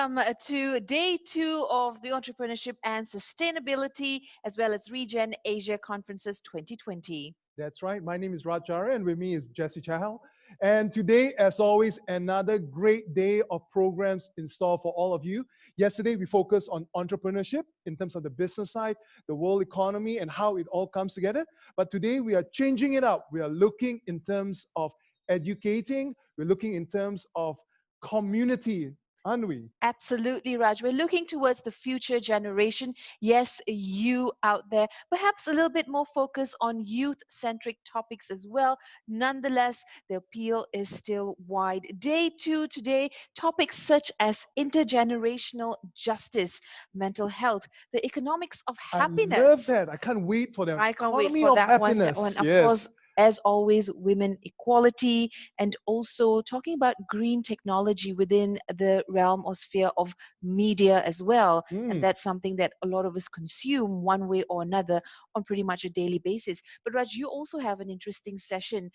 welcome to day 2 of the Entrepreneurship and Sustainability as well as Regenasia Conferences 2020. That's right. My name is Rajara and with me is Jesse Chahal. And today, as always, another great day of programs in store for all of you. Yesterday, we focused on entrepreneurship in terms of the business side, the world economy, and how it all comes together. But today, we are changing it up. We are looking in terms of educating. We're looking in terms of community, aren't we? Absolutely, Raj. We're looking towards the future generation. Yes, you out there. Perhaps a little bit more focus on youth-centric topics as well. Nonetheless, the appeal is still wide. Day 2 today, topics such as intergenerational justice, mental health, the economics of happiness. I love that. I can't wait for the I can't wait economy for of that happiness. one. Of Yes. course, as always, women equality, and also talking about green technology within the realm or sphere of media as well. And that's something that a lot of us consume one way or another on pretty much a daily basis. But Raj, you also have an interesting session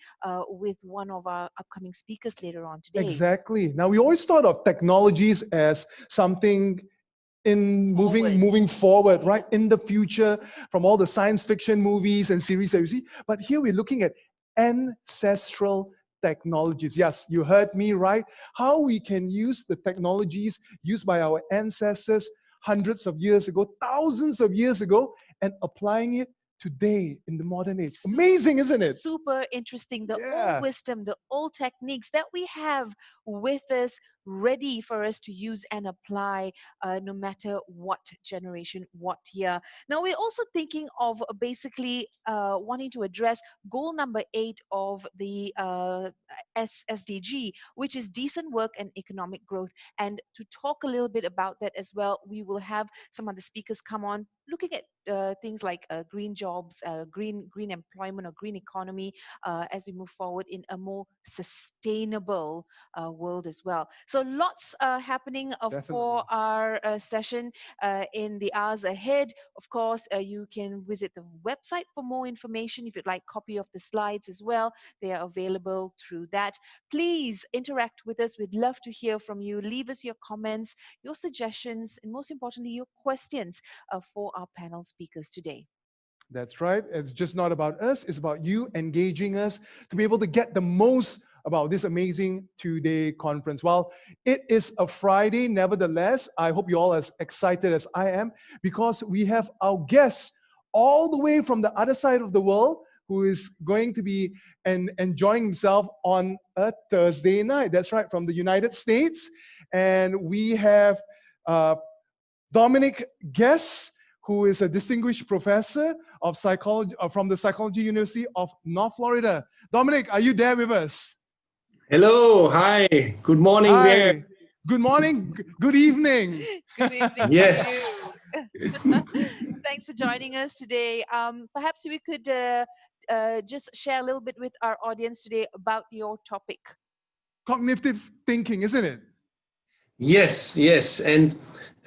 with one of our upcoming speakers later on today. Exactly. Now, we always thought of technologies as something in moving forward, right? In the future, from all the science fiction movies and series that you see. But here we're looking at ancestral technologies. Yes, you heard me right. How we can use the technologies used by our ancestors hundreds of years ago, thousands of years ago, and applying it today in the modern age. Amazing, isn't it? Super interesting. The old wisdom, the old techniques that we have with us, ready for us to use and apply no matter what generation, what year. Now, we're also thinking of basically wanting to address goal number 8 of the SDG, which is decent work and economic growth. And to talk a little bit about that as well, we will have some other speakers come on looking at things like green jobs, green employment or green economy as we move forward in a more sustainable world as well. So lots happening for our session in the hours ahead. Of course, you can visit the website for more information if you'd like a copy of the slides as well. They are available through that. Please interact with us. We'd love to hear from you. Leave us your comments, your suggestions, and most importantly, your questions for our panel speakers today. That's right. It's just not about us. It's about you engaging us to be able to get the most about this amazing 2-day conference. While it is a Friday, nevertheless, I hope you're all as excited as I am because we have our guests all the way from the other side of the world who is going to be enjoying himself on a Thursday night. That's right, from the United States. And we have Dominic Guess, who is a distinguished professor of psychology from the Psychology University of North Florida. Dominic, are you there with us? Hello, hi, good morning there. Good morning, good evening. Good evening. Yes. Thanks for joining us today. Perhaps we could just share a little bit with our audience today about your topic. Cognitive thinking, isn't it? Yes, yes. And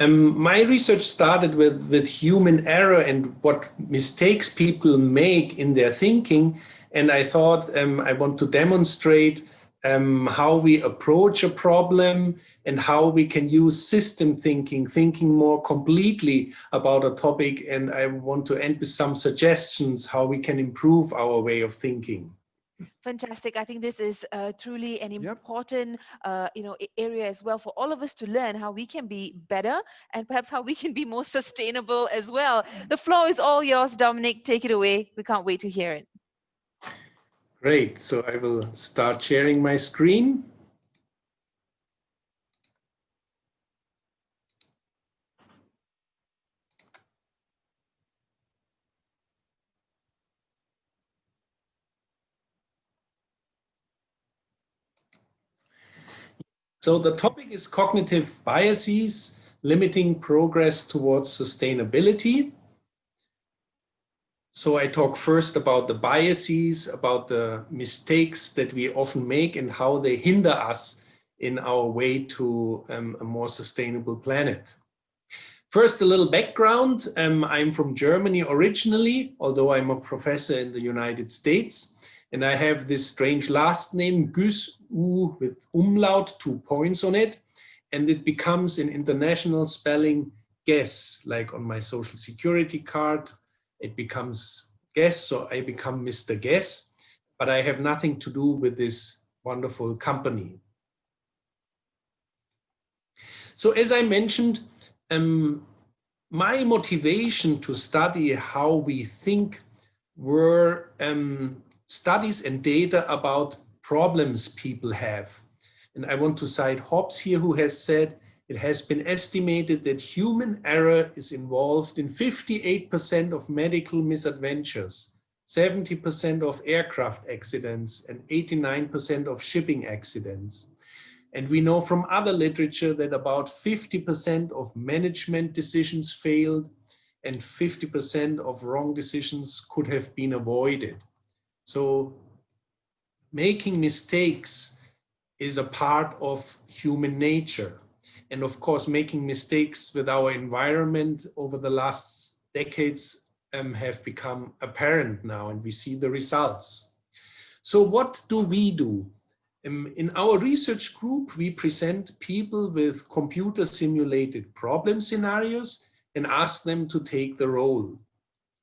my research started with human error and what mistakes people make in their thinking. And I thought I want to demonstrate how we approach a problem and how we can use system thinking more completely about a topic. And I want to end with some suggestions how we can improve our way of thinking. Fantastic. I think this is truly an important area as well for all of us to learn how we can be better and perhaps how we can be more sustainable as well. The floor is all yours, Dominic. Take it away. We can't wait to hear it. Great. So I will start sharing my screen. So the topic is cognitive biases, limiting progress towards sustainability. So I talk first about the biases, about the mistakes that we often make and how they hinder us in our way to a more sustainable planet. First, a little background. I'm from Germany originally, although I'm a professor in the United States. And I have this strange last name, Güs, with umlaut, 2 points on it. and it becomes an international spelling Guess, like on my social security card, it becomes Guess, so I become Mr. Guess, but I have nothing to do with this wonderful company. So as I mentioned, my motivation to study how we think were studies and data about problems people have. And I want to cite Hobbes here, who has said, it has been estimated that human error is involved in 58% of medical misadventures, 70% of aircraft accidents, and 89% of shipping accidents. And we know from other literature that about 50% of management decisions failed and 50% of wrong decisions could have been avoided. So making mistakes is a part of human nature. And of course, making mistakes with our environment over the last decades have become apparent now, and we see the results. So what do we do? In our research group, we present people with computer simulated problem scenarios and ask them to take the role.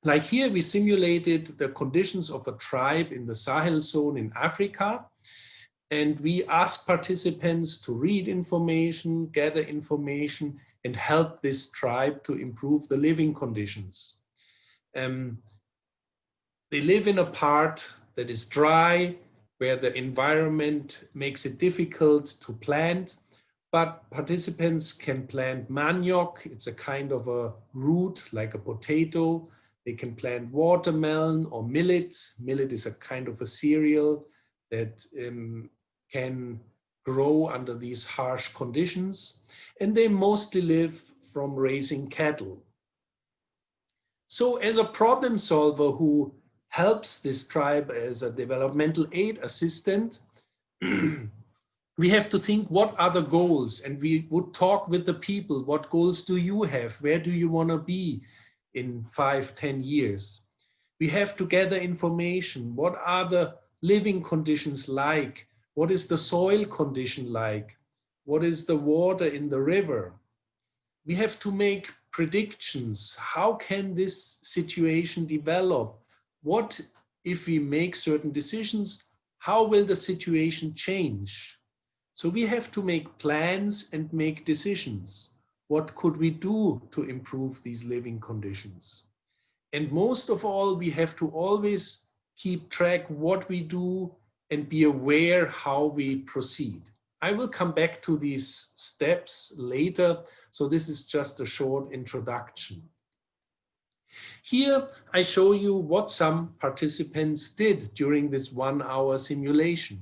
Like here, we simulated the conditions of a tribe in the Sahel zone in Africa. And we ask participants to read information, gather information, and help this tribe to improve the living conditions. They live in a part that is dry, where the environment makes it difficult to plant, but participants can plant manioc. It's a kind of a root, like a potato. They can plant watermelon or millet. Millet is a kind of a cereal that can grow under these harsh conditions, and they mostly live from raising cattle. So as a problem solver who helps this tribe as a developmental aid assistant, we have to think, what are the goals? And we would talk with the people. What goals do you have? Where do you want to be in 5-10 years? We have to gather information. What are the living conditions like? What is the soil condition like? What is the water in the river? We have to make predictions. How can this situation develop? What if we make certain decisions? How will the situation change? So we have to make plans and make decisions. What could we do to improve these living conditions? And most of all, we have to always keep track what we do and be aware how we proceed. I will come back to these steps later, so this is just a short introduction. Here I show you what some participants did during this 1-hour simulation.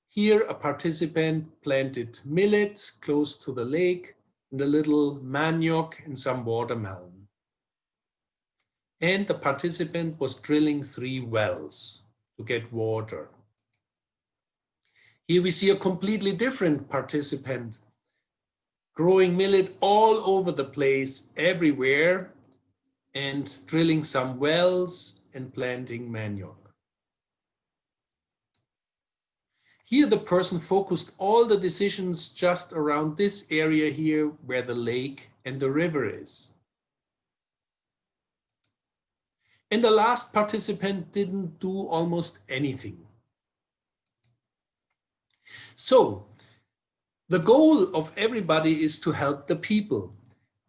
Here a participant planted millet close to the lake and a little manioc and some watermelon. And the participant was drilling 3 wells to get water. Here we see a completely different participant growing millet all over the place, everywhere, and drilling some wells and planting manioc. Here the person focused all the decisions just around this area here where the lake and the river is. And the last participant didn't do almost anything. So the goal of everybody is to help the people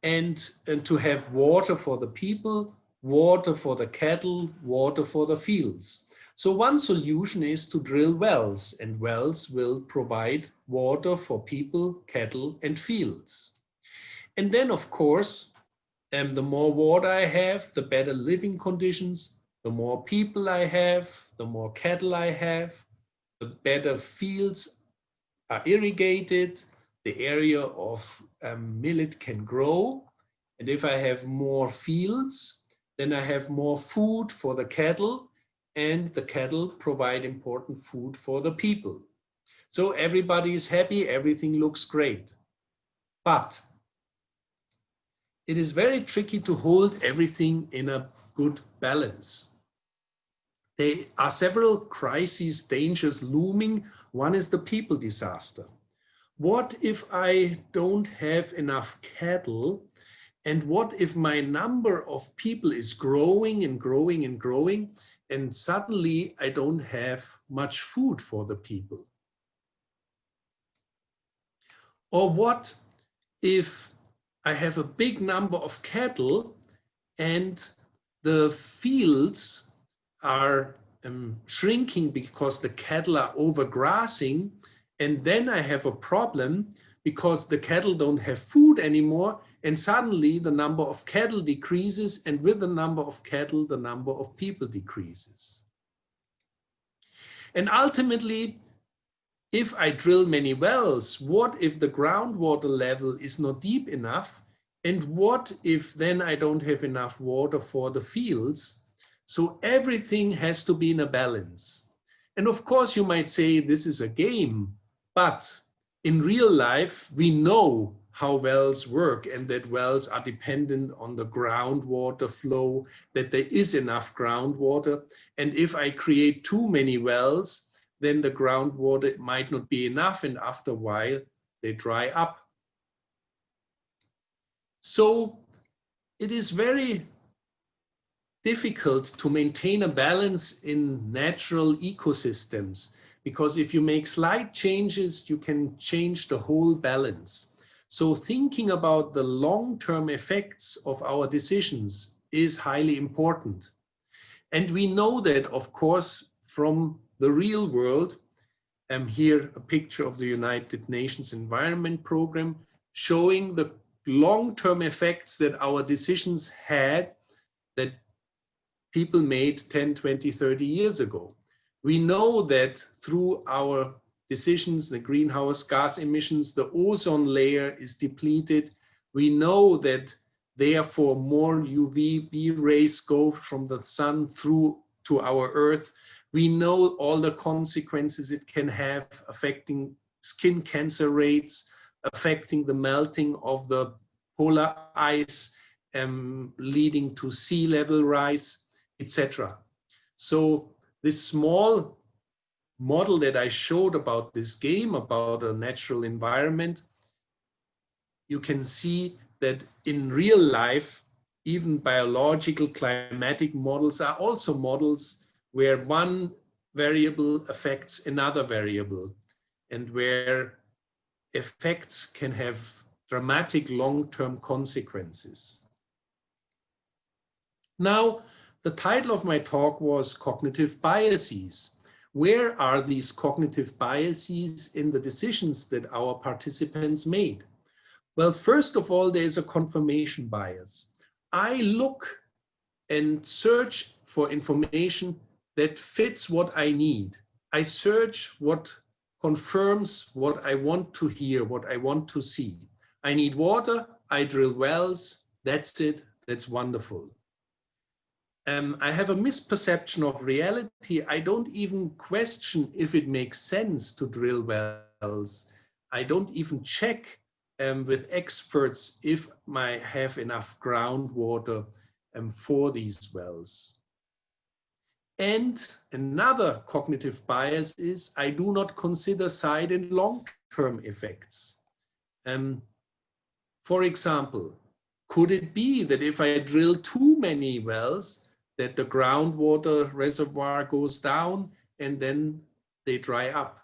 and to have water for the people, water for the cattle, water for the fields. So one solution is to drill wells, and wells will provide water for people, cattle, and fields. And then, of course, the more water I have, the better living conditions. The more people I have, the more cattle I have, the better fields are irrigated, the area of millet can grow. And if I have more fields, then I have more food for the cattle, and the cattle provide important food for the people. So everybody is happy, everything looks great. But it is very tricky to hold everything in a good balance. There are several crises, dangers looming. One is the people disaster. what if I don't have enough cattle? And what if my number of people is growing and growing and growing, and suddenly I don't have much food for the people? Or what if I have a big number of cattle and the fields are shrinking because the cattle are overgrazing, and then I have a problem because the cattle don't have food anymore, and suddenly the number of cattle decreases, and with the number of cattle, the number of people decreases. And ultimately, if I drill many wells, what if the groundwater level is not deep enough? And what if then I don't have enough water for the fields? So everything has to be in a balance. And of course, you might say this is a game, but in real life, we know how wells work, and that wells are dependent on the groundwater flow, that there is enough groundwater. And if I create too many wells, then the groundwater might not be enough, and after a while, they dry up. So it is very difficult to maintain a balance in natural ecosystems, because if you make slight changes, you can change the whole balance. So thinking about the long-term effects of our decisions is highly important. And we know that, of course, from the real world. Here a picture of the United Nations Environment Program showing the long-term effects that our decisions had, that people made 10, 20, 30 years ago. We know that through our decisions, the greenhouse gas emissions, the ozone layer is depleted. We know that therefore more UVB rays go from the sun through to our Earth. We know all the consequences it can have, affecting skin cancer rates, affecting the melting of the polar ice, leading to sea level rise, etc. So this small model that I showed about this game, about a natural environment, you can see that in real life, even biological climatic models are also models where one variable affects another variable, and where effects can have dramatic long-term consequences. Now, the title of my talk was Cognitive Biases. Where are these cognitive biases in the decisions that our participants made? Well, first of all, there's a confirmation bias. I look and search for information that fits what I need. I search what confirms what I want to hear, what I want to see. I need water, I drill wells, that's it, that's wonderful. I have a misperception of reality. I don't even question if it makes sense to drill wells. I don't even check with experts if I have enough groundwater for these wells. And another cognitive bias is I do not consider side and long-term effects. For example, could it be that if I drill too many wells, that the groundwater reservoir goes down and then they dry up?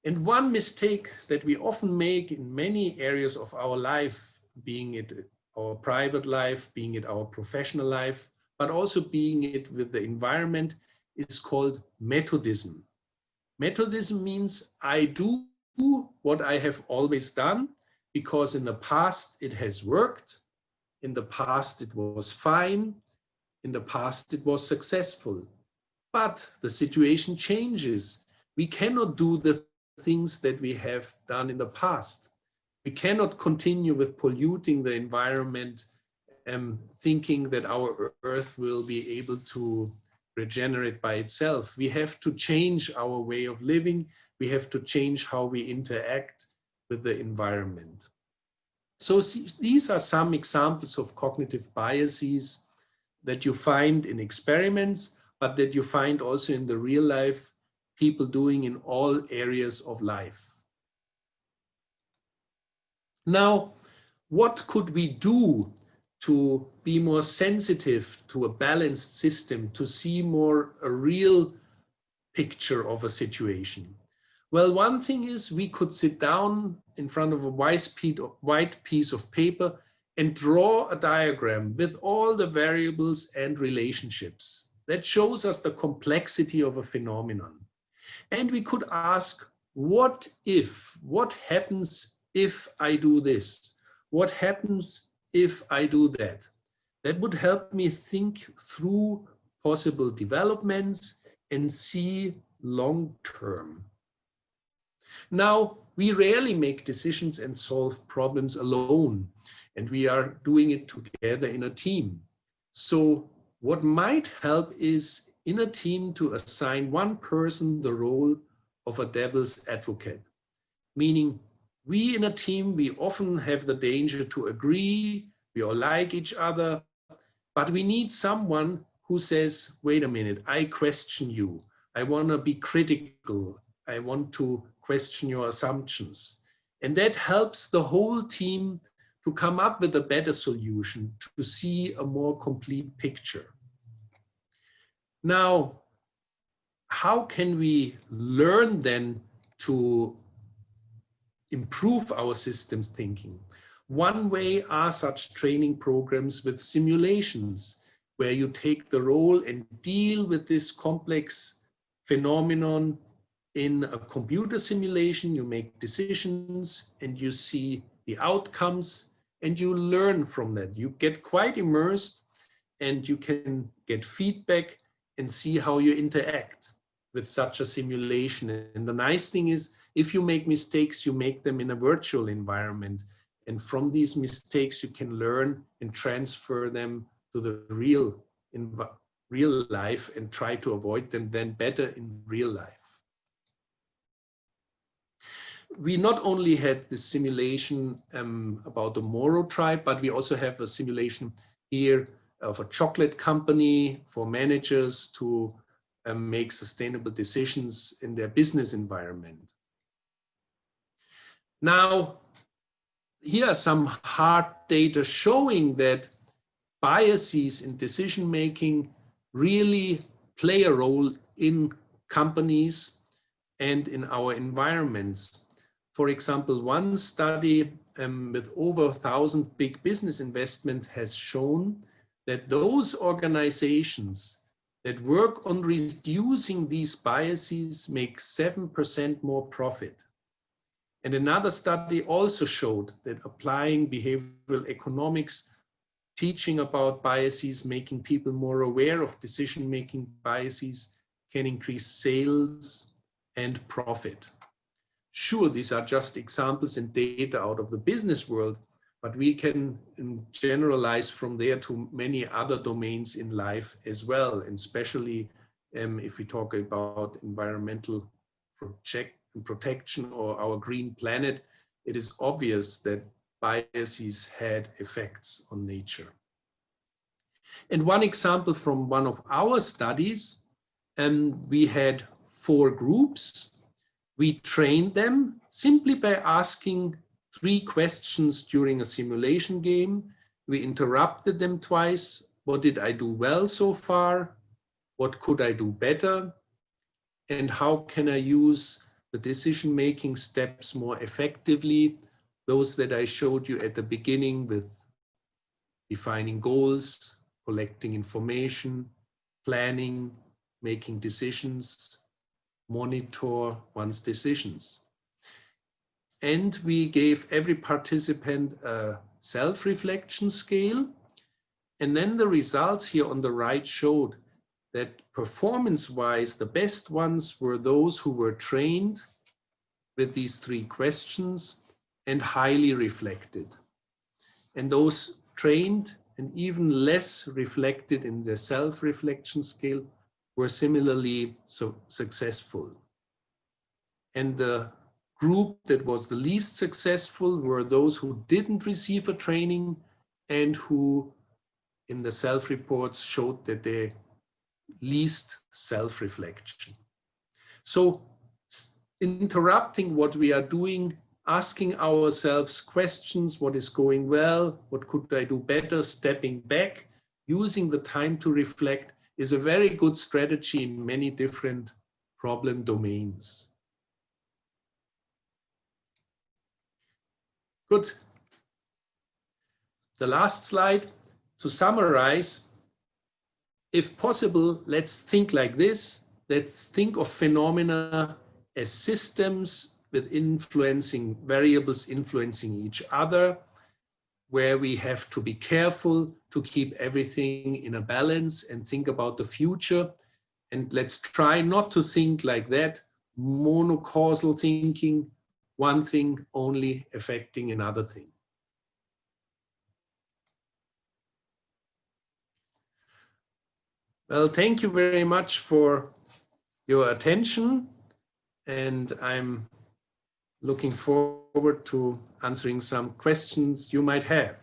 And one mistake that we often make in many areas of our life, being it our private life, being it our professional life, but also being it with the environment, is called methodism. Methodism means I do what I have always done because in the past it has worked, in the past it was fine, in the past it was successful. But the situation changes. We cannot do the things that we have done in the past. We cannot continue with polluting the environment and thinking that our Earth will be able to regenerate by itself. We have to change our way of living. We have to change how we interact with the environment. So these are some examples of cognitive biases that you find in experiments, but that you find also in the real life, people doing in all areas of life. Now, what could we do to be more sensitive to a balanced system, to see more a real picture of a situation? Well, one thing is we could sit down in front of a white piece of paper and draw a diagram with all the variables and relationships. That shows us the complexity of a phenomenon. And we could ask, what happens if I do this? What happens if I do that? That would help me think through possible developments and see long term. Now, we rarely make decisions and solve problems alone, and we are doing it together in a team. So what might help is in a team to assign one person the role of a devil's advocate, meaning we in a team, we often have the danger to agree, we all like each other, but we need someone who says, wait a minute, I question you. I want to be critical. I want to question your assumptions. And that helps the whole team to come up with a better solution, to see a more complete picture. Now, how can we learn then to improve our systems thinking? One way are such training programs with simulations, where you take the role and deal with this complex phenomenon in a computer simulation. You make decisions and you see the outcomes and you learn from that. You get quite immersed and you can get feedback and see how you interact with such a simulation. And the nice thing is, if you make mistakes, you make them in a virtual environment. And from these mistakes, you can learn and transfer them to the real life and try to avoid them then better in real life. We not only had this simulation about the Moro tribe, but we also have a simulation here of a chocolate company for managers to make sustainable decisions in their business environment. Now, here are some hard data showing that biases in decision-making really play a role in companies and in our environments. For example, one study with over 1,000 big business investments has shown that those organizations that work on reducing these biases make 7% more profit. And another study also showed that applying behavioral economics, teaching about biases, making people more aware of decision-making biases can increase sales and profit. Sure, these are just examples and data out of the business world, but we can generalize from there to many other domains in life as well, and especially if we talk about environmental protection or our green planet, it is obvious that biases had effects on nature. And one example from one of our studies, we had 4 groups. We trained them simply by asking 3 questions during a simulation game. We interrupted them twice. What did I do well so far? What could I do better? And how can I use the decision-making steps more effectively? Those that I showed you at the beginning with defining goals, collecting information, planning, making decisions, monitor one's decisions. And we gave every participant a self-reflection scale. And then the results here on the right showed that performance-wise, the best ones were those who were trained with these 3 questions and highly reflected. And those trained and even less reflected in their self-reflection scale were similarly so successful. And the group that was the least successful were those who didn't receive a training and who in the self-reports showed that they least self-reflection. So interrupting what we are doing asking ourselves questions, what is going well, what could I do better, stepping back, using the time to reflect is a very good strategy in many different problem domains. Good. The last slide, to summarize, if possible, let's think like this. Let's think of phenomena as systems with influencing variables influencing each other, where we have to be careful to keep everything in a balance and think about the future. And let's try not to think like that, monocausal thinking, one thing only affecting another thing. Well, thank you very much for your attention, and I'm looking forward to answering some questions you might have.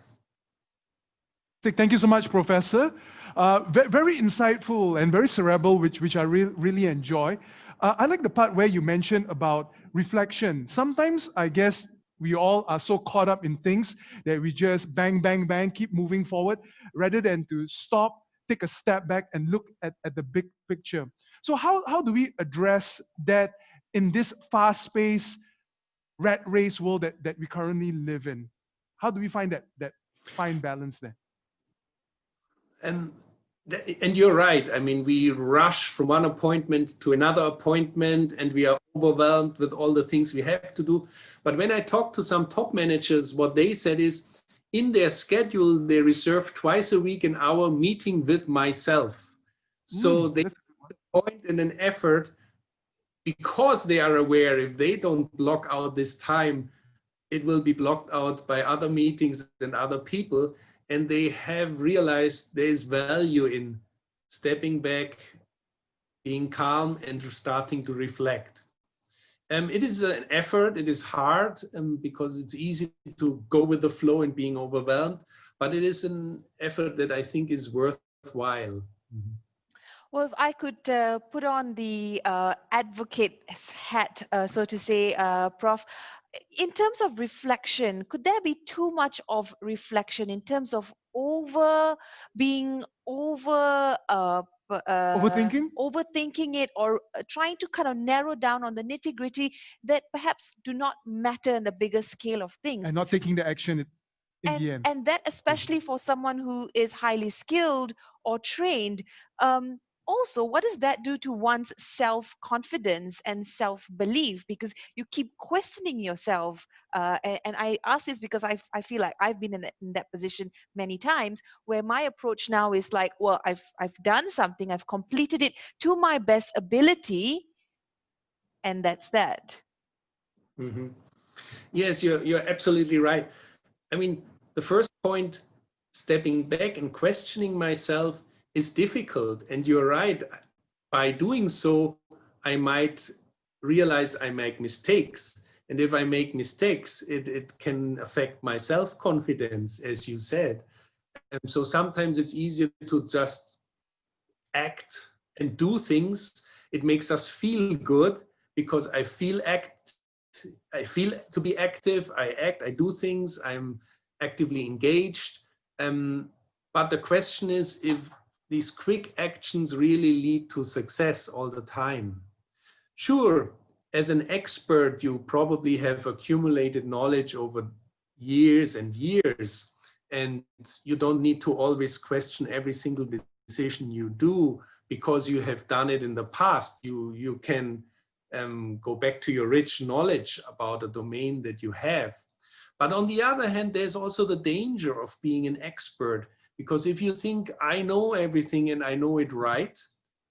Thank you so much, Professor. Very insightful and very cerebral, which I really enjoy. I like the part where you mentioned about reflection. Sometimes I guess we all are so caught up in things that we just bang, bang, bang, keep moving forward rather than to stop, take a step back and look at the big picture. So how do we address that in this fast-paced rat race world that we currently live in? How do we find that fine balance there? And you're right. I mean, we rush from one appointment to another appointment and we are overwhelmed with all the things we have to do. But when I talked to some top managers, what they said is in their schedule, they reserve twice a week an hour meeting with myself. So they put a point and an effort because they are aware if they don't block out this time, it will be blocked out by other meetings and other people. And they have realized there is value in stepping back, being calm, and starting to reflect. It is an effort, it is hard because it's easy to go with the flow and being overwhelmed, but it is an effort that I think is worthwhile. Mm-hmm. Well, if I could put on the advocate's hat, so to say, Prof, in terms of reflection, could there be too much of reflection in terms of overthinking it, or trying to kind of narrow down on the nitty-gritty that perhaps do not matter in the bigger scale of things, and not taking the action in the end? And that especially for someone who is highly skilled or trained. Also, what does that do to one's self-confidence and self-belief? Because you keep questioning yourself. And I ask this because I feel like I've been in that position many times, where my approach now is like, well, I've done something, I've completed it to my best ability, and that's that. Mm-hmm. Yes, you're absolutely right. I mean, the first point, stepping back and questioning myself, is difficult. And you're right. By doing so, I might realize I make mistakes. And if I make mistakes, it can affect my self-confidence, as you said. And so sometimes it's easier to just act and do things. It makes us feel good because I feel to be active, I act, I do things, I'm actively engaged. But the question is if these quick actions really lead to success all the time. Sure, as an expert, you probably have accumulated knowledge over years and years, and you don't need to always question every single decision you do because you have done it in the past. You can go back to your rich knowledge about a domain that you have. But on the other hand, there's also the danger of being an expert, because if you think I know everything and I know it right,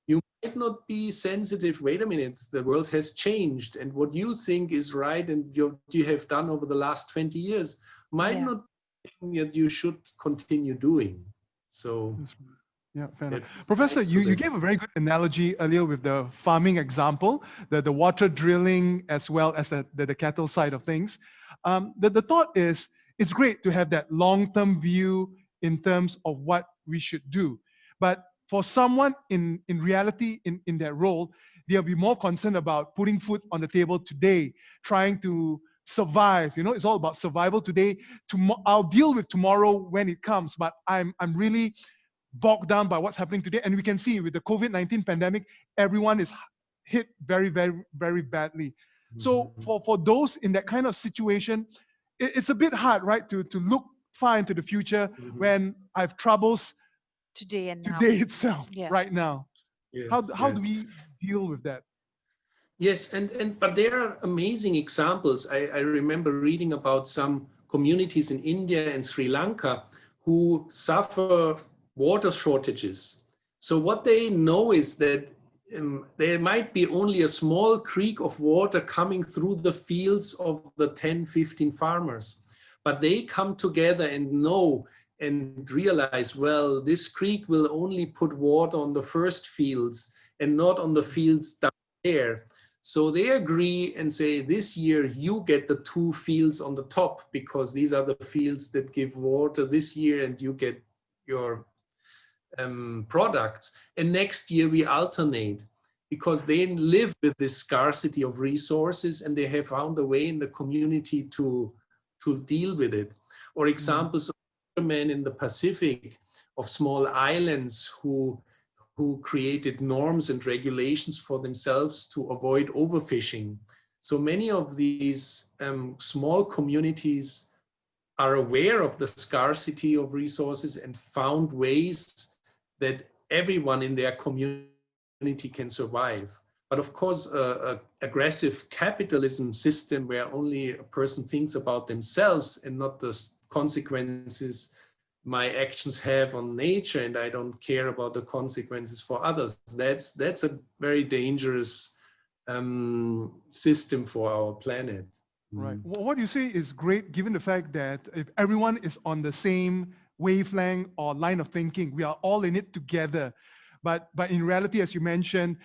you might not be sensitive. Wait a minute, the world has changed, and what you think is right and you have done over the last 20 years might not be something that you should continue doing. So. Yeah, fair enough. Professor, you gave a very good analogy earlier with the farming example, the water drilling as well as the cattle side of things. The thought is, it's great to have that long-term view in terms of what we should do. But for someone in reality, in their role, they'll be more concerned about putting food on the table today, trying to survive. It's all about survival today. I'll deal with tomorrow when it comes, but I'm really bogged down by what's happening today. And we can see with the COVID-19 pandemic, everyone is hit very, very, very badly. So for those in that kind of situation, it's a bit hard, right, to look far into the future when I have troubles today itself, Yeah. right now. Yes, How do yes. we deal with that? Yes, but there are amazing examples. I remember reading about some communities in India and Sri Lanka who suffer water shortages. So what they know is that there might be only a small creek of water coming through the fields of the 10, 15 farmers. But they come together and know and realize, well, this creek will only put water on the first fields and not on the fields down there. So they agree and say, this year you get the 2 fields on the top because these are the fields that give water this year and you get your products. And next year we alternate because they live with this scarcity of resources and they have found a way in the community to deal with it. Or examples of fishermen in the Pacific, of small islands who created norms and regulations for themselves to avoid overfishing. So many of these small communities are aware of the scarcity of resources and found ways that everyone in their community can survive. But of course, an aggressive capitalism system where only a person thinks about themselves and not the consequences my actions have on nature, and I don't care about the consequences for others. That's a very dangerous system for our planet. Right. What you say is great, given the fact that if everyone is on the same wavelength or line of thinking, we are all in it together. But in reality, as you mentioned,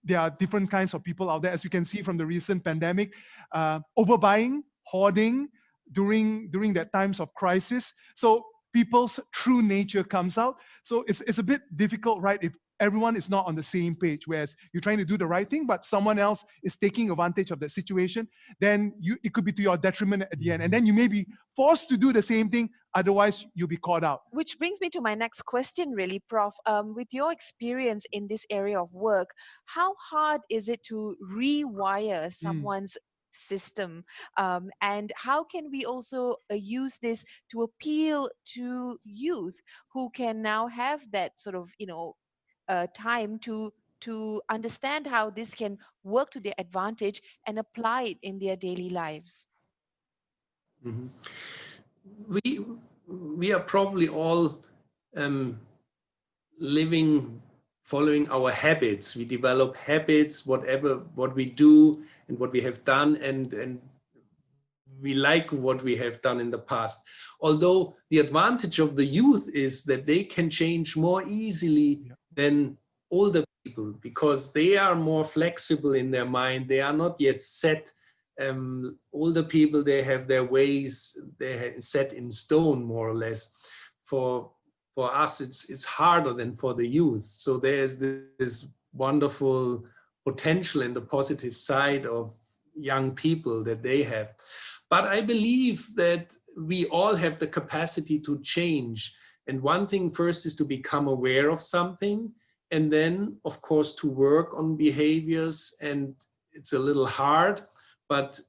there are different kinds of people out there. As you can see from the recent pandemic, overbuying, hoarding during that times of crisis. So people's true nature comes out. So it's a bit difficult, right? If everyone is not on the same page, whereas you're trying to do the right thing, but someone else is taking advantage of that situation, then it could be to your detriment at the end. And then you may be forced to do the same thing, otherwise you'll be caught out. Which brings me to my next question, really, Prof. With your experience in this area of work, how hard is it to rewire someone's system? And how can we also use this to appeal to youth who can now have that sort of, time to understand how this can work to their advantage and apply it in their daily lives? We are probably all living, following our habits. We develop habits, what we do and what we have done, and we like what we have done in the past. Although the advantage of the youth is that they can change more easily than older people because they are more flexible in their mind. They are not yet set. Older people, they have their ways, they are set in stone more or less. For us, it's harder than for the youth. So there's this wonderful potential in the positive side of young people that they have. But I believe that we all have the capacity to change. And one thing first is to become aware of something, and then, of course, to work on behaviors. And it's a little hard, but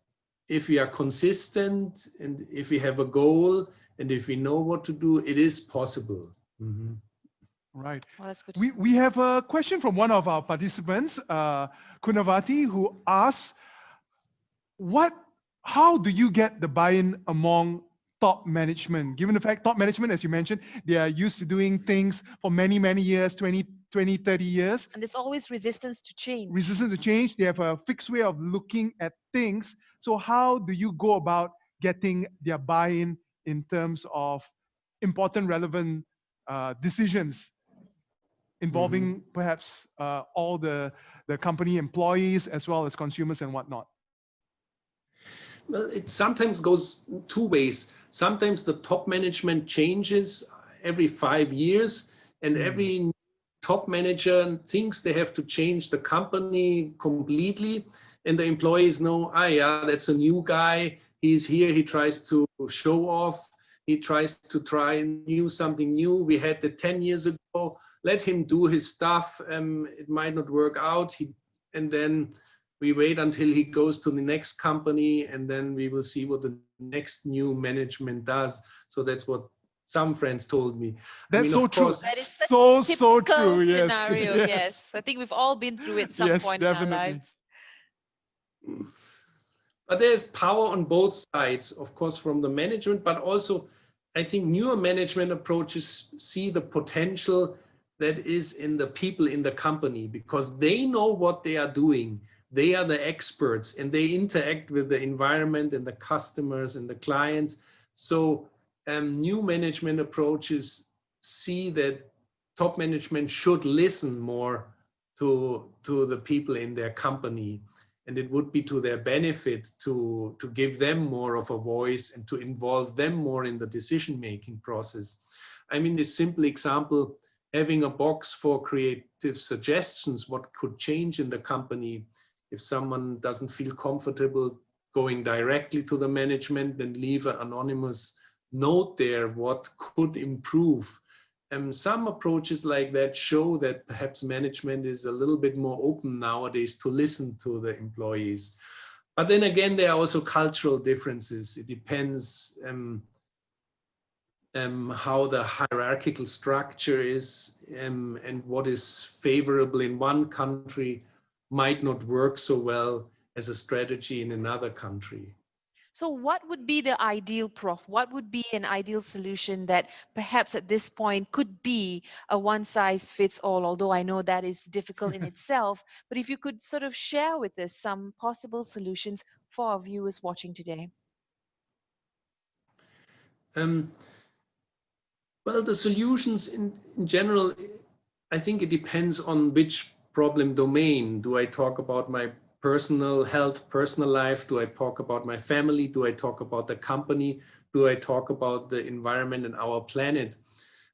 if we are consistent and if we have a goal and if we know what to do, it is possible. Mm-hmm. Right. Well, that's good. We have a question from one of our participants, Kunavati, who asks, how do you get the buy-in among top management? Given the fact top management, as you mentioned, they are used to doing things for many, many years, 20, 30 years. And there's always resistance to change. Resistance to change. They have a fixed way of looking at things. So how do you go about getting their buy-in in terms of important, relevant decisions involving perhaps all the company employees as well as consumers and whatnot? Well, it sometimes goes 2 ways. Sometimes the top management changes every 5 years, and every top manager thinks they have to change the company completely. and the employees know, ah, yeah, that's a new guy. He's here. He tries to show off. He tries to try something new. We had it 10 years ago. Let him do his stuff. It might not work out. And then we wait until he goes to the next company, and then we will see what the next new management does. So that's what some friends told me. That's so true. That is such So a typical true. Yes. scenario. Yes. I think we've all been through it some Yes, point in our definitely. lives. But there's power on both sides, of course, from the management, but also I think newer management approaches see the potential that is in the people in the company, because they know what they are doing. They are the experts, and they interact with the environment and the customers and the clients. So new management approaches see that top management should listen more to the people in their company. And it would be to their benefit to give them more of a voice and to involve them more in the decision-making process. I mean, this simple example, having a box for creative suggestions, what could change in the company if someone doesn't feel comfortable going directly to the management, then leave an anonymous note there, what could improve. Some approaches like that show that perhaps management is a little bit more open nowadays to listen to the employees. But then again, there are also cultural differences. It depends how the hierarchical structure is, and what is favorable in one country might not work so well as a strategy in another country. So what would be the ideal, Prof? What would be an ideal solution that perhaps at this point could be a one size fits all, although I know that is difficult in itself, but if you could sort of share with us some possible solutions for our viewers watching today. Well, the solutions in general, I think it depends on which problem domain. Do I talk about my personal health, personal life? Do I talk about my family? Do I talk about the company? Do I talk about the environment and our planet?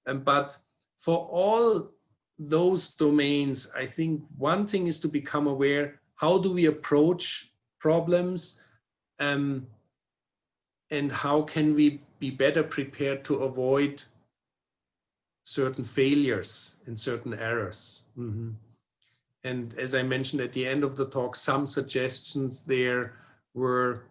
But for all those domains, I think one thing is to become aware, how do we approach problems, and how can we be better prepared to avoid certain failures and certain errors. Mm-hmm. And as I mentioned at the end of the talk, some suggestions there were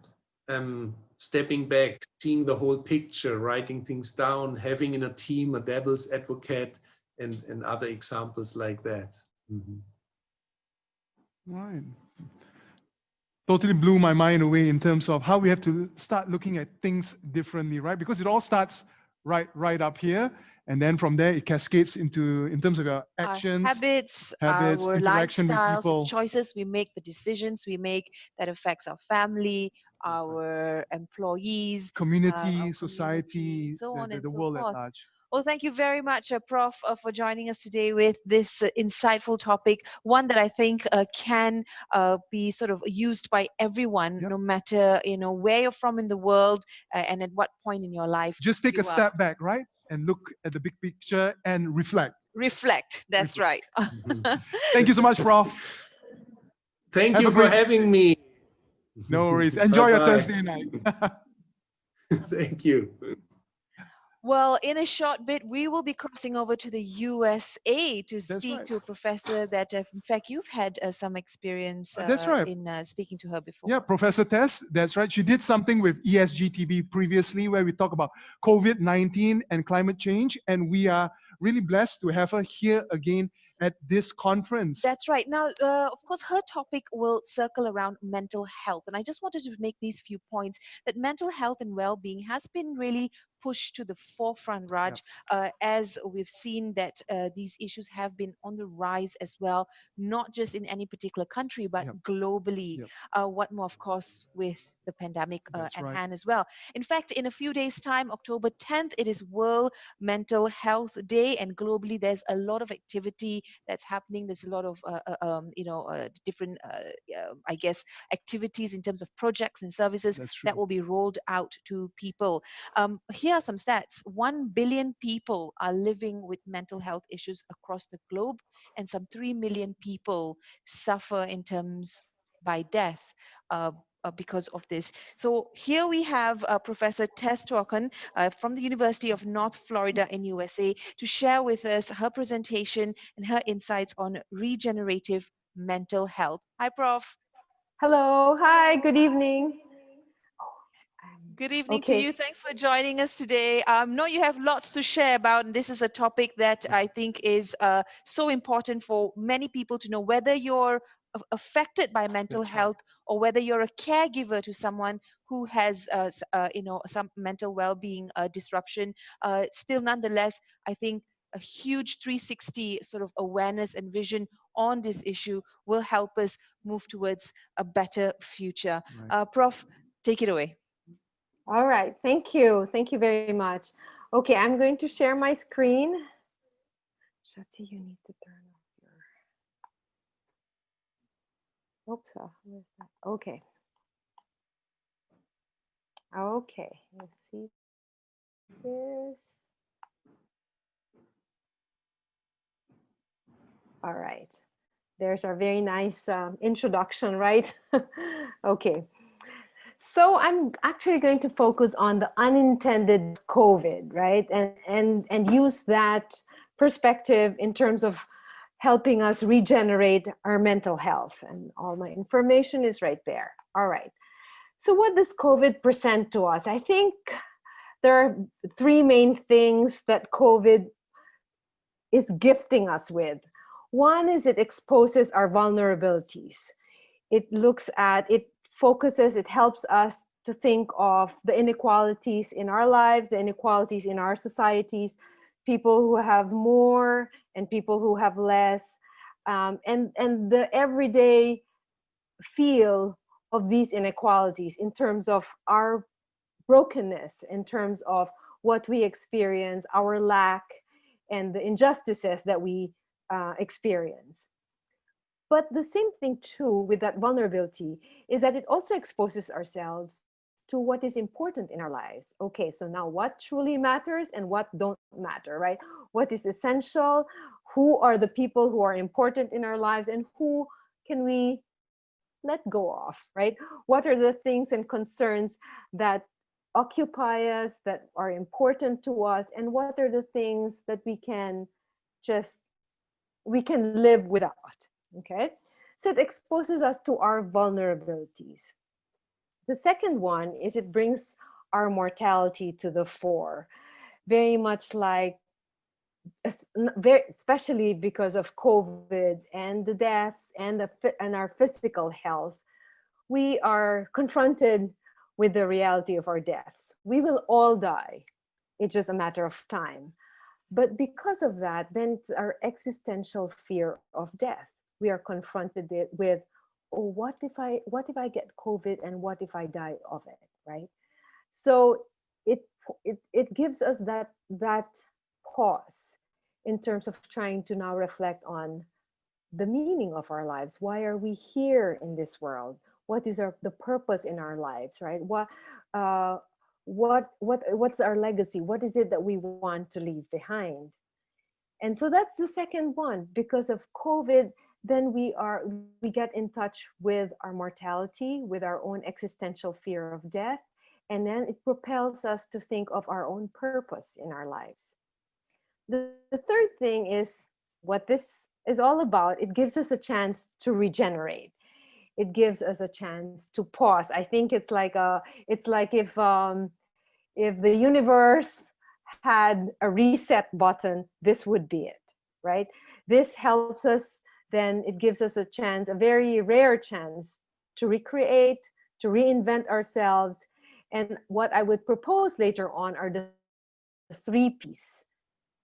stepping back, seeing the whole picture, writing things down, having in a team a devil's advocate, and other examples like that. Mm-hmm. Right. Totally blew my mind away in terms of how we have to start looking at things differently, right? Because it all starts right up here. And then from there, it cascades into, in terms of our actions, our interaction with lifestyles, people, choices we make, the decisions we make that affects our family, our employees, community, our society, so on and the so world at forth. large. Well, thank you very much, Prof, for joining us today with this insightful topic, one that I think can be sort of used by everyone, no matter where you're from in the world and at what point in your life. Just take a step back, right? And look at the big picture and reflect. Reflect, that's right. Thank you so much, Prof. Thank you for having me. No worries. Enjoy your Thursday night. Thank you. Well, in a short bit, we will be crossing over to the USA to speak to a professor that, in fact, you've had some experience in speaking to her before. Yeah, Professor Tess, that's right. She did something with ESGTV previously where we talk about COVID-19 and climate change, and we are really blessed to have her here again at this conference. That's right. Now, of course, her topic will circle around mental health. And I just wanted to make these few points that mental health and well-being has been really pushed to the forefront, Raj, as we've seen that these issues have been on the rise as well, not just in any particular country, but globally. What more, of course, with the pandemic at hand as well. In fact, in a few days' time, October 10th, it is World Mental Health Day, and globally there's a lot of activity that's happening. There's a lot of different, I guess, activities in terms of projects and services that will be rolled out to people. Here are some stats. 1 billion people are living with mental health issues across the globe, and some 3 million people suffer in terms by death because of this. So here we have Professor Tess Twakan from the University of North Florida in USA to share with us her presentation and her insights on regenerative mental health. Hi, Prof. Hello, hi, good evening. Good evening to Okay, you. Thanks for joining us today. Know you have lots to share about, and this is a topic that I think is so important for many people to know, whether you're affected by mental That's right. health or whether you're a caregiver to someone who has, some mental well-being disruption. Still, nonetheless, I think a huge 360 sort of awareness and vision on this issue will help us move towards a better future. Right. Prof, take it away. all right, thank you. Thank you very much. Okay, I'm going to share my screen. Shati, you need to turn off your, oops, where's that? Okay. Okay, let's see this. All right, there's our very nice introduction, right? Okay. So I'm actually going to focus on the unintended COVID, right? And use that perspective in terms of helping us regenerate our mental health. And all my information is right there. All right. So what does COVID present to us? I think there are three main things that COVID is gifting us with. One is it exposes our vulnerabilities. It focuses, it helps us to think of the inequalities in our lives, the inequalities in our societies, people who have more and people who have less, and the everyday feel of these inequalities in terms of our brokenness, in terms of what we experience, our lack, and the injustices that we experience. But the same thing too with that vulnerability is that it also exposes ourselves to what is important in our lives. Okay, so now what truly matters and what don't matter, right? What is essential? Who are the people who are important in our lives, and who can we let go of, right? What are the things and concerns that occupy us, that are important to us, and what are the things that just we can live without? Okay, so it exposes us to our vulnerabilities. The second one is it brings our mortality to the fore, very much like, especially because of COVID and the deaths and our physical health. We are confronted with the reality of our deaths. We will all die. It's just a matter of time. But because of that, then it's our existential fear of death. We are confronted with, oh, what if I get COVID, and what if I die of it, right? So it gives us that pause in terms of trying to now reflect on the meaning of our lives. Why are we here in this world? What is the purpose in our lives, right? What's our legacy? What is it that we want to leave behind? And so that's the second one. Because of COVID, then we get in touch with our mortality, with our own existential fear of death, and then it propels us to think of our own purpose in our lives. The third thing is what this is all about. It gives us a chance to regenerate. It gives us a chance to pause. I think it's like if the universe had a reset button, this would be it, right? This helps us. Then it gives us a chance, a very rare chance, to recreate, to reinvent ourselves. And what I would propose later on are the three P's: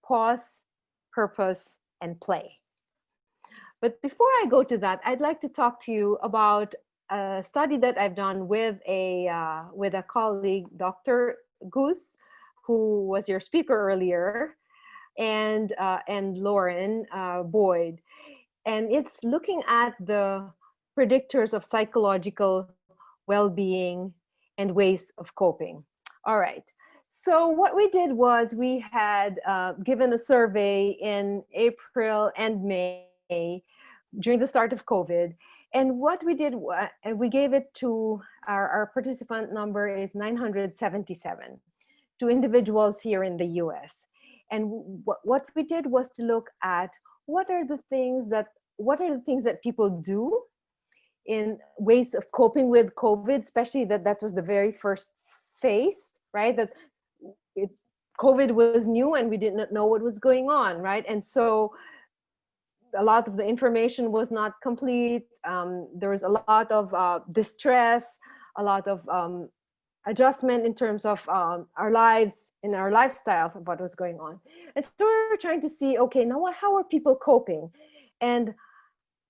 pause, purpose, and play. But before I go to that, I'd like to talk to you about a study that I've done with a colleague, Dr. Goose, who was your speaker earlier, and Lauren Boyd. And it's looking at the predictors of psychological well-being and ways of coping. All right. So what we did was we had given a survey in April and May during the start of COVID, And what we did, we gave it to our participant number is 977 to individuals here in the US. And what we did was to look at what are the things that people do in ways of coping with COVID, especially that was the very first phase, right? That COVID was new and we didn't know what was going on, right? And so a lot of the information was not complete. There was a lot of distress, a lot of adjustment in terms of our lives, in our lifestyles of what was going on. And so we were trying to see, okay, now how are people coping? And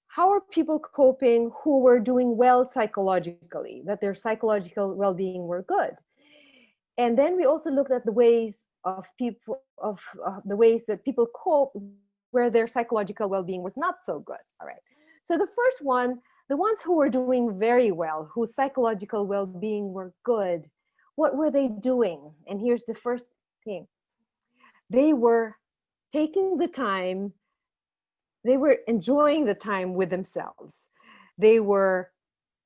how are people coping who were doing well psychologically, that their psychological well-being were good? And then we also looked at the ways of people, the ways that people cope where their psychological well-being was not so good. All right. So the first one, the ones who were doing very well, whose psychological well-being were good, what were they doing? And here's the first thing. They were taking the time, they were enjoying the time with themselves. They were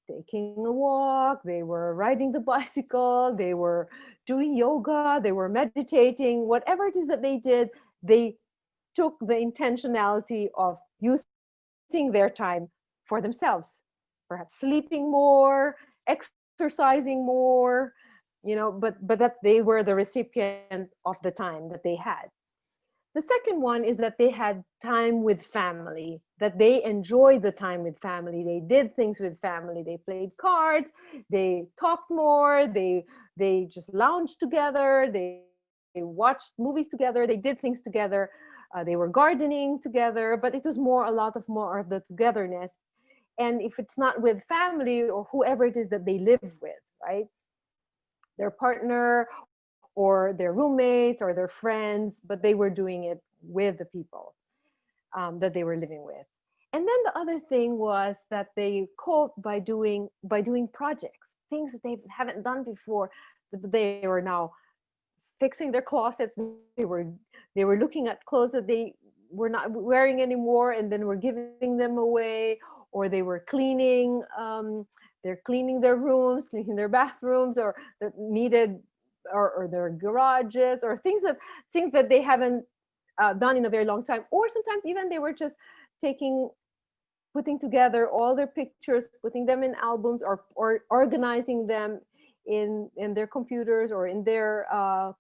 taking a walk, they were riding the bicycle, they were doing yoga, they were meditating, whatever it is that they did, they took the intentionality of using their time for themselves, perhaps sleeping more, exercising more, but that they were the recipient of the time that they had. The second one is that they had time with family, that they enjoyed the time with family. They did things with family. They played cards, they talked more, they just lounged together, they watched movies together, they did things together. They were gardening together, but it was more of the togetherness. And if it's not with family or whoever it is that they live with, right? Their partner or their roommates or their friends, but they were doing it with the people that they were living with. And then the other thing was that they coped by doing projects, things that they haven't done before. They were now fixing their closets. They were looking at clothes that they were not wearing anymore and then were giving them away, or they were cleaning. They're cleaning their rooms, cleaning their bathrooms, or that needed, or their garages, or things that they haven't done in a very long time. Or sometimes even they were just putting together all their pictures, putting them in albums, or organizing them in their computers or in their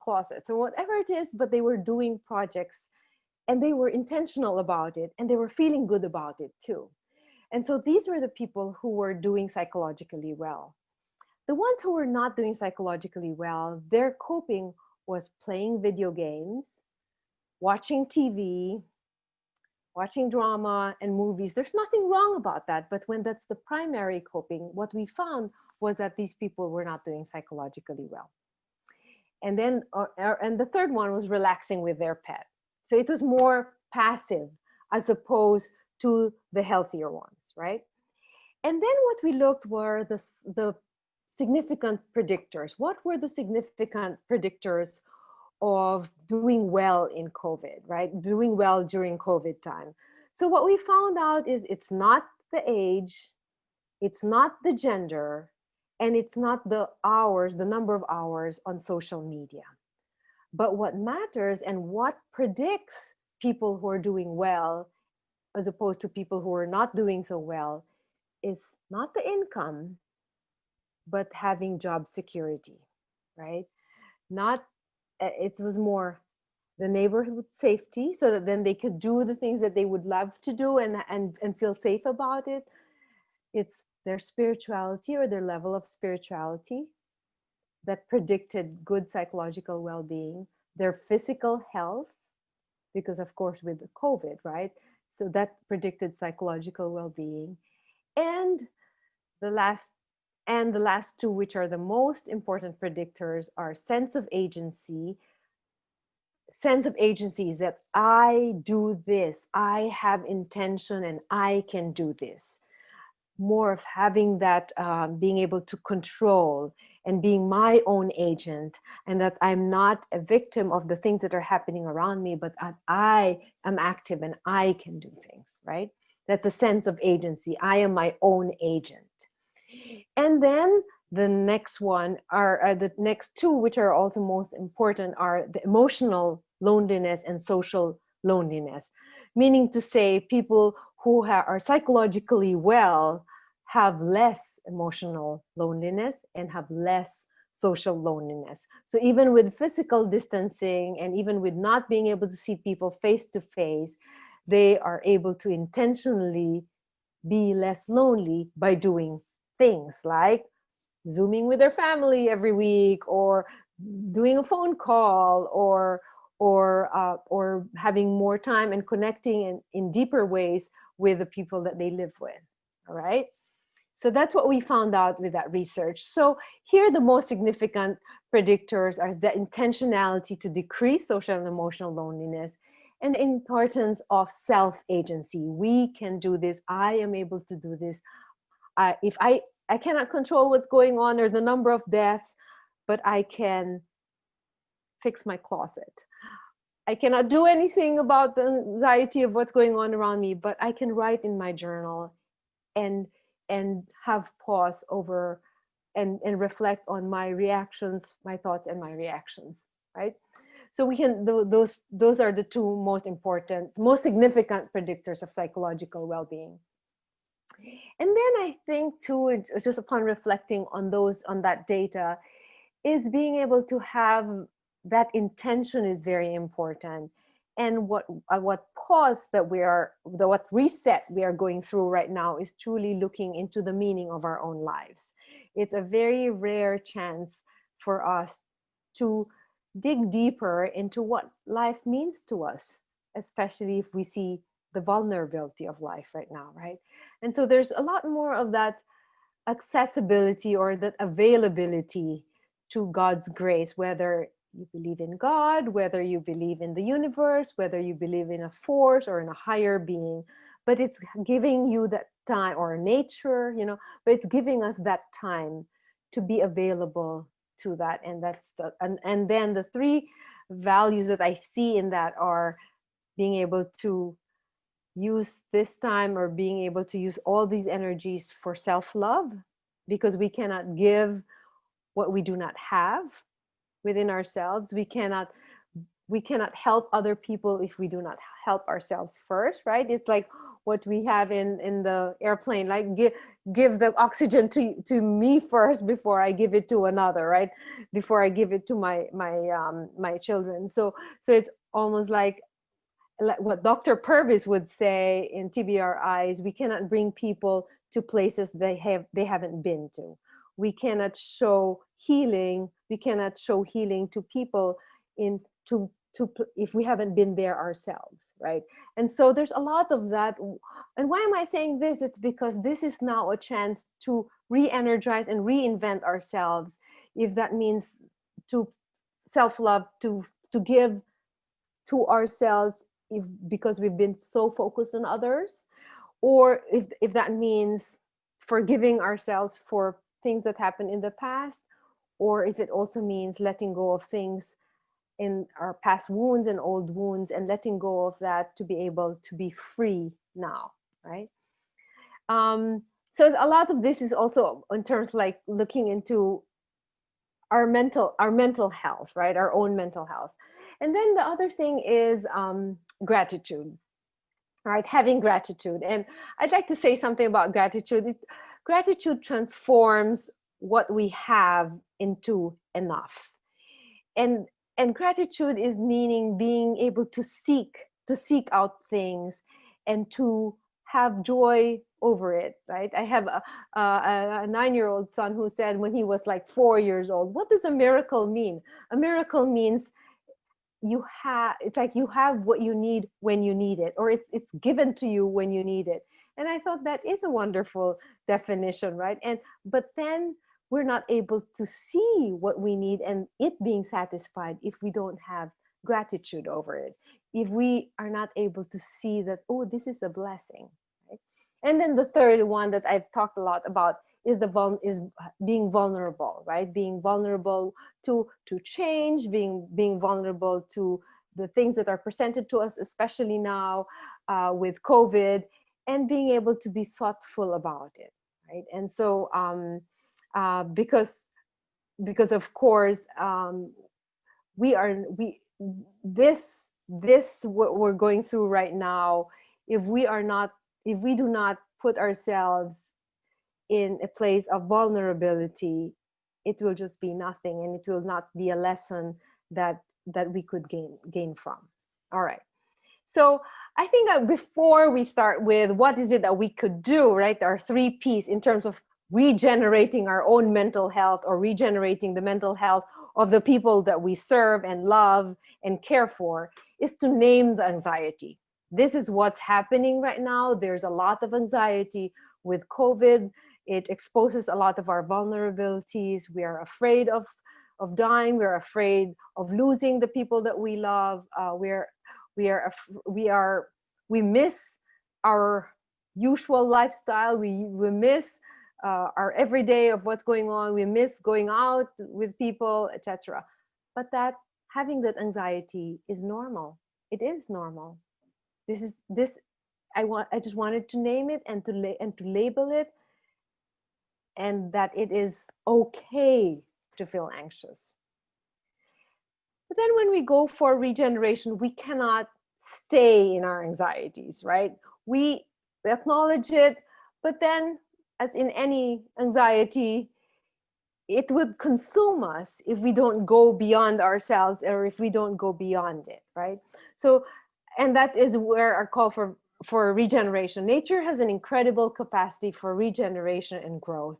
closets, or whatever it is. But they were doing projects, and they were intentional about it, and they were feeling good about it too. And so these were the people who were doing psychologically well. The ones who were not doing psychologically well, their coping was playing video games, watching TV, watching drama and movies. There's nothing wrong about that. But when that's the primary coping, what we found was that these people were not doing psychologically well. And then, and the third one was relaxing with their pet. So it was more passive as opposed to the healthier ones, right? And then what we looked were the significant predictors. What were the significant predictors of doing well in COVID, right? Doing well during COVID time. So what we found out is it's not the age, it's not the gender, and it's not the hours, the number of hours on social media. But what matters and what predicts people who are doing well as opposed to people who are not doing so well is not the income, but having job security, right? It was more the neighborhood safety, so that then they could do the things that they would love to do and feel safe about it. It's their spirituality or their level of spirituality that predicted good psychological well-being, their physical health, because of course with the COVID, right? So that predicted psychological well-being. And the last two, which are the most important predictors, are sense of agency. Sense of agency is that I do this, I have intention, and I can do this. More of having that, being able to control and being my own agent, and that I'm not a victim of the things that are happening around me, but I am active and I can do things, right? That's a sense of agency. I am my own agent. And then the next one are the next two, which are also most important, are the emotional loneliness and social loneliness. Meaning to say, people who are psychologically well have less emotional loneliness and have less social loneliness. So even with physical distancing and even with not being able to see people face to face, they are able to intentionally be less lonely by doing things like Zooming with their family every week, or doing a phone call, or having more time and connecting in deeper ways with the people that they live with. All right. So that's what we found out with that research. So here the most significant predictors are the intentionality to decrease social and emotional loneliness and the importance of self-agency. We can do this. I am able to do this. If I cannot control what's going on or the number of deaths, but I can fix my closet. I cannot do anything about the anxiety of what's going on around me, but I can write in my journal and have pause over and reflect on my reactions, my thoughts and my reactions, right? So we can, those are the two most important, most significant predictors of psychological well-being. And then I think too, just upon reflecting on that data, is being able to have that intention is very important. And what pause that what reset we are going through right now is truly looking into the meaning of our own lives. It's a very rare chance for us to dig deeper into what life means to us, especially if we see the vulnerability of life right now, right? And so there's a lot more of that accessibility or that availability to God's grace, whether you believe in God, whether you believe in the universe, whether you believe in a force or in a higher being, but it's giving you that time, or nature, but it's giving us that time to be available to that. And that's and then the three values that I see in that are being able to use this time, or being able to use all these energies for self-love, because we cannot give what we do not have within ourselves. We cannot help other people if we do not help ourselves first, right? It's like what we have in the airplane, like give the oxygen to me first before I give it to another, right? Before I give it to my children. So it's almost like what Dr. Purvis would say in TBRI, we cannot bring people to places they haven't been to. We cannot show healing. We cannot show healing to people if we haven't been there ourselves, right? And so there's a lot of that. And why am I saying this? It's because this is now a chance to re-energize and reinvent ourselves. If that means to self-love, to give to ourselves, because we've been so focused on others, or if that means forgiving ourselves for things that happened in the past, or if it also means letting go of things in our past wounds and old wounds, and letting go of that to be able to be free now, right? So a lot of this is also in terms like looking into our mental health, right? Our own mental health. And then the other thing is gratitude, right? Having gratitude. And I'd like to say something about gratitude. Gratitude transforms what we have into enough. And gratitude is meaning being able to seek out things and to have joy over it, right? I have a 9-year-old son who said when he was like 4 years old, what does a miracle mean? A miracle means it's like you have what you need when you need it, or it's given to you when you need it. And I thought that is a wonderful definition, right? But then we're not able to see what we need and it being satisfied if we don't have gratitude over it. If we are not able to see that, oh, this is a blessing, right? And then the third one that I've talked a lot about is being vulnerable, right? Being vulnerable to change, being vulnerable to the things that are presented to us, especially now with COVID, and being able to be thoughtful about it, right? And so because of course this what we're going through right now, if we do not put ourselves in a place of vulnerability, it will just be nothing, and it will not be a lesson that we could gain from. All right. So I think that before we start with what is it that we could do, right? Our 3 Ps in terms of regenerating our own mental health, or regenerating the mental health of the people that we serve and love and care for, is to name the anxiety. This is what's happening right now. There's a lot of anxiety with COVID. It exposes a lot of our vulnerabilities. We are afraid of dying. We're afraid of losing the people that we love. We miss our usual lifestyle. We miss our everyday of what's going on. We miss going out with people, etc. But that having that anxiety is normal. It is normal. I just wanted to name it and to label it, and that it is okay to feel anxious. But then when we go for regeneration, we cannot stay in our anxieties, right? We acknowledge it, but then, as in any anxiety, it would consume us if we don't go beyond ourselves, or if we don't go beyond it, right? So, and that is where our call for regeneration. Nature has an incredible capacity for regeneration and growth,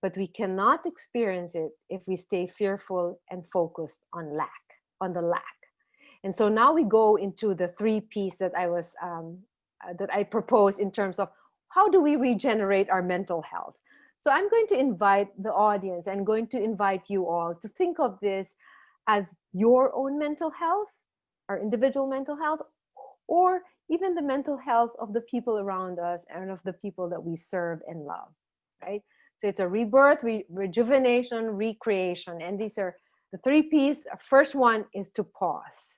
but we cannot experience it if we stay fearful and focused on the lack. And so now we go into the 3 Ps that I proposed in terms of how do we regenerate our mental health. So I'm going to invite the audience, and going to invite you all to think of this as your own mental health, our individual mental health, or even the mental health of the people around us and of the people that we serve and love, right? So it's a rebirth, rejuvenation, recreation. And these are the 3 Ps. First one is to pause.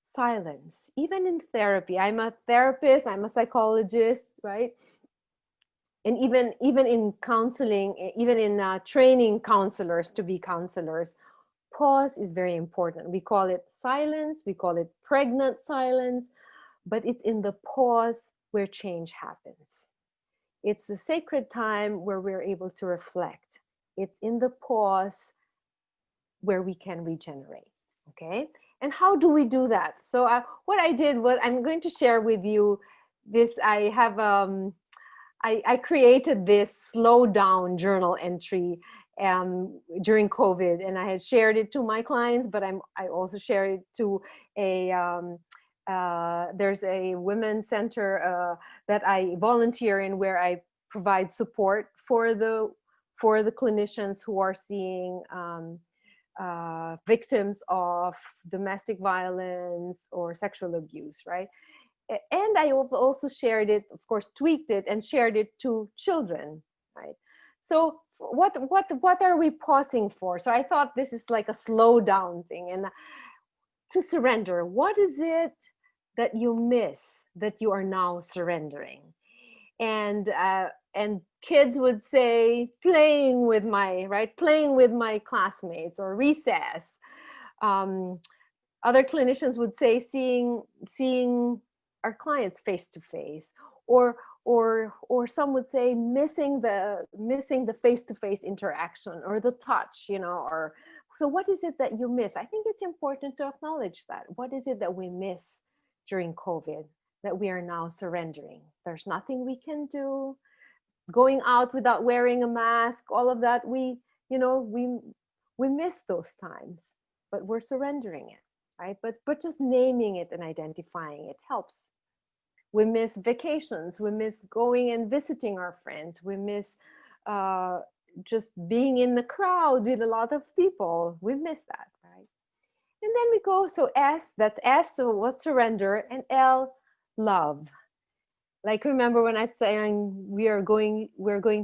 Silence. Even in therapy, I'm a therapist, I'm a psychologist, right? And even in counseling, even in training counselors to be counselors, pause is very important. We call it silence, we call it pregnant silence, but it's in the pause where change happens. It's the sacred time where we're able to reflect. It's in the pause where we can regenerate, okay? And how do we do that? So what I did was, I'm going to share with you this. I have I created this slow down journal entry during COVID, and I had shared it to my clients, but I also shared it to there's a women's center that I volunteer in, where I provide support for the clinicians who are seeing victims of domestic violence or sexual abuse, right? And I also shared it, of course, tweaked it and shared it to children, right? So what are we pausing for? So I thought this is like a slow down thing, and to surrender. What is it that you miss that you are now surrendering? And kids would say playing with my classmates, or recess. Other clinicians would say seeing our clients face to face, or some would say missing the face to face interaction, or the touch, or so what is it that you miss? I think it's important to acknowledge that. What is it that we miss during COVID that we are now surrendering? There's nothing we can do. Going out without wearing a mask, all of that, we miss those times, but we're surrendering it, right? But just naming it and identifying it helps. We miss vacations. We miss going and visiting our friends. We miss just being in the crowd with a lot of people. We miss that, right? And then we go, so S, that's S, so what's surrender? And L, love. Like, remember when I saying we're going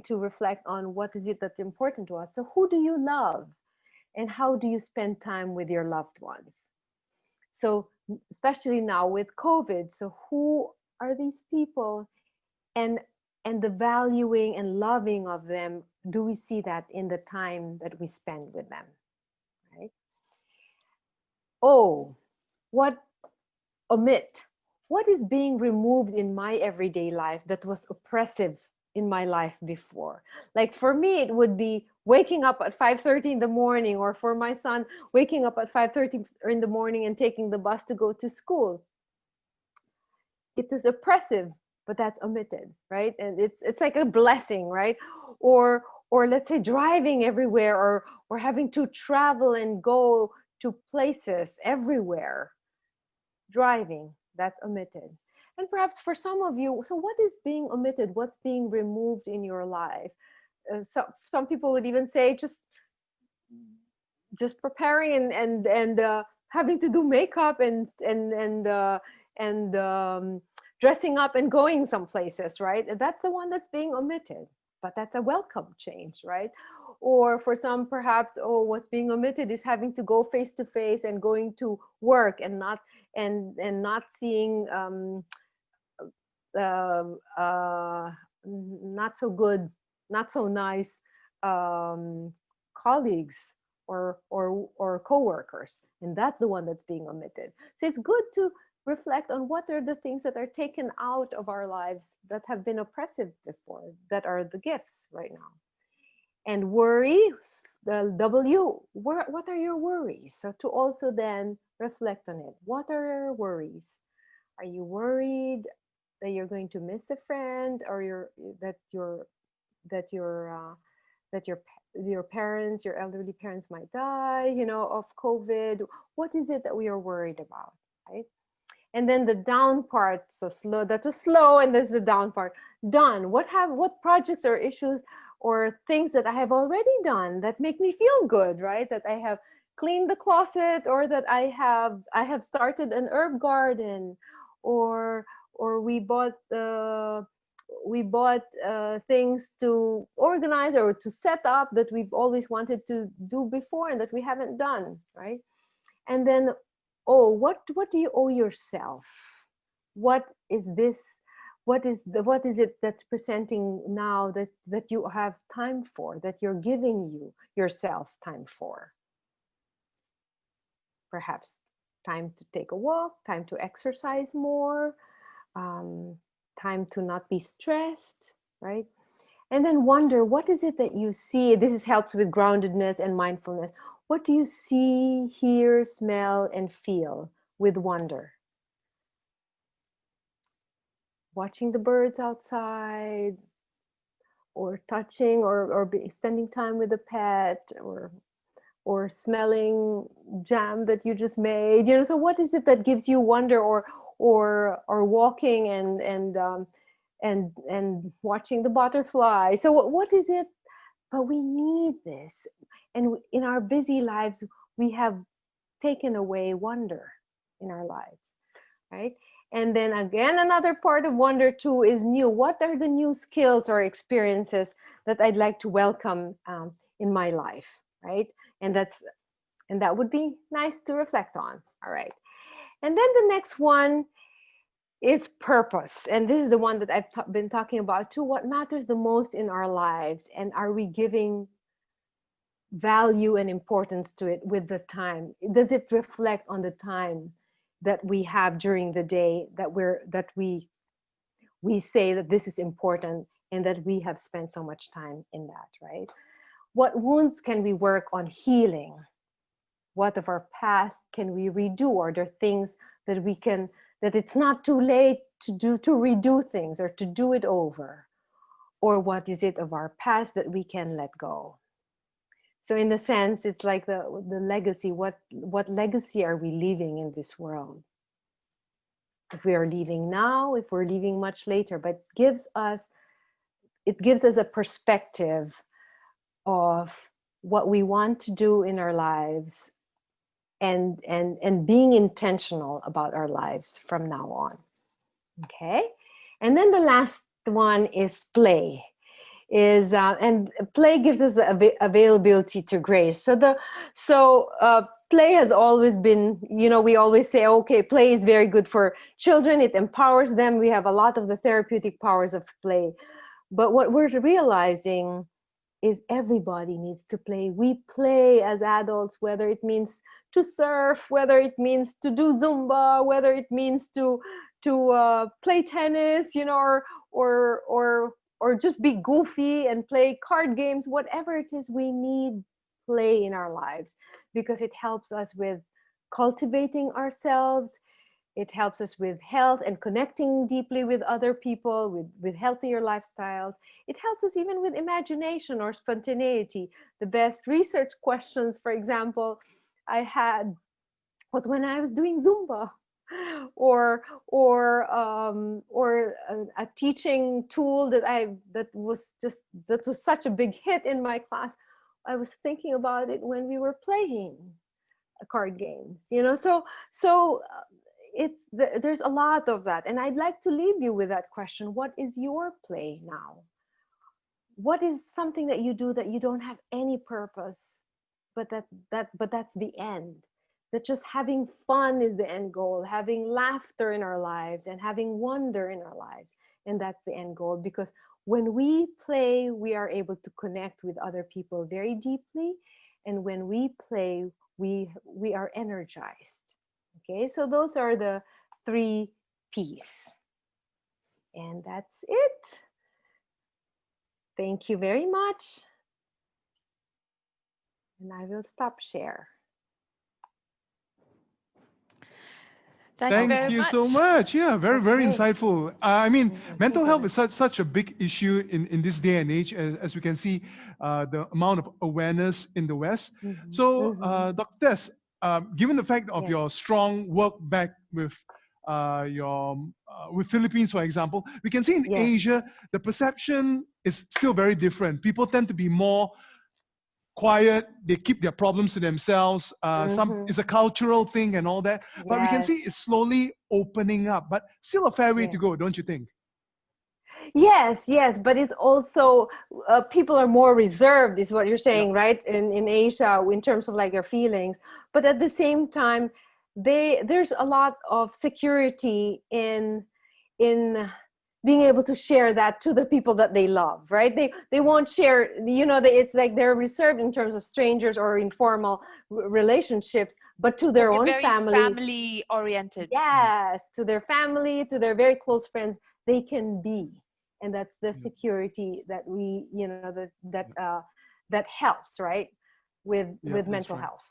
to reflect on what is it that's important to us. So who do you love? And how do you spend time with your loved ones? So especially now with COVID, so who are these people, and the valuing and loving of them, do we see that in the time that we spend with them, right? Oh, what omit? What is being removed in my everyday life that was oppressive in my life before? Like for me, it would be waking up at 5:30 in the morning, or for my son, waking up at 5:30 in the morning and taking the bus to go to school. It is oppressive, but that's omitted, right? And it's like a blessing, right? Or let's say driving everywhere, or having to travel and go to places everywhere. Driving, that's omitted. And perhaps for some of you, so what is being omitted? What's being removed in your life? So some people would even say just preparing and having to do makeup and dressing up and going some places, right? That's the one that's being omitted, but that's a welcome change, right? Or for some, perhaps, oh, what's being omitted is having to go face to face and going to work and not seeing not so good, not so nice colleagues or co-workers, and that's the one that's being omitted. So it's good to reflect on what are the things that are taken out of our lives that have been oppressive before, that are the gifts right now. And worry, the W, what are your worries? So to also then reflect on it. What are your worries? Are you worried that you're going to miss a friend, or that your parents, your elderly parents might die, of COVID? What is it that we are worried about, right? And then the down part, so slow, that was slow, and there's the down part. Done. What projects or issues or things that I have already done that make me feel good, right? That I have cleaned the closet, or that I have started an herb garden, or we bought things to organize or to set up that we've always wanted to do before and that we haven't done, right? And then, oh, what do you owe yourself? What is this? What is it that's presenting now that you have time for, that you're giving yourself time for? Perhaps time to take a walk, time to exercise more, time to not be stressed, right? And then wonder, what is it that you see? This helps with groundedness and mindfulness. What do you see, hear, smell, and feel with wonder? Watching the birds outside, or touching, or spending time with a pet, or smelling jam that you just made. So what is it that gives you wonder, or walking and watching the butterfly? So what is it? But we need this, and in our busy lives, we have taken away wonder in our lives, right? And then again, another part of wonder too is new. What are the new skills or experiences that I'd like to welcome in my life, right? And that would be nice to reflect on. All right. And then the next one is purpose. And this is the one that I've been talking about too. What matters the most in our lives, and are we giving value and importance to it with the time? Does it reflect on the time that we have during the day, that we say that this is important and that we have spent so much time in that, right? What wounds can we work on healing? What of our past can we redo? Or are there things that it's not too late to redo things or to do it over? Or what is it of our past that we can let go? So in a sense, it's like the legacy. What legacy are we leaving in this world? If we are leaving now, if we're leaving much later, but it gives us a perspective of what we want to do in our lives, and being intentional about our lives from now on. Okay, and then the last one is play. And play gives us availability to grace. So play has always been, we always say, okay, play is very good for children. It empowers them. We have a lot of the therapeutic powers of play. But what we're realizing is everybody needs to play. We play as adults, whether it means to surf, whether it means to do Zumba, whether it means to play tennis, or just be goofy and play card games. Whatever it is, we need play in our lives because it helps us with cultivating ourselves. It helps us with health and connecting deeply with other people, with healthier lifestyles. It helps us even with imagination or spontaneity. The best research questions, for example, I had was when I was doing Zumba, or a teaching tool that was such a big hit in my class. I was thinking about it when we were playing card games, so there's a lot of that. And I'd like to leave you with that question. What is your play now? What is something that you do that you don't have any purpose, but that's the end? That just having fun is the end goal, having laughter in our lives and having wonder in our lives. And that's the end goal, because when we play, we are able to connect with other people very deeply. And when we play, we are energized. Okay, so those are the 3 P's. And that's it. Thank you very much. And I will stop share. Thank you so much. Yeah, very insightful. I mean, mental health is such a big issue in this day and age, as we can see the amount of awareness in the West. So, Dr. Tess, given the fact of your strong work back with with Philippines, for example, we can see in Asia, the perception is still very different. People tend to be more quiet, they keep their problems to themselves. It's a cultural thing and all that. But we can see it's slowly opening up, but still a fair way to go, don't you think? Yes, but it's also people are more reserved, is what you're saying, right? In Asia, in terms of like their feelings. But at the same time, there's a lot of security in being able to share that to the people that they love, right? They won't share, it's like they're reserved in terms of strangers or informal relationships, but to their own family oriented. Yes, to their family, to their very close friends, they can be. And that's the security that we, that helps, right? With mental health.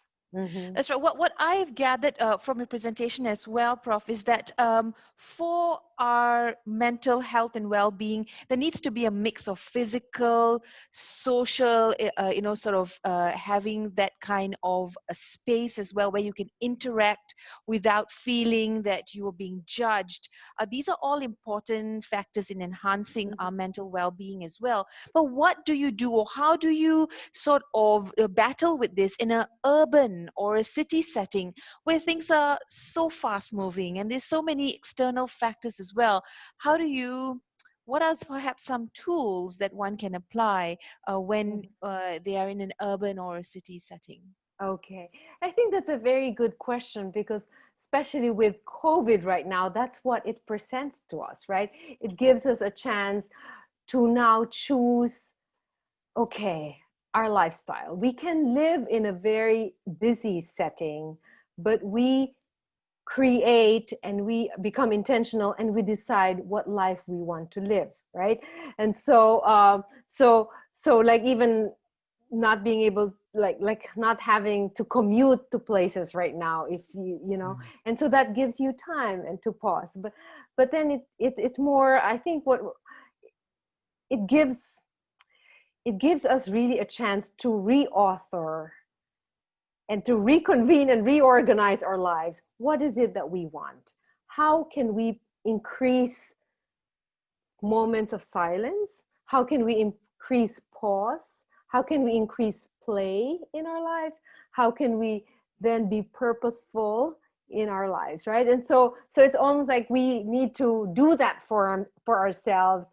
That's right. What I've gathered from your presentation as well, Prof, is that for our mental health and well-being, there needs to be a mix of physical, social, having that kind of a space as well where you can interact without feeling that you are being judged. These are all important factors in enhancing our mental well-being as well. But what do you do, or how do you sort of battle with this in an urban or a city setting where things are so fast moving and there's so many external factors as well? What are perhaps some tools that one can apply when they are in an urban or a city setting? Okay, I think that's a very good question, because especially with COVID right now, that's what it presents to us, right? It gives us a chance to now choose, okay, our lifestyle. We can live in a very busy setting, but we create and we become intentional and we decide what life we want to live, right? And so like even not being able, like not having to commute to places right now, if and so that gives you time and to pause. But then it's more, I think what it gives us really a chance to reauthor and to reconvene and reorganize our lives. What is it that we want? How can we increase moments of silence? How can we increase pause? How can we increase play in our lives? How can we then be purposeful in our lives, right? And so it's almost like we need to do that for ourselves,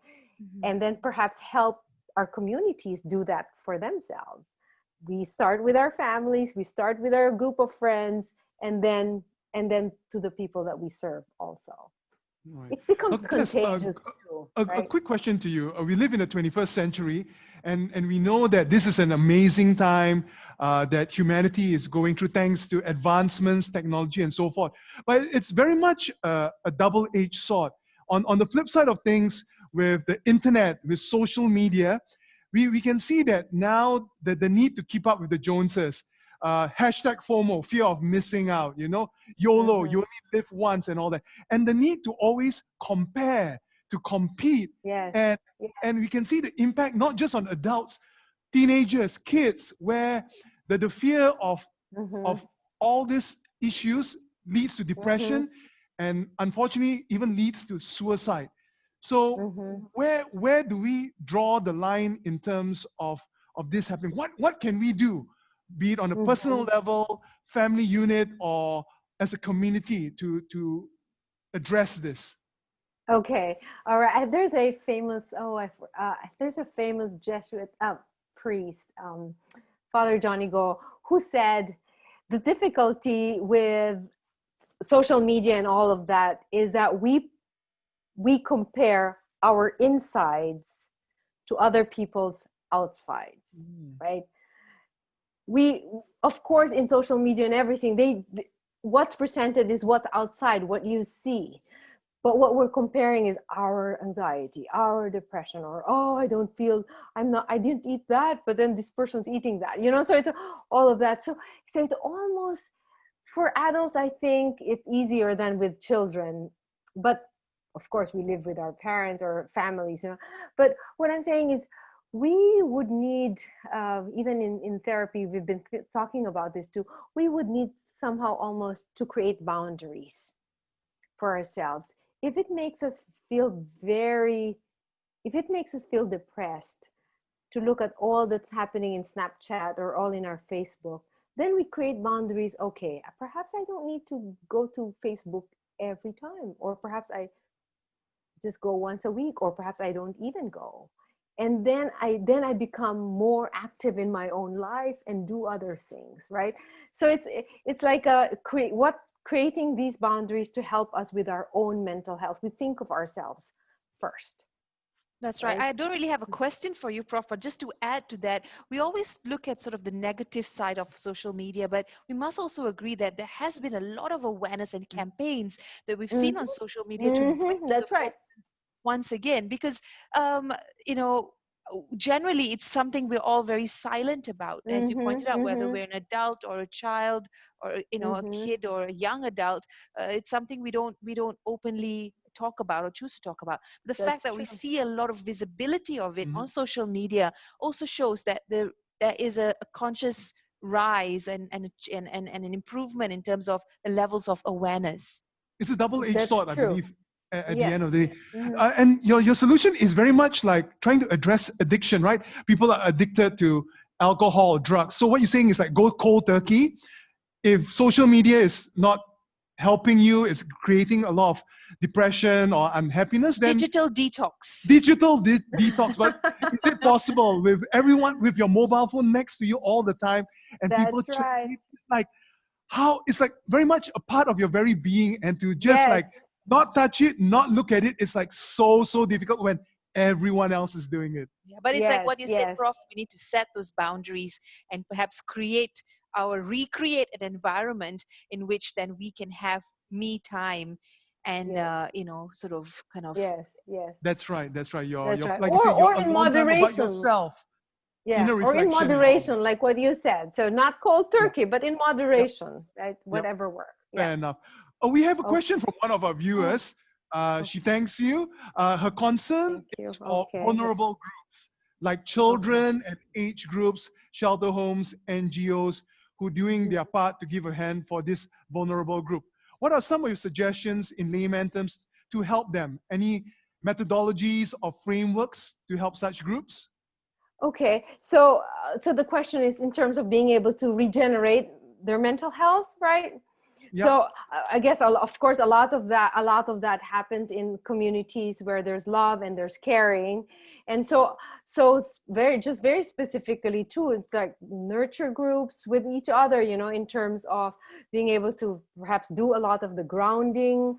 and then perhaps help our communities do that for themselves. we start with our families, we start with our group of friends, and then to the people that we serve also. Right. It becomes Okay, contagious too, a right? quick question to you. We live in the 21st century, and we know that this is an amazing time that humanity is going through thanks to advancements, technology, and so forth. But it's very much a double-edged sword. On the flip side of things, with the internet, with social media, we can see that now the need to keep up with the Joneses. Hashtag FOMO, fear of missing out, YOLO, you only live once and all that. And the need to always compare, to compete. Yes. And we can see the impact not just on adults, teenagers, kids, where the fear of all these issues leads to depression and unfortunately even leads to suicide. So where do we draw the line in terms of this happening? What can we do, be it on a personal level, family unit, or as a community to address this? Okay, all right. There's a famous Jesuit priest, Father Johnny Go, who said the difficulty with social media and all of that is that we compare our insides to other people's outsides, right? We, of course, in social media and everything, what's presented is what's outside, what you see. But what we're comparing is our anxiety, our depression, or, oh, I didn't eat that, but then this person's eating that, so it's all of that. So it's almost, for adults, I think it's easier than with children. But of course, we live with our parents or families, But what I'm saying is, we would need, even in therapy, we've been talking about this too, we would need somehow almost to create boundaries for ourselves. If it makes us feel depressed to look at all that's happening in Snapchat or all in our Facebook, then we create boundaries. Okay, perhaps I don't need to go to Facebook every time, or perhaps I just go once a week, or perhaps I don't even go. And then I become more active in my own life and do other things, right? So it's like creating these boundaries to help us with our own mental health. We think of ourselves first. That's right. I don't really have a question for you, Prof, but just to add to that, we always look at sort of the negative side of social media, but we must also agree that there has been a lot of awareness and campaigns that we've seen on social media to bring to That's the right. once again, because generally it's something we're all very silent about, as you pointed out, whether we're an adult or a child or a kid or a young adult. It's something we don't openly talk about or choose to talk about. The fact that we see a lot of visibility of it on social media also shows that there is a conscious rise and an improvement in terms of the levels of awareness. It's a double-edged sword, I believe, at the end of the day. Mm-hmm. And your solution is very much like trying to address addiction, right? People are addicted to alcohol, drugs. So what you're saying is like go cold turkey. If social media is not helping you, it's creating a lot of depression or unhappiness, then digital detox. Detox. But is it possible with everyone, with your mobile phone next to you all the time, and people check it? It's like, how, it's like very much a part of your very being, and to just like not touch it, not look at it, it's like so difficult when everyone else is doing it. Yeah, but it's like what you said, Prof, we need to set those boundaries and perhaps recreate an environment in which then we can have me time and sort of kind of That's right. You're right. Like you said, you're in alone time about moderation. yourself. Or in moderation, like what you said. So not cold turkey, but in moderation, right? Whatever works. Fair enough. Oh, we have a question from one of our viewers. She thanks you. Her concern is for vulnerable groups like children and age groups, shelter homes, NGOs who are doing their part to give a hand for this vulnerable group. What are some of your suggestions in layman terms to help them? Any methodologies or frameworks to help such groups? Okay, so the question is in terms of being able to regenerate their mental health, right? Yep. So I guess, of course, a lot of that happens in communities where there's love and there's caring. And so it's very specifically too, it's like nurture groups with each other, in terms of being able to perhaps do a lot of the grounding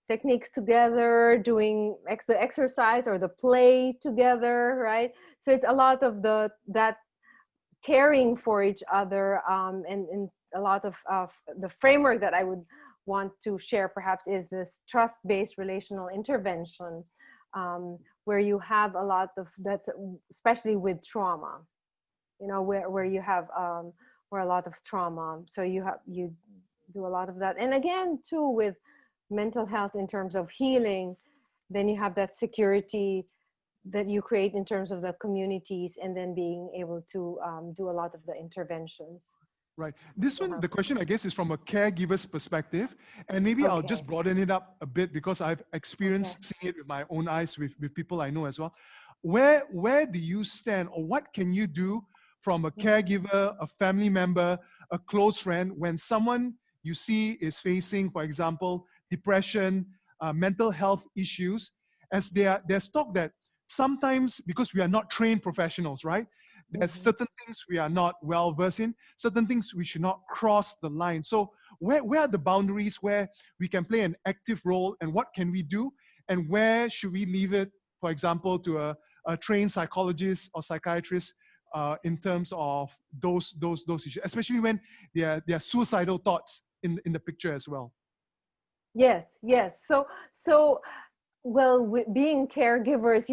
techniques together, doing the exercise or the play together, right? So it's a lot of that caring for each other, and a lot of the framework that I would want to share perhaps is this trust-based relational intervention, where you have a lot of that, especially with trauma, where you have where a lot of trauma, so you do a lot of that. And again too, with mental health in terms of healing, then you have that security that you create in terms of the communities, and then being able to do a lot of the interventions. Right. This one, the question, I guess, is from a caregiver's perspective. And maybe I'll just broaden it up a bit, because I've experienced seeing it with my own eyes with people I know as well. Where do you stand, or what can you do from a caregiver, a family member, a close friend, when someone you see is facing, for example, depression, mental health issues, as there's talk that sometimes, because we are not trained professionals, right? There's certain things we are not well versed in, certain things we should not cross the line. So where are the boundaries where we can play an active role, and what can we do? And where should we leave it, for example, to a trained psychologist or psychiatrist in terms of those issues, especially when there are suicidal thoughts in the picture as well? Yes. So well, being caregivers,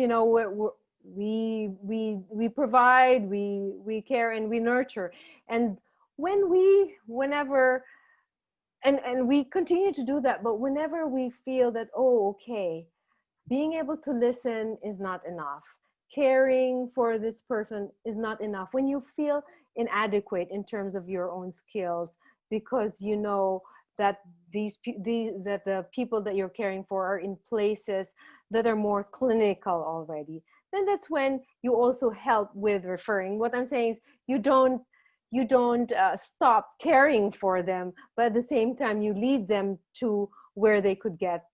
we provide, we care, and we nurture. And whenever and we continue to do that, but whenever we feel that, okay, being able to listen is not enough, caring for this person is not enough, when you feel inadequate in terms of your own skills, because you know that that the people that you're caring for are in places that are more clinical already, then that's when you also help with referring. What I'm saying is, you don't stop caring for them, but at the same time you lead them to where they could get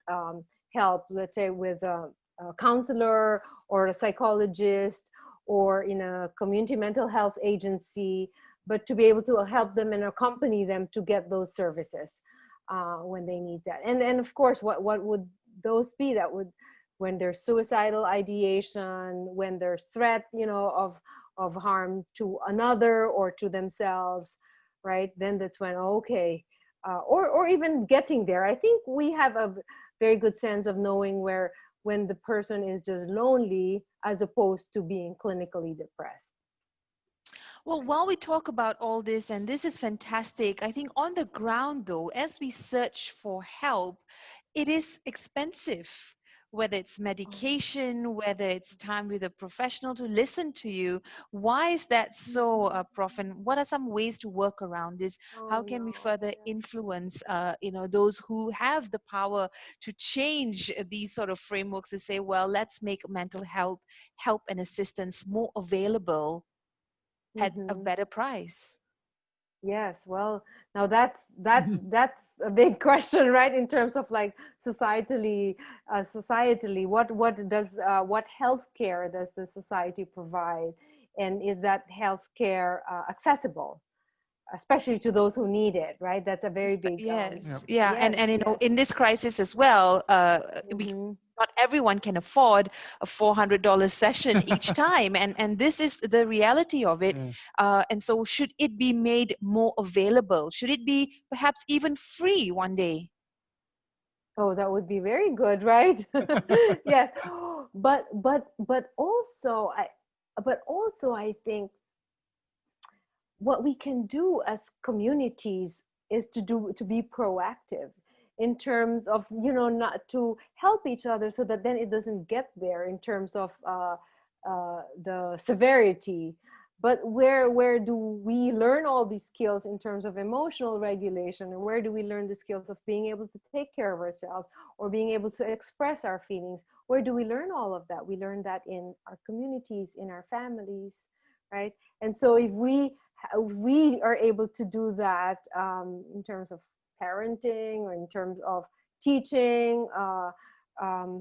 help, let's say with a counselor or a psychologist, or in a community mental health agency, but to be able to help them and accompany them to get those services when they need that. And of course, what would those be? That would, when there's suicidal ideation, when there's threat, of harm to another or to themselves, right? Then that's when, or even getting there. I think we have a very good sense of knowing when the person is just lonely, as opposed to being clinically depressed. Well, while we talk about all this, and this is fantastic, I think on the ground though, as we search for help, it is expensive. Whether it's medication, whether it's time with a professional to listen to you. Why is that so, Prof? And what are some ways to work around this? How can we further influence, those who have the power to change these sort of frameworks to say, well, let's make mental health help and assistance more available at a better price? Yes, well, now that's a big question, right? In terms of like societally, what healthcare does the society provide, and is that healthcare accessible, especially to those who need it, right? That's a very big yes. And in this crisis as well, not everyone can afford a $400 session each time, and this is the reality of it. And so should it be made more available? Should it be perhaps even free one day? Oh, that would be very good, right? Yes. But also I think what we can do as communities is to be proactive in terms of, not to help each other, so that then it doesn't get there in terms of the severity. But where do we learn all these skills in terms of emotional regulation? And where do we learn the skills of being able to take care of ourselves, or being able to express our feelings? Where do we learn all of that? We learn that in our communities, in our families, right? And so if we are able to do that in terms of parenting or in terms of teaching,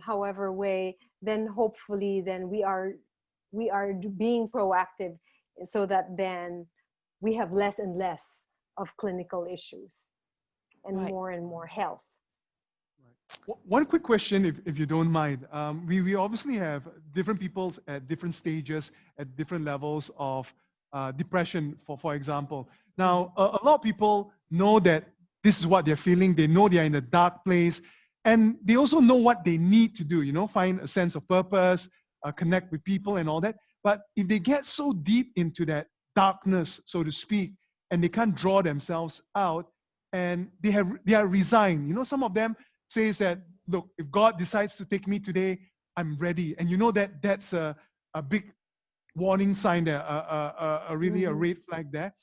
however way, then hopefully then we are being proactive, so that then we have less and less of clinical issues and more and more health. One quick question, if you don't mind. We obviously have different people at different stages, at different levels of depression, for example. Now, a lot of people know that this is what they're feeling. They know they're in a dark place. And they also know what they need to do, find a sense of purpose, connect with people and all that. But if they get so deep into that darkness, so to speak, and they can't draw themselves out, and they are resigned. Some of them says that, look, if God decides to take me today, I'm ready. And that's a big warning sign there, really a red flag there.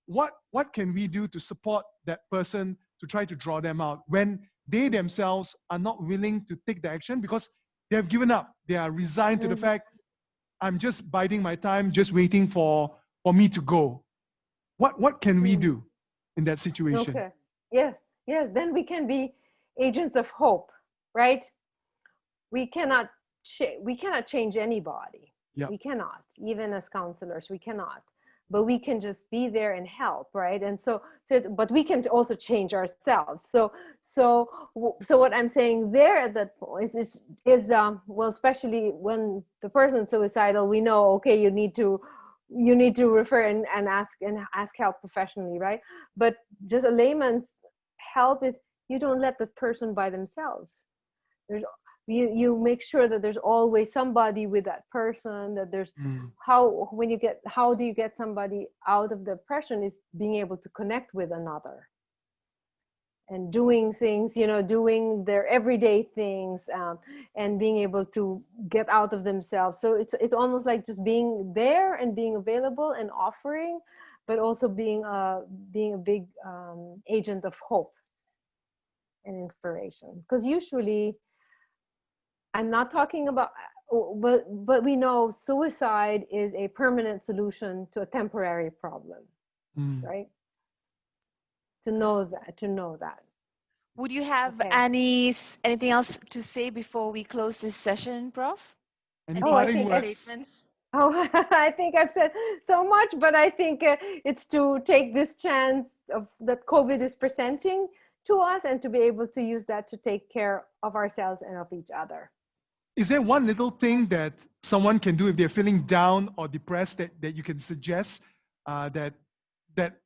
What can we do to support that person to try to draw them out when they themselves are not willing to take the action because they have given up? They are resigned to the fact, I'm just biding my time, just waiting for me to go. What can we do in that situation? Okay. Yes. Then we can be agents of hope, right? We cannot change anybody. Yeah. We cannot, even as counselors, we cannot. But we can just be there and help, right? And but we can also change ourselves. So what I'm saying there at that point is well, especially when the person's suicidal, we know, okay, you need to refer and ask help professionally, right? But just a layman's help is, you don't let the person by themselves. You make sure that there's always somebody with that person, that there's how do you get somebody out of depression is being able to connect with another and doing things, doing their everyday things, and being able to get out of themselves. So it's almost like just being there and being available and offering, but also being a big agent of hope and inspiration. Because usually, I'm not talking about, but we know suicide is a permanent solution to a temporary problem, right? To know that. Would you have anything else to say before we close this session, Prof? Any parting words? Statements? Oh, I think I've said so much, but I think it's to take this chance that COVID is presenting to us and to be able to use that to take care of ourselves and of each other. Is there one little thing that someone can do if they're feeling down or depressed that you can suggest that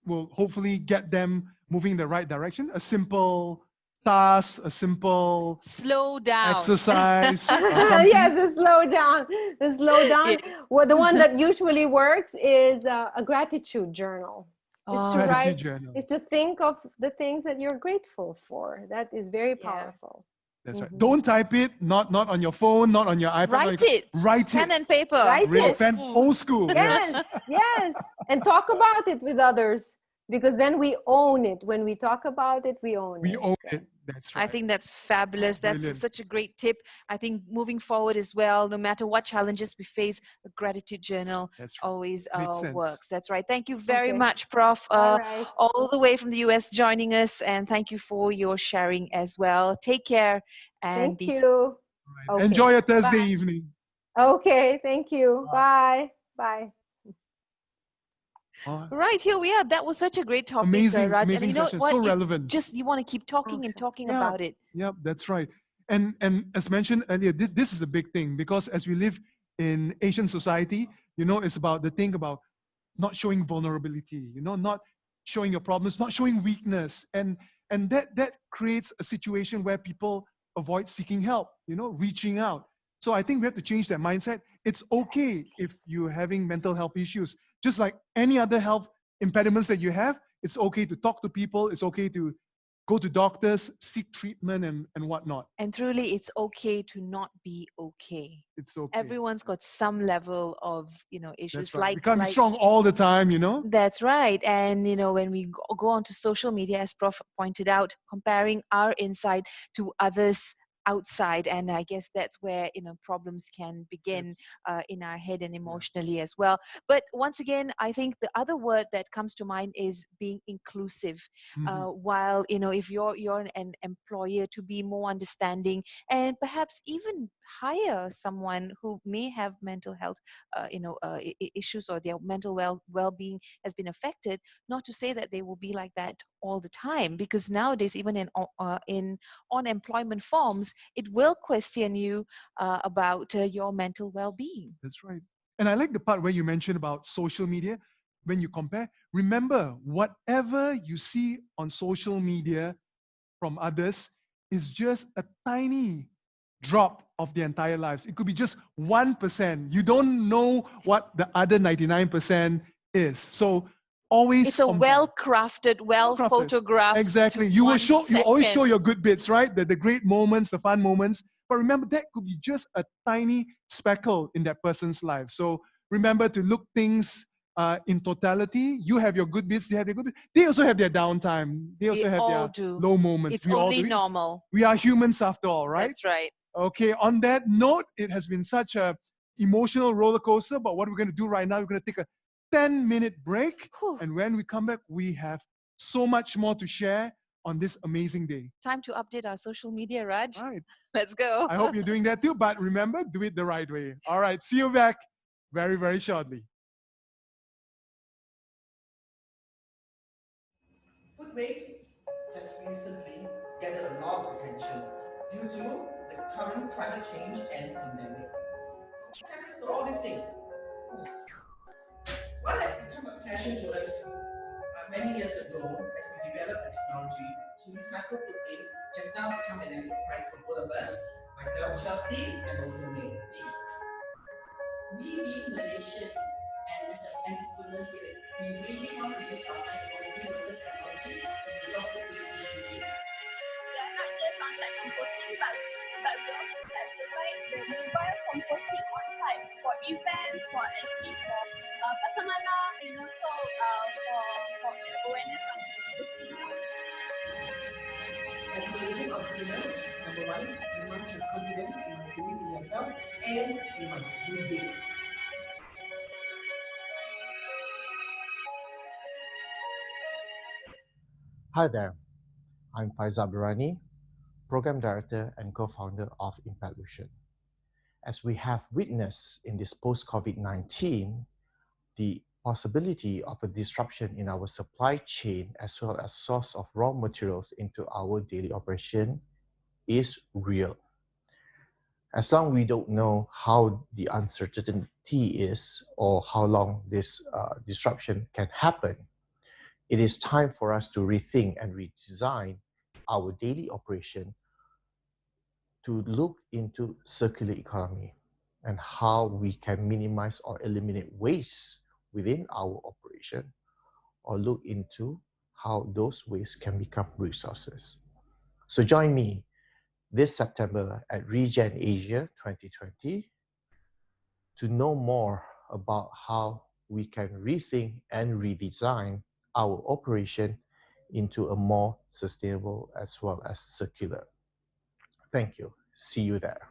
will hopefully get them moving in the right direction? A simple task, a simple slow down exercise. Yes, the slow down. Yes. Well, the one that usually works is a gratitude journal. Is to think of the things that you're grateful for. That is very powerful. That's right. Don't type it, not on your phone, not on your iPad. Write it. Pen and paper. Old school. Yes. And talk about it with others, because then we own it. When we talk about it, we own it. We own it. That's right. I think that's fabulous. That's such a great tip. I think moving forward as well, no matter what challenges we face, a gratitude journal always works. That's right. Thank you very much, Prof. All the way from the US joining us, and thank you for your sharing as well. Take care and be safe. Right. Enjoy your Thursday evening. Okay, thank you. Bye. Bye. Right, here we are. That was such a great topic, amazing, Raj. Amazing and you know session. what? So relevant. You want to keep talking and talking about it. Yeah, that's right. And as mentioned earlier, this is a big thing, because as we live in Asian society, it's about the thing about not showing vulnerability, not showing your problems, not showing weakness. And that creates a situation where people avoid seeking help, reaching out. So I think we have to change that mindset. It's okay if you're having mental health issues. Just like any other health impediments that you have, it's okay to talk to people. It's okay to go to doctors, seek treatment and whatnot. And truly, it's okay to not be okay. It's okay. Everyone's got some level of, issues. That's right. We can't be strong all the time, That's right. And, when we go onto social media, as Prof pointed out, comparing our insight to others' outside, and I guess that's where problems can begin in our head and emotionally as well. But once again, I think the other word that comes to mind is being inclusive. While if you're an employer, to be more understanding and perhaps even hire someone who may have mental health issues, or their mental well-being has been affected, not to say that they will be like that all the time, because nowadays even in on employment forms, it will question you about your mental well-being. That's right. And I like the part where you mentioned about social media. When you compare, remember, whatever you see on social media from others is just a tiny drop of their entire lives. It could be just 1%. You don't know what the other 99% is. So always it's a well-crafted, well-photographed. Exactly. You always show your good bits, right? The great moments, the fun moments. But remember, that could be just a tiny speckle in that person's life. So remember to look things in totality. You have your good bits, they have their good bits. They also have their downtime. They also have their low moments. It's only normal. We are humans after all, right? That's right. Okay, on that note, it has been such a emotional roller coaster, but what we're going to do right now, we're going to take a 10-minute break. Whew. And when we come back, we have so much more to share on this amazing day. Time to update our social media, Raj. Right. Let's go. I hope you're doing that too, but remember, do it the right way. All right, see you back very, very shortly. Food waste has recently gathered a lot of attention due to the current climate change and pandemic. What happens to all these things? What has become a passion to us many years ago as we developed a technology to recycle food waste has now become an enterprise for both of us, myself, Chelsea, and also me. We being Malaysian and as an entrepreneur here, we really want to use our technology, local technology, to resolve food waste issue here. We are not just on-site composting, but we also have provide the mobile composting on-site for events, for actually for Pasamana, and also for awareness on composting. As a Malaysian entrepreneur, number one, you must have confidence, you must believe in yourself, and you must dream big. Hi there, I'm Faizal Abdurrani, Program Director and Co-founder of Impactlution. As we have witnessed in this post-COVID-19, the possibility of a disruption in our supply chain as well as source of raw materials into our daily operation is real. As long as we don't know how the uncertainty is or how long this disruption can happen, it is time for us to rethink and redesign our daily operation to look into circular economy and how we can minimize or eliminate waste within our operation, or look into how those wastes can become resources. So join me this September at Regenasia 2020 to know more about how we can rethink and redesign our operation into a more sustainable as well as circular. Thank you. See you there.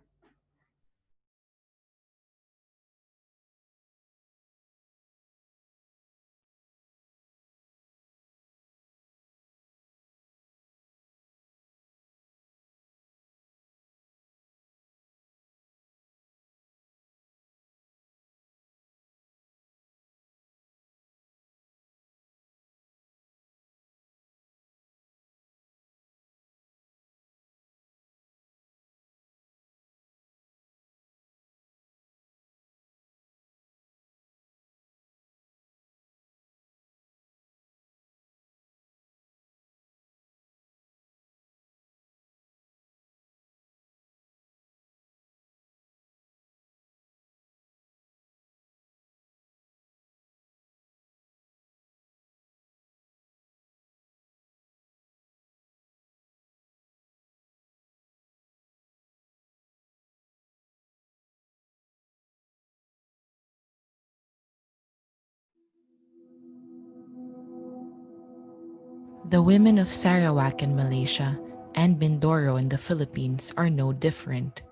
The women of Sarawak in Malaysia and Mindoro in the Philippines are no different.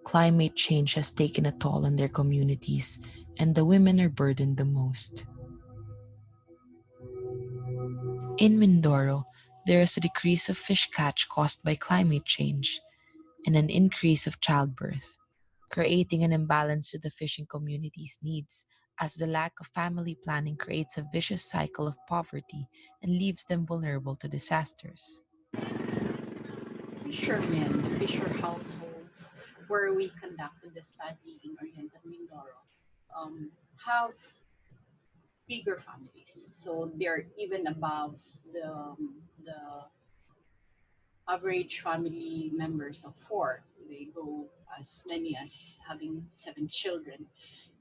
Climate change has taken a toll on their communities, and the women are burdened the most. In Mindoro, there is a decrease of fish catch caused by climate change and an increase of childbirth, creating an imbalance to the fishing community's needs, as the lack of family planning creates a vicious cycle of poverty and leaves them vulnerable to disasters. Fishermen, the fisher households where we conducted the study in Oriental Mindoro, have bigger families. So they're even above the average family members of four. They go as many as having 7 children.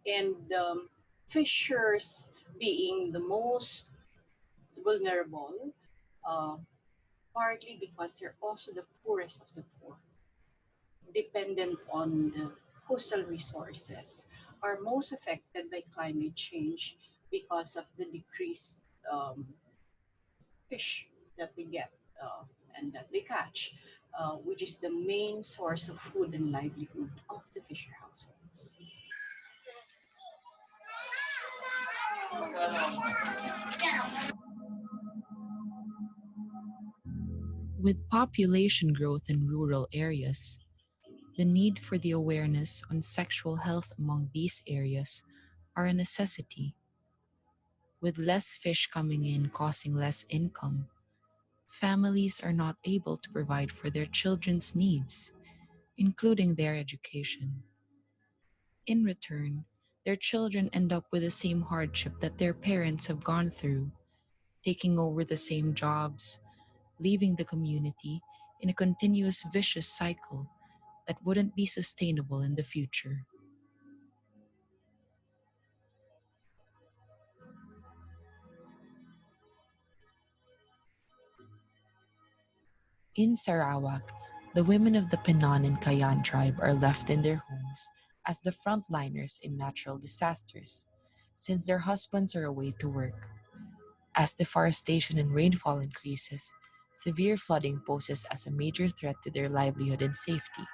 And fishers being the most vulnerable, uh, partly because they're also the poorest of the poor, dependent on the coastal resources, are most affected by climate change because of the decreased fish that they get and that they catch, which is the main source of food and livelihood of the fisher households. With population growth in rural areas, the need for the awareness on sexual health among these areas are a necessity. With less fish coming in causing less income, families are not able to provide for their children's needs, including their education. In return, their children end up with the same hardship that their parents have gone through, taking over the same jobs, leaving the community in a continuous vicious cycle that wouldn't be sustainable in the future. In Sarawak, the women of the Penan and Kayan tribe are left in their homes as the frontliners in natural disasters, since their husbands are away to work. As deforestation and rainfall increases, severe flooding poses as a major threat to their livelihood and safety.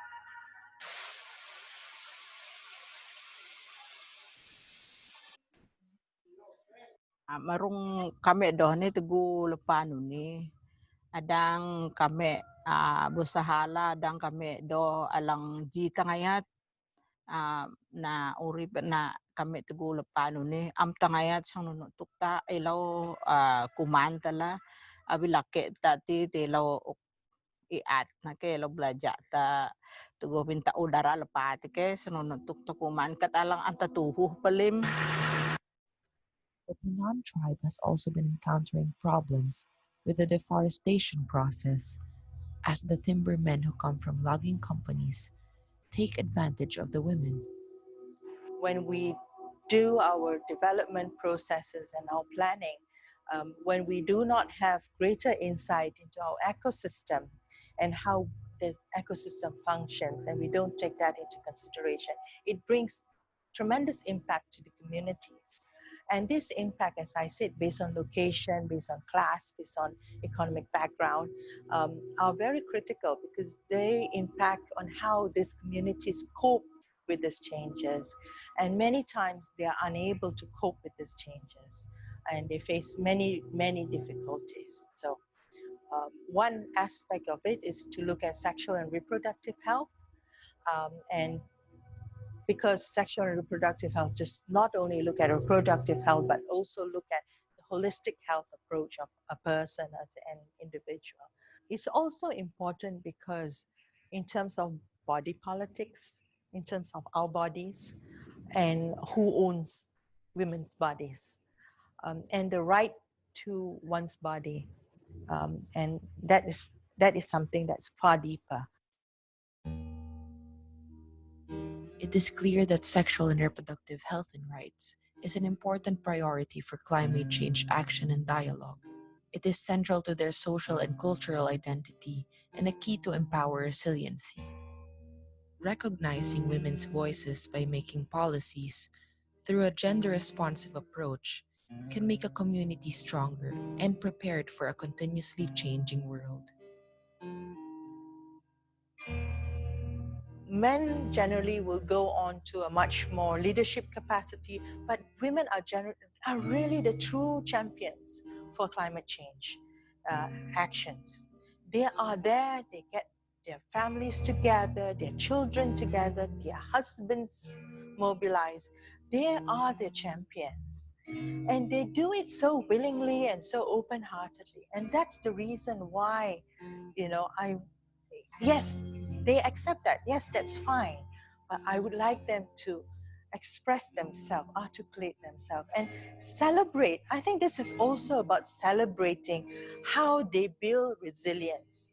Marung kami do ni tugu lepanu ni adang kami busahala adang kami do alang jita ngayat na urip na kami tugu lepanu ni am tangayat sang nunutuk ta ilaw kumantala abilake tati tilaw iat na ke lo belajar ta tugu minta udara lepati ke senunutuk to kuman katalang antatuhuh palim. The Penan tribe has also been encountering problems with the deforestation process, as the timbermen who come from logging companies take advantage of the women. When we do our development processes and our planning, when we do not have greater insight into our ecosystem and how the ecosystem functions, and we don't take that into consideration, it brings tremendous impact to the communities. And this impact, as I said, based on location, based on class, based on economic background, are very critical because they impact on how these communities cope with these changes. And many times they are unable to cope with these changes and they face many, many difficulties. So one aspect of it is to look at sexual and reproductive health. And because sexual and reproductive health just not only look at reproductive health, but also look at the holistic health approach of a person as an individual. It's also important because in terms of body politics, in terms of our bodies and who owns women's bodies and the right to one's body. And that is something that's far deeper. It is clear that sexual and reproductive health and rights is an important priority for climate change action and dialogue. It is central to their social and cultural identity and a key to empower resiliency. Recognizing women's voices by making policies through a gender-responsive approach can make a community stronger and prepared for a continuously changing world. men generally will go on to a much more leadership capacity, but women are really the true champions for climate change actions. They are there, they get their families together, their children together, their husbands mobilized. They are the champions. And they do it so willingly and so open-heartedly. And that's the reason why, yes, they accept that. Yes, that's fine. But I would like them to express themselves, articulate themselves, and celebrate. I think this is also about celebrating how they build resilience.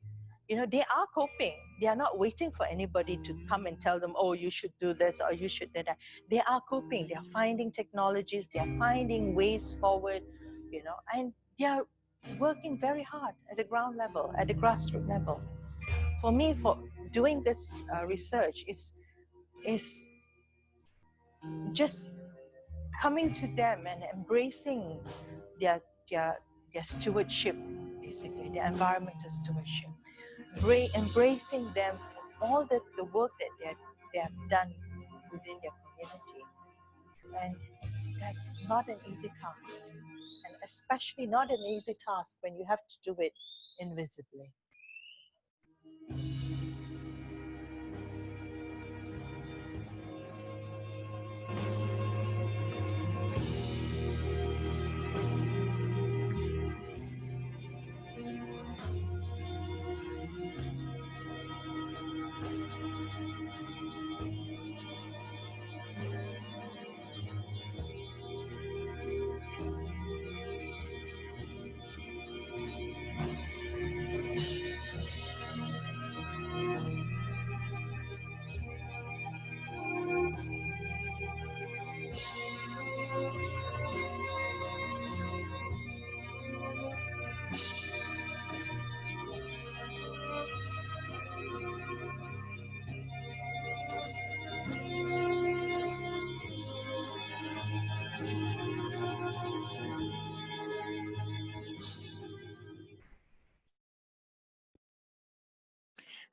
They are coping. They are not waiting for anybody to come and tell them, oh, you should do this or you should do that. They are coping. They are finding technologies. They are finding ways forward, and they are working very hard at the ground level, at the grassroots level. For me, for doing this research, is just coming to them and embracing their stewardship, basically, their environmental stewardship. Embracing them for all the work that they have done within their community. And that's not an easy task. And especially not an easy task when you have to do it invisibly.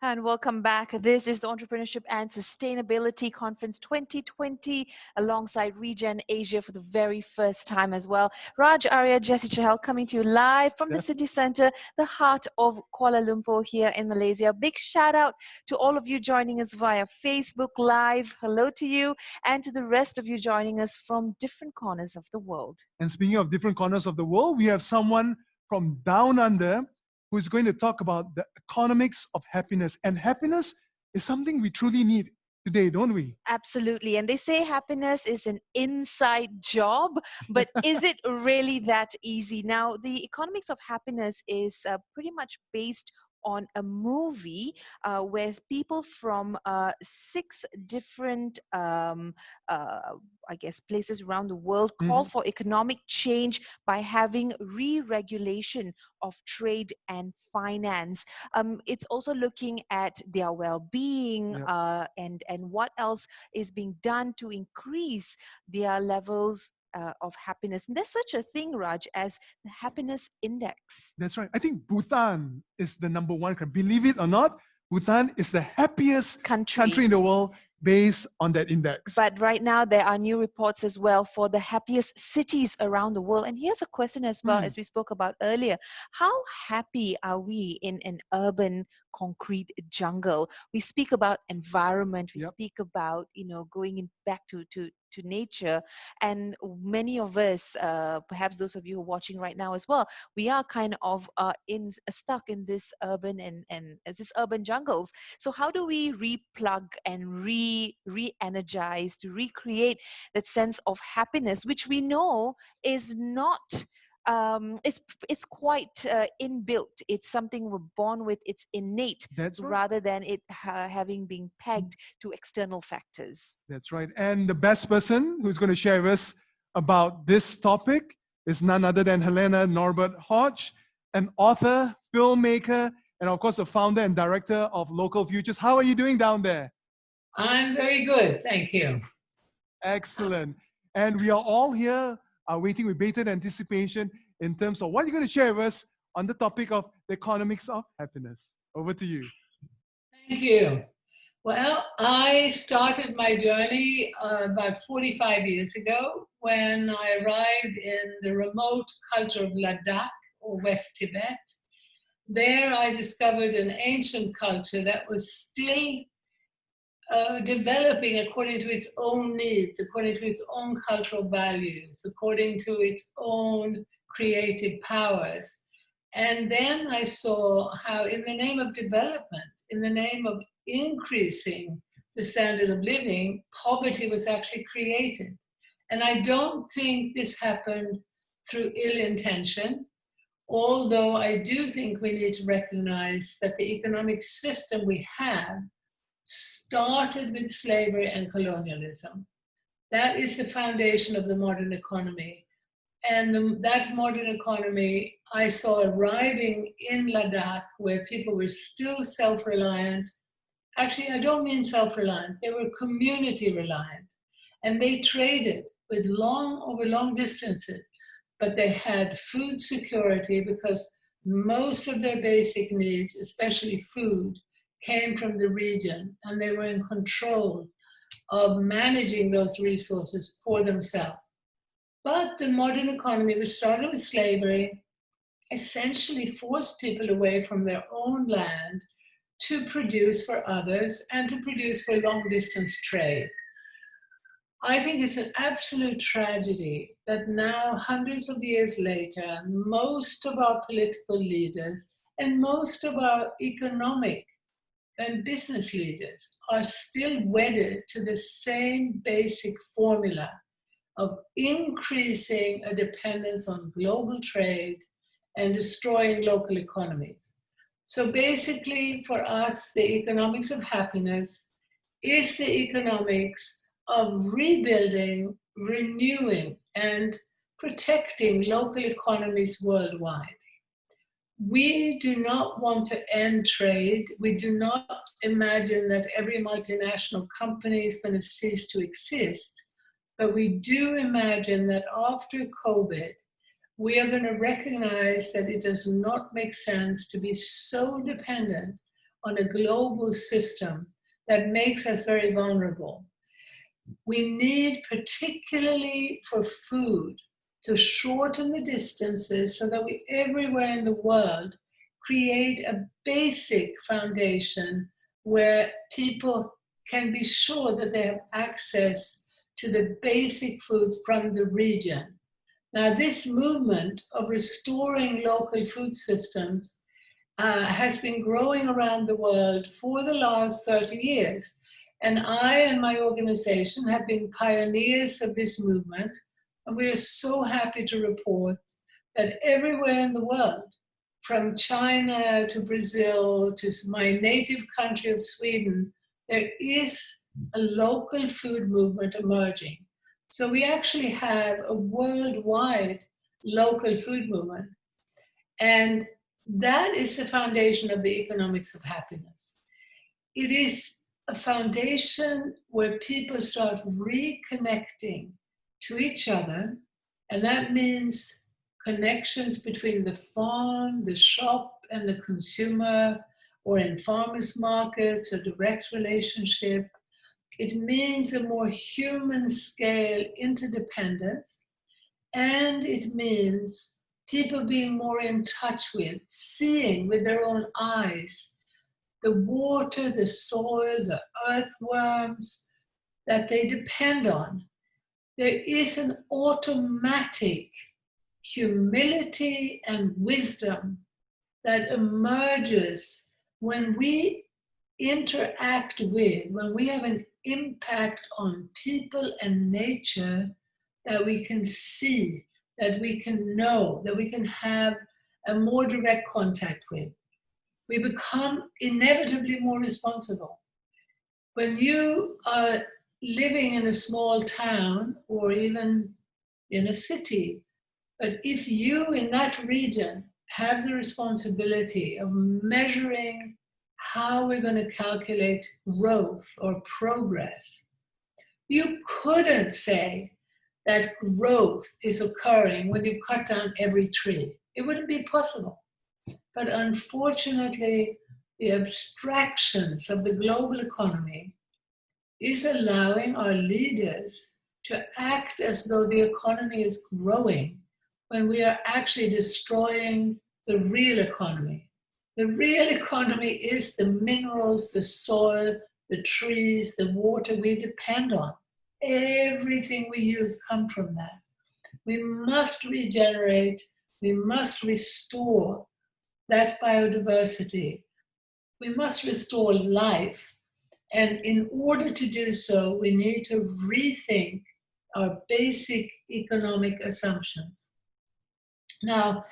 And welcome back. This is the Entrepreneurship and Sustainability Conference 2020 alongside Regen Asia for the very first time as well. Raj, Arya, Jesse Chahal coming to you live from the city center, the heart of Kuala Lumpur here in Malaysia. Big shout out to all of you joining us via Facebook Live. Hello to you, and to the rest of you joining us from different corners of the world. And speaking of different corners of the world, we have someone from down under who's going to talk about the economics of happiness. And happiness is something we truly need today, don't we? Absolutely. And they say happiness is an inside job, but is it really that easy? Now, the economics of happiness is pretty much based on a movie where people from 6 different I guess places around the world call for economic change by having re-regulation of trade and finance. It's also looking at their well-being and what else is being done to increase their levels of happiness. And there's such a thing, Raj, as the happiness index. That's right. I think Bhutan is the number one. Believe it or not, Bhutan is the happiest country in the world based on that index. But right now, there are new reports as well for the happiest cities around the world. And here's a question as well, as we spoke about earlier. How happy are we in an urban concrete jungle? We speak about environment. We speak about, going back to nature. And many of us, perhaps those of you who are watching right now as well, we are kind of stuck in this urban and as this urban jungles. So how do we replug and re-energize to recreate that sense of happiness, which we know is not it's quite inbuilt. It's something we're born with. It's innate. That's right. Rather than it having been pegged to external factors. That's right. And the best person who's going to share with us about this topic is none other than Helena Norbert Hodge, an author, filmmaker, and of course the founder and director of Local Futures. How are you doing down there? I'm very good, thank you. Excellent. And we are all here waiting with bated anticipation in terms of what you're going to share with us on the topic of the economics of happiness. Over to you. Thank you. Well, I started my journey about 45 years ago when I arrived in the remote culture of Ladakh or West Tibet. There I discovered an ancient culture that was still developing according to its own needs, according to its own cultural values, according to its own creative powers. And then I saw how in the name of development, in the name of increasing the standard of living, poverty was actually created. And I don't think this happened through ill intention, although I do think we need to recognize that the economic system we have started with slavery and colonialism. That is the foundation of the modern economy. And that modern economy I saw arriving in Ladakh, where people were still self-reliant. Actually, I don't mean self-reliant, they were community reliant. And they traded with over long distances, but they had food security because most of their basic needs, especially food, came from the region, and they were in control of managing those resources for themselves. But the modern economy, which started with slavery, essentially forced people away from their own land to produce for others and to produce for long-distance trade. I think it's an absolute tragedy that now, hundreds of years later, most of our political leaders and most of our economic and business leaders are still wedded to the same basic formula of increasing a dependence on global trade and destroying local economies. So basically, for us, the economics of happiness is the economics of rebuilding, renewing, and protecting local economies worldwide. We do not want to end trade. We do not imagine that every multinational company is going to cease to exist. But we do imagine that after COVID, we are going to recognize that it does not make sense to be so dependent on a global system that makes us very vulnerable. We need, particularly for food, to shorten the distances so that we everywhere in the world create a basic foundation where people can be sure that they have access to the basic foods from the region. Now, this movement of restoring local food systems has been growing around the world for the last 30 years. And I and my organization have been pioneers of this movement. And we are so happy to report that everywhere in the world, from China to Brazil to my native country of Sweden, there is a local food movement emerging. So we actually have a worldwide local food movement. And that is the foundation of the economics of happiness. It is a foundation where people start reconnecting to each other, and that means connections between the farm, the shop, and the consumer, or in farmers' markets, a direct relationship. It means a more human scale interdependence, and it means people being more in touch with, seeing with their own eyes, the water, the soil, the earthworms that they depend on. There is an automatic humility and wisdom that emerges when we interact with, when we have an impact on people and nature that we can see, that we can know, that we can have a more direct contact with. We become inevitably more responsible. When you are living in a small town or even in a city, but if you in that region have the responsibility of measuring how we're going to calculate growth or progress, you couldn't say that growth is occurring when you cut down every tree. It wouldn't be possible. But unfortunately, the abstractions of the global economy is allowing our leaders to act as though the economy is growing when we are actually destroying the real economy. The real economy is the minerals, the soil, the trees, the water we depend on. Everything we use comes from that. We must regenerate, we must restore that biodiversity. We must restore life. And in order to do so, we need to rethink our basic economic assumptions. Now,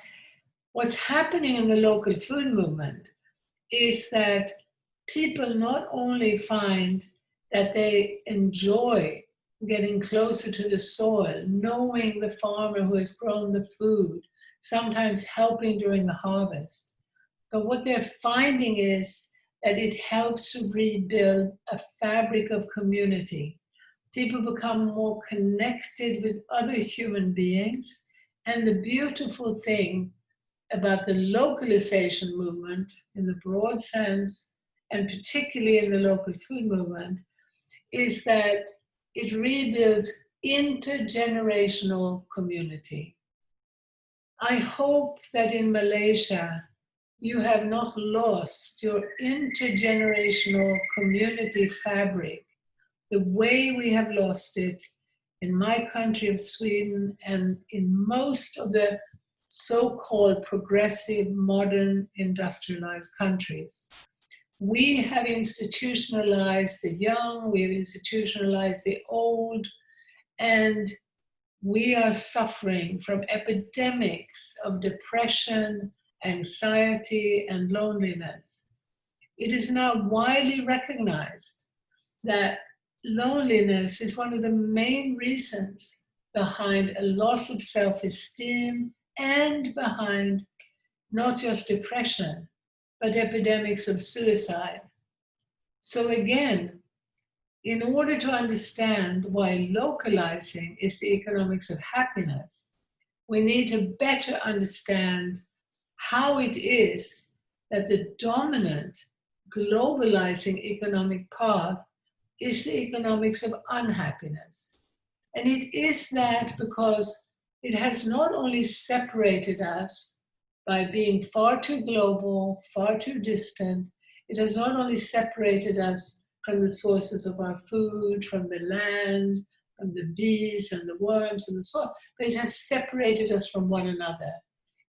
what's happening in the local food movement is that people not only find that they enjoy getting closer to the soil, knowing the farmer who has grown the food, sometimes helping during the harvest, but what they're finding is that it helps to rebuild a fabric of community. People become more connected with other human beings. And the beautiful thing about the localization movement in the broad sense, and particularly in the local food movement, is that it rebuilds intergenerational community. I hope that in Malaysia, you have not lost your intergenerational community fabric the way we have lost it in my country of Sweden and in most of the so-called progressive, modern, industrialized countries. We have institutionalized the young, we have institutionalized the old, and we are suffering from epidemics of depression, anxiety, and loneliness. It is now widely recognized that loneliness is one of the main reasons behind a loss of self-esteem and behind not just depression, but epidemics of suicide. So again, in order to understand why localizing is the economics of happiness, we need to better understand how it is that the dominant globalizing economic path is the economics of unhappiness. And it is that because it has not only separated us by being far too global, far too distant, it has not only separated us from the sources of our food, from the land, from the bees and the worms and the soil, but it has separated us from one another.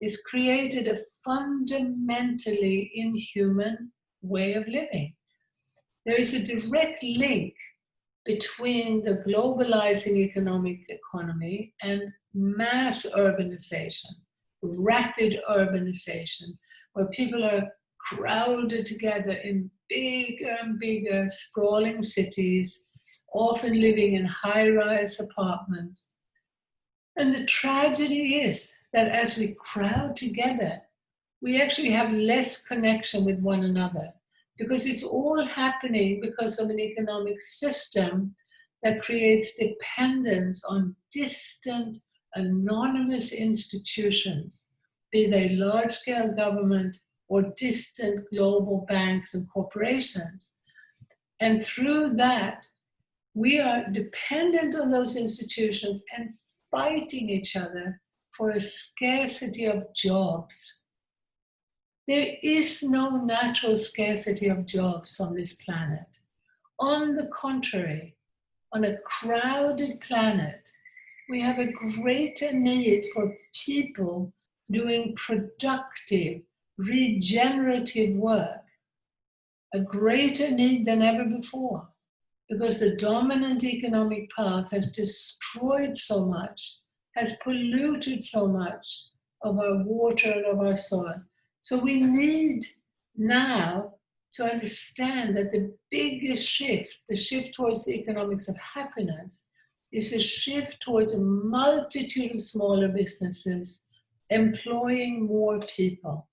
It's created a fundamentally inhuman way of living. There is a direct link between the globalizing economic economy and mass urbanization, rapid urbanization, where people are crowded together in bigger and bigger sprawling cities, often living in high-rise apartments. And the tragedy is that as we crowd together, we actually have less connection with one another, because it's all happening because of an economic system that creates dependence on distant, anonymous institutions, be they large-scale government or distant global banks and corporations. And through that, we are dependent on those institutions and fighting each other for a scarcity of jobs. There is no natural scarcity of jobs on this planet. On the contrary, on a crowded planet, we have a greater need for people doing productive, regenerative work, a greater need than ever before, because the dominant economic path has destroyed so much, has polluted so much of our water and of our soil. So we need now to understand that the biggest shift, the shift towards the economics of happiness, is a shift towards a multitude of smaller businesses employing more people.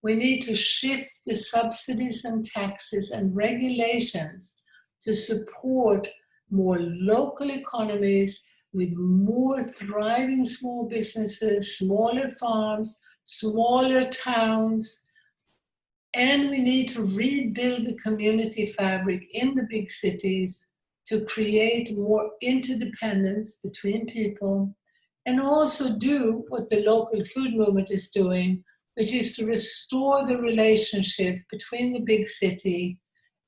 We need to shift the subsidies and taxes and regulations to support more local economies with more thriving small businesses, smaller farms, smaller towns, And we need to rebuild the community fabric in the big cities to create more interdependence between people, and also do what the local food movement is doing, which is to restore the relationship between the big city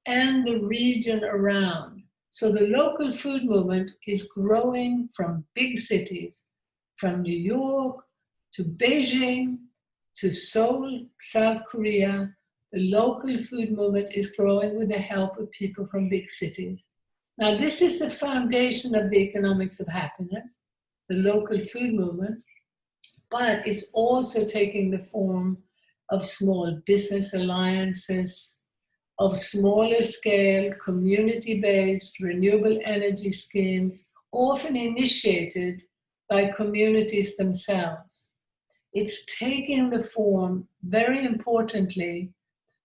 and the region around. So the local food movement is growing from big cities, from New York to Beijing to Seoul, South Korea. The local food movement is growing with the help of people from big cities. Now, this is the foundation of the economics of happiness, the local food movement, but it's also taking the form of small business alliances, of smaller scale, community-based, renewable energy schemes, often initiated by communities themselves. It's taking the form, very importantly,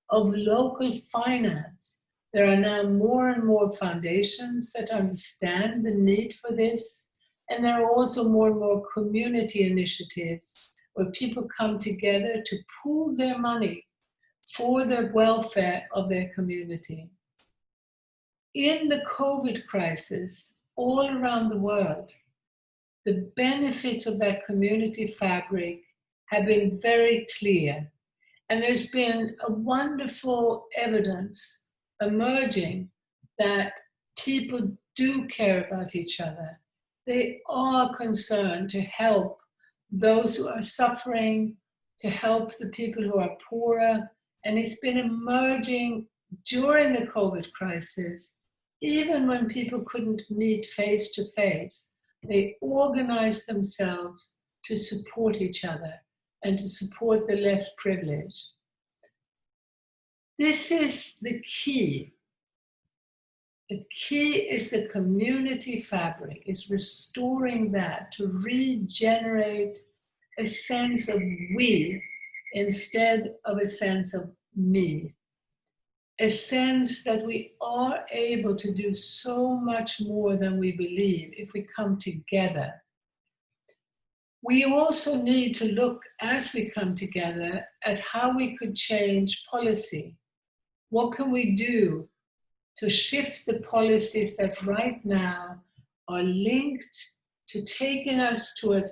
of local finance. There are now more and more foundations that understand the need for this, and there are also more and more community initiatives where people come together to pool their money for the welfare of their community. In the COVID crisis, all around the world, the benefits of that community fabric have been very clear. And there's been a wonderful evidence emerging that people do care about each other. They are concerned to help those who are suffering, to help the people who are poorer. And it's been emerging during the COVID crisis, even when people couldn't meet face to face. They organized themselves to support each other and to support the less privileged. This is the key. The key is the community fabric, is restoring that to regenerate a sense of we instead of a sense of me. A sense that we are able to do so much more than we believe if we come together. We also need to look, as we come together, at how we could change policy. What can we do to shift the policies that right now are linked to taking us to a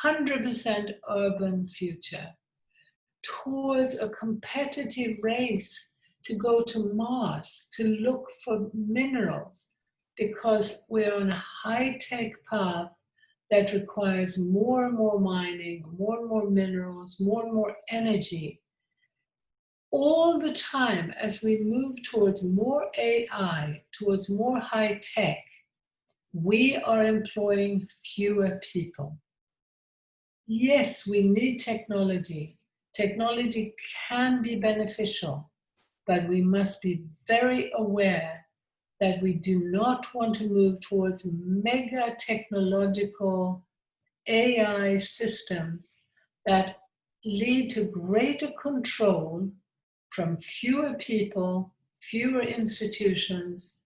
100% urban future, towards a competitive race to go to Mars, to look for minerals, because we're on a high-tech path that requires more and more mining, more and more minerals, more and more energy. All the time, as we move towards more AI, towards more high-tech, we are employing fewer people. Yes, we need technology. Technology can be beneficial, but we must be very aware that we do not want to move towards mega technological AI systems that lead to greater control from fewer people, fewer institutions,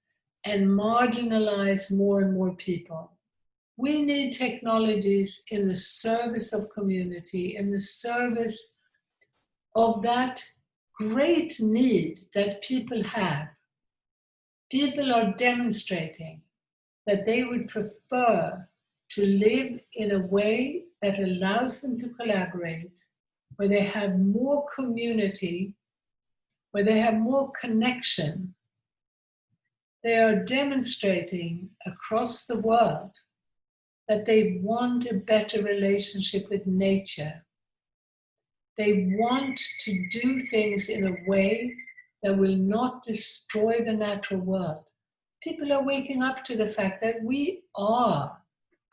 and marginalize more and more people. We need technologies in the service of community, in the service of that great need that people have. People are demonstrating that they would prefer to live in a way that allows them to collaborate, where they have more community, where they have more connection. They are demonstrating across the world that they want a better relationship with nature. They want to do things in a way that will not destroy the natural world. People are waking up to the fact that we are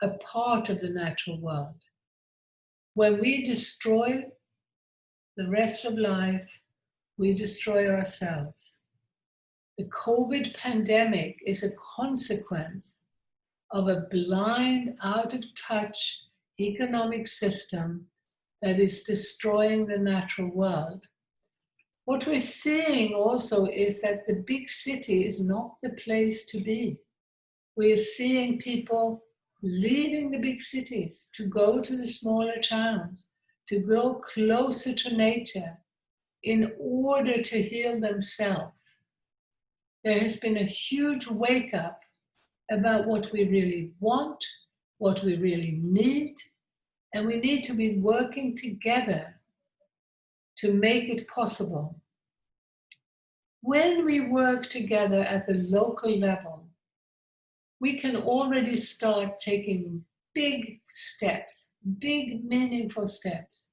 a part of the natural world. When we destroy the rest of life, we destroy ourselves. The COVID pandemic is a consequence of a blind, out of touch economic system that is destroying the natural world. What we're seeing also is that the big city is not the place to be. We're seeing people leaving the big cities to go to the smaller towns, to go closer to nature. in order to heal themselves. There has been a huge wake up about what we really want, what we really need, and we need to be working together to make it possible. When we work together at the local level, we can already start taking big steps, big meaningful steps,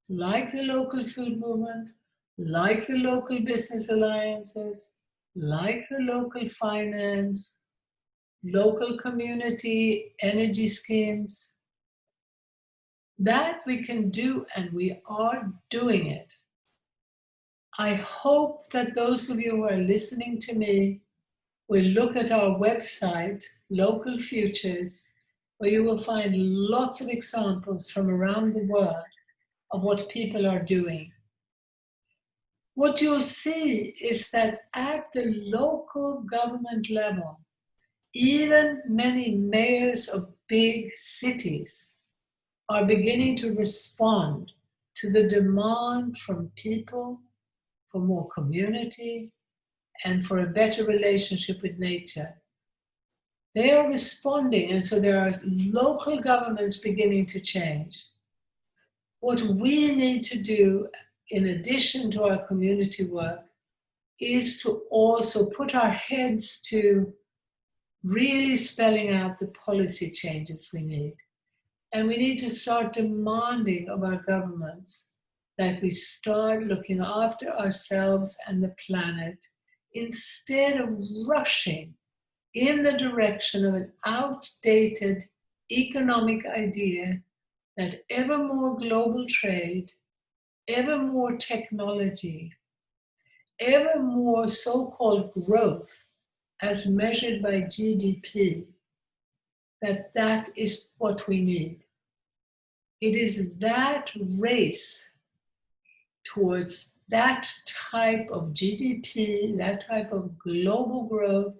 like the local food movement, like the local business alliances, like the local finance, local community energy schemes. That we can do, and we are doing it. I hope that those of you who are listening to me will look at our website, Local Futures, where you will find lots of examples from around the world of what people are doing. What you'll see is that at the local government level, even many mayors of big cities are beginning to respond to the demand from people for more community and for a better relationship with nature. They are responding, and so there are local governments beginning to change. What we need to do, in addition to our community work, is to also put our heads to really spelling out the policy changes we need. And we need to start demanding of our governments that we start looking after ourselves and the planet instead of rushing in the direction of an outdated economic idea that ever more global trade, ever more technology, ever more so-called growth as measured by GDP, that is what we need. It is that race towards that type of GDP, that type of global growth,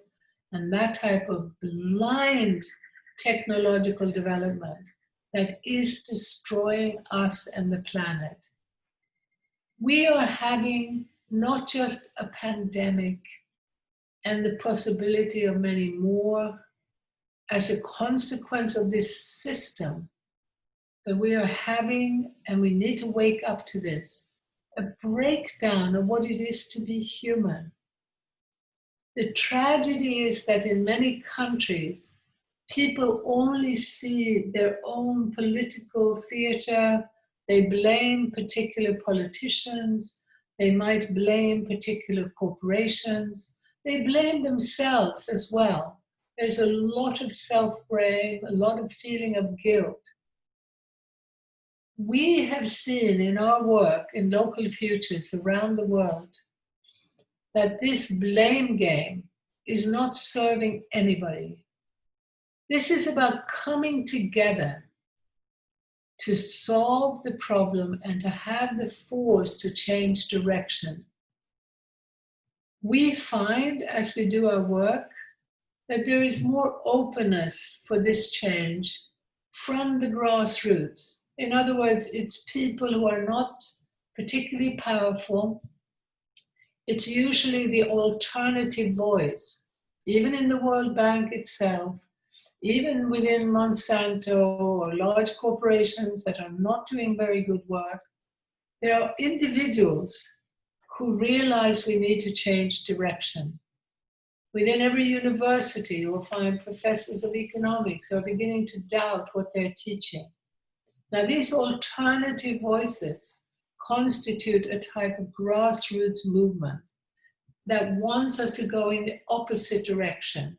and that type of blind technological development that is destroying us and the planet. We are having not just a pandemic and the possibility of many more as a consequence of this system, but we are having, and we need to wake up to this, a breakdown of what it is to be human. The tragedy is that in many countries, people only see their own political theater. They blame particular politicians. They might blame particular corporations. They blame themselves as well. There's a lot of self-blame, a lot of feeling of guilt. We have seen in our work in local futures around the world that this blame game is not serving anybody. This is about coming together to solve the problem and to have the force to change direction. We find, as we do our work, that there is more openness for this change from the grassroots. In other words, it's people who are not particularly powerful. It's usually the alternative voice, even in the World Bank itself, even within Monsanto or large corporations that are not doing very good work. There are individuals who realize we need to change direction. Within every university, you will find professors of economics who are beginning to doubt what they're teaching. Now, these alternative voices constitute a type of grassroots movement that wants us to go in the opposite direction,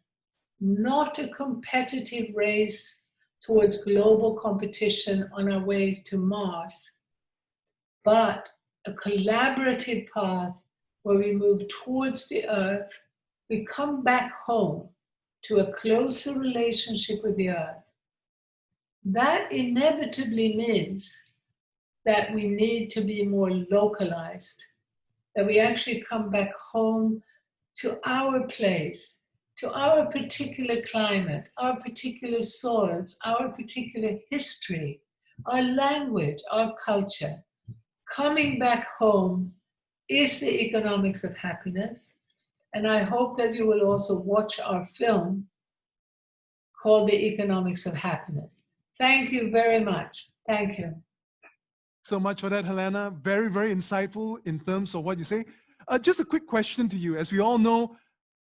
not a competitive race towards global competition on our way to Mars, but a collaborative path where we move towards the Earth, we come back home to a closer relationship with the Earth. That inevitably means that we need to be more localized, that we actually come back home to our place, to our particular climate, our particular soils, our particular history, our language, our culture, coming back home is the economics of happiness. And I hope that you will also watch our film called The Economics of Happiness. Thank you very much. Thank you. So much for that, Helena. Very, very insightful in terms of what you say. Just a quick question to you. As we all know,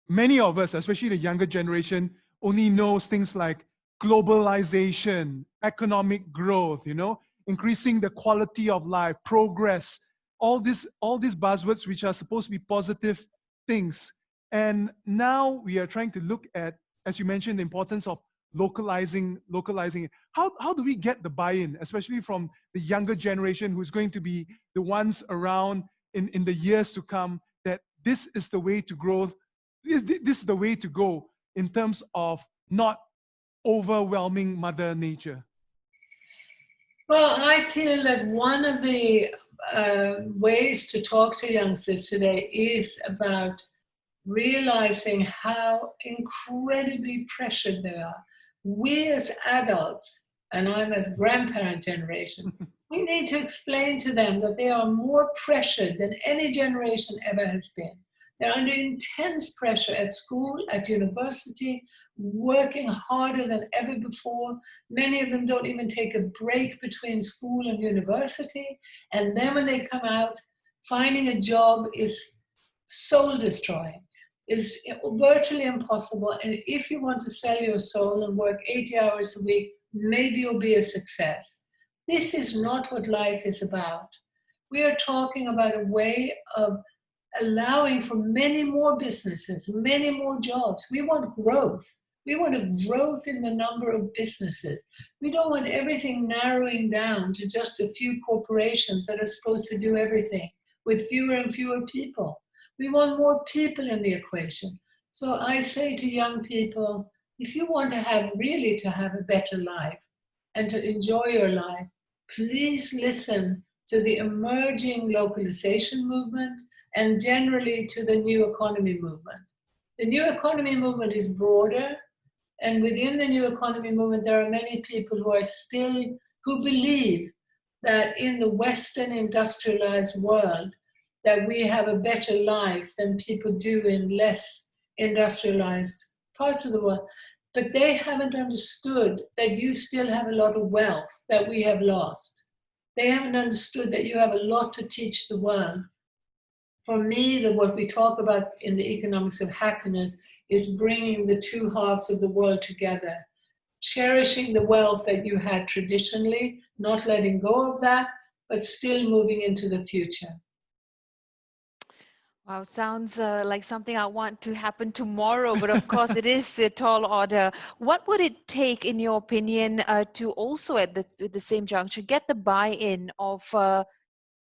many of us, especially the younger generation, only knows things like globalization, economic growth, increasing the quality of life, progress, all these buzzwords which are supposed to be positive things. And now we are trying to look at, as you mentioned, the importance of localizing it. How do we get the buy-in, especially from the younger generation who's going to be the ones around in the years to come, that this is the way to growth, this is the way to go in terms of not overwhelming Mother Nature? Well, I feel that one of the ways to talk to youngsters today is about realizing how incredibly pressured they are. We as adults, and I'm a grandparent generation, we need to explain to them that they are more pressured than any generation ever has been. They're under intense pressure at school, at university, working harder than ever before. Many of them don't even take a break between school and university. And then when they come out, finding a job is soul destroying, is virtually impossible. And if you want to sell your soul and work 80 hours a week, maybe you'll be a success. This is not what life is about. We are talking about a way of allowing for many more businesses, many more jobs. We want growth. We want a growth in the number of businesses. We don't want everything narrowing down to just a few corporations that are supposed to do everything with fewer and fewer people. We want more people in the equation. So I say to young people, if you want to have a better life and to enjoy your life, please listen to the emerging localization movement and generally to the new economy movement. The new economy movement is broader, and within the new economy movement, there are many people who believe that in the Western industrialized world, that we have a better life than people do in less industrialized parts of the world. But they haven't understood that you still have a lot of wealth that we have lost. They haven't understood that you have a lot to teach the world. For me, what we talk about in the economics of happiness is bringing the two halves of the world together, cherishing the wealth that you had traditionally, not letting go of that, but still moving into the future. Wow, sounds like something I want to happen tomorrow, but of course it is a tall order. What would it take, in your opinion, to also at the same juncture get the buy-in of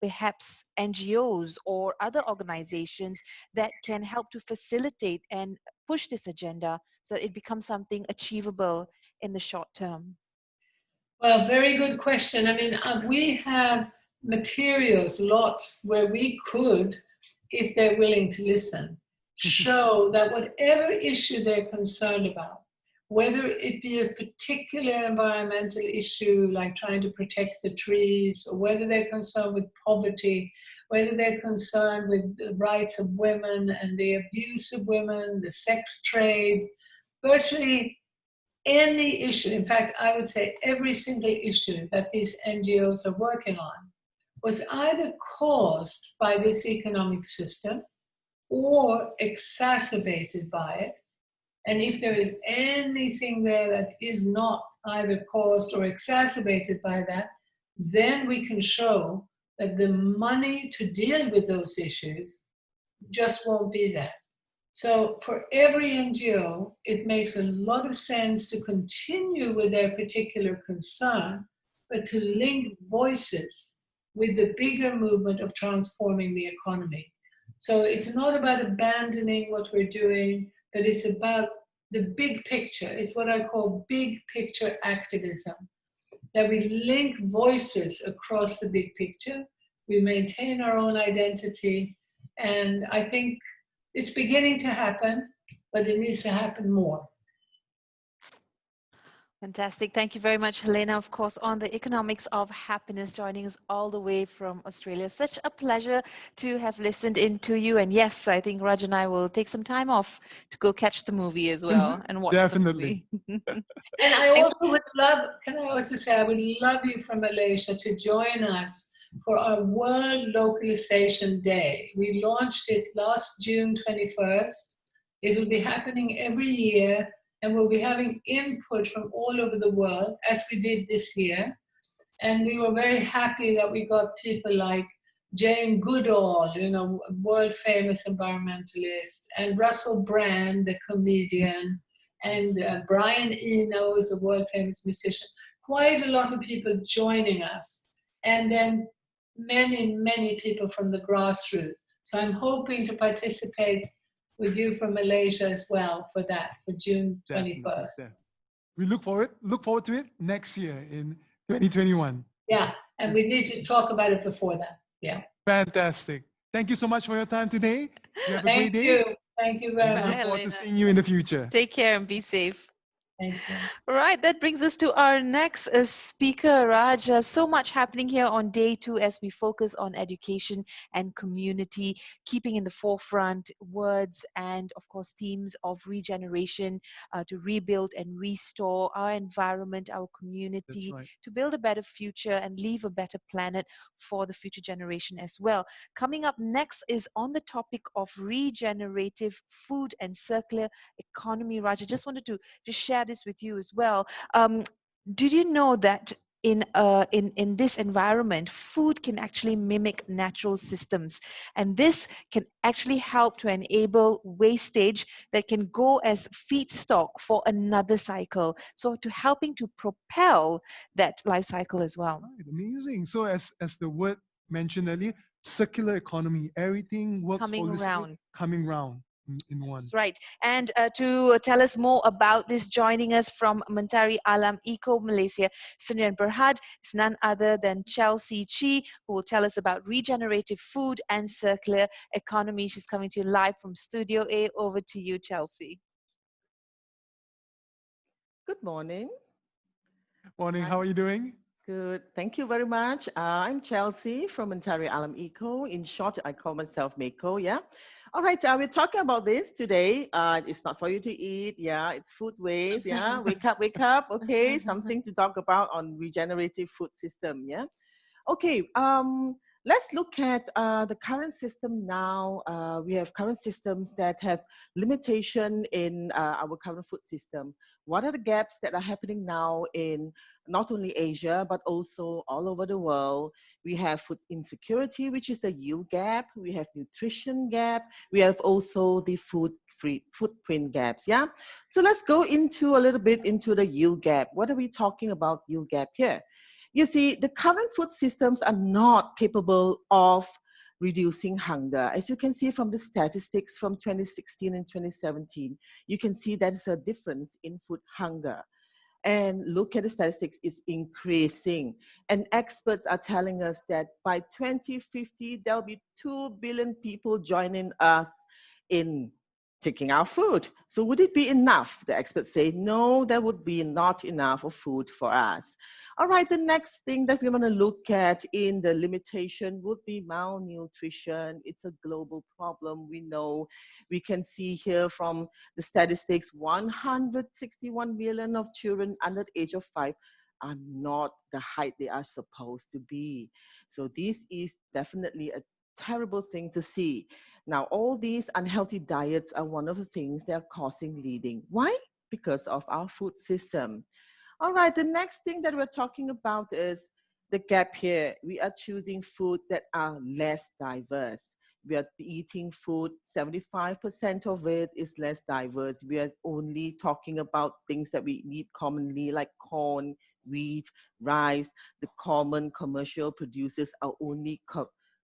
perhaps NGOs or other organizations that can help to facilitate and push this agenda so that it becomes something achievable in the short term? Well, very good question. I mean, we have materials, lots, where we could, if they're willing to listen, show that whatever issue they're concerned about, whether it be a particular environmental issue like trying to protect the trees, or whether they're concerned with poverty, whether they're concerned with the rights of women and the abuse of women, the sex trade, virtually any issue, in fact, I would say every single issue that these NGOs are working on was either caused by this economic system or exacerbated by it. And if there is anything there that is not either caused or exacerbated by that, then we can show that the money to deal with those issues just won't be there. So for every NGO, it makes a lot of sense to continue with their particular concern, but to link voices with the bigger movement of transforming the economy. So it's not about abandoning what we're doing, but it's about the big picture. It's what I call big picture activism, that we link voices across the big picture, we maintain our own identity, and I think it's beginning to happen, but it needs to happen more. Fantastic. Thank you very much, Helena, of course, on the economics of happiness, joining us all the way from Australia. Such a pleasure to have listened in to you. And yes, I think Raj and I will take some time off to go catch the movie as well and watch Definitely. the movie. And I also would love, can I also say, I would love you from Malaysia to join us for our World Localization Day. We launched it last June 21st. It will be happening every year, and we'll be having input from all over the world, as we did this year. And we were very happy that we got people like Jane Goodall, you know, world famous environmentalist, and Russell Brand, the comedian, and Brian Eno is a world famous musician. Quite a lot of people joining us. And then many people from the grassroots. So I'm hoping to participate with you from Malaysia as well for that, for June 21st. We look forward to it next year in 2021. Yeah, and we need to talk about it before that. Yeah. Fantastic. Thank you so much for your time today. You have a Thank great day. you. Thank you very We look much. forward to seeing you in the future. Take care and be safe. Thank you. All right, that brings us to our next speaker, Raj. So much happening here on day 2 as we focus on education and community, keeping in the forefront words and, of course, themes of regeneration to rebuild and restore our environment, our community, to build a better future and leave a better planet for the future generation as well. Coming up next is on the topic of regenerative food and circular economy. Raj, I just wanted to share this with you as well. Did you know that in this environment, food can actually mimic natural systems, and this can actually help to enable wastage that can go as feedstock for another cycle, so to helping to propel that life cycle as well. Right, amazing. So as the word mentioned earlier, circular economy, everything works Coming holistically, around. coming round in one. That's right. And to tell us more about this, joining us from Mentari Alam Eco Malaysia, Sdn Berhad, is none other than Chelsea Chi, who will tell us about regenerative food and circular economy. She's coming to you live from Studio A. Over to you, Chelsea. Good morning. Morning, how are you doing? Good, thank you very much. I'm Chelsea from Mentari Alam Eco. In short, I call myself Mako, yeah? All right, we're talking about this today. It's not for you to eat, yeah, it's food waste, yeah? Wake up, okay? Something to talk about on regenerative food system, yeah? Okay, let's look at the current system now. We have current systems that have limitation in our current food system. What are the gaps that are happening now in not only Asia, but also all over the world? We have food insecurity, which is the yield gap. We have nutrition gap. We have also the footprint gaps, yeah? So let's go into a little bit into the yield gap. What are we talking about yield gap here? You see, the current food systems are not capable of reducing hunger. As you can see from the statistics from 2016 and 2017, you can see that is a difference in food hunger. And look at the statistics, it's increasing. And experts are telling us that by 2050, there'll be 2 billion people joining us in taking our food. So would it be enough? The experts say, no, that would be not enough of food for us. All right, the next thing that we want to look at in the limitation would be malnutrition. It's a global problem. We know, we can see here from the statistics, 161 million of children under the age of 5 are not the height they are supposed to be. So this is definitely a terrible thing to see. Now, all these unhealthy diets are one of the things that are causing bleeding. Why? Because of our food system. All right, the next thing that we're talking about is the gap here. We are choosing food that are less diverse. We are eating food, 75% of it is less diverse. We are only talking about things that we eat commonly, like corn, wheat, rice. The common commercial producers are only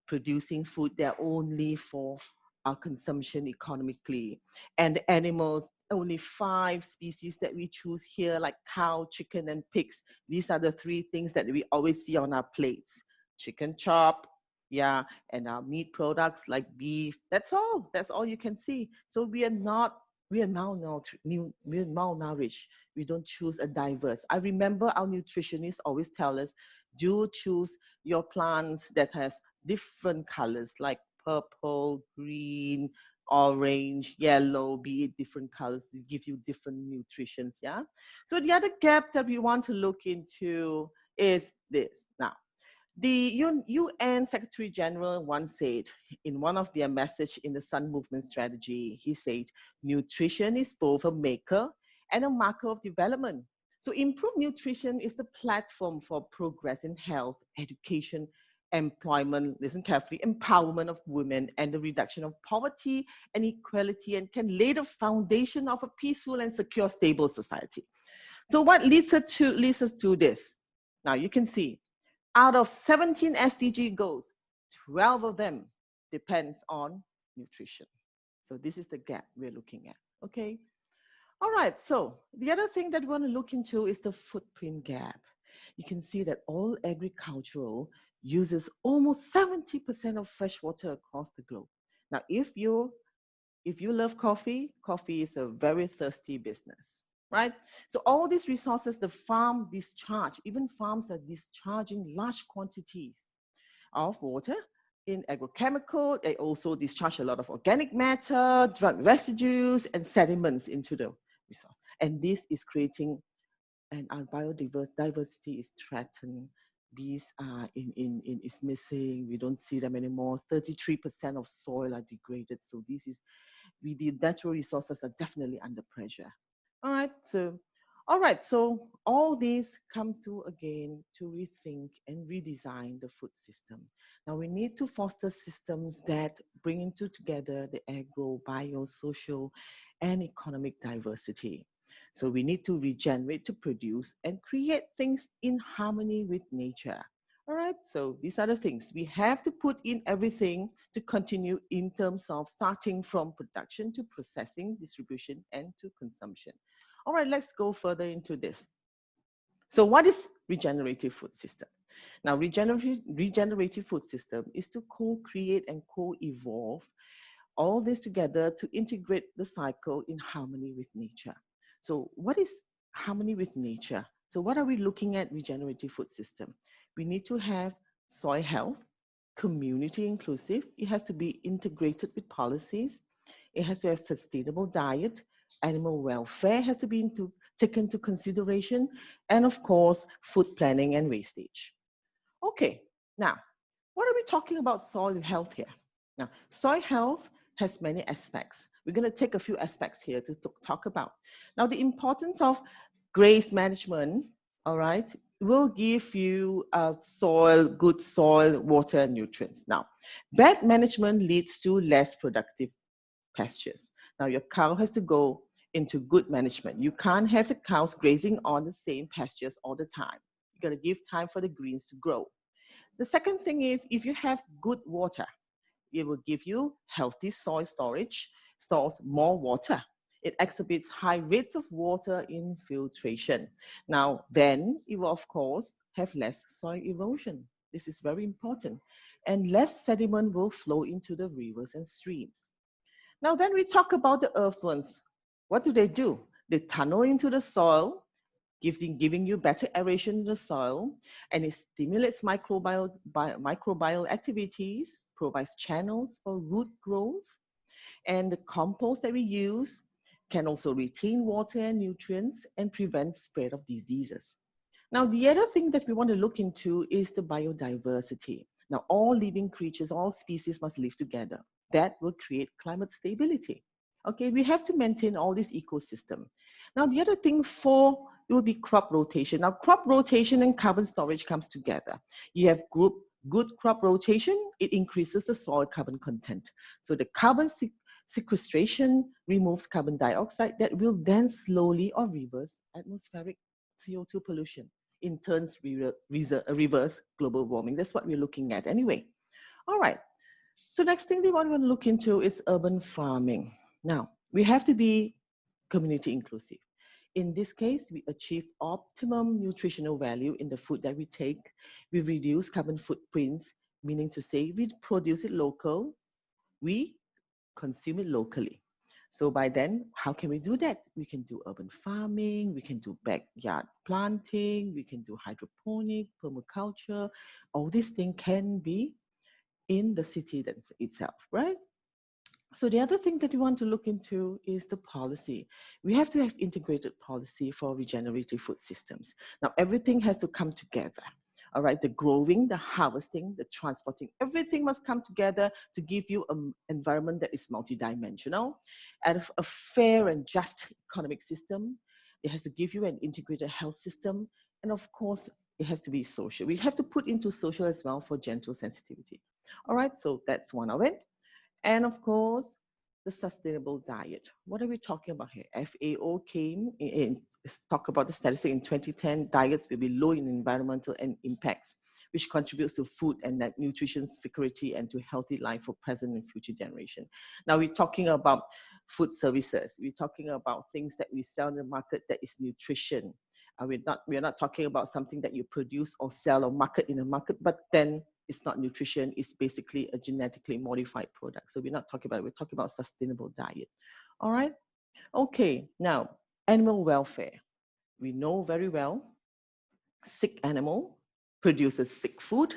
producing food that are only for our consumption economically. And the animals, only 5 species that we choose here, like cow, chicken, and pigs. These are the 3 things that we always see on our plates. Chicken chop, yeah, and our meat products like beef. That's all you can see. So we are not we are malnourished. We don't choose a diverse. I remember our nutritionists always tell us, do choose your plants that has different colors like purple, green, orange, yellow, be it different colors to give you different nutritions. Yeah. So the other gap that we want to look into is this. Now, the UN Secretary General once said in one of their message in the Sun Movement strategy, he said, nutrition is both a maker and a marker of development. So improved nutrition is the platform for progress in health, education, employment, listen carefully, empowerment of women and the reduction of poverty and equality, and can lay the foundation of a peaceful and secure, stable society. So what leads us to this? Now you can see out of 17 SDG goals, 12 of them depends on nutrition. So this is the gap we're looking at, okay? All right, so the other thing that we want to look into is the footprint gap. You can see that all agricultural uses almost 70% of fresh water across the globe. Now, if you love coffee, coffee is a very thirsty business, right? So all these resources, the farm discharge, even farms are discharging large quantities of water in agrochemical. They also discharge a lot of organic matter, drug residues, and sediments into the resource. And this is creating, and our biodiversity is threatened. Bees are is missing. We don't see them anymore. 33% of soil are degraded. So this is, the natural resources are definitely under pressure. All right, so all these come to again to rethink and redesign the food system. Now we need to foster systems that bring into together the agro, bio, social, and economic diversity. So we need to regenerate to produce and create things in harmony with nature. All right, so these are the things. We have to put in everything to continue in terms of starting from production to processing, distribution, and to consumption. All right, let's go further into this. So what is regenerative food system? Now, regenerative food system is to co-create and co-evolve all this together to integrate the cycle in harmony with nature. So what is harmony with nature? So what are we looking at regenerative food system? We need to have soil health, community inclusive. It has to be integrated with policies. It has to have sustainable diet. Animal welfare has to be taken into consideration. And of course, food planning and wastage. Okay, now, what are we talking about soil health here? Now, soil health has many aspects. We're going to take a few aspects here to talk about. Now, the importance of graze management, all right, will give you good soil, water, nutrients. Now, bad management leads to less productive pastures. Now, your cow has to go into good management. You can't have the cows grazing on the same pastures all the time. You got to give time for the greens to grow. The second thing is, if you have good water, it will give you healthy soil storage, stores more water. It exhibits high rates of water infiltration. Now, then you will, of course, have less soil erosion. This is very important. And less sediment will flow into the rivers and streams. Now, then we talk about the earthworms. What do? They tunnel into the soil, giving you better aeration in the soil, and it stimulates microbial activities, provides channels for root growth, and the compost that we use can also retain water and nutrients and prevent spread of diseases. Now, the other thing that we want to look into is the biodiversity. Now, all living creatures, all species must live together. That will create climate stability. Okay, we have to maintain all this ecosystem. Now, the other thing it will be crop rotation. Now, crop rotation and carbon storage comes together. You have good crop rotation, it increases the soil carbon content. So the carbon sequestration removes carbon dioxide that will then slowly or reverse atmospheric CO2 pollution. In turn, reverse global warming. That's what we're looking at anyway. All right. So next thing we want to look into is urban farming. Now, we have to be community inclusive. In this case, we achieve optimum nutritional value in the food that we take. We reduce carbon footprints, meaning to say we produce it local, we consume it locally. So by then, how can we do that? We can do urban farming, we can do backyard planting, we can do hydroponic, permaculture. All these things can be in the city itself, right? So the other thing that we want to look into is the policy. We have to have integrated policy for regenerative food systems. Now, everything has to come together. All right, the growing, the harvesting, the transporting, everything must come together to give you an environment that is multidimensional and a fair and just economic system. It has to give you an integrated health system. And of course, it has to be social. We have to put into social as well for gentle sensitivity. All right, so that's one of it. And of course, the sustainable diet. What are we talking about here? FAO came in talk about the statistic in 2010, diets will be low in environmental and impacts, which contributes to food and nutrition security and to healthy life for present and future generation. Now we're talking about food services. We're talking about things that we sell in the market that is nutrition. We're not talking about something that you produce or sell or market in the market, but then it's not nutrition, it's basically a genetically modified product. So we're not talking about it, we're talking about sustainable diet. All right? Okay, now, animal welfare. We know very well, sick animal produces sick food,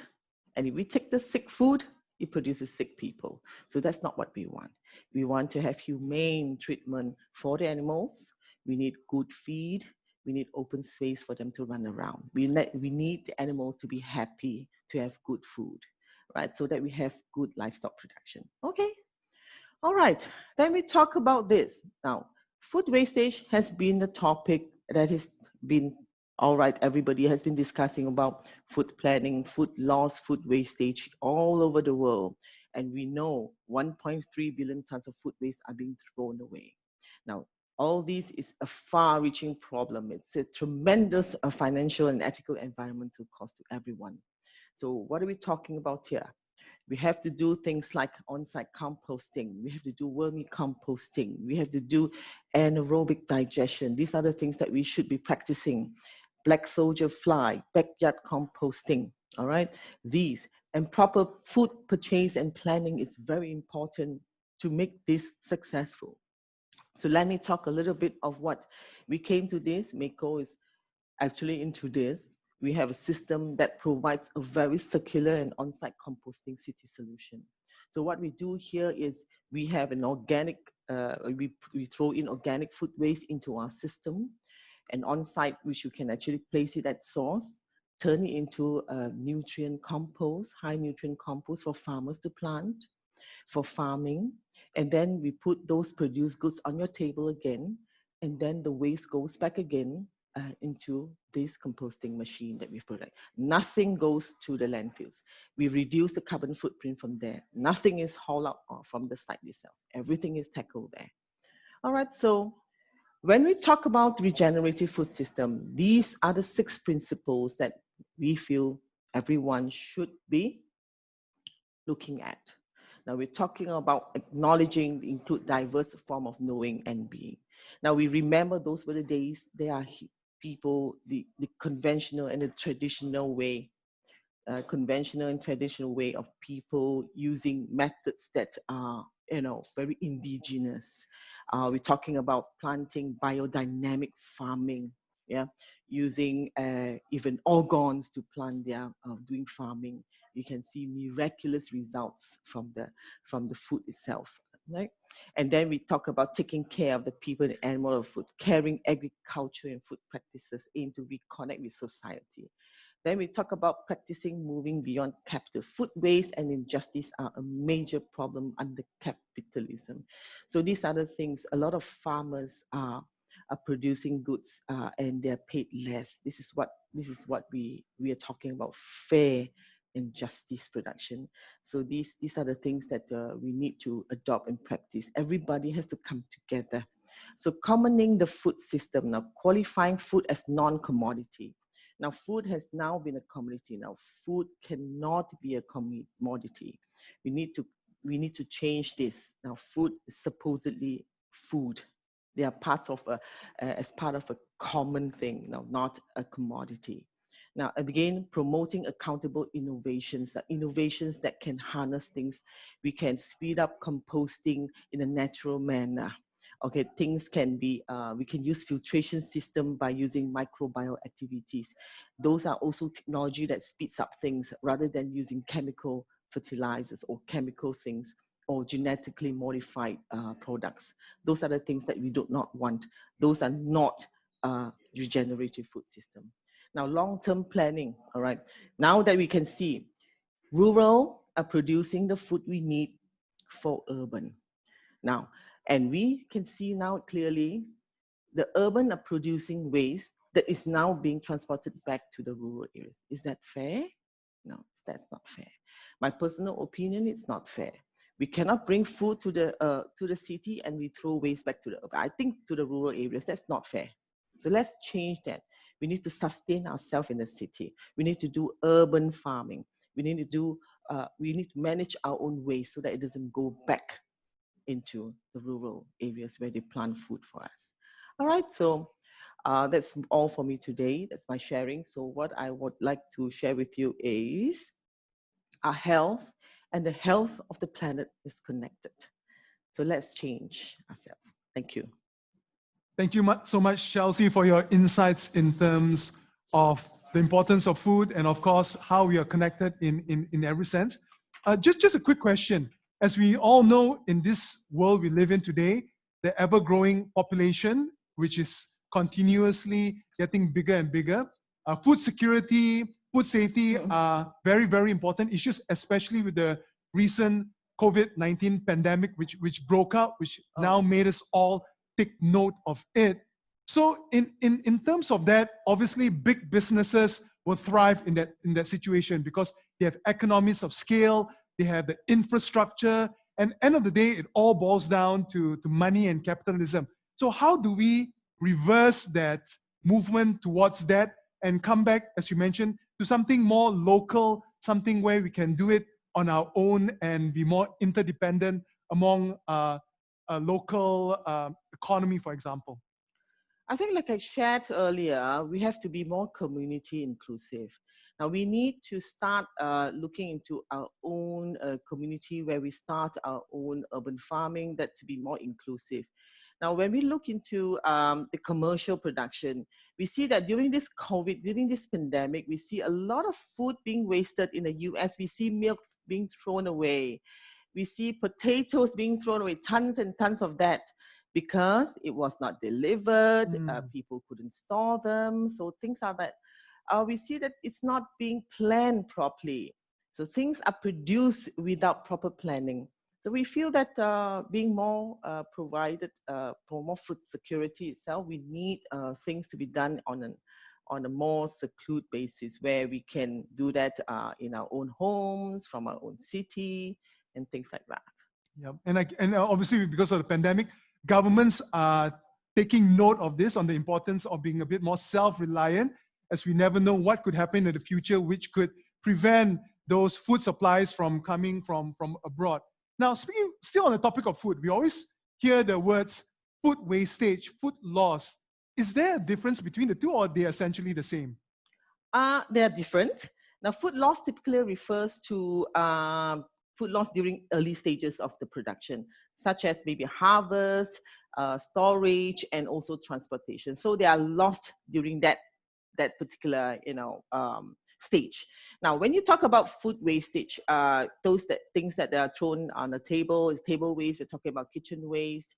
and if we take the sick food, it produces sick people. So that's not what we want. We want to have humane treatment for the animals. We need good feed. We need open space for them to run around. We need the animals to be happy, to have good food, right? So that we have good livestock production. Okay. All right. Then we talk about this. Now, food wastage has been the topic that has been, all right, everybody has been discussing about food planning, food loss, food wastage all over the world. And we know 1.3 billion tons of food waste are being thrown away. Now, all this is a far-reaching problem. It's a tremendous financial and ethical environmental cost to everyone. So what are we talking about here? We have to do things like on-site composting. We have to do vermicomposting. We have to do anaerobic digestion. These are the things that we should be practicing. Black soldier fly, backyard composting, all right? These and proper food purchase and planning is very important to make this successful. So let me talk a little bit of what we came to this. Mako is actually into this. We have a system that provides a very circular and on-site composting city solution. So what we do here is we have an organic, we throw in organic food waste into our system, and on-site, which you can actually place it at source, turn it into a nutrient compost, high nutrient compost for farmers to plant, for farming. And then we put those produced goods on your table again, and then the waste goes back again into this composting machine that we've put. Nothing goes to the landfills. We reduce the carbon footprint from there. Nothing is hauled out from the site itself. Everything is tackled there. All right, so when we talk about regenerative food system, these are the 6 principles that we feel everyone should be looking at. Now we're talking about acknowledging the include diverse form of knowing and being. Now we remember those were the days there are people, the conventional and the traditional way, conventional and traditional way of people using methods that are, very indigenous. We're talking about planting biodynamic farming, yeah, using even organs to plant their doing farming. You can see miraculous results from the food itself, right? And then we talk about taking care of the people and animal of food, carrying agriculture and food practices in to reconnect with society. Then we talk about practicing moving beyond capital. Food waste and injustice are a major problem under capitalism. So these are the things. A lot of farmers are producing goods and they're paid less. This is what we are talking about: fair and justice production. So these are the things that we need to adopt and practice. Everybody has to come together. So commoning the food system now, qualifying food as non-commodity. Now, food has now been a commodity. Now, food cannot be a commodity. We need to change this. Now, food is supposedly food. They are parts of as part of a common thing, not a commodity. Now, again, promoting accountable innovations, innovations that can harness things. We can speed up composting in a natural manner. Okay, things can be, we can use filtration system by using microbial activities. Those are also technology that speeds up things rather than using chemical fertilizers or chemical things or genetically modified products. Those are the things that we do not want. Those are not regenerative food system. Now, long-term planning, all right. Now that we can see rural are producing the food we need for urban. Now, and we can see now clearly the urban are producing waste that is now being transported back to the rural areas. Is that fair? No, that's not fair. My personal opinion, it's not fair. We cannot bring food to the city and we throw waste back to the urban. I think to the rural areas, that's not fair. So let's change that. We need to sustain ourselves in the city. We need to do urban farming. We need to manage our own waste so that it doesn't go back into the rural areas where they plant food for us. All right, so that's all for me today. That's my sharing. So what I would like to share with you is our health and the health of the planet is connected. So let's change ourselves. Thank you. Thank you so much, Chelsea, for your insights in terms of the importance of food and, of course, how we are connected in every sense. Just a quick question. As we all know, in this world we live in today, the ever-growing population, which is continuously getting bigger and bigger, food security, food safety are very, very important issues, especially with the recent COVID-19 pandemic, which broke out, which now made us all take note of it. So in terms of that, obviously big businesses will thrive in that situation because they have economies of scale, they have the infrastructure, and end of the day, it all boils down to money and capitalism. So how do we reverse that movement towards that and come back, as you mentioned, to something more local, something where we can do it on our own and be more interdependent among a local economy, for example? I think like I shared earlier, we have to be more community inclusive. Now we need to start looking into our own community where we start our own urban farming, that to be more inclusive. Now, when we look into the commercial production, we see that during this COVID, during this pandemic, we see a lot of food being wasted in the US. We see milk being thrown away. We see potatoes being thrown away, tons and tons of that, because it was not delivered, people couldn't store them, so things are that. We see that it's not being planned properly. So things are produced without proper planning. So we feel that being more provided for more food security itself, we need things to be done on a more secluded basis where we can do that in our own homes, from our own city, and things like that. Yeah, and obviously because of the pandemic, governments are taking note of this, on the importance of being a bit more self-reliant, as we never know what could happen in the future, which could prevent those food supplies from coming from abroad. Now, speaking still on the topic of food, we always hear the words food wastage, food loss. Is there a difference between the two, or they are essentially the same? They are different. Now, food loss typically refers to food loss during early stages of the production, such as maybe harvest, storage, and also transportation. So they are lost during that particular, stage. Now, when you talk about food wastage, things that are thrown on the table is table waste. We're talking about kitchen waste.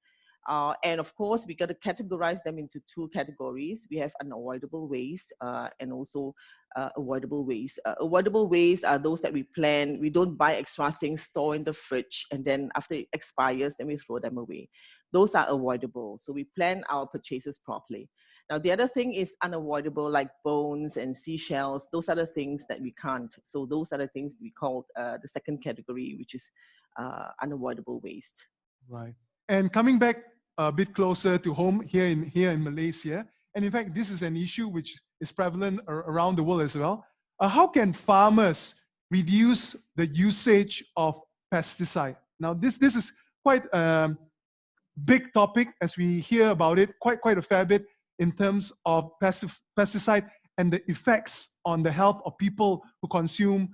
And of course, we got to categorize them into two categories. We have unavoidable waste and also avoidable waste. Avoidable waste are those that we plan. We don't buy extra things, store in the fridge, and then after it expires, then we throw them away. Those are avoidable. So we plan our purchases properly. Now, the other thing is unavoidable, like bones and seashells. Those are the things that we can't. So those are the things we call the second category, which is unavoidable waste. Right. And coming back a bit closer to home here in Malaysia, and in fact, this is an issue which is prevalent around the world as well. How can farmers reduce the usage of pesticide? Now, this is quite a big topic, as we hear about it quite a fair bit in terms of pesticide and the effects on the health of people who consume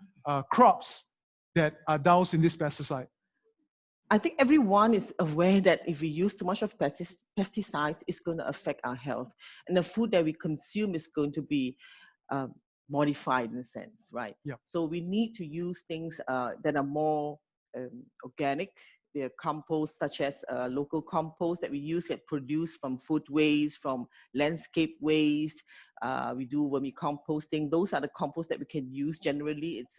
crops that are doused in this pesticide. I think everyone is aware that if we use too much of pesticides, it's going to affect our health. And the food that we consume is going to be modified in a sense, right? Yeah. So we need to use things that are more organic. The compost, such as local compost that we use, get produced from food waste, from landscape waste. We do vermicomposting. Those are the compost that we can use. Generally, it's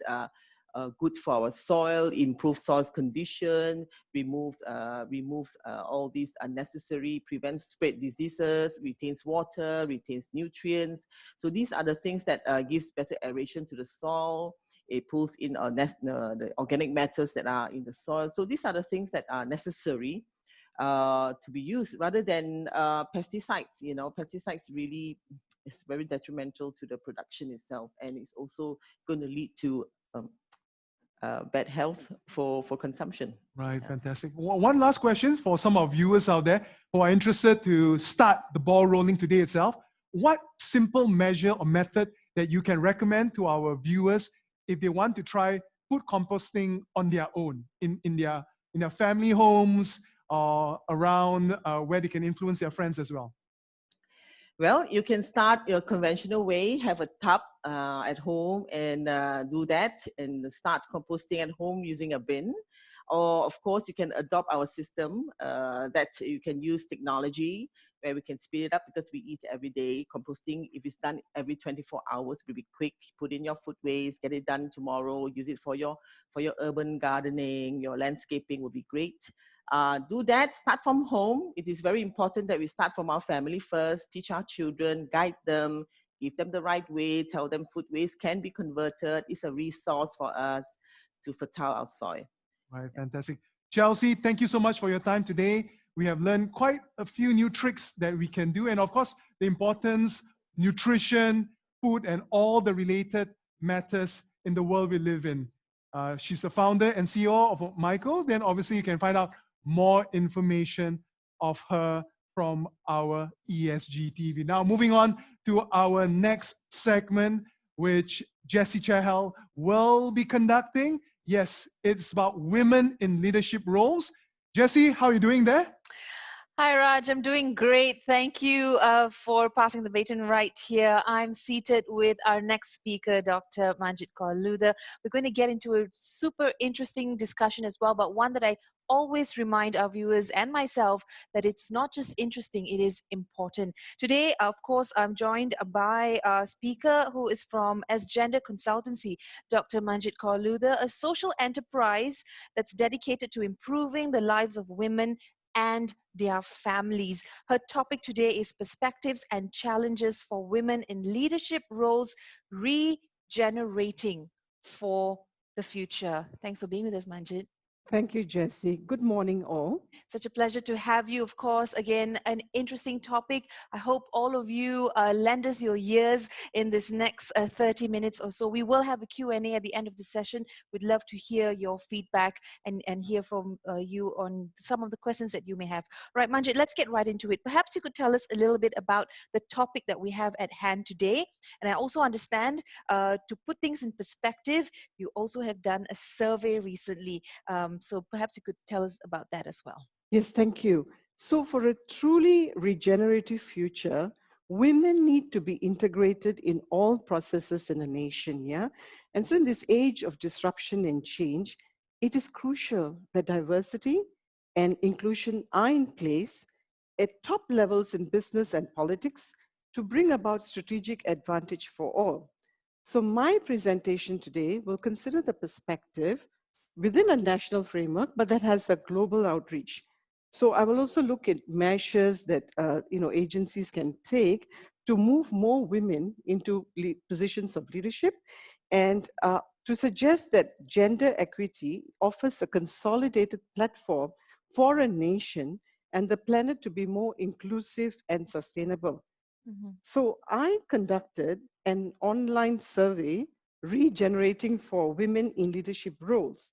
good for our soil, improves soil condition, removes all these unnecessary, prevents spread diseases, retains water, retains nutrients. So these are the things that gives better aeration to the soil. It pulls in the organic matters that are in the soil. So these are the things that are necessary to be used rather than pesticides. You know, pesticides really is very detrimental to the production itself, and it's also going to lead to bad health for consumption. Right, Yeah. fantastic. One last question for some of viewers out there who are interested to start the ball rolling today itself. What simple measure or method that you can recommend to our viewers if they want to try food composting on their own in their family homes or around where they can influence their friends as well? Well, you can start your conventional way, have a tub at home and do that and start composting at home using a bin. Or of course, you can adopt our system that you can use technology where we can speed it up because we eat every day. Composting, if it's done every 24 hours, will be quick. Put in your food waste, get it done tomorrow, use it for your urban gardening, your landscaping will be great. Do that, start from home. It is very important that we start from our family first, teach our children, guide them, give them the right way, tell them food waste can be converted. It's a resource for us to fertile our soil. Right, fantastic. Chelsea, thank you so much for your time today. We have learned quite a few new tricks that we can do, and of course, the importance, nutrition, food, and all the related matters in the world we live in. She's the founder and CEO of Michael. Then obviously you can find out more information of her from our ESG TV. Now, moving on to our next segment, which Jessie Chahal will be conducting. Yes, it's about women in leadership roles. Jessie, how are you doing there? Hi, Raj. I'm doing great. Thank you for passing the baton right here. I'm seated with our next speaker, Dr. Manjit Kaur Luther. We're going to get into a super interesting discussion as well, but one that I always remind our viewers and myself that it's not just interesting, it is important. Today, of course, I'm joined by a speaker who is from Gender Consultancy, Dr. Manjit Kaur Luther, a social enterprise that's dedicated to improving the lives of women and their families. Her topic today is perspectives and challenges for women in leadership roles, regenerating for the future. Thanks for being with us, Manjit. Thank you, Jessie. Good morning, all. Such a pleasure to have you, of course. Again, an interesting topic. I hope all of you lend us your ears in this next 30 minutes or so. We will have a Q&A at the end of the session. We'd love to hear your feedback and hear from you on some of the questions that you may have. Right, Manjit, let's get right into it. Perhaps you could tell us a little bit about the topic that we have at hand today. And I also understand, to put things in perspective, you also have done a survey recently. So perhaps you could tell us about that as well. Yes, thank you. So for a truly regenerative future, women need to be integrated in all processes in a nation, yeah? And so in this age of disruption and change, it is crucial that diversity and inclusion are in place at top levels in business and politics to bring about strategic advantage for all. So my presentation today will consider the perspective within a national framework, but that has a global outreach. So I will also look at measures that agencies can take to move more women into positions of leadership, and to suggest that gender equity offers a consolidated platform for a nation and the planet to be more inclusive and sustainable. Mm-hmm. So I conducted an online survey, Regenerating for Women in Leadership Roles,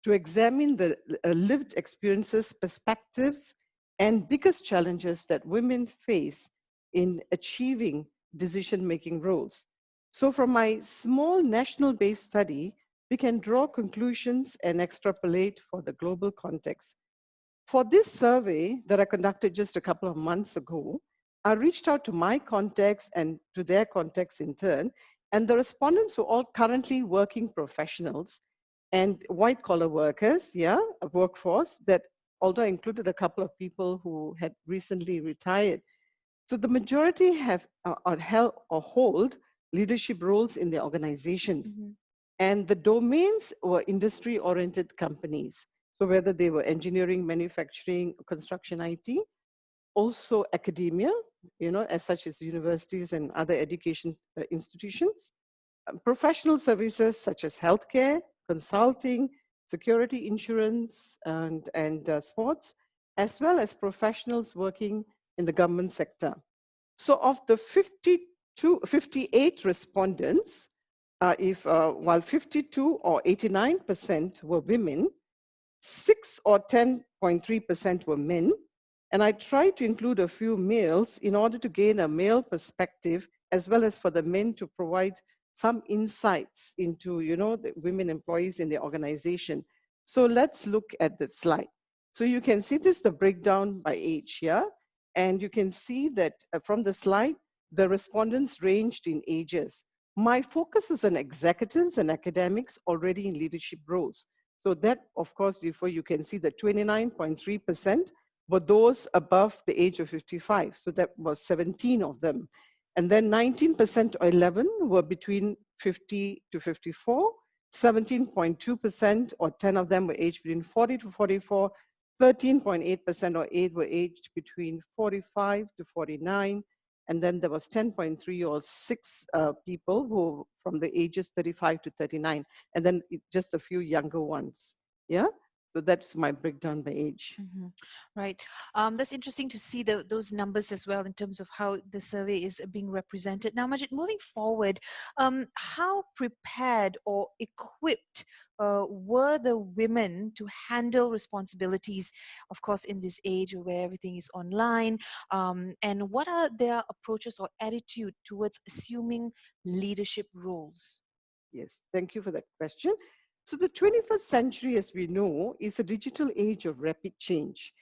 to examine the lived experiences, perspectives, and biggest challenges that women face in achieving decision-making roles. So from my small national-based study, we can draw conclusions and extrapolate for the global context. For this survey that I conducted just a couple of months ago, I reached out to my contacts and to their contacts in turn, and the respondents were all currently working professionals and white-collar workers, yeah, a workforce that, although included a couple of people who had recently retired. So the majority have held or hold leadership roles in their organizations. Mm-hmm. And the domains were industry-oriented companies. So whether they were engineering, manufacturing, construction, IT, also academia, you know, as such as universities and other education institutions, professional services such as healthcare, consulting, security insurance, and sports, as well as professionals working in the government sector. So of the 58 respondents, while 52 or 89% were women, 6 or 10.3% were men, and I tried to include a few males in order to gain a male perspective, as well as for the men to provide some insights into, you know, the women employees in the organization. So let's look at the slide. So you can see this, the breakdown by age, yeah? And you can see that from the slide, the respondents ranged in ages. My focus is on executives and academics already in leadership roles. So that, of course, therefore you can see that 29.3% were those above the age of 55. So that was 17 of them. And then 19% or 11 were between 50 to 54, 17.2% or 10 of them were aged between 40 to 44, 13.8% or 8 were aged between 45 to 49, and then there was 10.3 or 6 people who from the ages 35 to 39, and then just a few younger ones. Yeah. So that's my breakdown by age. Mm-hmm. Right. That's interesting to see those numbers as well in terms of how the survey is being represented. Now, Majid, moving forward, how prepared or equipped were the women to handle responsibilities, of course, in this age where everything is online? And what are their approaches or attitude towards assuming leadership roles? Yes, thank you for that question. So the 21st century, as we know, is a digital age of rapid change.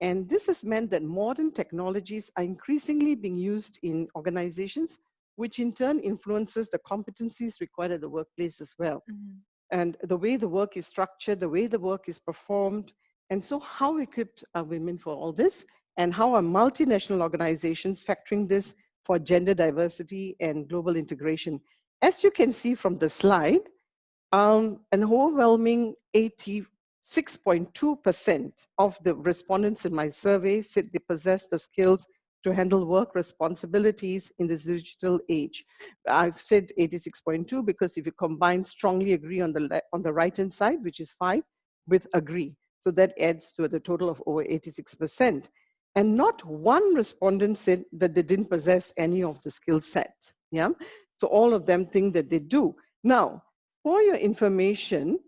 And this has meant that modern technologies are increasingly being used in organizations, which in turn influences the competencies required at the workplace as well. Mm-hmm. And the way the work is structured, the way the work is performed. And so how equipped are women for all this? And how are multinational organizations factoring this for gender diversity and global integration? As you can see from the slide, an overwhelming 86.2% of the respondents in my survey said they possess the skills to handle work responsibilities in this digital age. I've said 86.2 because if you combine strongly agree on the right-hand side, which is 5, with agree, so that adds to the total of over 86%. And not one respondent said that they didn't possess any of the skill set. Yeah, so all of them think that they do. Now, for your information,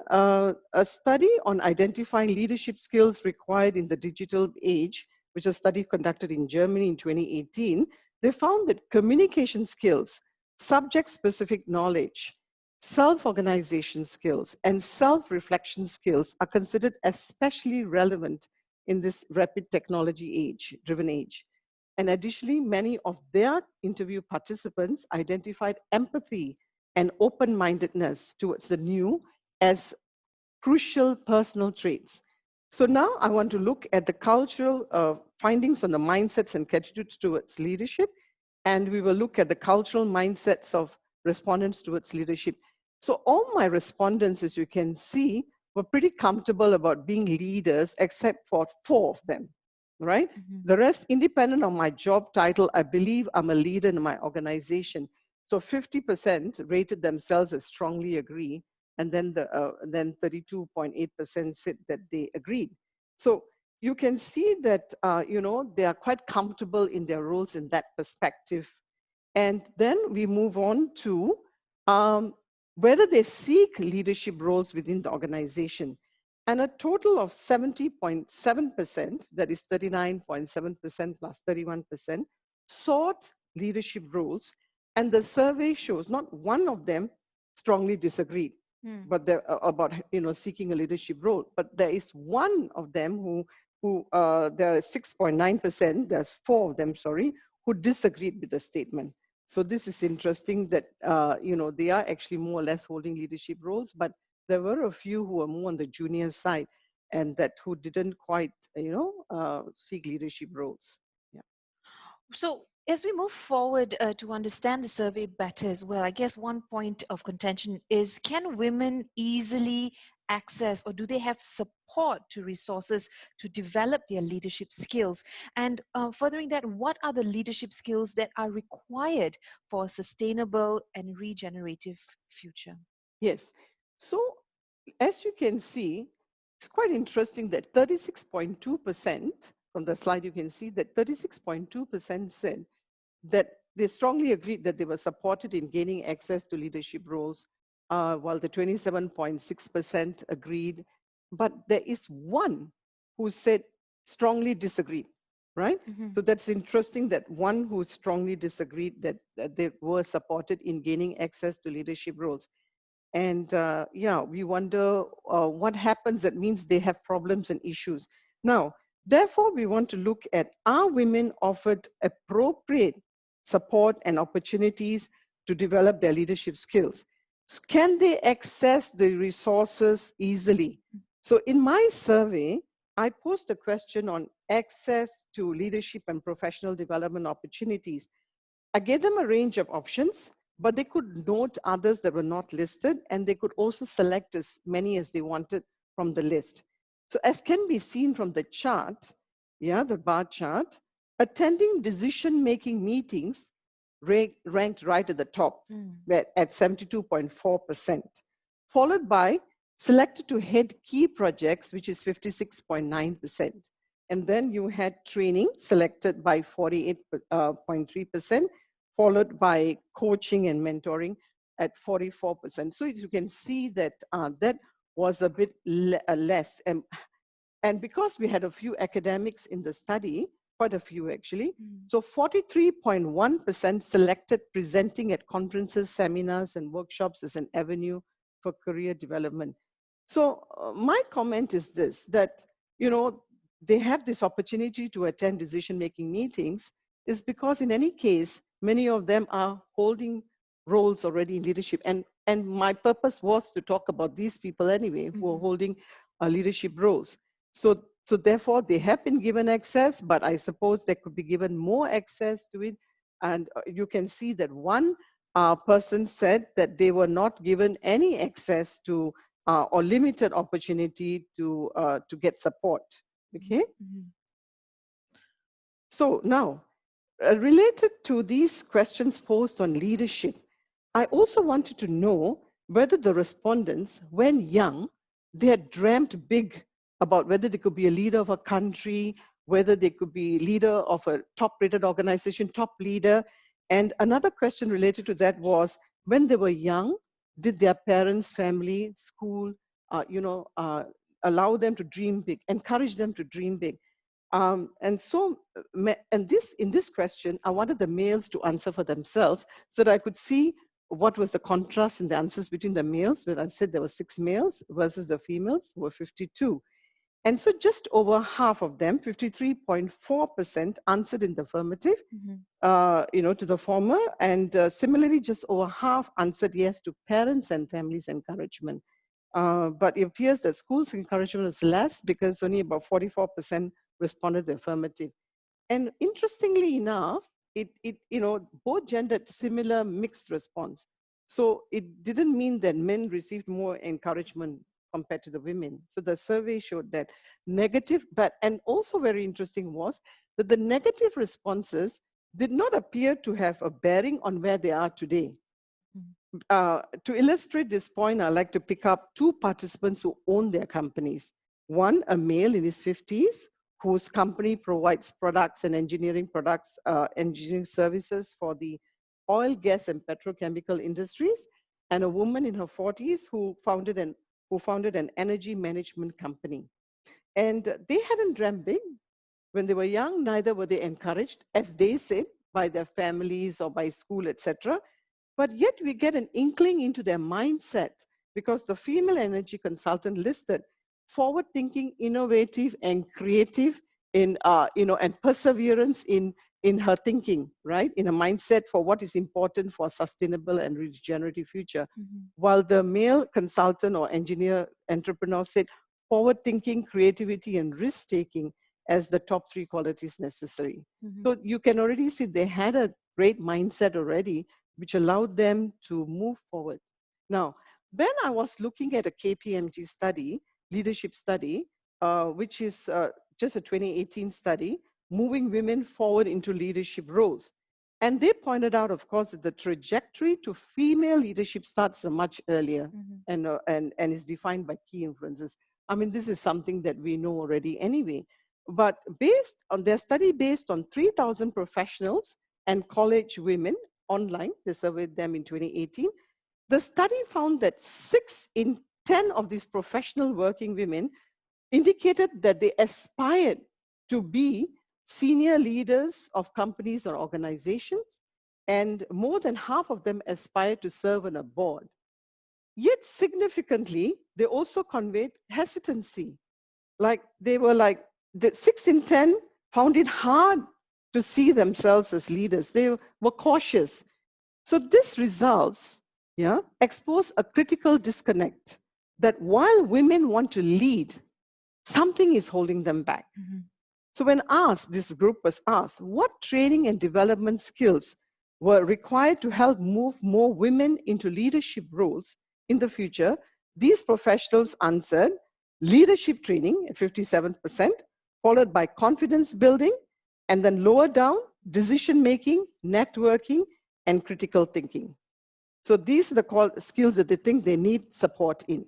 a study on identifying leadership skills required in the digital age, which was a study conducted in Germany in 2018, they found that communication skills, subject-specific knowledge, self-organization skills, and self-reflection skills are considered especially relevant in this rapid technology age-driven age. And additionally, many of their interview participants identified empathy and open-mindedness towards the new as crucial personal traits. So now I want to look at the cultural findings on the mindsets and attitudes towards leadership, and we will look at the cultural mindsets of respondents towards leadership. So all my respondents, as you can see, were pretty comfortable about being leaders, except for 4 of them, right? Mm-hmm. The rest, independent of my job title, I believe I'm a leader in my organization. So 50% rated themselves as strongly agree, and then 32.8% said that they agreed. So you can see that they are quite comfortable in their roles in that perspective. And then we move on to whether they seek leadership roles within the organization. And a total of 70.7%, that is 39.7% plus 31%, sought leadership roles. And the survey shows not one of them strongly disagreed. but they're about seeking a leadership role. But there is one of them who there are 6.9%. There's 4 of them, sorry, who disagreed with the statement. So this is interesting that they are actually more or less holding leadership roles, but there were a few who were more on the junior side and that who didn't quite seek leadership roles. Yeah. So as we move forward to understand the survey better as well, I guess one point of contention is, can women easily access, or do they have support to resources to develop their leadership skills? And furthering that, what are the leadership skills that are required for a sustainable and regenerative future? Yes. So as you can see, it's quite interesting that 36.2%, from the slide you can see that 36.2% said that they strongly agreed that they were supported in gaining access to leadership roles, while the 27.6% agreed. But there is one who said strongly disagreed, right? So that's interesting that one who strongly disagreed that they were supported in gaining access to leadership roles. And yeah, we wonder what happens. That means they have problems and issues. Now, therefore, we want to look at, are women offered appropriate support and opportunities to develop their leadership skills? Can they access the resources easily? So in my survey, I posed a question on access to leadership and professional development opportunities. I gave them a range of options, but they could note others that were not listed, and they could also select as many as they wanted from the list. So as can be seen from the chart, the bar chart, attending decision-making meetings ranked right at the top at 72.4%, followed by selected to head key projects, which is 56.9%. And then you had training selected by 48.3%, followed by coaching and mentoring at 44%. So as you can see that that was a bit less. And because we had a few academics in the study, quite a few actually, so 43.1% selected presenting at conferences, seminars, and workshops as an avenue for career development. So my comment is this, that, they have this opportunity to attend decision-making meetings is because in any case, many of them are holding roles already in leadership. And my purpose was to talk about these people anyway, who are holding leadership roles. So therefore, they have been given access, but I suppose they could be given more access to it. And you can see that one person said that they were not given any access to or limited opportunity to get support. Okay. So now, related to these questions posed on leadership, I also wanted to know whether the respondents, when young, they had dreamt big about whether they could be a leader of a country, whether they could be leader of a top-rated organization, top leader. And another question related to that was, when they were young, did their parents, family, school, allow them to dream big, encourage them to dream big? And in this question, I wanted the males to answer for themselves so that I could see what was the contrast in the answers between the males, when I said there were 6 males versus the females who were 52. And so just over half of them, 53.4%, answered in the affirmative, to the former. And similarly, just over half answered yes to parents and families' encouragement. But it appears that schools' encouragement is less because only about 44% responded the affirmative. And interestingly enough, both gendered similar mixed response. So it didn't mean that men received more encouragement compared to the women. So the survey showed that negative, and also very interesting was that the negative responses did not appear to have a bearing on where they are today. To illustrate this point, I'd like to pick up 2 participants who own their companies. One, a male in his 50s, whose company provides products and engineering services for the oil, gas, and petrochemical industries, and a woman in her 40s who founded an energy management company. And they hadn't dreamt big. When they were young, neither were they encouraged, as they said, by their families or by school, etc. But yet we get an inkling into their mindset because the female energy consultant listed forward-thinking, innovative, and creative in, and perseverance in her thinking, right? In a mindset for what is important for a sustainable and regenerative future. While the male consultant or engineer entrepreneur said forward-thinking, creativity, and risk-taking as the top 3 qualities necessary. So you can already see they had a great mindset already, which allowed them to move forward. Now, then I was looking at a KPMG study, leadership study, which is just a 2018 study, moving women forward into leadership roles. And they pointed out, of course, that the trajectory to female leadership starts much earlier and is defined by key influences. I mean, this is something that we know already anyway. But based on their study, based on 3,000 professionals and college women online, they surveyed them in 2018, the study found that 6 in 10 of these professional working women indicated that they aspired to be senior leaders of companies or organizations, and more than half of them aspired to serve on a board. Yet significantly, they also conveyed hesitancy. Like they were like, the 6 in 10 found it hard to see themselves as leaders. They were cautious. So this results, expose a critical disconnect that while women want to lead, something is holding them back. So when asked, this group was asked, what training and development skills were required to help move more women into leadership roles in the future, these professionals answered leadership training at 57%, followed by confidence building, and then lower down, decision making, networking, and critical thinking. So these are the skills that they think they need support in.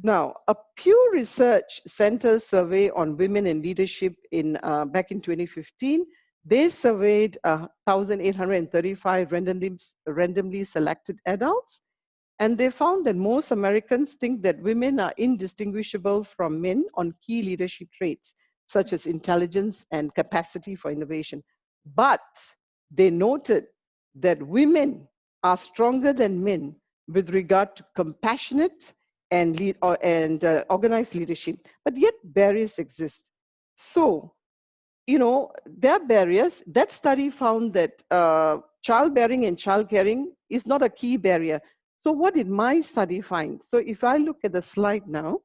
Now, a Pew Research Center survey on women in leadership back in 2015, they surveyed 1,835 randomly selected adults, and they found that most Americans think that women are indistinguishable from men on key leadership traits, such as intelligence and capacity for innovation. But they noted that women are stronger than men with regard to compassionate and organized leadership, but yet barriers exist. So, there are barriers. That study found that childbearing and childcaring is not a key barrier. So what did my study find? So if I look at the slide now,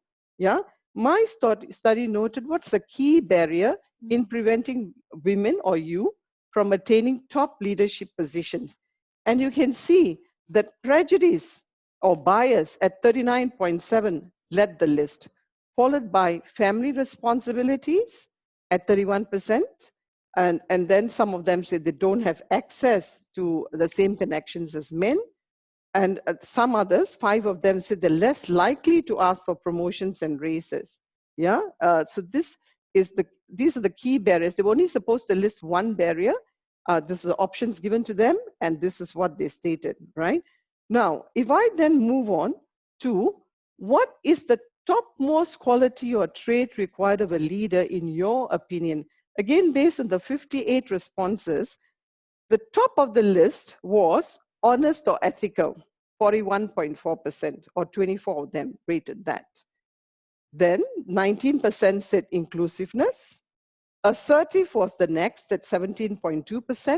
my study noted what's a key barrier in preventing women or you from attaining top leadership positions. And you can see that prejudice or bias at 39.7 led the list, followed by family responsibilities at 31%. And then some of them said they don't have access to the same connections as men. And some others, 5 of them said they're less likely to ask for promotions and raises. So these are the key barriers. They were only supposed to list one barrier. This is the options given to them, and this is what they stated, right? Now, if I then move on to what is the topmost quality or trait required of a leader in your opinion? Again, based on the 58 responses, the top of the list was honest or ethical, 41.4%, or 24 of them rated that. Then 19% said inclusiveness. Assertive was the next at 17.2%.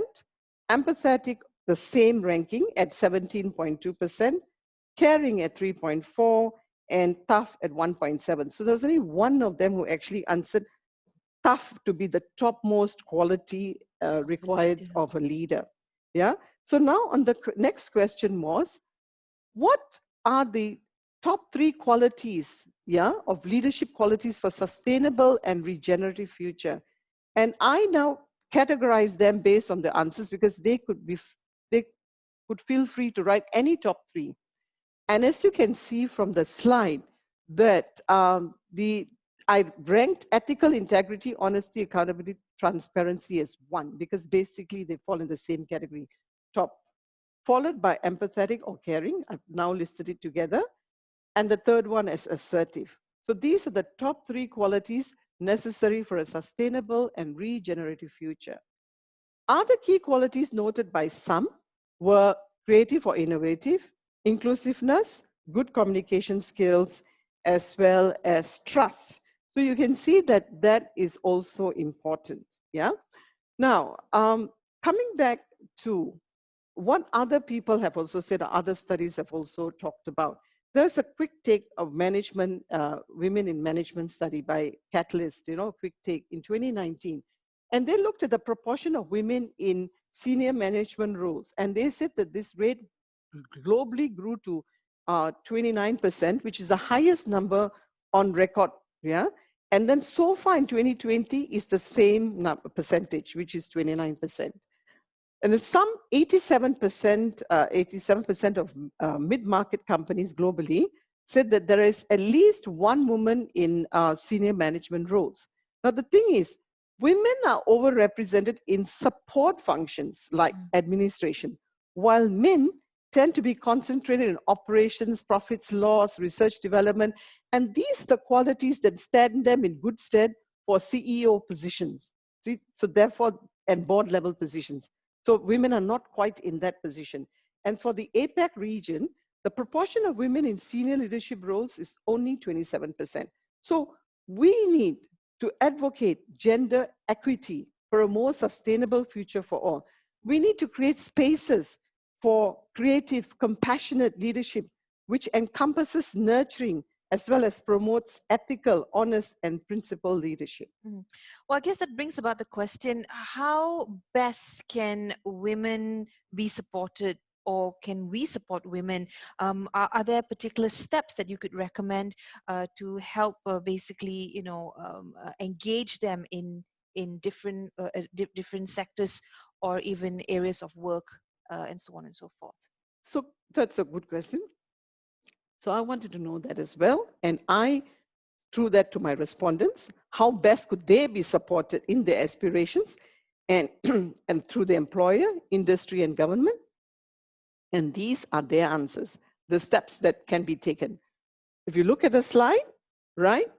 Empathetic, the same ranking at 17.2%. Caring at 3.4%. And tough at 1.7%. So there's only one of them who actually answered tough to be the topmost quality required of a leader. So now on the next question was, what are the top 3 qualities of leadership qualities for sustainable and regenerative future? And I now categorize them based on the answers because they could feel free to write any top 3. And as you can see from the slide, that I ranked ethical integrity, honesty, accountability, transparency as 1, because basically they fall in the same category, top. Followed by empathetic or caring, I've now listed it together. And the third one is assertive. So these are the top 3 qualities necessary for a sustainable and regenerative future. Other key qualities noted by some were creative or innovative, inclusiveness, good communication skills, as well as trust. So you can see that that is also important. Yeah. Now, coming back to what other people have also said, or other studies have also talked about. There's a quick take of management, women in management study by Catalyst, quick take in 2019. And they looked at the proportion of women in senior management roles. And they said that this rate globally grew to 29%, which is the highest number on record. Yeah. And then so far in 2020 is the same percentage, which is 29%. And some 87% of mid-market companies globally said that there is at least one woman in senior management roles. Now, the thing is, women are overrepresented in support functions like administration, while men tend to be concentrated in operations, profits, loss, research development, and these are the qualities that stand them in good stead for CEO positions. See? So therefore, and board level positions. So women are not quite in that position. And for the APAC region, the proportion of women in senior leadership roles is only 27%. So we need to advocate gender equity for a more sustainable future for all. We need to create spaces for creative, compassionate leadership, which encompasses nurturing as well as promotes ethical, honest, and principled leadership. Well, I guess that brings about the question, how best can women be supported, or can we support women? Are there particular steps that you could recommend to help basically, engage them in different different sectors or even areas of work and so on and so forth? So that's a good question. So I wanted to know that as well. And I threw that to my respondents. How best could they be supported in their aspirations and, and through the employer, industry, and government? And these are their answers, the steps that can be taken. If you look at the slide, right,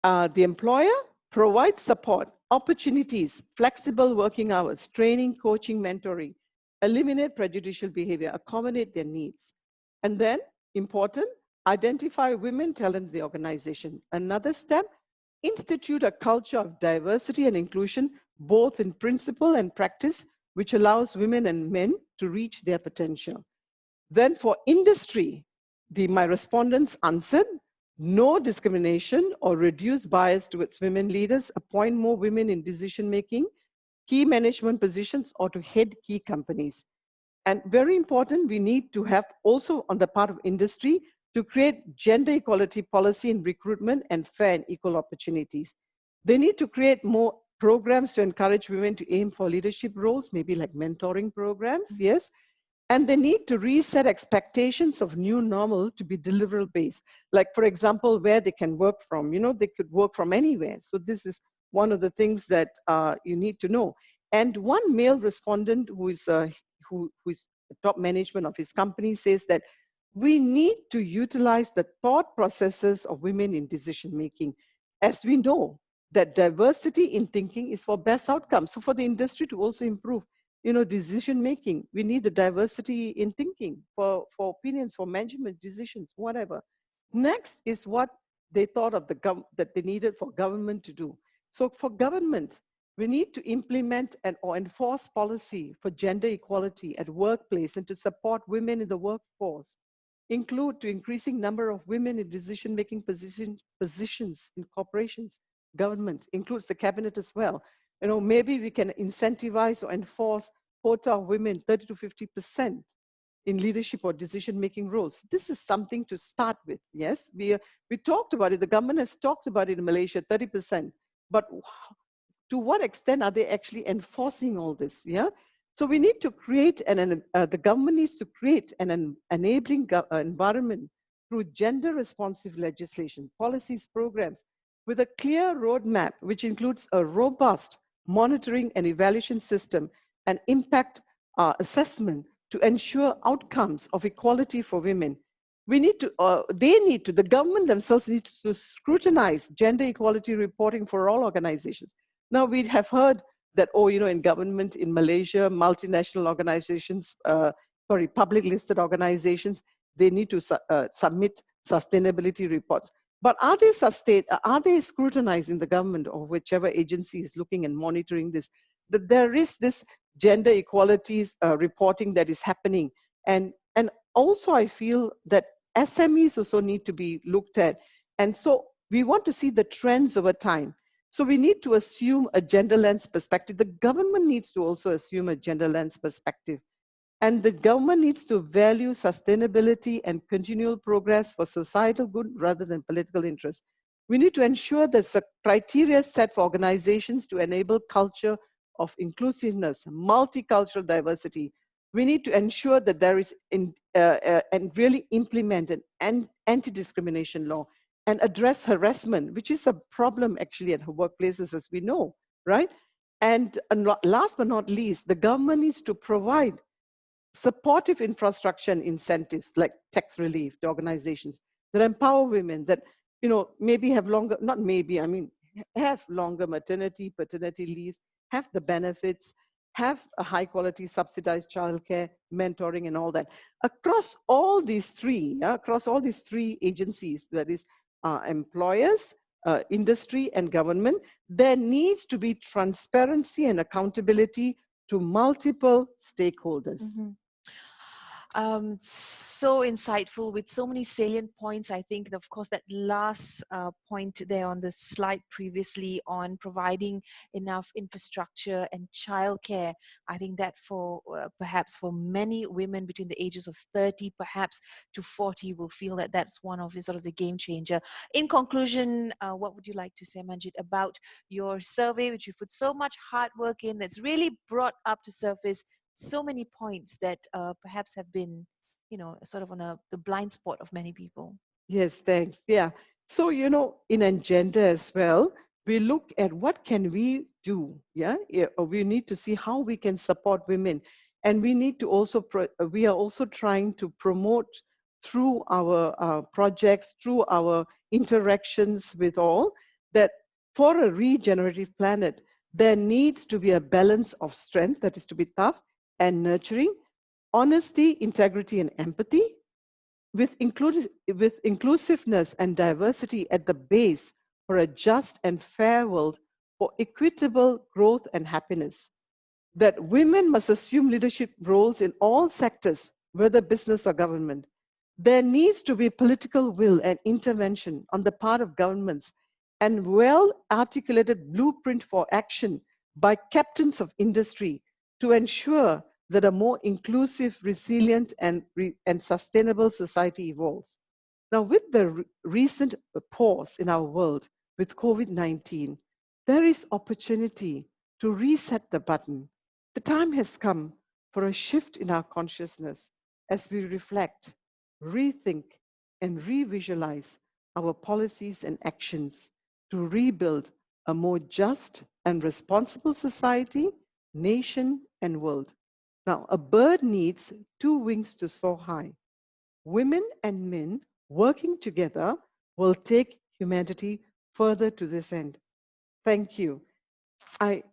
the employer provides support, opportunities, flexible working hours, training, coaching, mentoring, eliminate prejudicial behavior, accommodate their needs. And then, important, identify women talent in the organization. Another step, institute a culture of diversity and inclusion, both in principle and practice, which allows women and men to reach their potential. Then for industry, my respondents answered, no discrimination or reduce bias towards women leaders, appoint more women in decision-making, key management positions, or to head key companies. And very important, we need to have also on the part of industry to create gender equality policy in recruitment and fair and equal opportunities. They need to create more programs to encourage women to aim for leadership roles, maybe like mentoring programs, yes. And they need to reset expectations of new normal to be deliverable based. Like, for example, where they can work from, they could work from anywhere. So this is one of the things that you need to know. And one male respondent who is the top management of his company says that we need to utilize the thought processes of women in decision making. As we know that diversity in thinking is for best outcomes. So for the industry to also improve, decision making, we need the diversity in thinking for opinions, for management decisions, whatever. Next is what they thought of that they needed for government to do. So for government, we need to implement or enforce policy for gender equality at workplace and to support women in the workforce. Include to increasing number of women in decision-making positions in corporations, government, includes the cabinet as well. Maybe we can incentivize or enforce quota of women 30 to 50% in leadership or decision-making roles. This is something to start with, yes? We talked about it, the government has talked about it in Malaysia, 30%, but to what extent are they actually enforcing all this, yeah? So we need to create, the government needs to create an enabling environment through gender-responsive legislation, policies, programs, with a clear roadmap, which includes a robust monitoring and evaluation system and impact assessment to ensure outcomes of equality for women. The government themselves need to scrutinize gender equality reporting for all organizations. Now we have heard that, in government in Malaysia, multinational organizations, public listed organizations, they need to submit sustainability reports. But are they scrutinized in the government or whichever agency is looking and monitoring this? That there is this gender equalities reporting that is happening. And also I feel that SMEs also need to be looked at. And so we want to see the trends over time. So we need to assume a gender lens perspective. The government needs to also assume a gender lens perspective. And the government needs to value sustainability and continual progress for societal good rather than political interest. We need to ensure that the criteria set for organizations to enable culture of inclusiveness, multicultural diversity. We need to ensure that there is and really implement an anti-discrimination law and address harassment, which is a problem actually at workplaces, as we know, right? And last but not least, the government needs to provide supportive infrastructure and incentives like tax relief to organizations that empower women, that maybe have longer, not maybe, I mean, have longer maternity, paternity leaves, have the benefits, have a high quality subsidized childcare, mentoring, and all that. Across all these three agencies, that is employers, industry, and government, there needs to be transparency and accountability to multiple stakeholders. Mm-hmm. So insightful with so many salient points. I think, of course, that last point there on the slide previously on providing enough infrastructure and childcare. I think that for perhaps for many women between the ages of 30 perhaps to 40 will feel that that's one of the sort of the game changer. In conclusion, what would you like to say, Manjit, about your survey, which you put so much hard work in, that's really brought up to surface so many points that perhaps have been, sort of on the blind spot of many people? Yes, thanks. Yeah. So, in agenda as well, we look at what can we do. Yeah. We need to see how we can support women. And we need to also, we are also trying to promote through our projects, through our interactions with all, that for a regenerative planet, there needs to be a balance of strength, that is to be tough and nurturing, honesty, integrity, and empathy, with inclusiveness and diversity at the base for a just and fair world for equitable growth and happiness. That women must assume leadership roles in all sectors, whether business or government. There needs to be political will and intervention on the part of governments and well-articulated blueprint for action by captains of industry to ensure that a more inclusive, resilient, and sustainable society evolves. Now, with the recent pause in our world with COVID-19, there is opportunity to reset the button. The time has come for a shift in our consciousness as we reflect, rethink, and revisualize our policies and actions to rebuild a more just and responsible society, nation, and world. Now, a bird needs two wings to soar high. Women and men working together will take humanity further to this end. Thank you. I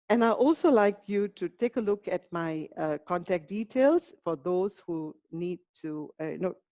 also like you to take a look at my contact details for those who need to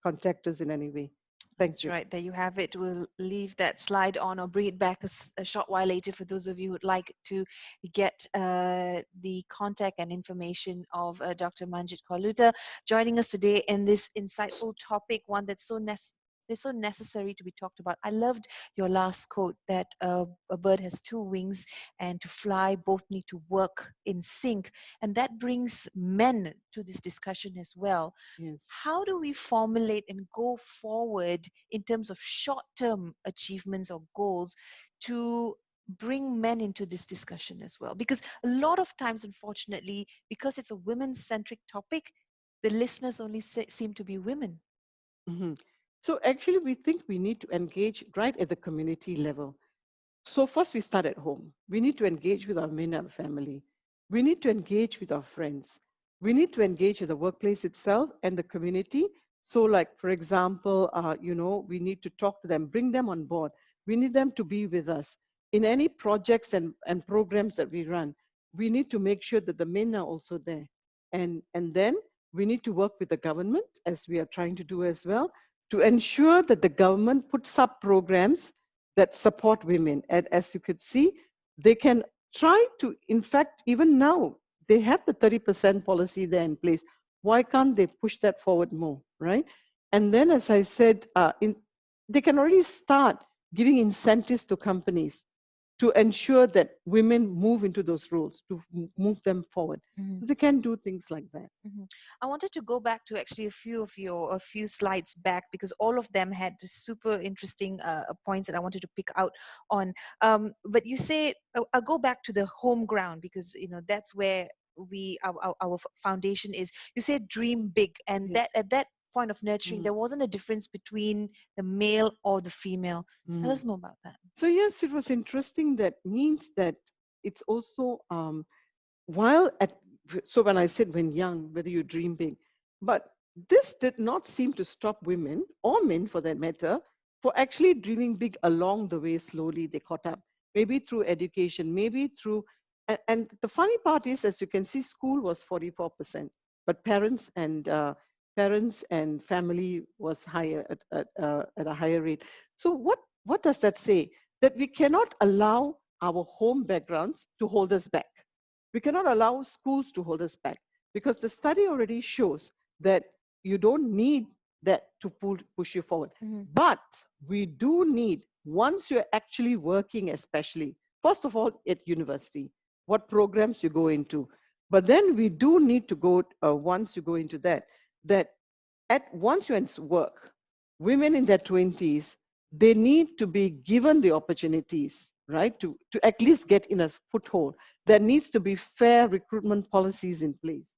contact us in any way. Thank you. That's right. There you have it. We'll leave that slide on or bring it back a short while later for those of you who would like to get the contact and information of Dr. Manjit Kauluta joining us today in this insightful topic, one that's so necessary to be talked about. I loved your last quote that a bird has two wings, and to fly, both need to work in sync. And that brings men to this discussion as well. Yes. How do we formulate and go forward in terms of short-term achievements or goals to bring men into this discussion as well? Because a lot of times, unfortunately, because it's a women-centric topic, the listeners only seem to be women. Mm-hmm. So actually, we think we need to engage right at the community level. So first, we start at home. We need to engage with our men and family. We need to engage with our friends. We need to engage in the workplace itself and the community. So like, for example, we need to talk to them, bring them on board. We need them to be with us. In any projects and programs that we run, we need to make sure that the men are also there. And then we need to work with the government, as we are trying to do as well, to ensure that the government puts up programs that support women. And as you could see, they can try to, in fact, even now, they have the 30% policy there in place. Why can't they push that forward more, right? And then, as I said, they can already start giving incentives to companies to ensure that women move into those roles, to move them forward. So they can do things like that. I wanted to go back to actually a few slides back, because all of them had super interesting points that I wanted to pick out on. But you say, I'll go back to the home ground, because that's where our foundation is. You say dream big, and Yes. that at that point of nurturing, there wasn't a difference between the male or the female. Tell us more about that. So yes, it was interesting. That means that it's also so when I said when young, whether you dream big, but this did not seem to stop women or men for that matter for actually dreaming big along the way. Slowly they caught up, maybe through education, maybe through, and the funny part is, as you can see, school was 44%, but parents and family was higher at a higher rate. So what does that say? That we cannot allow our home backgrounds to hold us back. We cannot allow schools to hold us back, because the study already shows that you don't need that to push you forward. But we do need, once you're actually working, especially, first of all, at university, what programs you go into. But then we do need to go, once you go into that once you work, women in their 20s, they need to be given the opportunities, right, to at least get in a foothold. There needs to be fair recruitment policies in place.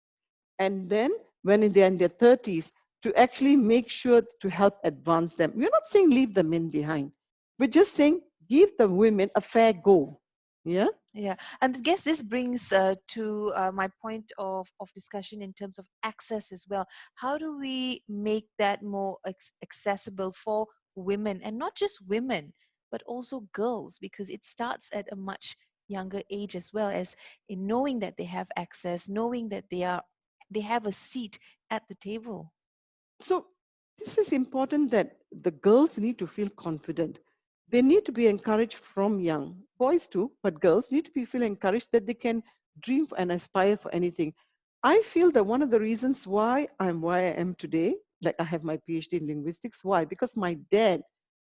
And then when they're in their 30s, to actually make sure to help advance them. We're not saying leave the men behind. We're just saying give the women a fair go. Yeah? Yeah, and I guess this brings to my point of discussion in terms of access as well. How do we make that more accessible for women, and not just women, but also girls, because it starts at a much younger age as well, as in knowing that they have access, knowing that they have a seat at the table. So this is important, that the girls need to feel confident. They need to be encouraged from young. Boys too, but girls need to feel encouraged that they can dream and aspire for anything. I feel that one of the reasons why I am today, like I have my PhD in linguistics, why? Because my dad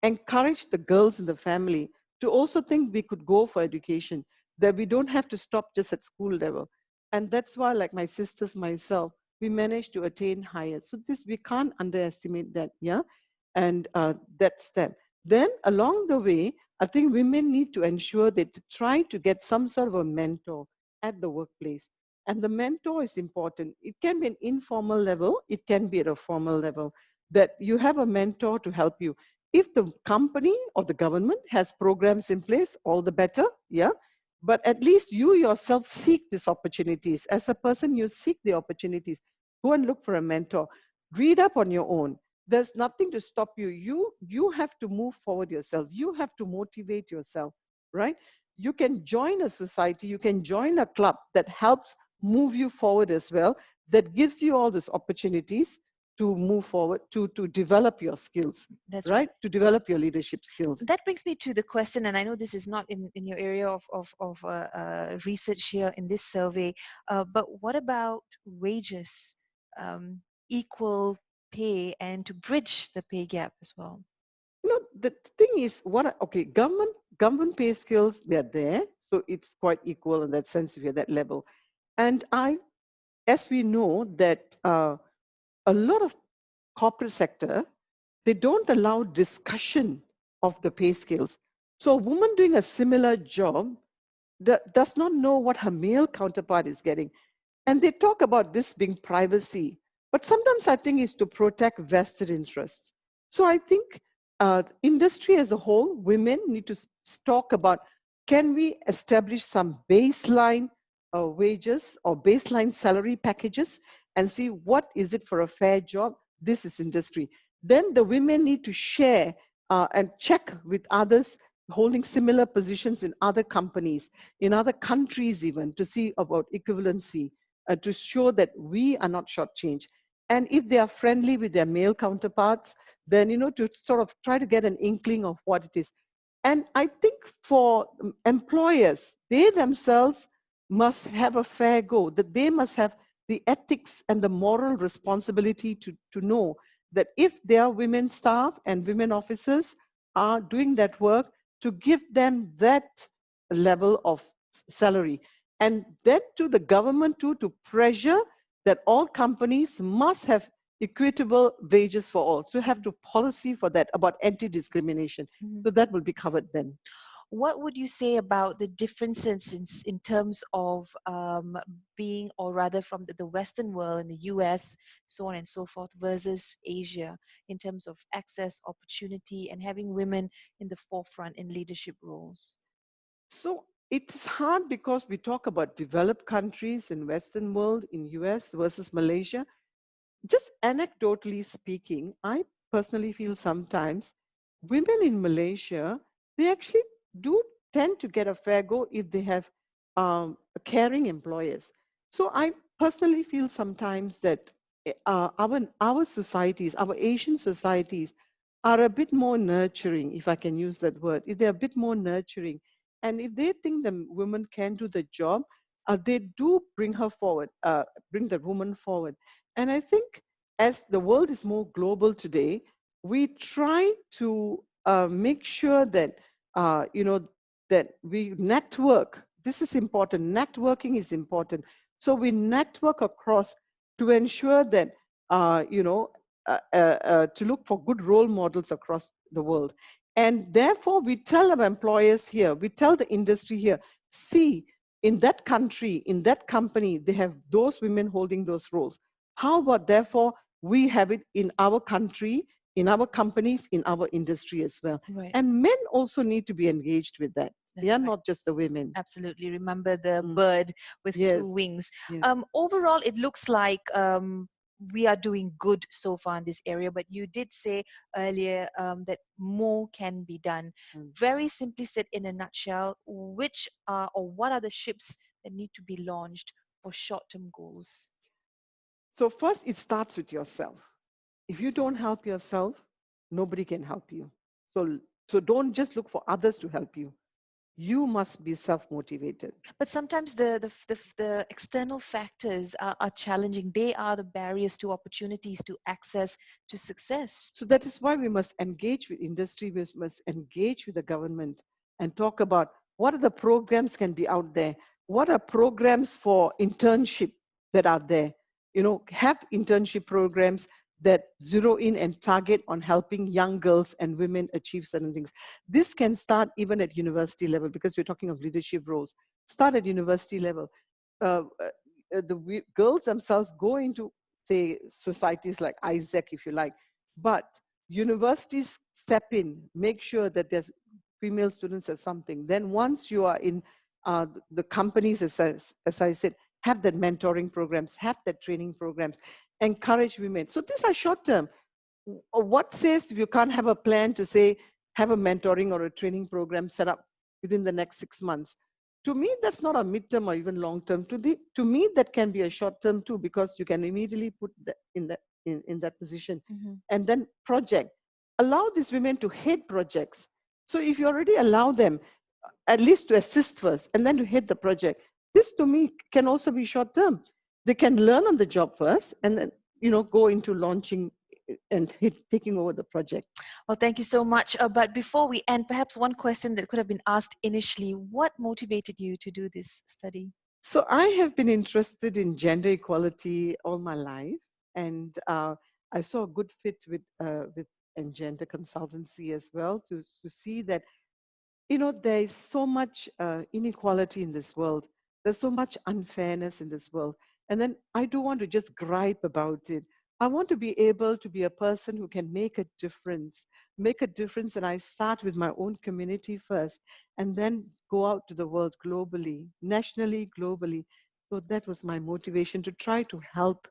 encouraged the girls in the family to also think we could go for education, that we don't have to stop just at school level. And that's why, like my sisters, myself, we managed to attain higher. So this, we can't underestimate that, yeah? And that step. Then along the way, I think women need to ensure that they try to get some sort of a mentor at the workplace. And the mentor is important. It can be an informal level, it can be at a formal level, that you have a mentor to help you. If the company or the government has programs in place, all the better, yeah? But at least you yourself seek these opportunities. As a person, you seek the opportunities. Go and look for a mentor. Read up on your own. There's nothing to stop you. You have to move forward yourself. You have to motivate yourself, right? You can join a society. You can join a club that helps move you forward as well, that gives you all these opportunities to move forward, to develop your skills. That's right? To develop your leadership skills. That brings me to the question, and I know this is not in your area of research here in this survey, but what about wages, equal pay, and to bridge the pay gap as well? You know, the thing is, government pay scales, they're there, so it's quite equal in that sense if you're at that level. And as we know that a lot of corporate sector, they don't allow discussion of the pay scales. So a woman doing a similar job does not know what her male counterpart is getting. And they talk about this being privacy, but sometimes I think it's to protect vested interests. So I think industry as a whole, women need to talk about, can we establish some baseline wages or baseline salary packages and see what is it for a fair job? This is industry. Then the women need to share and check with others holding similar positions in other companies, in other countries even, to see about equivalency. to show that we are not shortchanged. And if they are friendly with their male counterparts, then, to sort of try to get an inkling of what it is. And I think for employers, they themselves must have a fair go, that they must have the ethics and the moral responsibility to know that if their women staff and women officers are doing that work, to give them that level of salary. And then to the government too, to pressure that all companies must have equitable wages for all. So have to policy for that about anti-discrimination. So that will be covered then. What would you say about the differences in terms of being, or rather from the Western world, in the US, so on and so forth, versus Asia, in terms of access, opportunity, and having women in the forefront in leadership roles? So it's hard because we talk about developed countries in Western world, in US versus Malaysia. Just anecdotally speaking, I personally feel sometimes women in Malaysia, they actually do tend to get a fair go if they have caring employers. So I personally feel sometimes that our societies, our Asian societies, are a bit more nurturing, if I can use that word. If they're a bit more nurturing, and if they think the woman can do the job, they do bring her forward, bring the woman forward. And I think as the world is more global today, we try to make sure that, that we network. This is important. Networking is important. So we network across to ensure that, to look for good role models across the world. And therefore, we tell our employers here, we tell the industry here, see, in that country, in that company, they have those women holding those roles. How about, therefore, we have it in our country, in our companies, in our industry as well. Right. And men also need to be engaged with that. They are not just the women. Absolutely. Remember the bird with two wings. Yes. Overall, it looks like we are doing good so far in this area, but you did say earlier that more can be done. Very simply said, in a nutshell, which are, or what are the ships that need to be launched for short-term goals? So first, it starts with yourself. If you don't help yourself, nobody can help you. So don't just look for others to help you. You must be self-motivated. But sometimes the external factors are challenging. They are the barriers to opportunities, to access, to success. So that is why we must engage with industry, we must engage with the government and talk about what are the programs can be out there. What are programs for internship that are there? Have internship programs that zero in and target on helping young girls and women achieve certain things. This can start even at university level, because we're talking of leadership roles. Start at university level. The girls themselves go into, say, societies like Isaac, if you like, but universities step in, make sure that there's female students or something. Then once you are in the companies, as I said, have that mentoring programs, have that training programs, encourage women. So these are short term. What says if you can't have a plan to say, have a mentoring or a training program set up within the next 6 months? To me, that's not a midterm or even long term. To me, that can be a short term too, because you can immediately put that in that position. And then project. Allow these women to head projects. So if you already allow them at least to assist first and then to head the project, this to me can also be short term. They can learn on the job first and then go into launching and taking over the project. Well, thank you so much. But before we end, perhaps one question that could have been asked initially: what motivated you to do this study? So I have been interested in gender equality all my life, and I saw a good fit with and gender consultancy as well, to see that there is so much inequality in this world. There's so much unfairness in this world. And then I don't want to just gripe about it. I want to be able to be a person who can make a difference. And I start with my own community first, and then go out to the world globally, nationally, globally. So that was my motivation, to try to help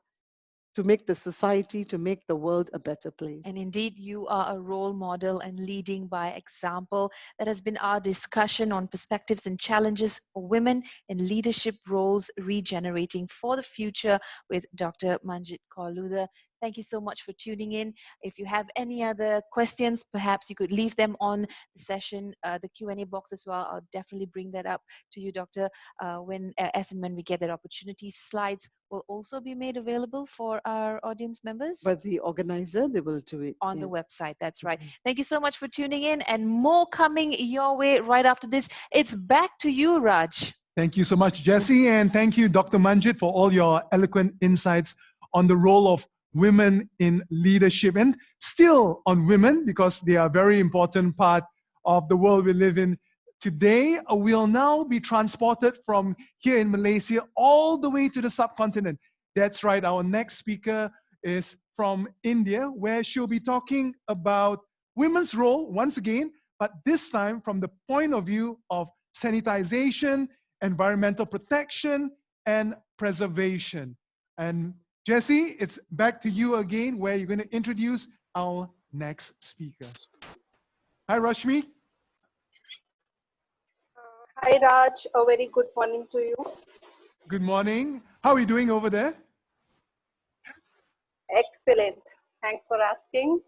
to make the society, to make the world a better place. And indeed, you are a role model and leading by example. That has been our discussion on perspectives and challenges for women in leadership roles, regenerating for the future with Dr. Manjit Kaur. Thank you so much for tuning in. If you have any other questions, perhaps you could leave them on the session, the Q&A box as well. I'll definitely bring that up to you, Doctor, as and when we get that opportunity. Slides will also be made available for our audience members. But the organizer, they will do it. On the website, that's right. Thank you so much for tuning in, and more coming your way right after this. It's back to you, Raj. Thank you so much, Jessie, and thank you, Dr. Manjit, for all your eloquent insights on the role of women in leadership, and still on women, because they are a very important part of the world we live in today. We'll now be transported from here in Malaysia all the way to the subcontinent. That's right, our next speaker is from India, where she'll be talking about women's role once again, but this time from the point of view of sanitization, environmental protection, and preservation. And Jessie, it's back to you again, where you're going to introduce our next speaker. Hi, Rashmi. Hi, Raj. A very good morning to you. Good morning. How are you doing over there? Excellent. Thanks for asking.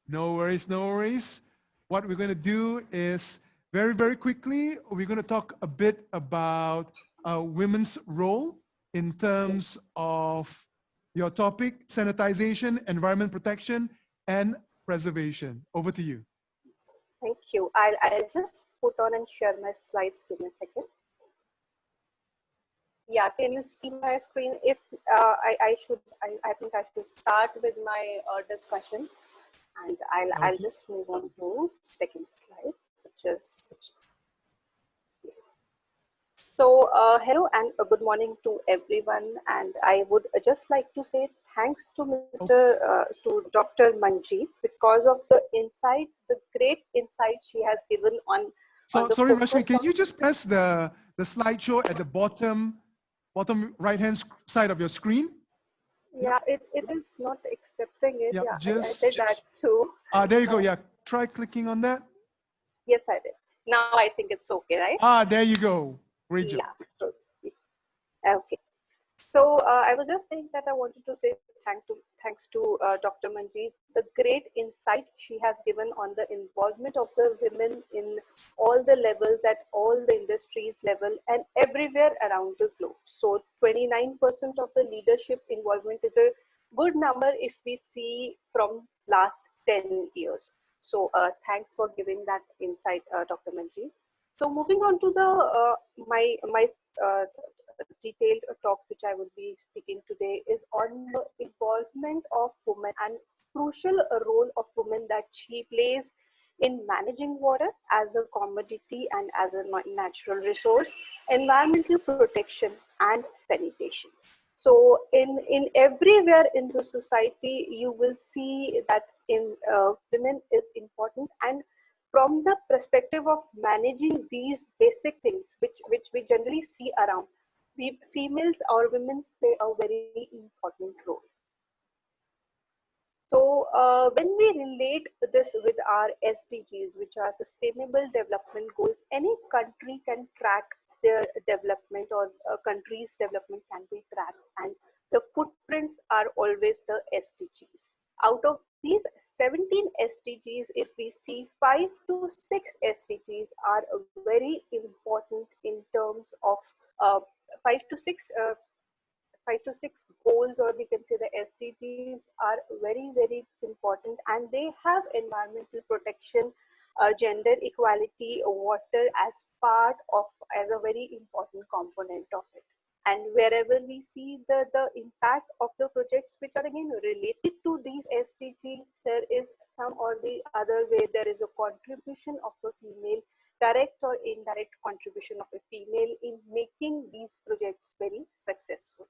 No worries, no worries. What we're going to do is very, very quickly, we're going to talk a bit about women's role in terms of your topic, sanitization, environment protection, and preservation. Over to you. Thank you. I'll just put on and share my slides. Give me a second. Yeah, can you see my screen? If I think I should start with my discussion, and I'll just move on to second slide, which is. So hello and good morning to everyone, and I would just like to say thanks to to Dr. Manjit, because of the insight, the great insight she has given on. Sorry, Rashmi, can you just press the slideshow at the bottom right-hand side of your screen? Yeah, it is not accepting it. Yeah, I did that too. There you go. Yeah, try clicking on that. Yes, I did. Now I think it's okay, right? There you go. Great job. Yeah. So, okay. So I was just saying that I wanted to say thanks to Dr. Manjit, the great insight she has given on the involvement of the women in all the levels, at all the industries level, and everywhere around the globe. So 29% of the leadership involvement is a good number if we see from last 10 years. So thanks for giving that insight, Dr. Manjit. So moving on to the my detailed talk which I will be speaking today is on the involvement of women and crucial role of women that she plays in managing water as a commodity and as a natural resource, environmental protection and sanitation. So in everywhere in the society, you will see that women is important, and from the perspective of managing these basic things, which we generally see around, females or women play a very important role. So when we relate this with our SDGs, which are Sustainable Development Goals, any country can track their development, or a country's development can be tracked, and the footprints are always the SDGs. Out of these 17 SDGs, if we see 5 to 6 SDGs are very important in terms of 5 to 6 goals, or we can say the SDGs are very, very important, and they have environmental protection, gender equality, water as a very important component of it. And wherever we see the impact of the projects which are again related to these SDGs, there is some or the other way there is a contribution of a female, direct or indirect contribution of a female in making these projects very successful.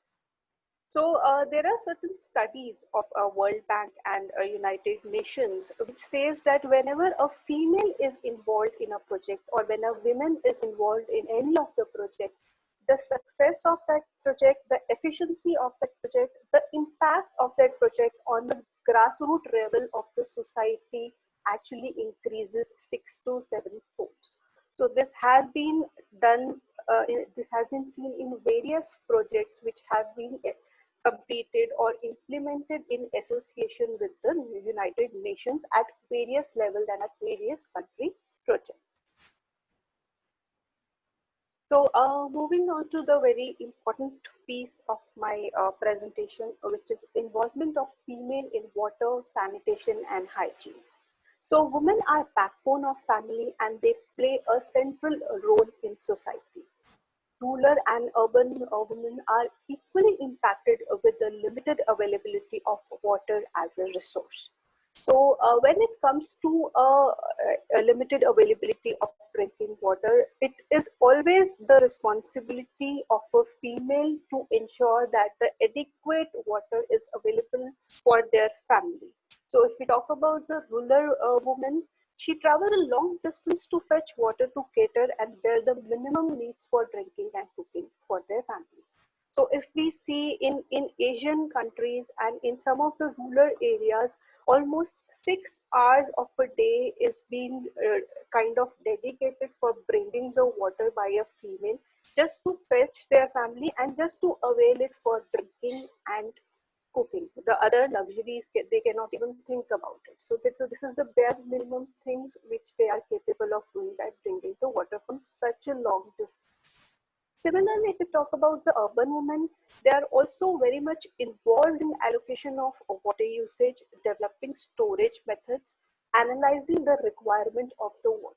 So there are certain studies of World Bank and United Nations which says that whenever a female is involved in a project, or when a woman is involved in any of the projects, the success of that project, the efficiency of that project, the impact of that project on the grassroots level of the society actually increases 6 to 7 folds. So this has been done, this has been seen in various projects which have been completed or implemented in association with the United Nations at various levels and at various country projects. So moving on to the very important piece of my presentation, which is involvement of female in water, sanitation and hygiene. So women are backbone of family and they play a central role in society. Rural and urban women are equally impacted with the limited availability of water as a resource. So when it comes to a limited availability of drinking water, it is always the responsibility of a female to ensure that the adequate water is available for their family. So if we talk about the rural woman, she travels a long distance to fetch water to cater and bear the minimum needs for drinking and cooking for their family. So if we see in Asian countries and in some of the rural areas, almost 6 hours of a day is being kind of dedicated for bringing the water by a female just to fetch their family and just to avail it for drinking and cooking. The other luxuries they cannot even think about it. So this is the bare minimum things which they are capable of doing, by bringing the water from such a long distance. Similarly, if we talk about the urban women, they are also very much involved in allocation of water usage, developing storage methods, analyzing the requirement of the water.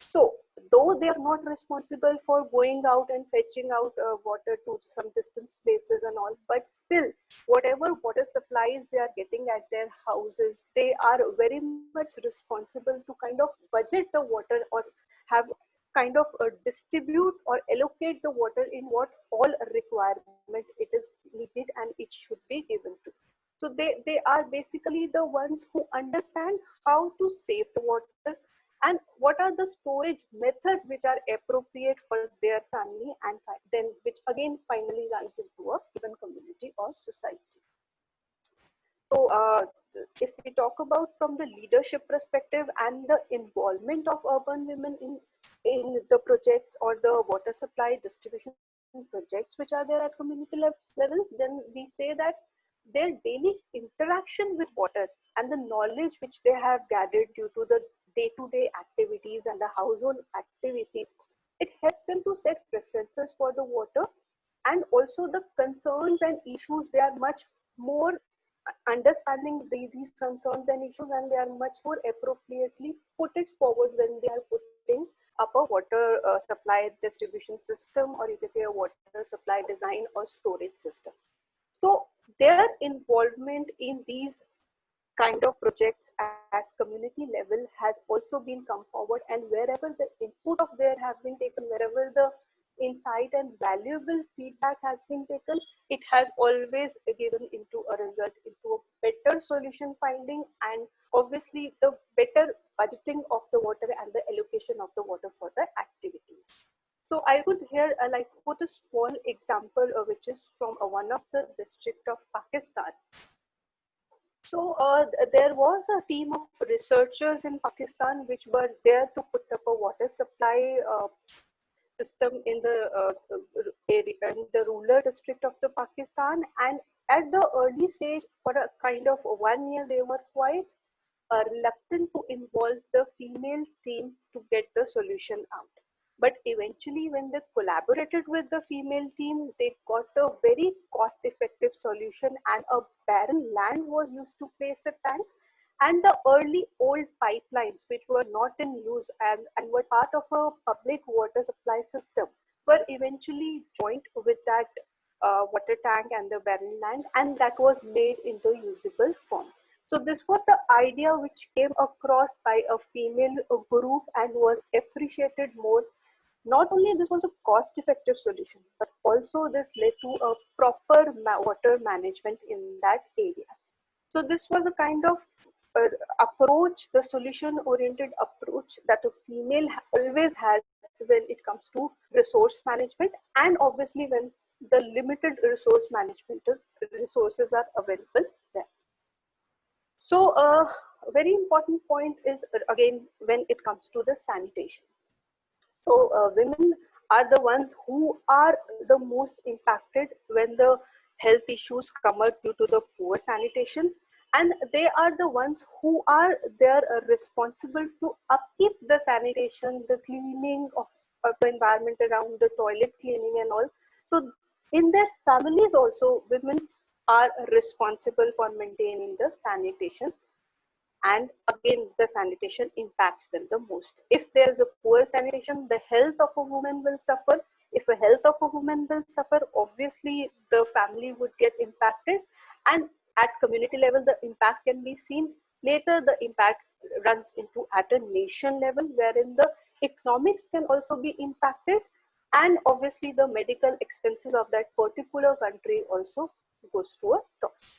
So, though they are not responsible for going out and fetching out water to some distance places and all, but still, whatever water supplies they are getting at their houses, they are very much responsible to kind of budget the water or have kind of distribute or allocate the water in what all requirement it is needed and it should be given to. So they are basically the ones who understand how to save the water and what are the storage methods which are appropriate for their family, and then which again finally runs into a given community or society. So if we talk about from the leadership perspective and the involvement of urban women in the projects or the water supply distribution projects which are there at community level, then we say that their daily interaction with water and the knowledge which they have gathered due to the day-to-day activities and the household activities, it helps them to set preferences for the water, and also the concerns and issues, they are much more understanding these concerns and issues, and they are much more appropriately put it forward when they are putting up a water supply distribution system, or you can say a water supply design or storage system. So their involvement in these kind of projects at community level has also been come forward, and wherever the input of there have been taken, wherever the insight and valuable feedback has been taken, it has always given into a result, into a better solution finding, and obviously the better budgeting of the water and the allocation of the water for the activities. So I would here like put a small example which is from one of the district of Pakistan. So there was a team of researchers in Pakistan which were there to put up a water supply system in the area, in the rural district of the Pakistan, and at the early stage for a kind of 1 year they were quite reluctant to involve the female team to get the solution out. But eventually when they collaborated with the female team, they got a very cost-effective solution, and a barren land was used to place a tank, and the early old pipelines which were not in use and were part of a public water supply system were eventually joined with that water tank and the barren land, and that was made into usable form. So this was the idea which came across by a female group and was appreciated more. Not only this was a cost-effective solution, but also this led to a proper water management in that area. So this was a kind of approach, the solution-oriented approach that a female always has in when it comes to resource management, and obviously when the limited resources are available there. So a very important point is again when it comes to the sanitation. So women are the ones who are the most impacted when the health issues come up due to the poor sanitation, and they are the ones who are there responsible to upkeep the sanitation, the cleaning of the environment around the toilet cleaning and all. So in their families also, women are responsible for maintaining the sanitation, and again the sanitation impacts them the most. If there is a poor sanitation, the health of a woman will suffer. If the health of a woman will suffer, obviously the family would get impacted, and at community level the impact can be seen. Later the impact runs into at a nation level, wherein the economics can also be impacted, and obviously the medical expenses of that particular country also goes to a toss.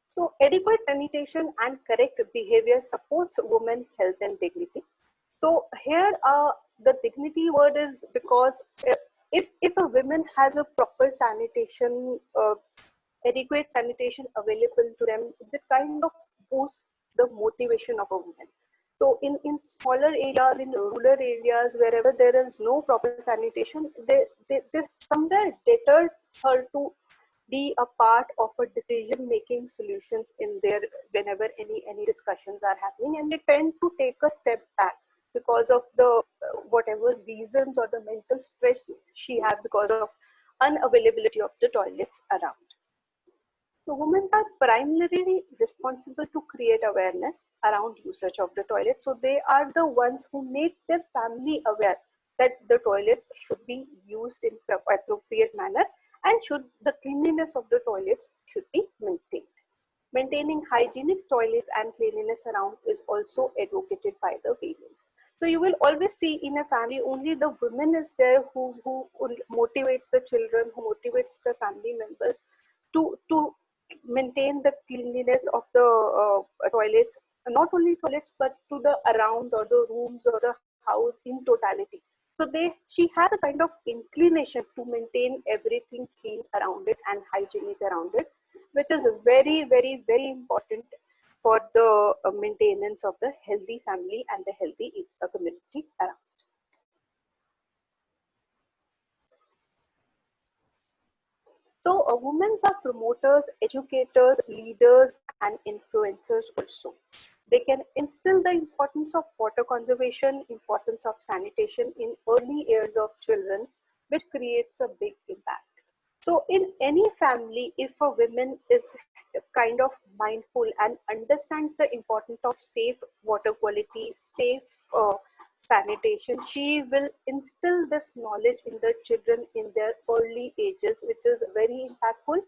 So adequate sanitation and correct behavior supports women's health and dignity. So here the dignity word is because if a woman has a proper sanitation, adequate sanitation available to them, this kind of boosts the motivation of a woman. So in smaller areas, in rural areas, wherever there is no proper sanitation, this somewhere deters her to be a part of a decision making solutions in there whenever any discussions are happening, and they tend to take a step back because of the whatever reasons or the mental stress she has because of unavailability of the toilets around. So women are primarily responsible to create awareness around usage of the toilet. So they are the ones who make their family aware that the toilets should be used in appropriate manner, and the cleanliness of the toilets should be maintained. Maintaining hygienic toilets and cleanliness around is also advocated by the females. So you will always see in a family only the woman is there who motivates the children, who motivates the family members to maintain the cleanliness of the toilets, not only toilets but to the around or the rooms or the house in totality. So she has a kind of inclination to maintain everything clean around it and hygienic around it, which is very, very, very important for the maintenance of the healthy family and the healthy community around. So women are promoters, educators, leaders, and influencers also. They can instill the importance of water conservation, importance of sanitation in early years of children, which creates a big impact. So in any family, if a woman is kind of mindful and understands the importance of safe water quality, safe sanitation, she will instill this knowledge in the children in their early ages, which is very impactful.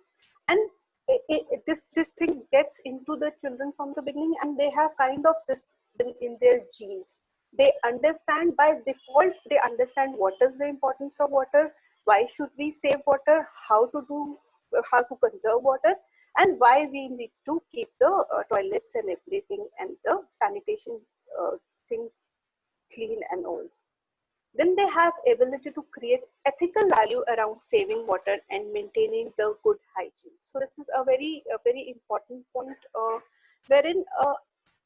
And this thing gets into the children from the beginning, and they have kind of this in their genes. They understand by default, they understand what is the importance of water, why should we save water, how to conserve water, and why we need to keep the toilets and everything and the sanitation things clean and all. Then they have ability to create ethical value around saving water and maintaining the good hygiene. So this is a very important point wherein a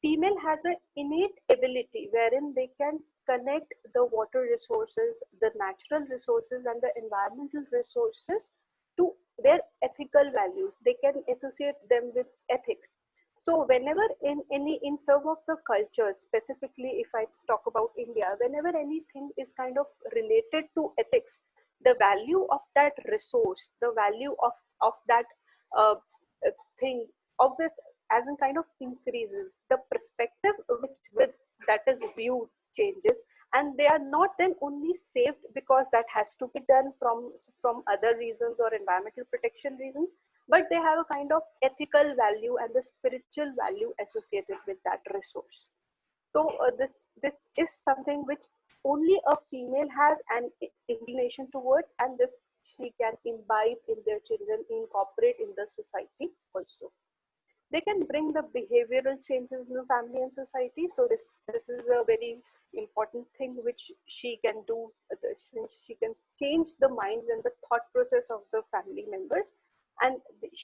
female has an innate ability wherein they can connect the water resources, the natural resources, and the environmental resources to their ethical values. They can associate them with ethics. So whenever in some of the cultures, specifically if I talk about India, whenever anything is kind of related to ethics, the value of that resource, the value of that thing, of this as in kind of increases. The perspective with that is viewed changes, and they are not then only saved because that has to be done from other reasons or environmental protection reasons, but they have a kind of ethical value and the spiritual value associated with that resource. So this is something which only a female has an inclination towards, and this she can imbibe in their children, incorporate in the society also. they can bring the behavioral changes in the family and society. So this is a very important thing which she can do, since she can change the minds and the thought process of the family members, and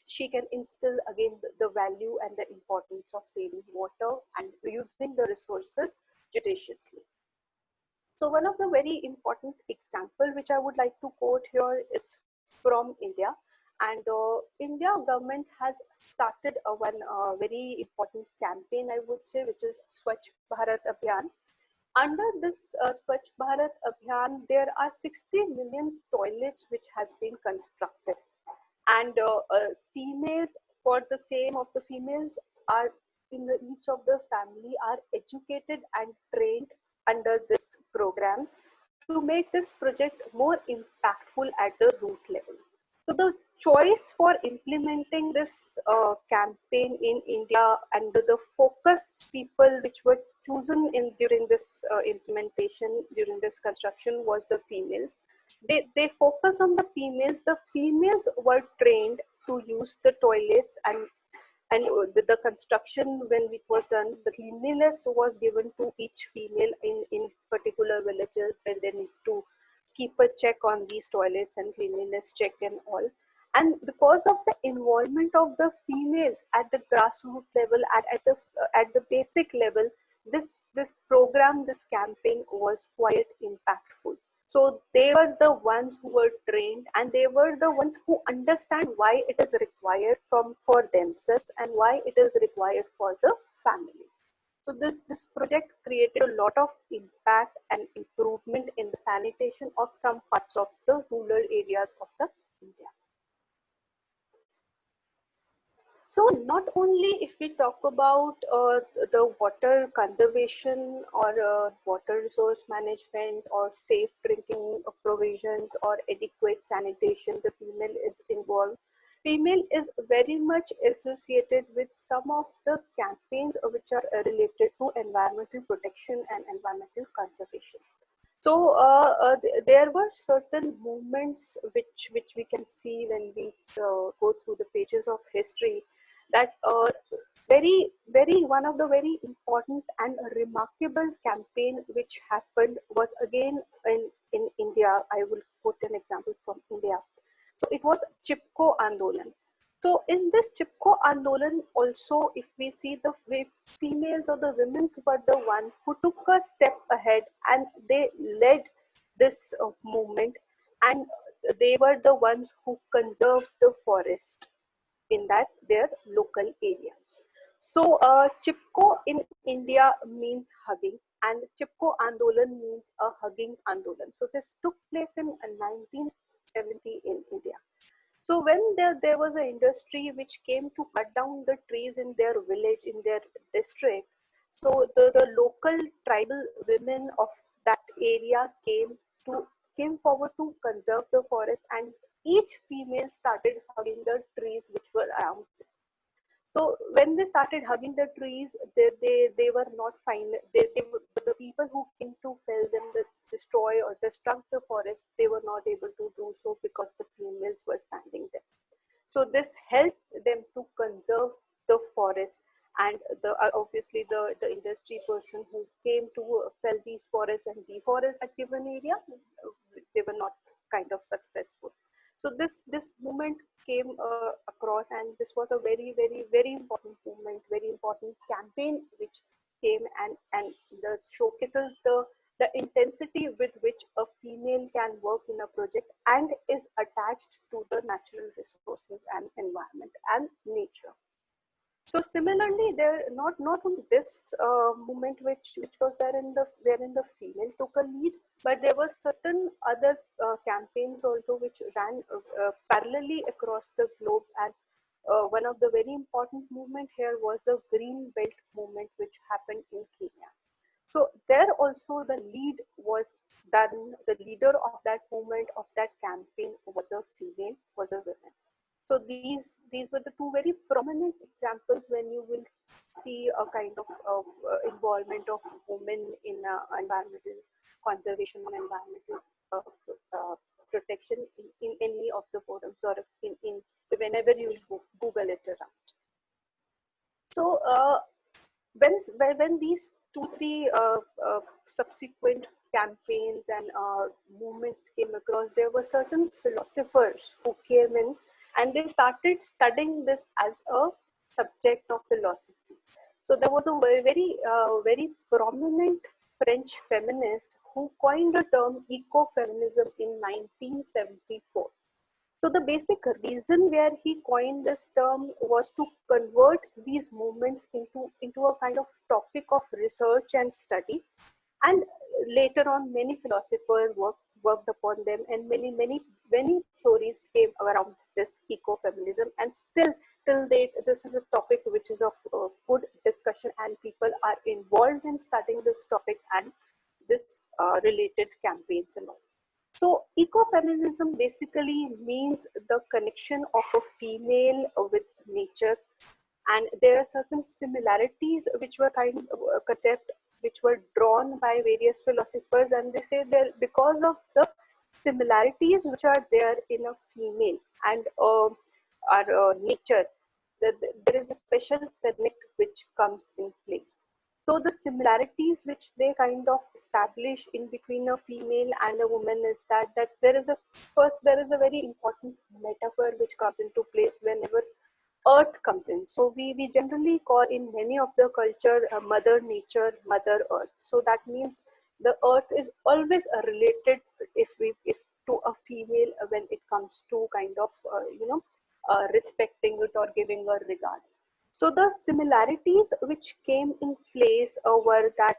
she can instill again the value and the importance of saving water and using the resources judiciously. So one of the very important example which I would like to quote here is from India. And India government has started one very important campaign, I would say, which is Swachh Bharat Abhiyan. Under this Swachh Bharat Abhiyan, there are 60 million toilets which has been constructed. And females, for the same of the females, are in each of the family are educated and trained under this program to make this project more impactful at the root level. So the choice for implementing this campaign in India and the focus people which were chosen during this implementation, during this construction, was the females. They focus on the females. The females were trained to use the toilets, and the construction, when it was done, the cleanliness was given to each female in particular villages, where they need to keep a check on these toilets and cleanliness check and all. And because of the involvement of the females at the grassroots level, at the basic level, this program, this campaign was quite impactful. So they were the ones who were trained, and they were the ones who understand why it is required for themselves and why it is required for the family. So this project created a lot of impact and improvement in the sanitation of some parts of the rural areas of the India. So not only if we talk about the water conservation or water resource management or safe drinking provisions or adequate sanitation, the female is involved. Female is very much associated with some of the campaigns which are related to environmental protection and environmental conservation. So there were certain movements which we can see when we go through the pages of history, that one of the very important and remarkable campaign which happened was again in India. I will quote an example from India. So it was Chipko Andolan. So in this Chipko Andolan also, if we see the females or the women were the one who took a step ahead, and they led this movement, and they were the ones who conserved the forest in their local area. So Chipko in India means hugging, and Chipko Andolan means a hugging Andolan. So this took place in 1970 in India. So when there was an industry which came to cut down the trees in their village, in their district, so the local tribal women of that area came forward to conserve the forest, and each female started hugging the trees which were around. So when they started hugging the trees, they were not fine. The people who came to fell them, destroy or destruct the forest, they were not able to do so because the females were standing there. So this helped them to conserve the forest, and obviously the industry person who came to fell these forests and deforest a given area, they were not kind of successful. So this movement came across, and this was a very, very, very important movement, very important campaign which came and showcases the intensity with which a female can work in a project and is attached to the natural resources and environment and nature. So similarly, there not only this movement which was there wherein the female took a lead, but there were certain other campaigns also which ran parallelly across the globe. And one of the very important movement here was the Green Belt movement, which happened in Kenya. So there also the lead was done. The leader of that movement, of that campaign, was a female, was a woman. So these were the two very prominent examples when you will see a kind of involvement of women in environmental conservation and environmental protection in any of the forums, or in whenever you Google it around. So when these two, three subsequent campaigns and movements came across, there were certain philosophers who came in and they started studying this as a subject of philosophy. So there was a very prominent French feminist who coined the term ecofeminism in 1974. So the basic reason where he coined this term was to convert these movements into a kind of topic of research and study. And later on, many philosophers worked upon them, and many theories came around this ecofeminism. And still, till date, this is a topic which is of good discussion, and people are involved in studying this topic and this related campaigns and all. So ecofeminism basically means the connection of a female with nature, and there are certain similarities which were kind of a concept which were drawn by various philosophers, and they say that because of the similarities which are there in a female and our nature, that there is a special connect which comes in place. So the similarities which they kind of establish in between a female and a woman is that there is a very important metaphor which comes into place whenever earth comes in. So we generally call in many of the culture mother nature, mother earth. So that means the earth is always related if to a female when it comes to kind of respecting it or giving her regard. So the similarities which came in place were that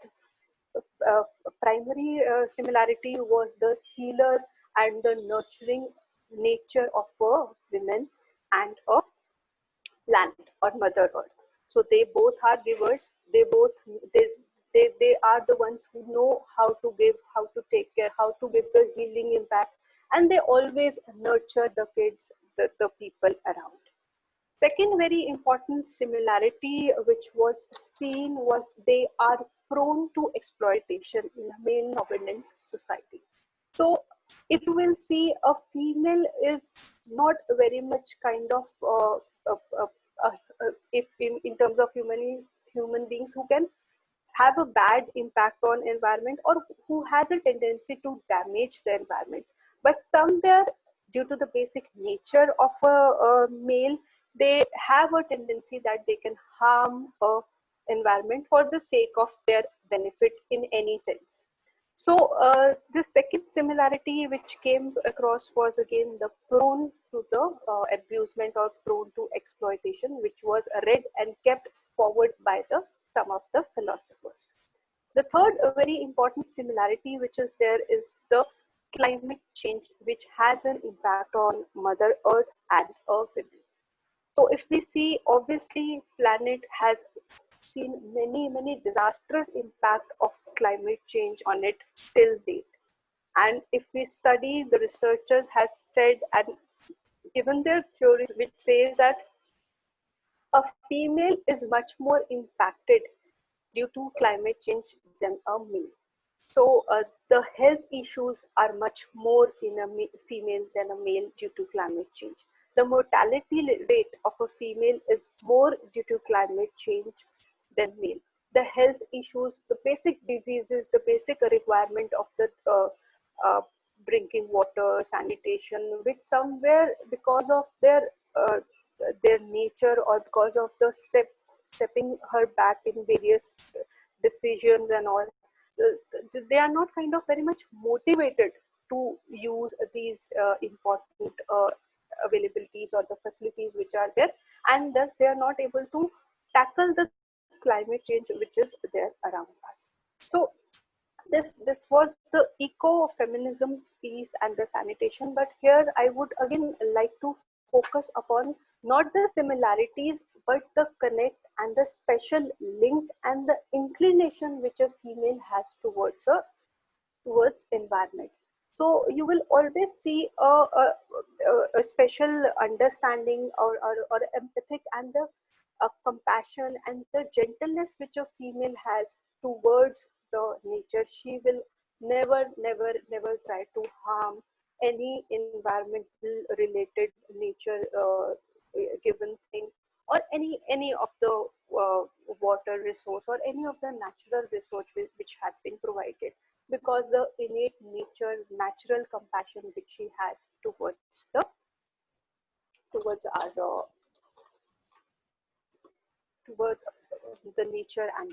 uh, primary similarity was the healer and the nurturing nature of a woman and a planet or mother earth. So they both are givers. They are the ones who know how to give, how to take care, how to give the healing impact, and they always nurture the kids, the people around. Second very important similarity which was seen was they are prone to exploitation in a male dominant society. So if you will see, a female is not very much kind of if in terms of human beings who can have a bad impact on environment or who has a tendency to damage the environment, but somewhere due to the basic nature of a male, they have a tendency that they can harm a environment for the sake of their benefit in any sense. So the second similarity which came across was again the prone to the abusement or prone to exploitation, which was read and kept forward by the some of the philosophers. The third very important similarity which is there is the climate change, which has an impact on Mother Earth and women. So if we see, obviously planet has seen many disastrous impact of climate change on it till date. And if we study, the researchers has said and given their theories which says that a female is much more impacted due to climate change than a male. So the health issues are much more in a female than a male due to climate change. The mortality rate of a female is more due to climate change than male. The health issues, the basic diseases, the basic requirement of the drinking water, sanitation, which somewhere because of their nature or because of the stepping her back in various decisions and all, they are not kind of very much motivated to use these important availabilities or the facilities which are there, and thus they are not able to tackle the climate change which is there around us. So this was the eco-feminism piece and the sanitation, but here I would again like to focus upon not the similarities but the connect and the special link and the inclination which a female has towards environment. So you will always see a special understanding or empathic and the compassion and the gentleness which a female has towards the nature. She will never try to harm any environmental related nature given thing or any of the water resource or any of the natural resource which has been provided, because the innate nature, natural compassion which she has towards towards the nature and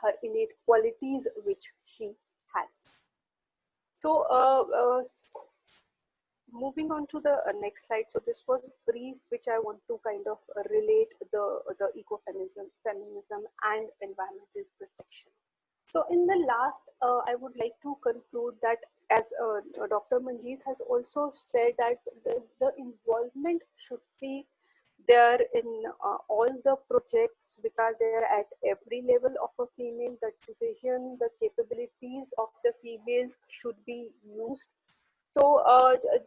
her innate qualities which she has. So moving on to the next slide. So this was brief, which I want to kind of relate the feminism and environmental protection. So in the last, I would like to conclude that, as Dr. Manjeet has also said, that the involvement should be there in all the projects which are there at every level of a female. The decision, the capabilities of the females should be used. So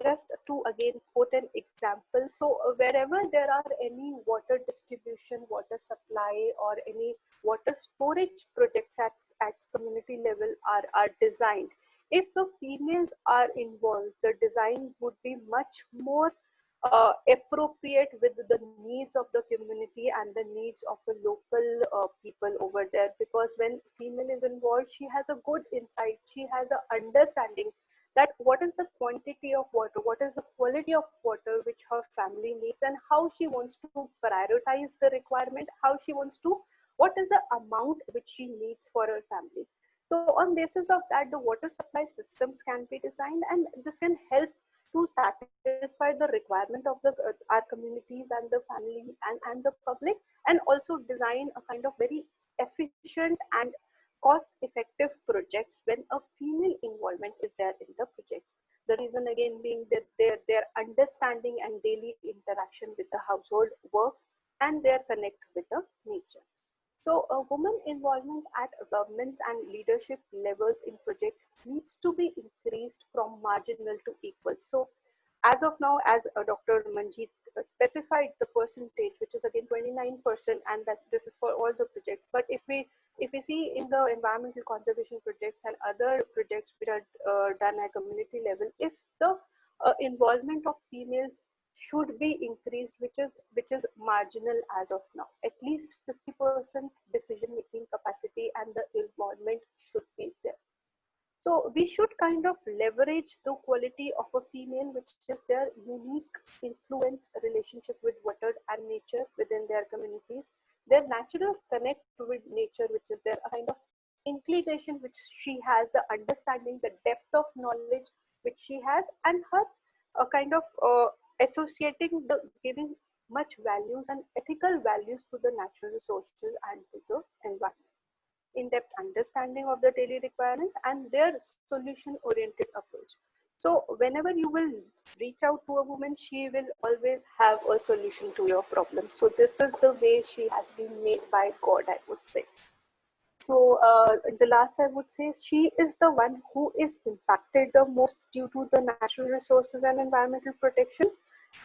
just to again quote an example, so wherever there are any water distribution, water supply, or any water storage projects at community level are designed, if the females are involved, the design would be much more appropriate with the needs of the community and the needs of the local people over there. Because when female is involved, she has a good insight, she has an understanding that what is the quantity of water, what is the quality of water which her family needs, and how she wants to prioritize the requirement, how she wants to, what is the amount which she needs for her family. So on basis of that, the water supply systems can be designed, and this can help to satisfy the requirement of the our communities and the family and the public, and also design a kind of very efficient and cost-effective projects when a female involvement is there in the projects. The reason again being that their understanding and daily interaction with the household work and their connect with the nature. So women involvement at governments and leadership levels in project needs to be increased from marginal to equal. So as of now, as Dr. Manjeet specified the percentage, which is again 29%, and that this is for all the projects. But if we see in the environmental conservation projects and other projects which are done at community level, if the involvement of females should be increased, which is marginal as of now, at least 50% decision making capacity and the involvement should be there. So we should kind of leverage the quality of a female, which is their unique influence relationship with water and nature within their communities, their natural connect with nature, which is their kind of inclination which she has, the understanding, the depth of knowledge which she has, and her kind of associating the giving much values and ethical values to the natural resources and to the environment. In-depth understanding of the daily requirements and their solution-oriented approach. So whenever you will reach out to a woman, she will always have a solution to your problem. So this is the way she has been made by God, I would say. So the last I would say, she is the one who is impacted the most due to the natural resources and environmental protection.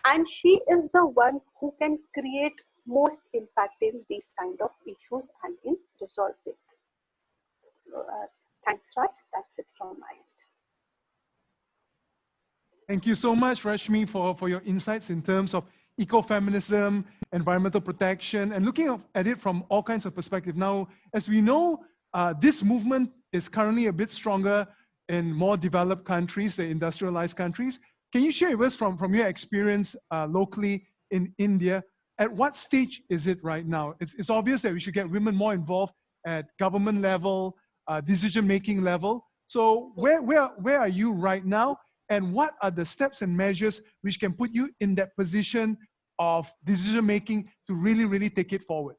And she is the one who can create most impact in these kind of issues and in resolving. So, thanks, Raj. That's it from my end. Thank you so much, Rashmi, for your insights in terms of ecofeminism, environmental protection, and looking at it from all kinds of perspectives. Now, as we know, this movement is currently a bit stronger in more developed countries, the industrialized countries. Can you share with us from your experience locally in India, at what stage is it right now? It's obvious that we should get women more involved at government level, decision-making level. So where are you right now? And what are the steps and measures which can put you in that position of decision-making to really, really take it forward?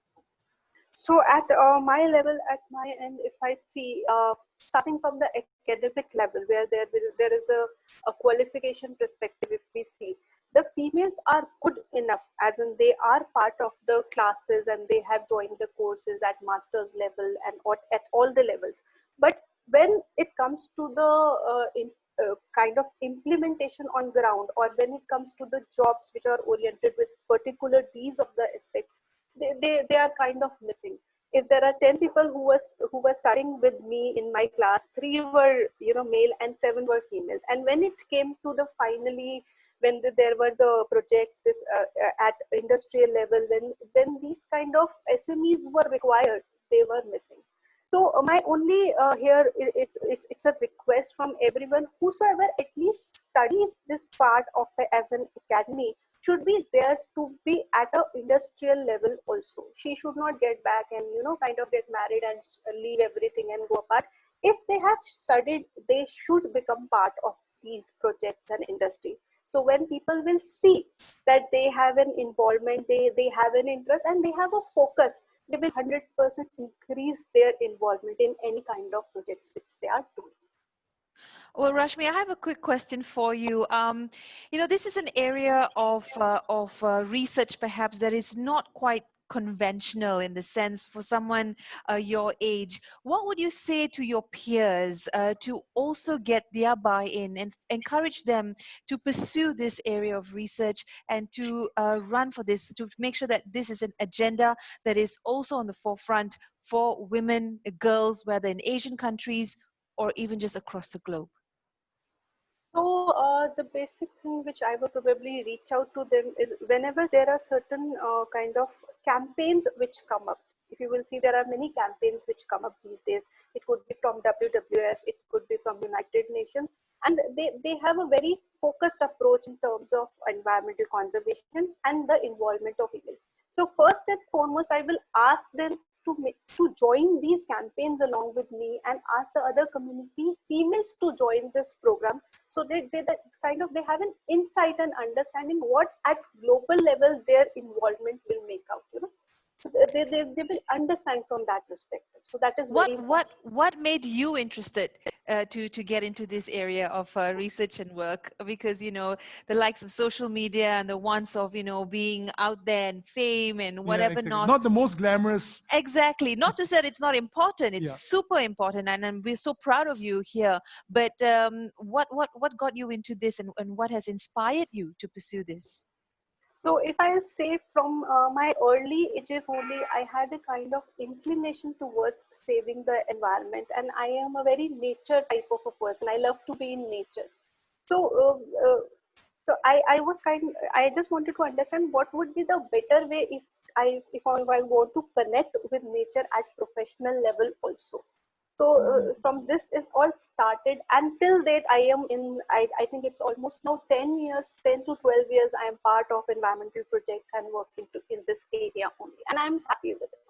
So at my level, at my end, if I see, starting from the academic level, where there is a qualification perspective, if we see, the females are good enough, as in they are part of the classes and they have joined the courses at master's level and at all the levels. But when it comes to the kind of implementation on ground, or when it comes to the jobs which are oriented with particular these of the aspects, they are kind of missing. If there are 10 people who were studying with me in my class, 3 were male and 7 were females. And when it came to the finally there were the projects this at industrial level, when these kind of SMEs were required, they were missing. So my only here it's a request from everyone whosoever at least studies this part of as an academy should be there to be at a industrial level also. She should not get back and kind of get married and leave everything and go apart. If they have studied, they should become part of these projects and industry. So when people will see that they have an involvement, they have an interest and they have a focus, they will 100% increase their involvement in any kind of projects which they are doing. Well, Rashmi, I have a quick question for you. This is an area of research perhaps that is not quite conventional in the sense for someone your age. What would you say to your peers to also get their buy-in and encourage them to pursue this area of research and to run for this, to make sure that this is an agenda that is also on the forefront for women, girls, whether in Asian countries or even just across the globe? So the basic thing which I would probably reach out to them is whenever there are certain kind of campaigns which come up. If you will see, there are many campaigns which come up these days. It could be from WWF, it could be from United Nations, and they have a very focused approach in terms of environmental conservation and the involvement of women. So first and foremost, I will ask them to join these campaigns along with me and ask the other community females to join this program, so they have an insight and understanding what at global level their involvement will make out. So they will understand from that perspective. So that is what made you interested to get into this area of research and work? Because the likes of social media and the wants of being out there and fame and whatever, exactly. Not the most glamorous. Exactly. Not to say it's not important. It's super important, and we're so proud of you here. But what got you into this, and what has inspired you to pursue this? So if I say from my early ages only, I had a kind of inclination towards saving the environment, and I am a very nature type of a person. I love to be in nature. So I just wanted to understand what would be the better way if I want to connect with nature at professional level also. So from this is all started. Until date, I think it's almost now 10 to 12 years, I am part of environmental projects and working in this area only. And I'm happy with it.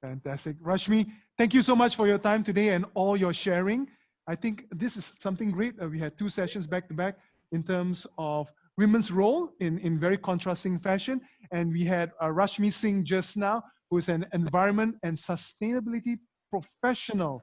Fantastic. Rashmi, thank you so much for your time today and all your sharing. I think this is something great. We had 2 sessions back to back in terms of women's role in very contrasting fashion. And we had Rashmi Singh just now, who is an environment and sustainability professional.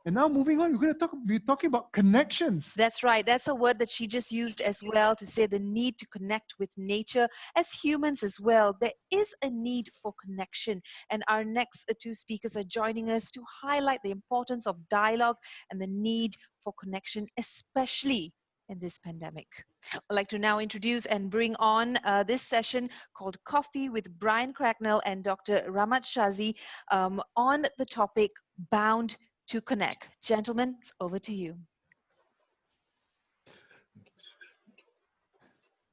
And now moving on, we're talking about connections. That's right. That's a word that she just used as well, to say the need to connect with nature. As humans as well, there is a need for connection. And our next 2 speakers are joining us to highlight the importance of dialogue and the need for connection, especially in this pandemic. I'd like to now introduce and bring on this session called Coffee with Brian Cracknell and Dr. Ramat Shazi on the topic Bound to Connect. Gentlemen, it's over to you.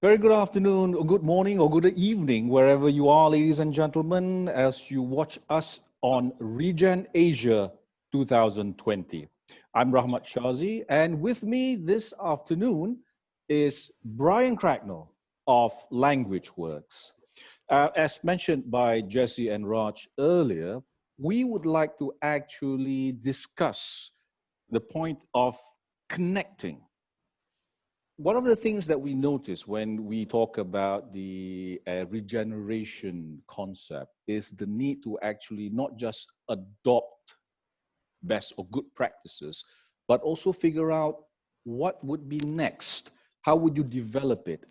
Very good afternoon, or good morning, or good evening, wherever you are, ladies and gentlemen, as you watch us on Regenasia 2020. I'm Rahmat Shazi, and with me this afternoon is Brian Cracknell of Language Works. As mentioned by Jesse and Raj earlier, we would like to actually discuss the point of connecting. One of the things that we notice when we talk about the regeneration concept is the need to actually not just adopt best or good practices, but also figure out what would be next. How would you develop it?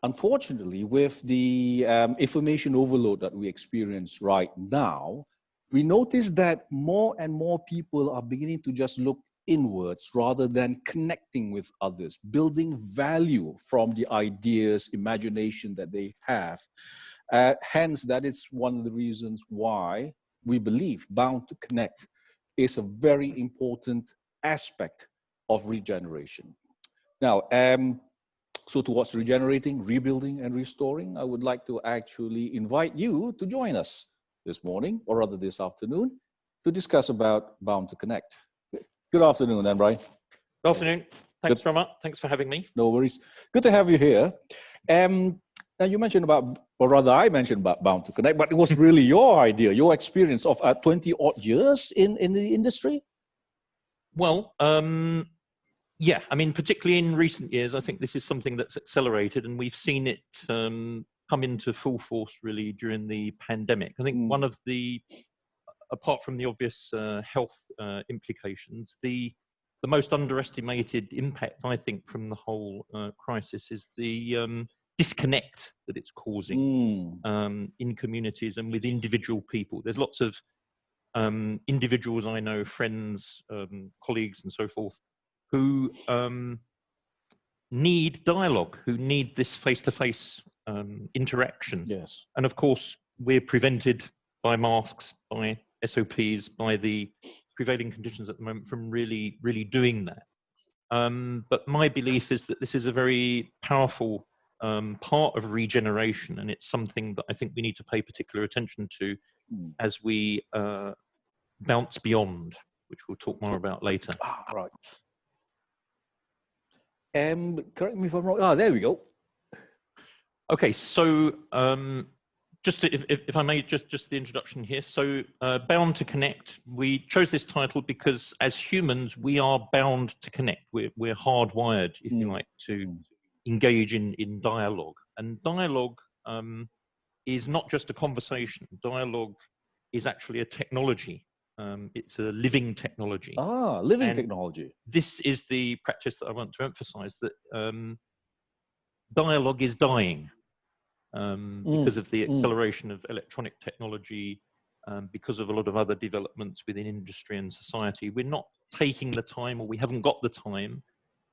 Unfortunately, with the information overload that we experience right now, we notice that more and more people are beginning to just look inwards rather than connecting with others, building value from the ideas, imagination that they have. Hence, that is one of the reasons why we believe Bound to Connect is a very important aspect of regeneration. Now, so towards regenerating, rebuilding, and restoring, I would like to actually invite you to join us this morning, or rather this afternoon, to discuss about Bound to Connect. Good afternoon, then, Brian. Good afternoon. Thanks very much. Thanks for having me. No worries. Good to have you here. Now you mentioned about, or rather I mentioned about Bound to Connect, but it was really your idea, your experience of 20 odd years in the industry? Well, yeah, I mean, particularly in recent years, I think this is something that's accelerated, and we've seen it come into full force really during the pandemic. I think one of the, apart from the obvious health implications, the most underestimated impact, I think, from the whole crisis is the disconnect that it's causing in communities and with individual people. There's lots of individuals I know, friends, colleagues, and so forth, who need dialogue, who need this face-to-face interaction. Yes. And of course, we're prevented by masks, by SOPs, by the prevailing conditions at the moment from really doing that. But my belief is that this is a very powerful part of regeneration, and it's something that I think we need to pay particular attention to as we bounce beyond, which we'll talk more about later. Right. Correct me if I'm wrong. There we go. Okay, so just to, if I may, just the introduction here. So Bound to Connect, we chose this title because as humans, we are bound to connect. We're hardwired, if you like, to engage in dialogue. And dialogue is not just a conversation. Dialogue is actually a technology. It's a living technology. Living technology. This is the practice that I want to emphasize, that dialogue is dying because of the acceleration of electronic technology, because of a lot of other developments within industry and society. We're not taking the time, or we haven't got the time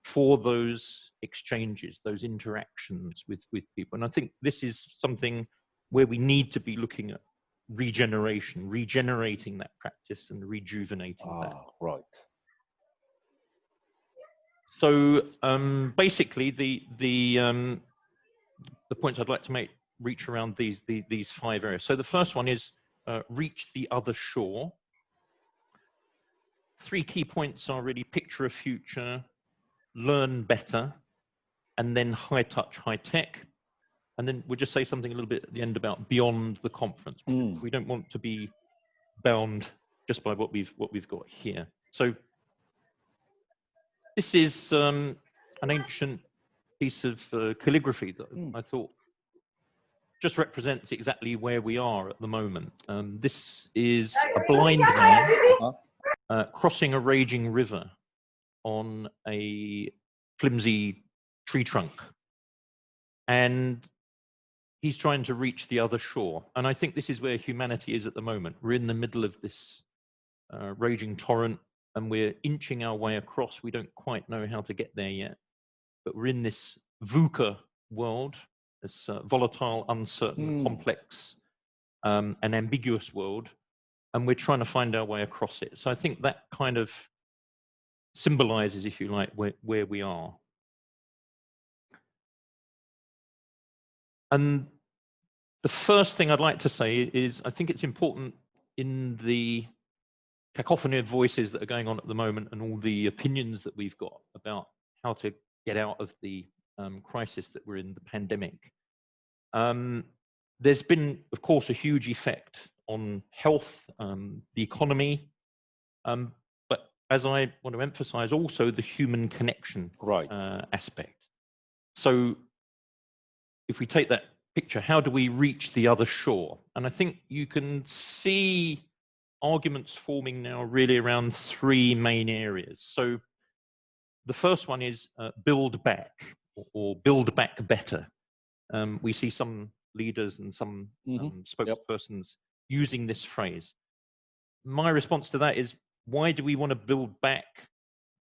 for those exchanges, those interactions with people. And I think this is something where we need to be looking at regeneration, regenerating that practice and rejuvenating that. Right. So basically, the points I'd like to make reach around these 5 areas. So the first one is reach the other shore. 3 key points are really picture a future, learn better, and then high touch, high tech. And then we'll just say something a little bit at the end about beyond the conference. We don't want to be bound just by what we've got here. So this is an ancient piece of calligraphy that I thought just represents exactly where we are at the moment. This is a blind man crossing a raging river on a flimsy tree trunk. And he's trying to reach the other shore. And I think this is where humanity is at the moment. We're in the middle of this raging torrent, and we're inching our way across. We don't quite know how to get there yet. But we're in this VUCA world, this volatile, uncertain, complex, and ambiguous world. And we're trying to find our way across it. So I think that kind of symbolizes, if you like, where we are. And the first thing I'd like to say is I think it's important in the cacophony of voices that are going on at the moment and all the opinions that we've got about how to get out of the crisis that we're in, the pandemic. There's been, of course, a huge effect on health, the economy, but as I want to emphasize, also the human connection aspect. So if we take that picture, how do we reach the other shore? And I think you can see arguments forming now really around 3 main areas. So the first one is build back, or build back better. We see some leaders and some spokespersons using this phrase. My response to that is, why do we want to build back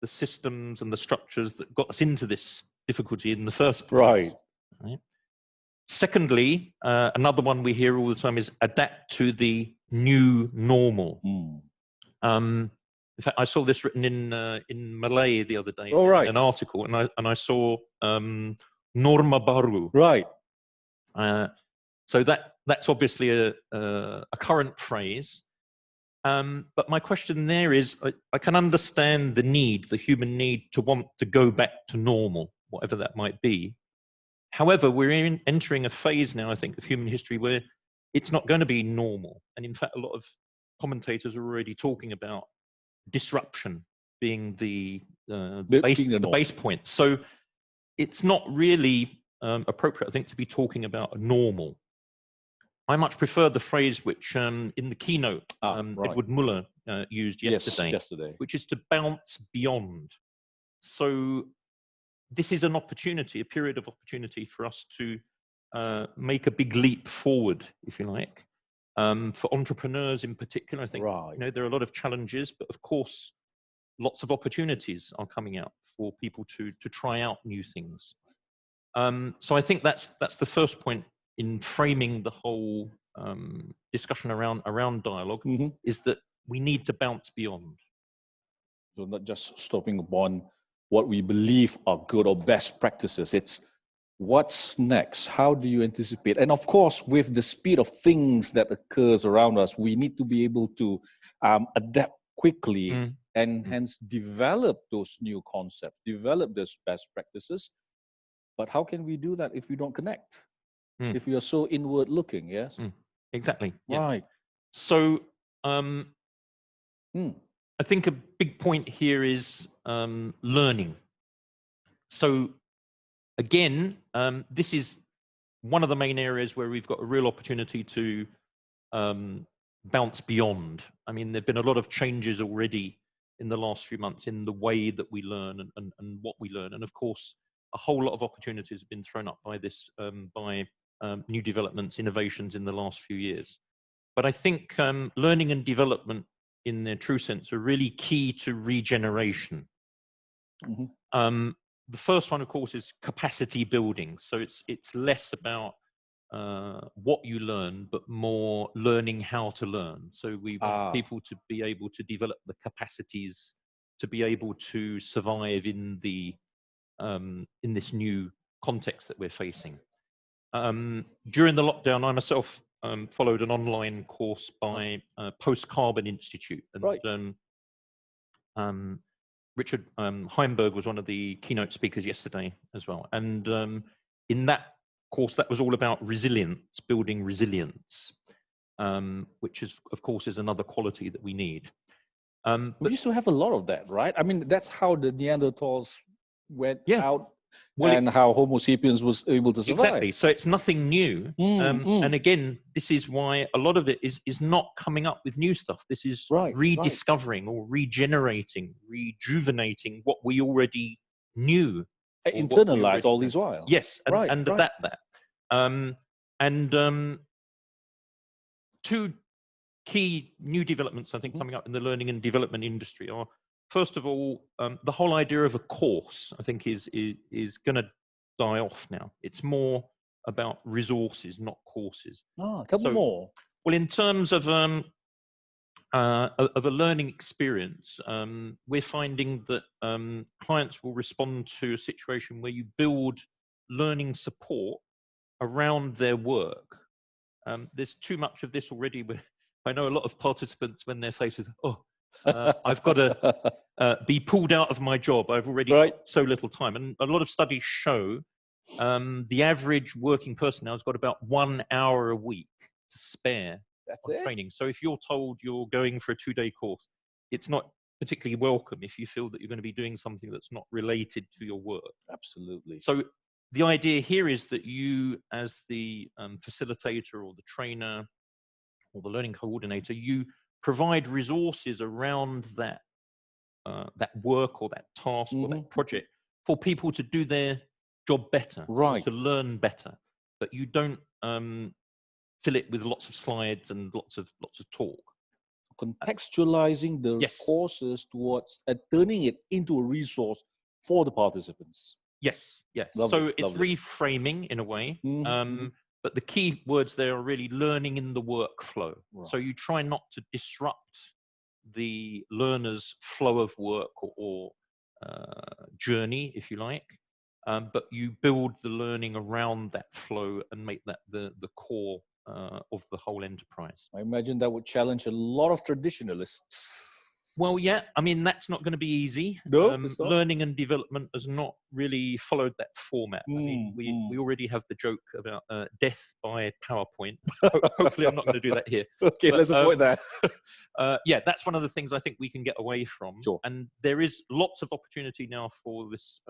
the systems and the structures that got us into this difficulty in the first place? Right. Secondly, another one we hear all the time is adapt to the new normal. In fact, I saw this written in Malay the other day, an article, and I saw norma baru. Right. So that's obviously a current phrase. But my question there is, I can understand the human need to want to go back to normal, whatever that might be. However, we're entering a phase now, I think, of human history where it's not going to be normal. And in fact, a lot of commentators are already talking about disruption being the base point. So it's not really appropriate, I think, to be talking about a normal. I much prefer the phrase which in the keynote Edward Muller used yesterday, which is to bounce beyond. So this is an opportunity, a period of opportunity for us to make a big leap forward, if you like. For entrepreneurs in particular, I think there are a lot of challenges, but of course, lots of opportunities are coming out for people to try out new things. So I think that's the first point in framing the whole discussion around dialogue, is that we need to bounce beyond. So not just stopping upon what we believe are good or best practices. It's what's next? How do you anticipate? And of course, with the speed of things that occurs around us, we need to be able to adapt quickly and hence develop those new concepts, develop those best practices. But how can we do that if we don't connect? If we are so inward looking, yes? Exactly. Right. Yeah. So I think a big point here is learning. So again, this is one of the main areas where we've got a real opportunity to bounce beyond. I mean, there've been a lot of changes already in the last few months in the way that we learn and what we learn. And of course, a whole lot of opportunities have been thrown up by this, by new developments, innovations in the last few years. But I think learning and development in their true sense are really key to regeneration. The first one, of course, is capacity building. So it's less about what you learn, but more learning how to learn. So we want people to be able to develop the capacities to be able to survive in in this new context that we're facing. During the lockdown, I myself followed an online course by Post Carbon Institute, and Richard Heimberg was one of the keynote speakers yesterday as well. And in that course, that was all about resilience, building resilience, which is, of course, is another quality that we need. We used to have a lot of that, right? I mean, that's how the Neanderthals went out, and how Homo sapiens was able to survive. Exactly. So it's nothing new. And again, this is why a lot of it is not coming up with new stuff. This is rediscovering or regenerating, rejuvenating what we already knew. Internalized all these while. Yes, and adapt that. Two key new developments, I think, coming up in the learning and development industry are, first of all, the whole idea of a course, I think, is going to die off now. It's more about resources, not courses. Tell me more. Well, in terms of a learning experience, we're finding that clients will respond to a situation where you build learning support around their work. There's too much of this already. I know a lot of participants, when they're faced with, I've got to be pulled out of my job. I've already got so little time. And a lot of studies show the average working person now has got about 1 hour a week to spare on training. So if you're told you're going for a 2-day course, it's not particularly welcome if you feel that you're going to be doing something that's not related to your work. Absolutely. So the idea here is that you, as the facilitator or the trainer or the learning coordinator, you provide resources around that work or that task or that project for people to do their job better, to learn better. But you don't fill it with lots of slides and lots of talk. Contextualizing the courses towards turning it into a resource for the participants. Yes, yes. So it's reframing in a way. But the key words there are really learning in the workflow. So you try not to disrupt the learner's flow of work or journey, if you like. but you build the learning around that flow and make that the core of the whole enterprise. I imagine that would challenge a lot of traditionalists. Well, yeah, I mean, that's not going to be easy. No, it's not. Learning and development has not really followed that format. I mean, we already have the joke about death by PowerPoint. Hopefully I'm not going to do that here. Okay, but, let's avoid that. Yeah, that's one of the things I think we can get away from. Sure. And there is lots of opportunity now for this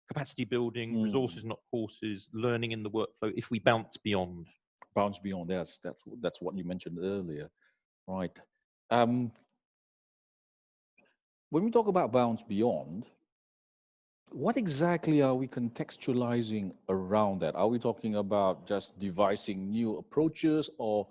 capacity building, resources, not courses, learning in the workflow, if we bounce beyond. Bounce beyond, yes, that's what you mentioned earlier. Right. When we talk about bounce beyond, what exactly are we contextualizing around that? Are we talking about just devising new approaches, or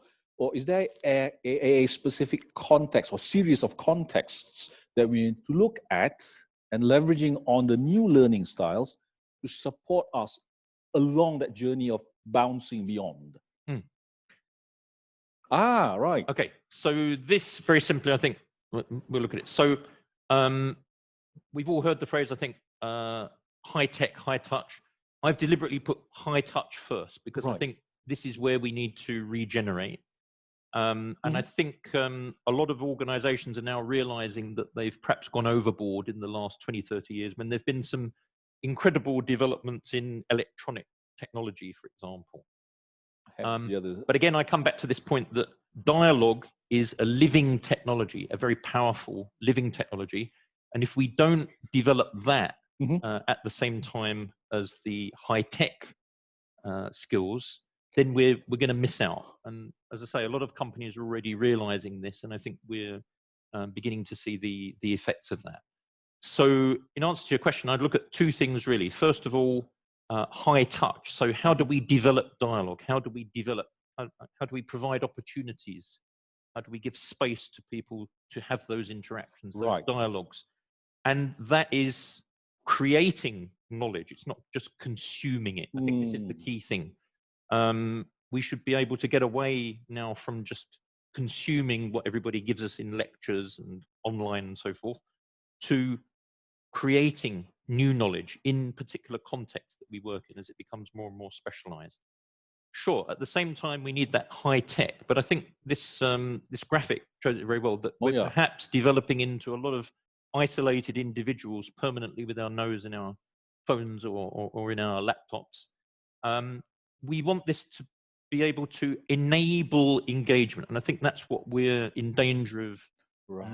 is there a specific context or series of contexts that we need to look at and leveraging on the new learning styles to support us along that journey of bouncing beyond? Ah, right. Okay, so this very simply, I think, we'll look at it. So we've all heard the phrase, I think, high tech, high touch. I've deliberately put high touch first because I think this is where we need to regenerate. And I think a lot of organizations are now realizing that they've perhaps gone overboard in the last 20, 30 years when there have been some incredible developments in electronic technology, for example. But again, I come back to this point that dialogue is a living technology, a very powerful living technology. And if we don't develop that at the same time as the high-tech skills, then we're going to miss out. And as I say, a lot of companies are already realizing this, and I think we're beginning to see the effects of that. So in answer to your question, I'd look at two things really. First of all, high touch. So how do we develop dialogue? How do we develop, how do we provide opportunities? How do we give space to people to have those interactions, those dialogues? And that is creating knowledge. It's not just consuming it. I think this is the key thing. We should be able to get away now from just consuming what everybody gives us in lectures and online and so forth, to creating new knowledge in particular contexts that we work in as it becomes more and more specialized. Sure, at the same time, we need that high tech, but I think this this graphic shows it very well, that we're perhaps developing into a lot of isolated individuals permanently with our nose in our phones or in our laptops. We want this to be able to enable engagement, and I think that's what we're in danger of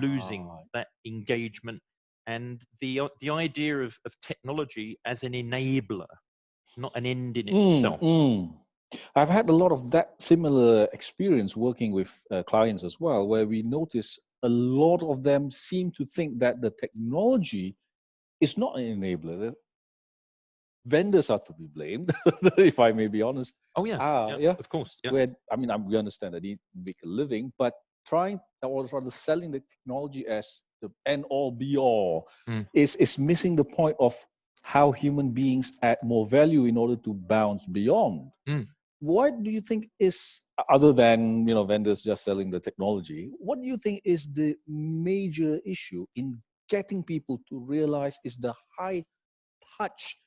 losing, that engagement. And the idea of technology as an enabler, not an end in itself. I've had a lot of that similar experience working with clients as well, where we notice a lot of them seem to think that the technology is not an enabler. Vendors are to be blamed, if I may be honest. Oh yeah, yeah, of course. Yeah. Where, I mean, we understand that they make a living, but trying or rather selling the technology as the end all be all is missing the point of how human beings add more value in order to bounce beyond. What do you think is, other than vendors just selling the technology, what do you think is the major issue in getting people to realize is the high touch,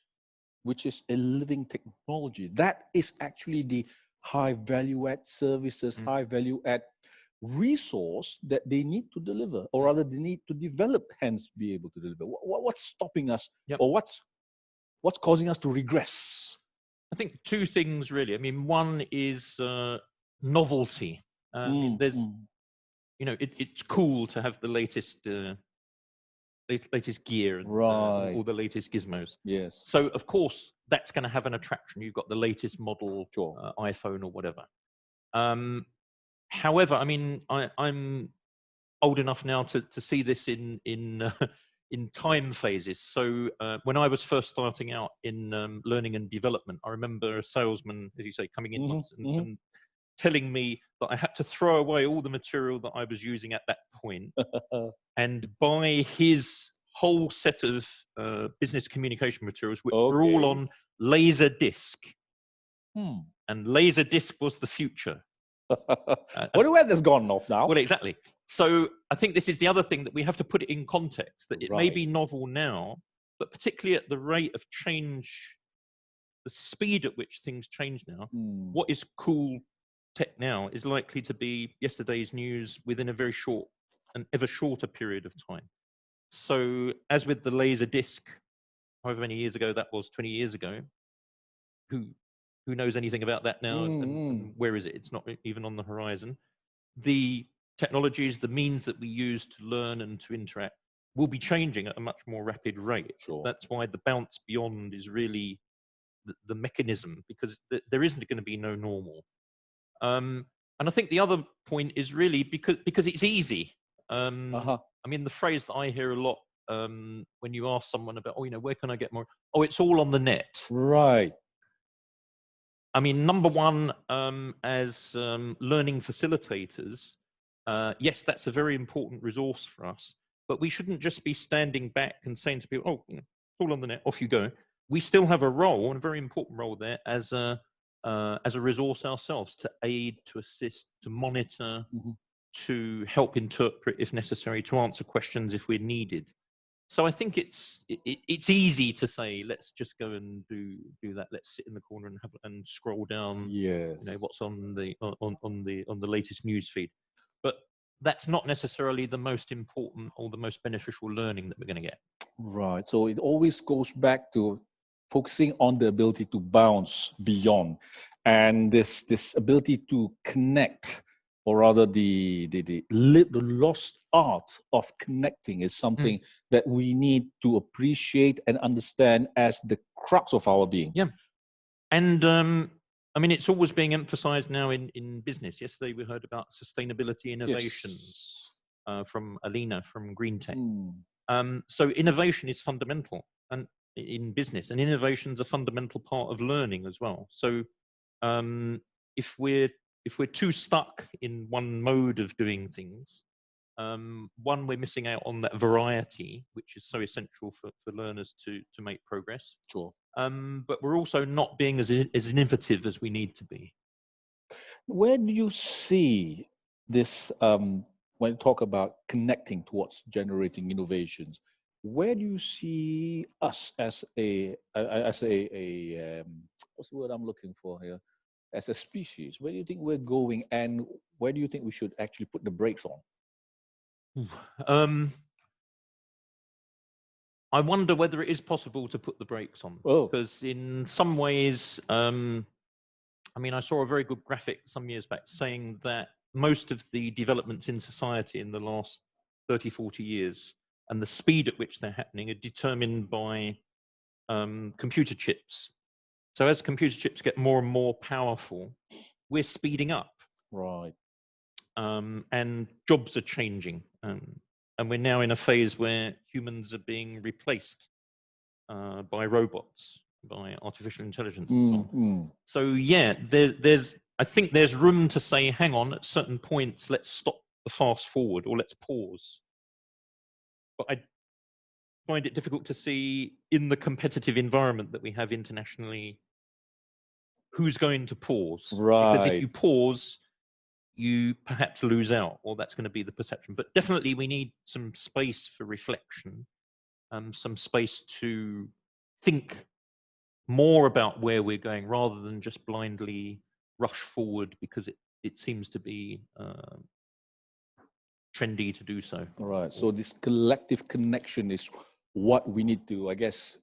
which is a living technology, that is actually the high value add services, high value add resource that they need to deliver, or rather they need to develop, hence be able to deliver? What's stopping us, or what's causing us to regress? I think two things really. I mean, one is novelty. There's, it's cool to have the latest gear and all the latest gizmos. Yes. So of course that's going to have an attraction. You've got the latest model iPhone or whatever. However, I mean, I'm old enough now to see this in time phases. So when I was first starting out in learning and development, I remember a salesman, as you say, coming in once and telling me that I had to throw away all the material that I was using at that point and buy his whole set of business communication materials, which were all on laser disc. And laser disc was the future. Where that's gone off now? Well, exactly. So I think this is the other thing, that we have to put it in context, that it may be novel now, but particularly at the rate of change, the speed at which things change now, what is cool tech now is likely to be yesterday's news within a very short, an ever shorter period of time. So as with the laser disc, however many years ago that was, 20 years ago, who knows anything about that now, and where is it? It's not even on the horizon. The technologies, the means that we use to learn and to interact will be changing at a much more rapid rate. Sure. That's why the bounce beyond is really the mechanism, because there isn't going to be no normal. And I think the other point is really because it's easy. I mean, the phrase that I hear a lot when you ask someone about, where can I get more? Oh, it's all on the net. Right. I mean, number one, as learning facilitators, yes, that's a very important resource for us, but we shouldn't just be standing back and saying to people, oh, it's all on the net, off you go. We still have a role, and a very important role there, as a resource ourselves, to aid, to assist, to monitor, to help interpret if necessary, to answer questions if we're needed. So I think it's easy to say, let's just go and do that. Let's sit in the corner and scroll down. Yes. What's on the latest news feed. But that's not necessarily the most important or the most beneficial learning that we're going to get. Right. So it always goes back to focusing on the ability to bounce beyond, and this ability to connect, or rather the lost art of connecting is something that we need to appreciate and understand as the crux of our being. Yeah. And I mean, it's always being emphasized now in business. Yesterday we heard about sustainability innovations from Alina from Green Tech. So innovation is fundamental and in business, and innovation is a fundamental part of learning as well. So if we're too stuck in one mode of doing things, one, we're missing out on that variety, which is so essential for learners to make progress. Sure. But we're also not being as innovative as we need to be. Where do you see this, when you talk about connecting towards generating innovations, where do you see us as a what's the word I'm looking for here? As a species, where do you think we're going, and where do you think we should actually put the brakes on? I wonder whether it is possible to put the brakes on. Because in some ways, I mean, I saw a very good graphic some years back saying that most of the developments in society in the last 30, 40 years and the speed at which they're happening are determined by computer chips. So as computer chips get more and more powerful, we're speeding up. Right. And jobs are changing. And we're now in a phase where humans are being replaced by robots, by artificial intelligence and so on. So yeah, I think there's room to say, hang on, at certain points, let's stop the fast forward, or let's pause. But I find it difficult to see in the competitive environment that we have internationally, who's going to pause. Right. Because if you pause, you perhaps lose out, or that's going to be the perception. But definitely we need some space for reflection, some space to think more about where we're going rather than just blindly rush forward because it seems to be trendy to do so. Right. So this collective connection is what we need to, I guess,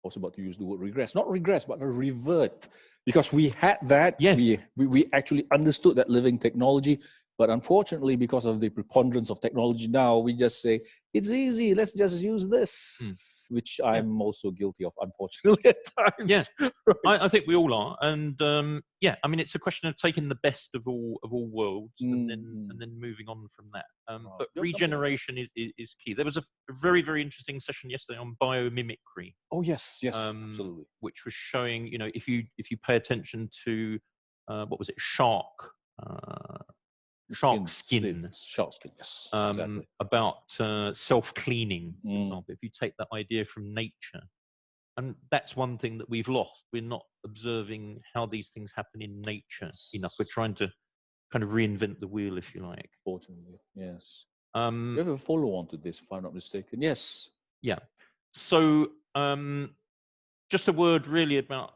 I was about to use the word regress. Not regress, but revert. Because we had that, yes. we actually understood that living technology, but unfortunately, because of the preponderance of technology now, we just say, it's easy, let's just use this, which I'm also guilty of, unfortunately, at times. Yeah, right. I think we all are. And yeah, I mean, it's a question of taking the best of all worlds and then moving on from that. But regeneration is key. There was a very, very interesting session yesterday on biomimicry. Oh, yes, absolutely. Which was showing, you know, if you pay attention to, what was it, shark skin, yes, exactly. about self-cleaning, for example. If you take that idea from nature, and that's one thing that we've lost. We're not observing how these things happen in nature enough. We're trying to kind of reinvent the wheel, if you like. Fortunately, yes. We have a follow-on to this, if I'm not mistaken. Yes. Yeah. So just a word really about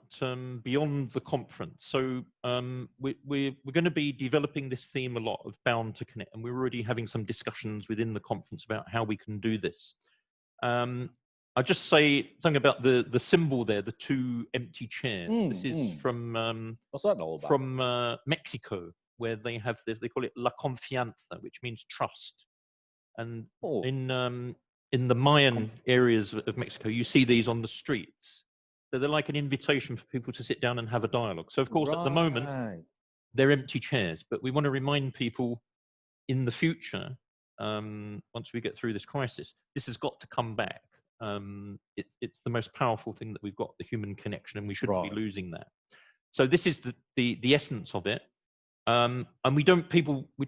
beyond the conference. So we're going to be developing this theme a lot of Bound to Connect, and we're already having some discussions within the conference about how we can do this. I'll just say something about the symbol there, the two empty chairs. This is from what's that all about? From Mexico, where they have this. They call it La Confianza, which means trust. And in the Mayan areas of Mexico, you see these on the streets. So they're like an invitation for people to sit down and have a dialogue. So of course, at the moment, they're empty chairs, but we want to remind people in the future, once we get through this crisis, this has got to come back. It's the most powerful thing that we've got, the human connection, and we shouldn't be losing that. So this is the essence of it. And we don't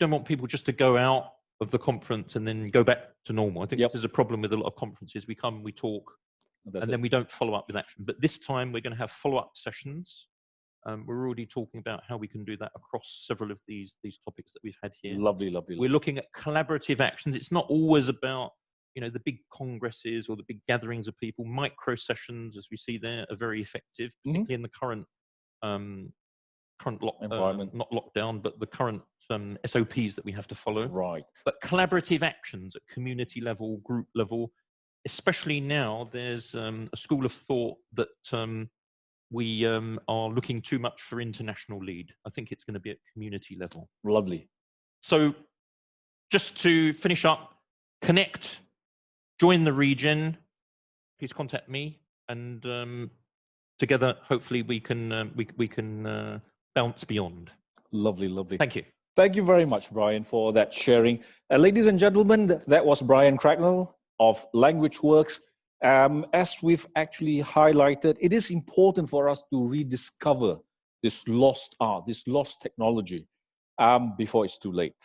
want people just to go out of the conference and then go back to normal. I think this is a problem with a lot of conferences. We come, we talk, and then we don't follow up with action. But this time we're going to have follow-up sessions. We're already talking about how we can do that across several of these topics that we've had here. Lovely, lovely. We're looking at collaborative actions. It's not always about the big congresses or the big gatherings of people. Micro sessions, as we see there, are very effective, particularly in the current environment, not lockdown, but the current SOPs that we have to follow. Right. But collaborative actions at community level, group level, especially now, there's a school of thought that we are looking too much for international lead. I think it's going to be at community level. Lovely. So just to finish up, connect, join the region, please contact me, and together, hopefully we can bounce beyond. Lovely, lovely. Thank you. Thank you very much, Brian, for that sharing. Ladies and gentlemen, that was Brian Cracknell of LanguageWorks. As we've actually highlighted, it is important for us to rediscover this lost art, this lost technology, before it's too late.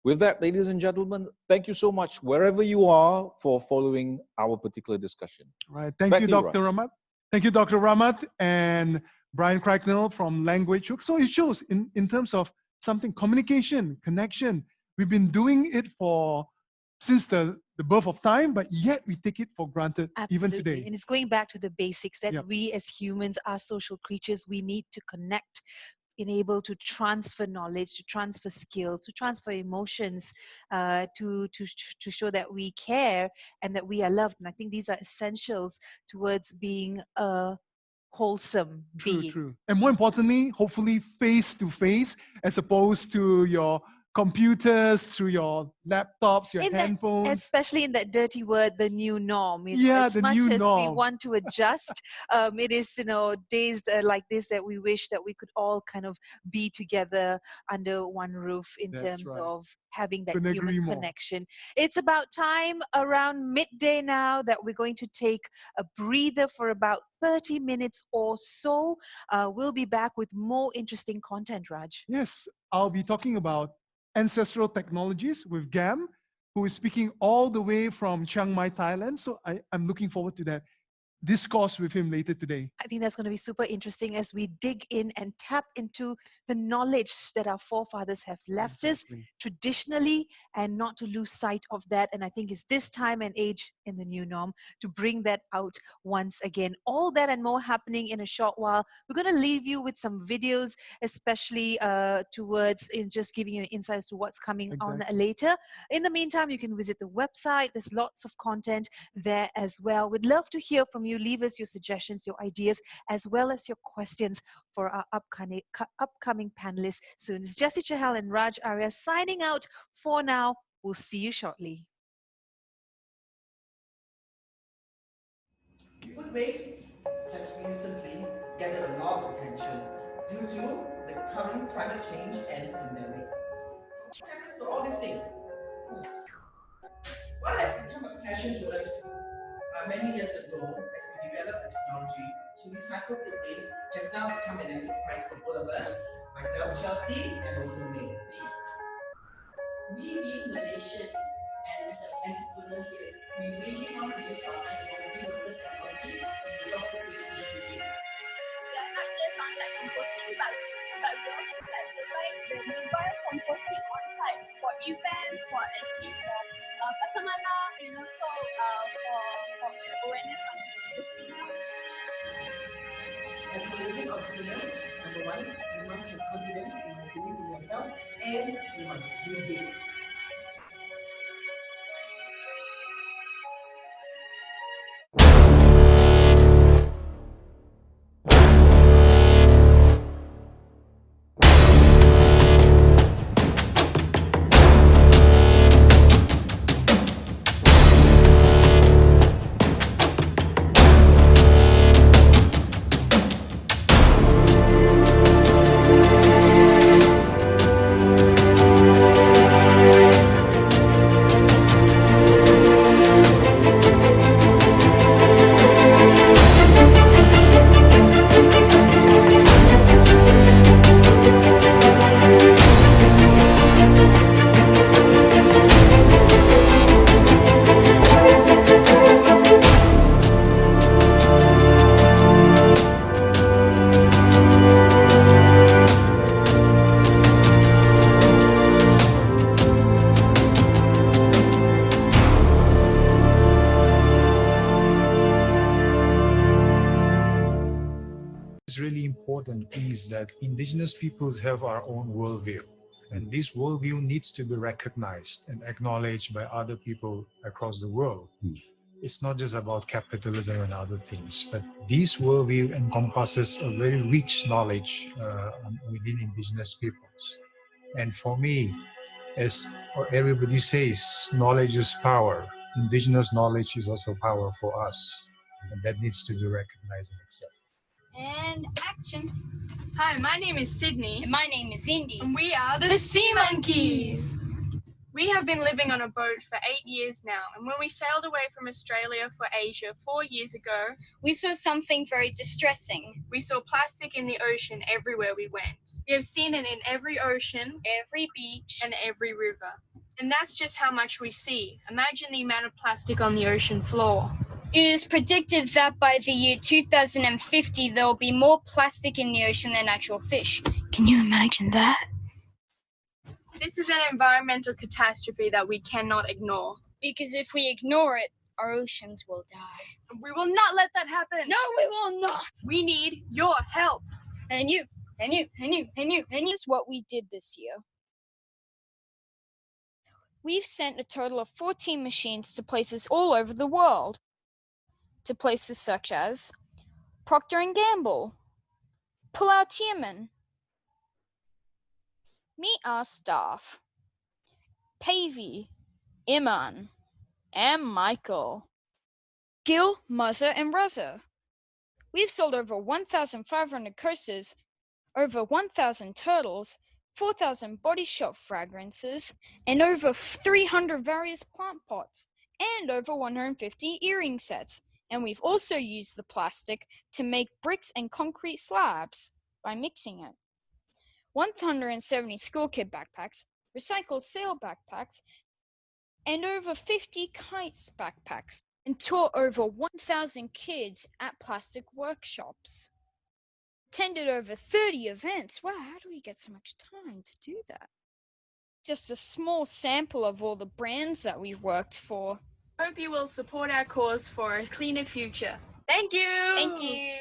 With that, ladies and gentlemen, thank you so much, wherever you are, for following our particular discussion. Right. Thank you, Dr. Ramat. Thank you, Dr. Ramat and Brian Cracknell from LanguageWorks. So it shows in terms of something, communication, connection. We've been doing it since the birth of time, but yet we take it for granted even today. And it's going back to the basics that we as humans are social creatures. We need to connect, being able to transfer knowledge, to transfer skills, to transfer emotions, to show that we care and that we are loved. And I think these are essentials towards being a wholesome being. True. And more importantly, hopefully face to face, as opposed to your computers, through your laptops, your handphones. Especially in that dirty word, the new norm. As much new as norm. we want to adjust, it is days like this that we wish that we could all kind of be together under one roof in terms of having that human connection. It's about time, around midday now, that we're going to take a breather for about 30 minutes or so. We'll be back with more interesting content, Raj. Yes, I'll be talking about ancestral technologies with Gam, who is speaking all the way from Chiang Mai, Thailand. So I'm looking forward to that discourse with him later today. I think that's going to be super interesting as we dig in and tap into the knowledge that our forefathers have left us traditionally, and not to lose sight of that. And I think it's this time and age in the new norm to bring that out once again. All that and more happening in a short while. We're going to leave you with some videos, especially towards just giving you insights to what's coming on later. In the meantime, you can visit the website. There's lots of content there as well. We'd love to hear from you. Leave us your suggestions, your ideas, as well as your questions for our upcoming panelists soon. It's Jessie Chahal and Raj Arya signing out for now. We'll see you shortly. Food waste has recently gathered a lot of attention due to the current climate change and pandemic. What happens to all these things? What has become a passion to us many years ago, as we developed the technology to recycle food waste, has now become an enterprise for both of us, myself, Chelsea, and also me. We being Malaysian and as an entrepreneur here, we really want to use our technology, local technology, to resolve food waste issue here. We are not just on-site composting, but we also like provide the mobile composting on-site for events, for actually for Pasar Malam, and also for awareness on composting. As a Malaysian entrepreneur, number one, you must have confidence, you must believe in yourself, and you must dream big. Is really important is that indigenous peoples have our own worldview, and this worldview needs to be recognized and acknowledged by other people across the world. It's not just about capitalism and other things, but this worldview encompasses a very rich knowledge within indigenous peoples. And for me, as everybody says, knowledge is power. Indigenous knowledge is also power for us, and that needs to be recognized and accepted. And action. Hi, my name is Sydney. And my name is Indy. And we are the Sea Monkeys. We have been living on a boat for 8 years now, and when we sailed away from Australia for Asia 4 years ago, we saw something very distressing. We saw plastic in the ocean everywhere we went. We have seen it in every ocean, every beach, and every river. And that's just how much we see. Imagine the amount of plastic on the ocean floor. It is predicted that by the year 2050, there will be more plastic in the ocean than actual fish. Can you imagine that? This is an environmental catastrophe that we cannot ignore. Because if we ignore it, our oceans will die. And we will not let that happen. No, we will not. We need your help. And you, and you, and you, and you, and you. This is what we did this year. We've sent a total of 14 machines to places all over the world. To places such as Procter & Gamble, Pulau Tioman, Meet Our Staff, Pavey, Iman, and Michael, Gil, Muzza, and Ruzza. We've sold over 1,500 coasters, over 1,000 turtles, 4,000 Body Shop fragrances, and over 300 various plant pots, and over 150 earring sets. And we've also used the plastic to make bricks and concrete slabs by mixing it. 170 school kid backpacks, recycled sail backpacks, and over 50 kites backpacks, and taught over 1,000 kids at plastic workshops. Attended over 30 events. Wow, how do we get so much time to do that? Just a small sample of all the brands that we've worked for. Hope you will support our cause for a cleaner future. Thank you! Thank you!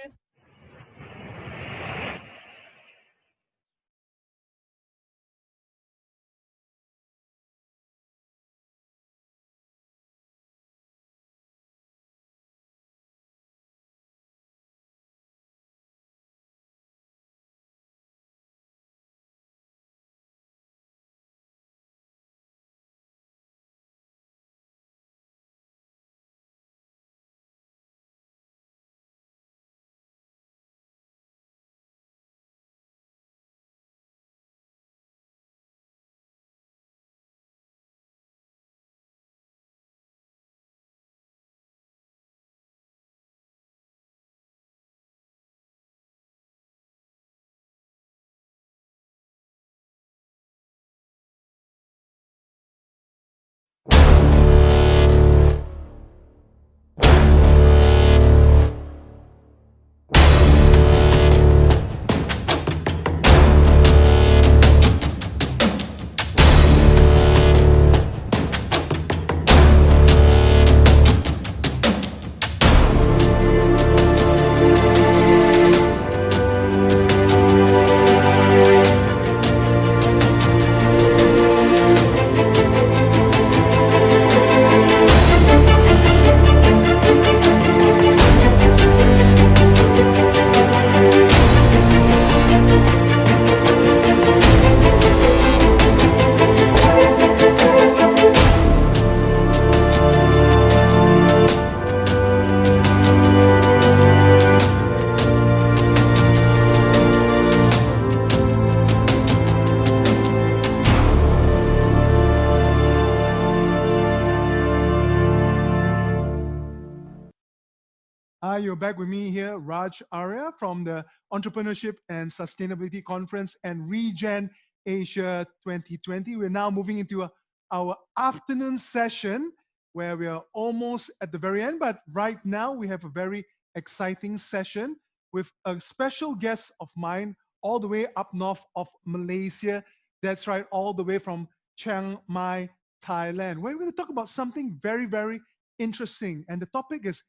Hi, you're back with me here, Raj Arya from the Entrepreneurship and Sustainability Conference and Regen Asia 2020. We're now moving into our afternoon session where we are almost at the very end, but right now we have a very exciting session with a special guest of mine all the way up north of Malaysia. That's right, all the way from Chiang Mai, Thailand, where we're going to talk about something very, very interesting. And the topic is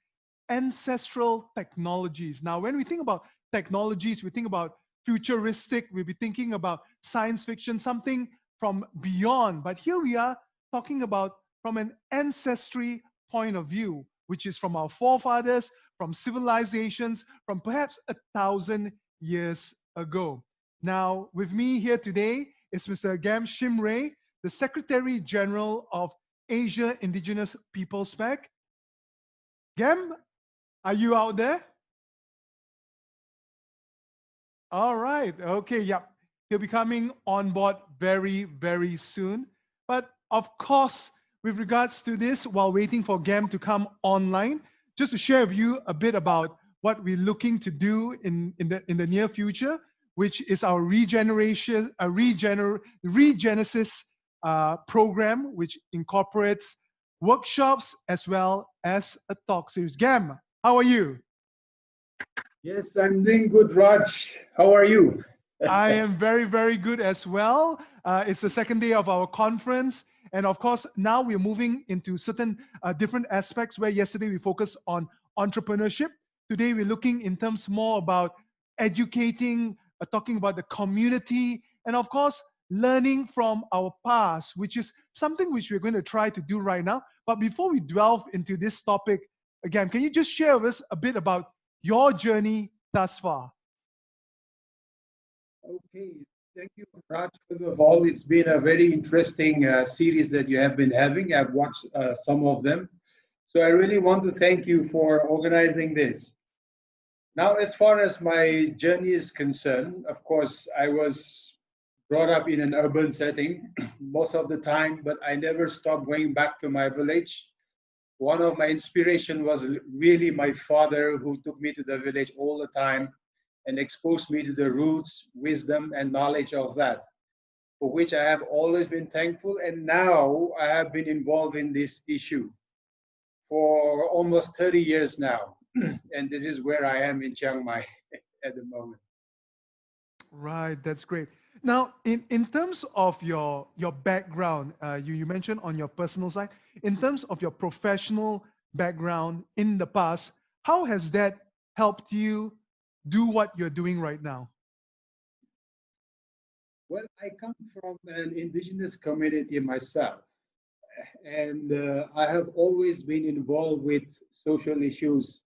ancestral technologies. Now, when we think about technologies, we think about futuristic, we'll be thinking about science fiction, something from beyond. But here we are talking about from an ancestry point of view, which is from our forefathers, from civilizations, from perhaps 1,000 years ago. Now, with me here today is Mr. Gam Shimray, the Secretary General of Asia Indigenous Peoples PAC. Gam, are you out there? All right. Okay. Yep. He'll be coming on board very, very soon. But of course, with regards to this, while waiting for Gam to come online, just to share with you a bit about what we're looking to do in the near future, which is our Regeneration, Regenesis program, which incorporates workshops as well as a talk series. Gam, how are you? Yes, I'm doing good, Raj. How are you? I am very, very good as well. It's the second day of our conference. And of course, now we're moving into certain different aspects where yesterday we focused on entrepreneurship. Today, we're looking in terms more about educating, talking about the community, and of course, learning from our past, which is something which we're going to try to do right now. But before we delve into this topic, again, can you just share with us a bit about your journey thus far? Okay, thank you, Raj. First of all, it's been a very interesting series that you have been having. I've watched some of them. So I really want to thank you for organizing this. Now, as far as my journey is concerned, of course, I was brought up in an urban setting most of the time, but I never stopped going back to my village. One of my inspiration was really my father, who took me to the village all the time and exposed me to the roots, wisdom, and knowledge of that, for which I have always been thankful. And now I have been involved in this issue for almost 30 years now. And this is where I am in Chiang Mai at the moment. Right, that's great. Now, in terms of your background, you mentioned on your personal side, in terms of your professional background in the past, how has that helped you do what you're doing right now? Well, I come from an indigenous community myself, and I have always been involved with social issues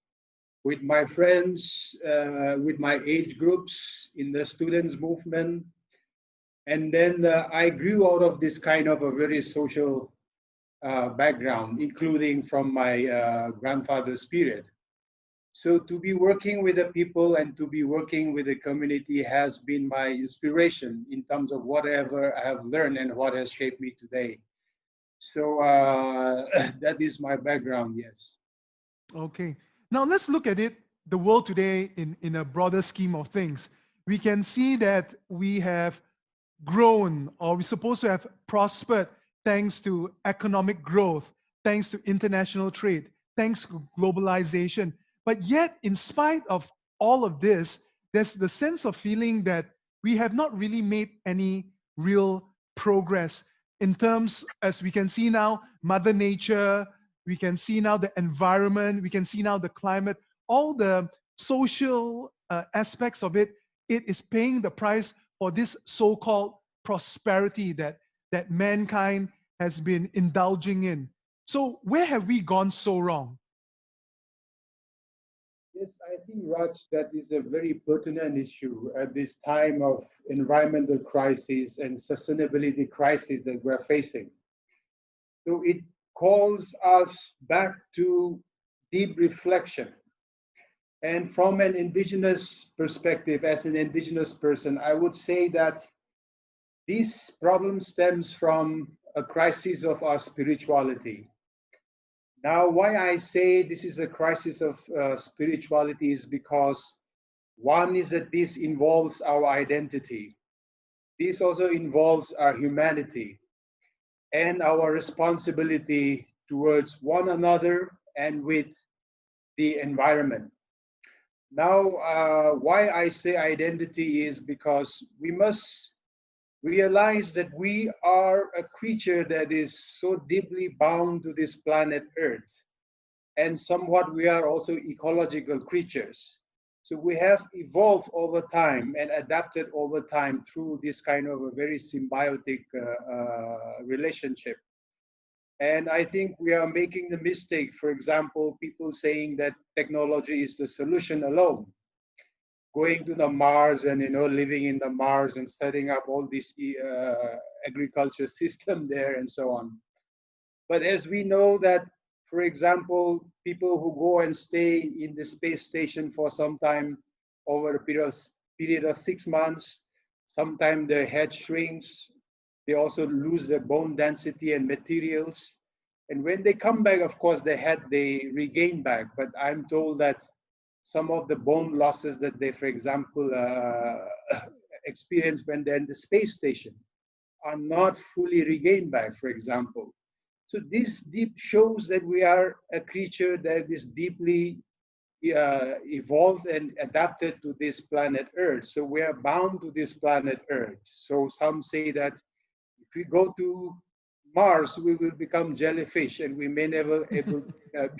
with my friends, with my age groups in the students' movement. And then I grew out of this kind of a very social background, including from my grandfather's period. So to be working with the people and to be working with the community has been my inspiration in terms of whatever I have learned and what has shaped me today. So that is my background, yes. Okay. Now let's look at it, the world today in a broader scheme of things. We can see that we have grown, or we're supposed to have prospered thanks to economic growth, thanks to international trade, thanks to globalization. But yet, in spite of all of this, there's the sense of feeling that we have not really made any real progress in terms, as we can see now, Mother Nature, we can see now the environment, we can see now the climate, all the social aspects of it, it is paying the price for this so-called prosperity that mankind has been indulging in. So where have we gone so wrong? Yes, I think, Raj, that is a very pertinent issue at this time of environmental crisis and sustainability crisis that we're facing. So it calls us back to deep reflection. And from an indigenous perspective, as an indigenous person, I would say that this problem stems from a crisis of our spirituality. Now, why I say this is a crisis of spirituality is because one is that this involves our identity. This also involves our humanity and our responsibility towards one another and with the environment. Now, why I say identity is because we must realize that we are a creature that is so deeply bound to this planet Earth. And somewhat we are also ecological creatures. So we have evolved over time and adapted over time through this kind of a very symbiotic relationship. And I think we are making the mistake, for example, people saying that technology is the solution alone. Going to the Mars and living in the Mars and setting up all this agriculture system there and so on. But as we know that, for example, people who go and stay in the space station for some time over a period of 6 months, sometimes their head shrinks. They also lose their bone density and materials. And when they come back, of course, the head they regain back. But I'm told that some of the bone losses that they, for example, experience when they're in the space station are not fully regained back, for example. So this deep shows that we are a creature that is deeply evolved and adapted to this planet Earth. So we are bound to this planet Earth. So some say that if we go to Mars, we will become jellyfish and we may never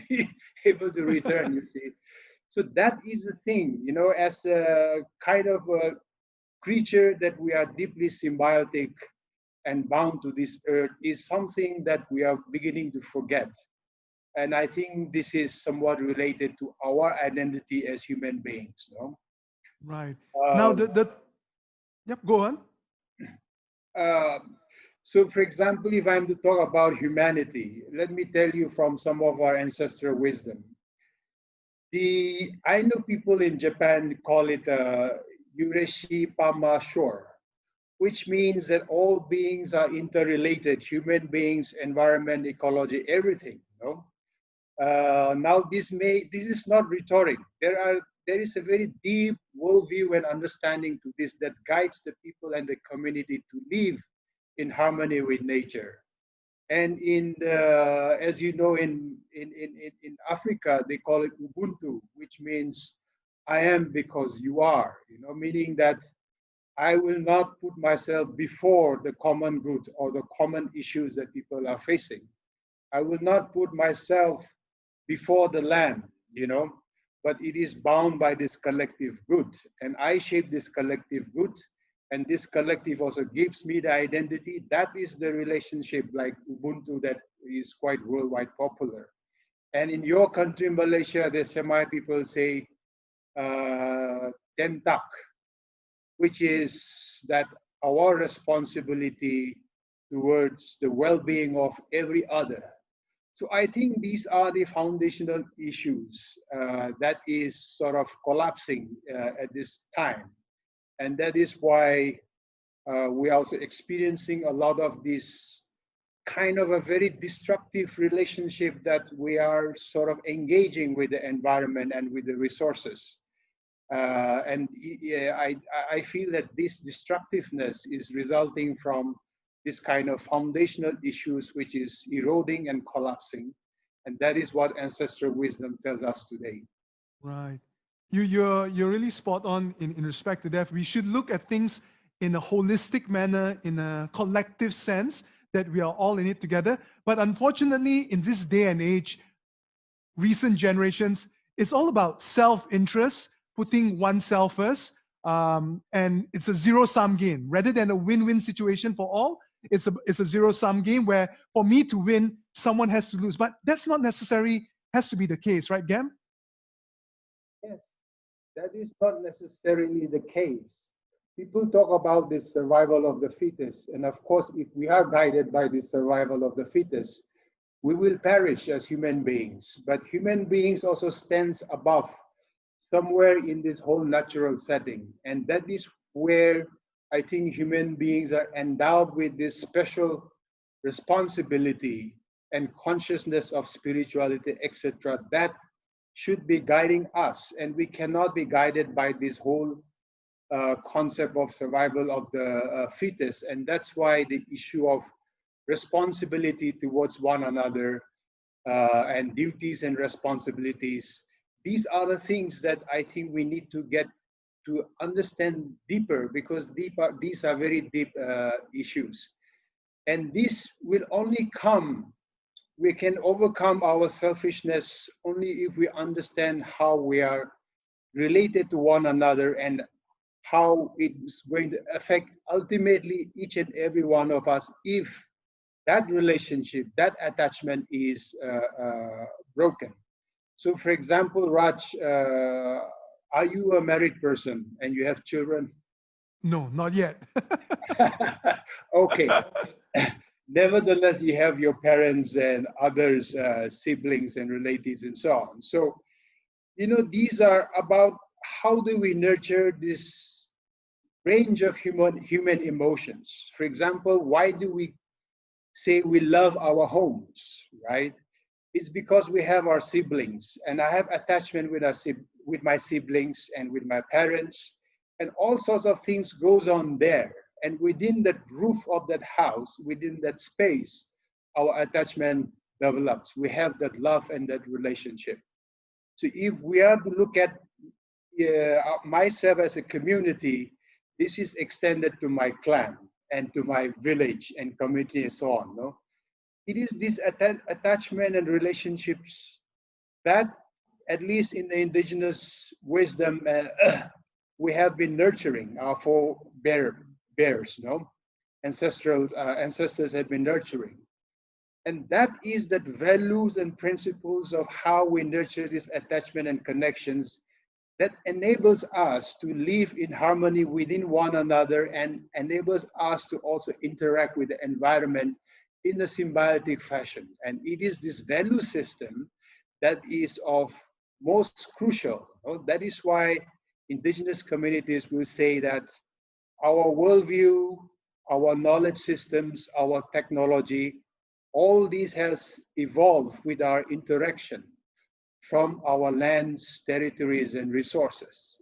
be able to return, you see. So that is the thing, as a kind of a creature that we are deeply symbiotic and bound to this earth is something that we are beginning to forget. And I think this is somewhat related to our identity as human beings. No? Right. Now, yep, go on. So, for example, if I'm to talk about humanity, let me tell you from some of our ancestral wisdom. I know people in Japan call it Yureshi Pama Shore, which means that all beings are interrelated, human beings, environment, ecology, everything. Now, this is not rhetoric. There is a very deep worldview and understanding to this that guides the people and the community to live in harmony with nature. And as you know, in Africa, they call it Ubuntu, which means I am because you are, meaning that I will not put myself before the common good or the common issues that people are facing. I will not put myself before the land, but it is bound by this collective good. And I shape this collective good. And this collective also gives me the identity. That is the relationship like Ubuntu that is quite worldwide popular. And in your country, Malaysia, the Semai people say Tentak, which is that our responsibility towards the well-being of every other. So I think these are the foundational issues that is sort of collapsing at this time. And that is why we are also experiencing a lot of this kind of a very destructive relationship that we are sort of engaging with the environment and with the resources. And I feel that this destructiveness is resulting from this kind of foundational issues which is eroding and collapsing. And that is what ancestral wisdom tells us today. Right. You're really spot on in respect to that. We should look at things in a holistic manner, in a collective sense, that we are all in it together. But unfortunately, in this day and age, recent generations, it's all about self-interest, putting oneself first, and it's a zero-sum game. Rather than a win-win situation for all, it's a zero-sum game where for me to win, someone has to lose. But that's not necessarily has to be the case, right, Gam? Yes, that is not necessarily the case. People talk about this survival of the fittest. And of course, if we are guided by the survival of the fittest, we will perish as human beings. But human beings also stands above, somewhere in this whole natural setting. And that is where I think human beings are endowed with this special responsibility and consciousness of spirituality, etc., that should be guiding us. And we cannot be guided by this whole concept of survival of the fetus. And that's why the issue of responsibility towards one another and duties and responsibilities, these are the things that I think we need to get to understand deeper, because these are very deep issues. And this will only come, we can overcome our selfishness only if we understand how we are related to one another and how it's going to affect ultimately each and every one of us if that relationship, that attachment is broken. So for example, Raj, are you a married person and you have children? No, not yet. Okay. Nevertheless, you have your parents and others, siblings and relatives and so on. So, you know, these are about how do we nurture this range of human emotions. For example, why do we say we love our homes, right? It's because we have our siblings, and I have attachment with my siblings and with my parents, and all sorts of things goes on there. And within that roof of that house, within that space, our attachment develops. We have that love and that relationship. So if we are to look at myself as a community, this is extended to my clan and to my village and community and so on. No? It is this attachment and relationships that, at least in the indigenous wisdom, we have been nurturing our forebears, no? Ancestors have been nurturing. And that is that values and principles of how we nurture this attachment and connections that enables us to live in harmony within one another and enables us to also interact with the environment in a symbiotic fashion. And it is this value system that is of most crucial. That is why indigenous communities will say that our worldview, our knowledge systems, our technology, all these has evolved with our interaction from our lands, territories, and resources,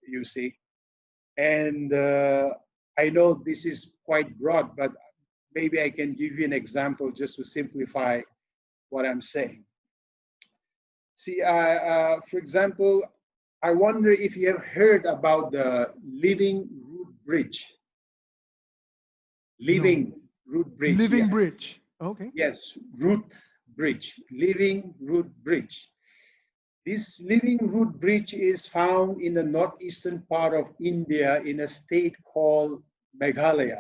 you see. And I know this is quite broad, but maybe I can give you an example just to simplify what I'm saying. See, for example, I wonder if you have heard about the living root bridge. Living root bridge. Living yeah. bridge. Okay. Yes, root bridge, living root bridge. This living root bridge is found in the northeastern part of India in a state called Meghalaya.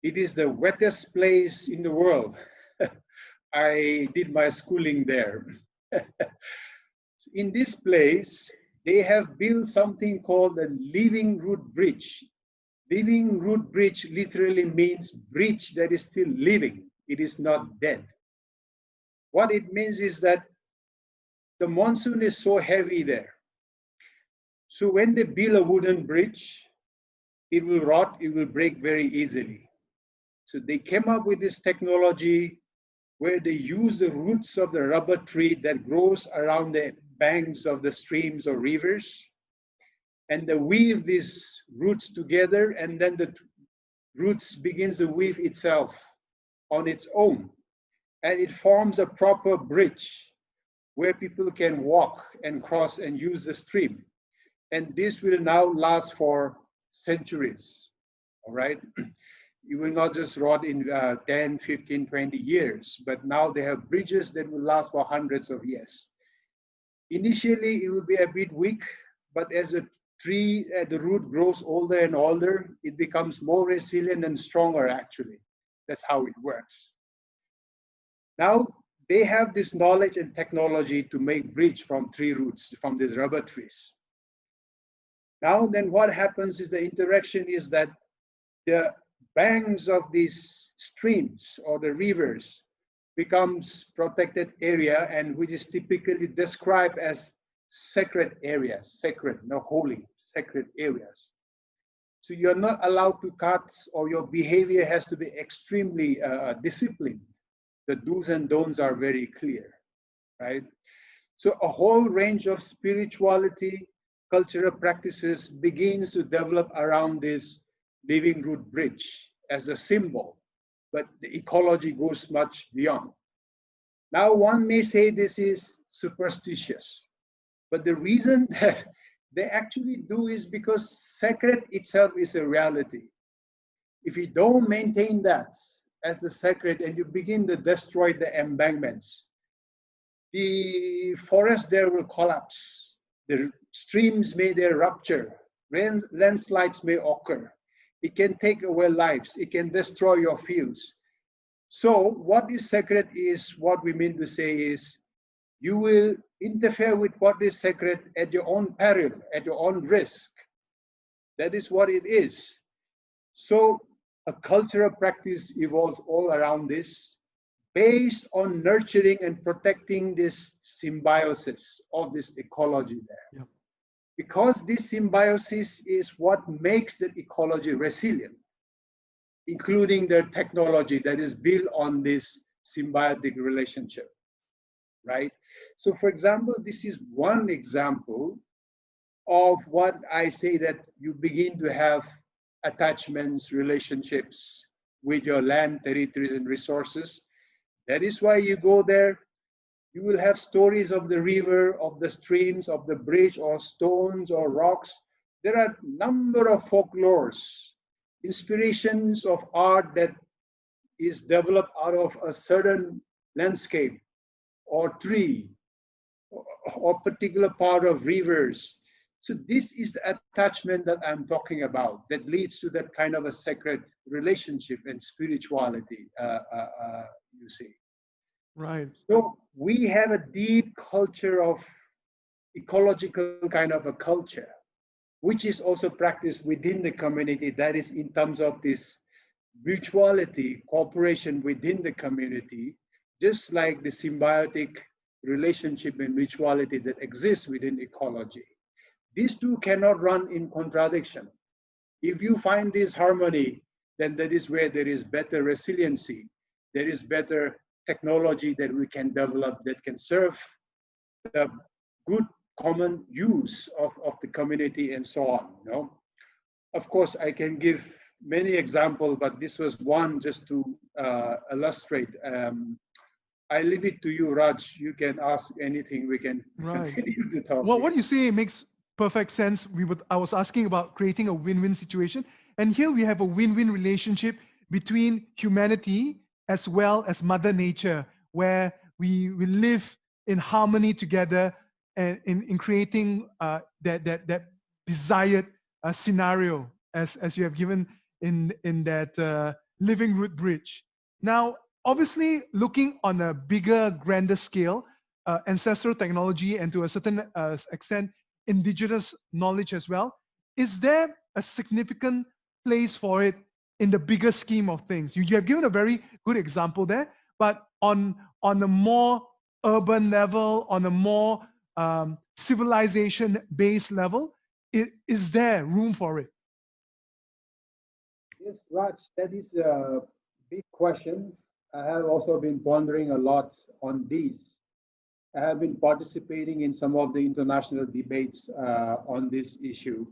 It is the wettest place in the world. I did my schooling there. In this place, they have built something called the living root bridge. Living root bridge literally means bridge that is still living. It is not dead. What it means is that the monsoon is so heavy there. So when they build a wooden bridge, it will rot, it will break very easily. So they came up with this technology where they use the roots of the rubber tree that grows around the banks of the streams or rivers, and they weave these roots together, and then the roots begins to weave itself on its own, and it forms a proper bridge where people can walk and cross and use the stream. And this will now last for centuries, all right? It will not just rot in 10, 15, 20 years, but now they have bridges that will last for hundreds of years. Initially, it will be a bit weak, but as a tree at the root grows older and older, it becomes more resilient and stronger, actually. That's how it works. Now, they have this knowledge and technology to make bridge from tree roots, from these rubber trees. Now, then what happens is the interaction is that the banks of these streams or the rivers becomes protected area, and which is typically described as sacred areas, sacred, no holy, sacred areas. So you're not allowed to cut, or your behavior has to be extremely disciplined. The do's and don'ts are very clear, right? So a whole range of spirituality, cultural practices begins to develop around this living root bridge as a symbol, but the ecology goes much beyond. Now one may say this is superstitious, but the reason that they actually do is because sacred itself is a reality. If you don't maintain that as the sacred and you begin to destroy the embankments, the forest there will collapse. The streams may there rupture. Landslides may occur. It can take away lives. It can destroy your fields. So what is sacred is, what we mean to say is, you will interfere with what is sacred at your own peril, at your own risk. That is what it is. So a cultural practice evolves all around this, based on nurturing and protecting this symbiosis of this ecology there. Yep. Because this symbiosis is what makes the ecology resilient, including the technology that is built on this symbiotic relationship, right? So for example, this is one example of what I say, that you begin to have attachments, relationships with your land, territories, and resources. That is why you go there, you will have stories of the river, of the streams, of the bridge, or stones, or rocks. There are a number of folklores, inspirations of art that is developed out of a certain landscape, or tree, or particular part of rivers. So this is the attachment that I'm talking about, that leads to that kind of a sacred relationship and spirituality, you see. Right. So we have a deep culture of ecological kind of a culture, which is also practiced within the community. That is in terms of this mutuality, cooperation within the community, just like the symbiotic relationship and mutuality that exists within ecology. These two cannot run in contradiction. If you find this harmony, then that is where there is better resiliency, there is better technology that we can develop that can serve the good common use of the community and so on. You know? Of course, I can give many examples, but this was one just to illustrate. I leave it to you, Raj. You can ask anything. We can continue to talk. Well, what you say makes perfect sense. I was asking about creating a win-win situation. And here we have a win-win relationship between humanity as well as Mother Nature, where we live in harmony together and in creating that desired scenario as you have given in that living root bridge. Now, obviously, looking on a bigger, grander scale, ancestral technology and to a certain extent, indigenous knowledge as well, is there a significant place for it in the bigger scheme of things? You have given a very good example there, but on a more urban level, on a more civilization-based level, is there room for it? Yes, Raj, that is a big question. I have also been pondering a lot on these. I have been participating in some of the international debates on this issue.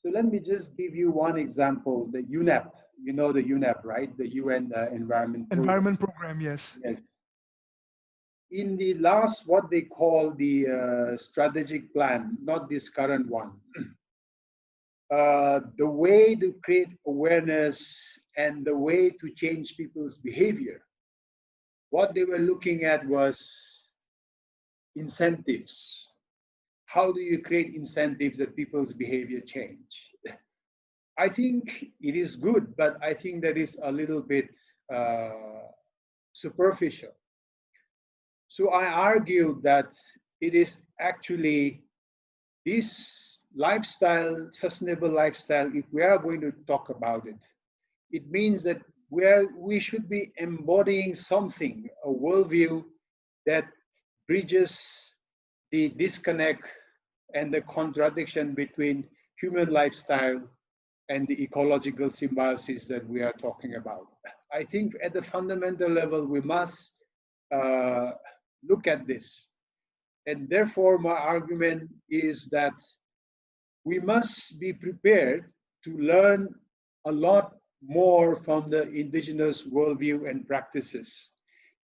So let me just give you one example, the UNEP. You know the UNEP, right? The UN Environment Program, yes. Yes. In the last, what they call the strategic plan, not this current one, the way to create awareness and the way to change people's behavior, what they were looking at was incentives. How do you create incentives that people's behavior change? I think it is good, but I think that is a little bit superficial. So I argue that it is actually this lifestyle, sustainable lifestyle, if we are going to talk about it, it means that we should be embodying something, a worldview that bridges the disconnect and the contradiction between human lifestyle and the ecological symbiosis that we are talking about. I think at the fundamental level, we must look at this. And therefore, my argument is that we must be prepared to learn a lot more from the indigenous worldview and practices.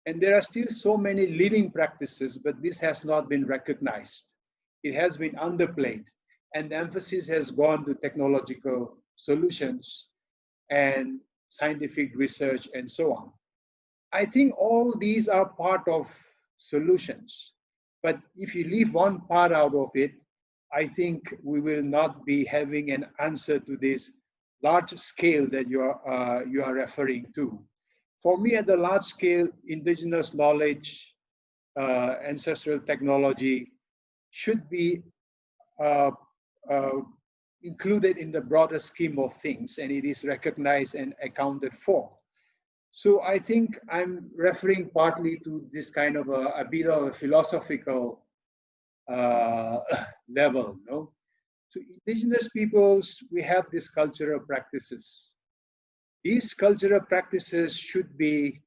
And there are still so many living practices, but this has not been recognized. It has been underplayed, and the emphasis has gone to technological solutions and scientific research and so on. I think all these are part of solutions. But if you leave one part out of it, I think we will not be having an answer to this large scale that you are referring to. For me, at the large scale, indigenous knowledge, ancestral technology should be included in the broader scheme of things, and it is recognized and accounted for. So I think I'm referring partly to this kind of a bit of a philosophical level. No? So indigenous peoples, we have these cultural practices. These cultural practices should be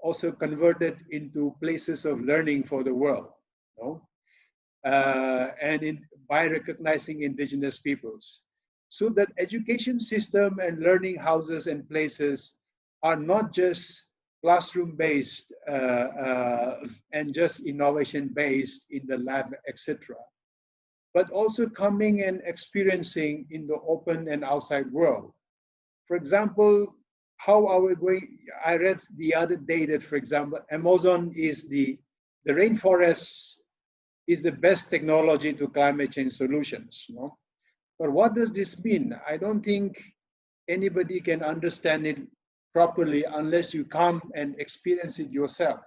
also converted into places of learning for the world. No? By recognizing indigenous peoples. So that education system and learning houses and places are not just classroom-based and just innovation-based in the lab, etc., but also coming and experiencing in the open and outside world. For example, how are we going? I read the other day that, for example, Amazon is the rainforest is the best technology to climate change solutions. No? But what does this mean? I don't think anybody can understand it properly unless you come and experience it yourself,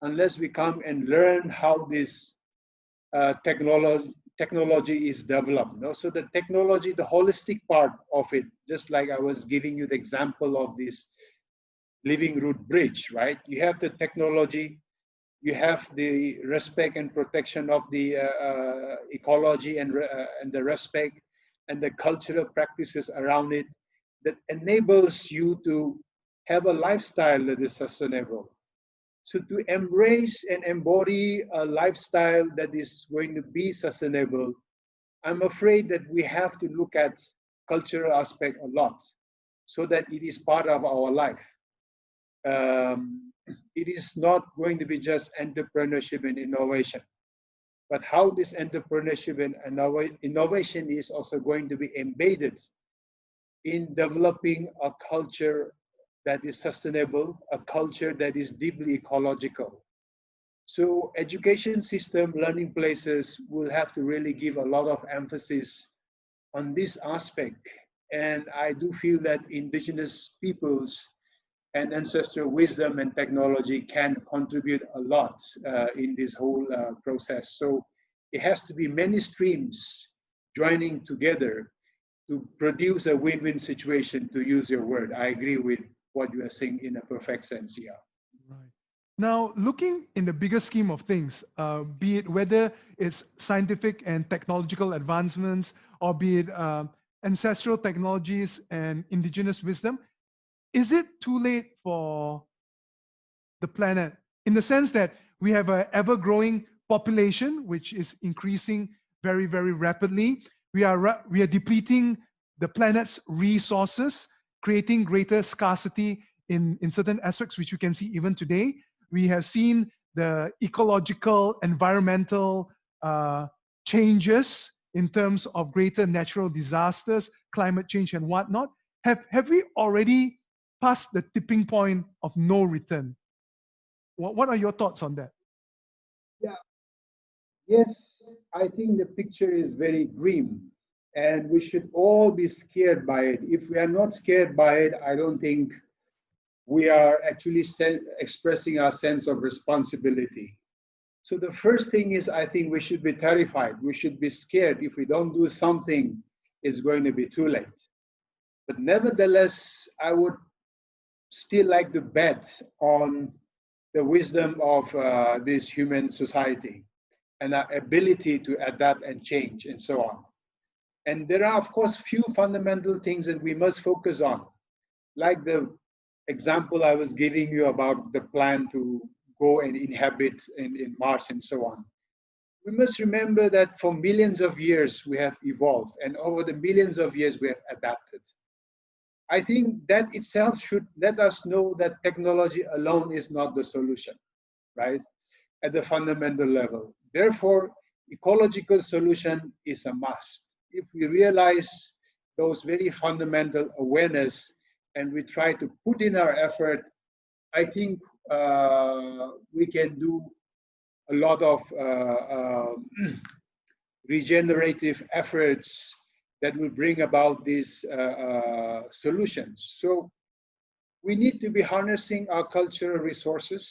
unless we come and learn how this technology is developed. No? So the technology, the holistic part of it, just like I was giving you the example of this living root bridge, right? You have the technology, you have the respect and protection of the ecology and the respect and the cultural practices around it that enables you to have a lifestyle that is sustainable. So to embrace and embody a lifestyle that is going to be sustainable, I'm afraid that we have to look at cultural aspect a lot so that it is part of our life. It is not going to be just entrepreneurship and innovation, but how this entrepreneurship and innovation is also going to be embedded in developing a culture that is sustainable, a culture that is deeply ecological. So education system, learning places will have to really give a lot of emphasis on this aspect. And I do feel that indigenous peoples and ancestral wisdom and technology can contribute a lot in this whole process. So it has to be many streams joining together to produce a win-win situation, to use your word. I agree with what you are saying in a perfect sense, yeah. Right. Now, looking in the bigger scheme of things, be it whether it's scientific and technological advancements, or be it ancestral technologies and indigenous wisdom, is it too late for the planet? In the sense that we have an ever-growing population, which is increasing very, very rapidly. We are depleting the planet's resources, creating greater scarcity in certain aspects, which you can see even today. We have seen the ecological, environmental changes in terms of greater natural disasters, climate change and whatnot. Have we already passed the tipping point of no return? What are your thoughts on that? Yeah. Yes, I think the picture is very grim, and we should all be scared by it. If we are not scared by it, I don't think we are actually expressing our sense of responsibility. So the first thing is, I think we should be terrified. We should be scared. If we don't do something, it's going to be too late. But nevertheless, I would still like to bet on the wisdom of this human society and our ability to adapt and change and so on. And there are, of course, few fundamental things that we must focus on, like the example I was giving you about the plan to go and inhabit in Mars and so on. We must remember that for millions of years we have evolved, and over the millions of years we have adapted. I think that itself should let us know that technology alone is not the solution, right? At the fundamental level. Therefore, ecological solution is a must. If we realize those very fundamental awareness and we try to put in our effort, I think we can do a lot of regenerative efforts that will bring about these solutions. So we need to be harnessing our cultural resources.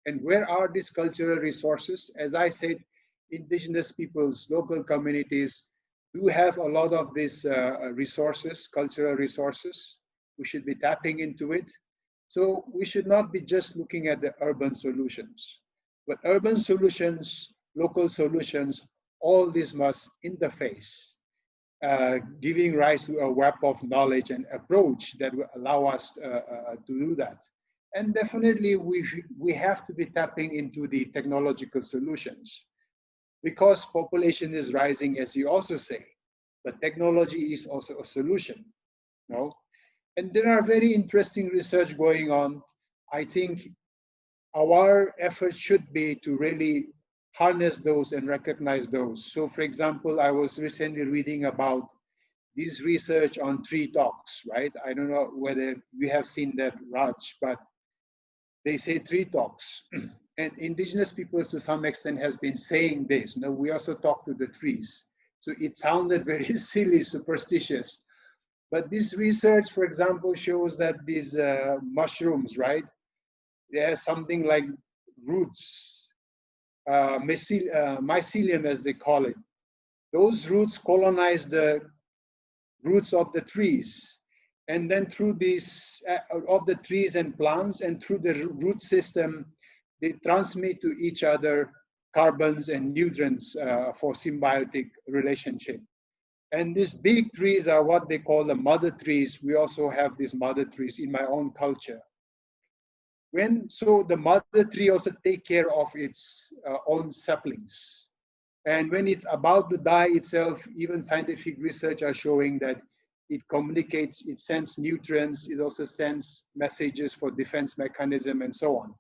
And where are these cultural resources? As I said, indigenous peoples, local communities do have a lot of these resources, cultural resources. We should be tapping into it. So we should not be just looking at the urban solutions, but urban solutions, local solutions, all this must interface, giving rise to a web of knowledge and approach that will allow us to do that. And definitely we have to be tapping into the technological solutions, because population is rising, as you also say, but technology is also a solution, no? And there are very interesting research going on. I think our effort should be to really harness those and recognize those. So for example, I was recently reading about this research on tree talks, right? I don't know whether you have seen that, Raj, but they say tree talks. And indigenous peoples to some extent has been saying this. No, we also talk to the trees. So it sounded very silly, superstitious. But this research, for example, shows that these mushrooms, right? They have something like roots, mycelium as they call it. Those roots colonize the roots of the trees. And then through these, of the trees and plants, and through the root system, they transmit to each other carbons and nutrients for symbiotic relationship. And these big trees are what they call the mother trees. We also have these mother trees in my own culture. So the mother tree also take care of its own saplings. And when it's about to die itself, even scientific research are showing that it communicates, it sends nutrients, it also sends messages for defense mechanism and so on.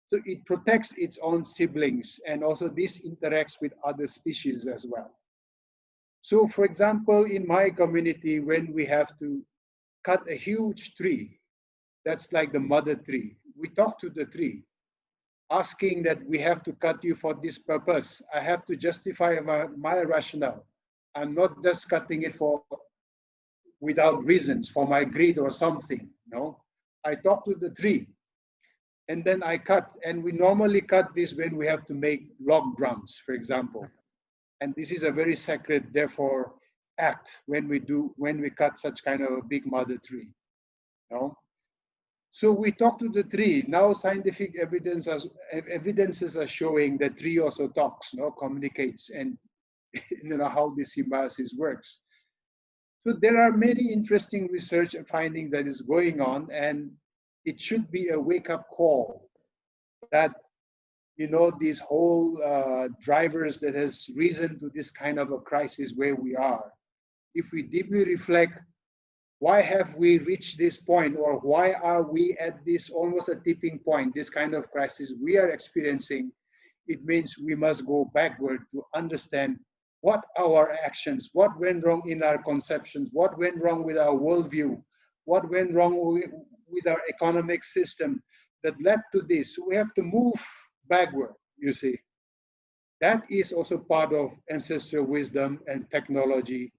So it protects its own siblings, and also this interacts with other species as well. So for example, in my community, when we have to cut a huge tree, that's like the mother tree, we talk to the tree, asking that we have to cut you for this purpose. I have to justify my rationale. I'm not just cutting it without reasons, for my greed or something. No, I talk to the tree, and then I cut. And we normally cut this when we have to make log drums, for example. And this is a very sacred, therefore, act when we cut such kind of a big mother tree. No? So we talk to the tree. Now scientific evidences are showing that tree also talks, no, communicates, and you know how this symbiosis works. So there are many interesting research and finding that is going on, and it should be a wake-up call that, you know, these whole drivers that has risen to this kind of a crisis where we are. If we deeply reflect, why have we reached this point, or why are we at this almost a tipping point, this kind of crisis we are experiencing, it means we must go backward to understand what our actions, what went wrong in our conceptions, what went wrong with our worldview, what went wrong with our economic system that led to this. So we have to move backward, you see. That is also part of ancestral wisdom and technology,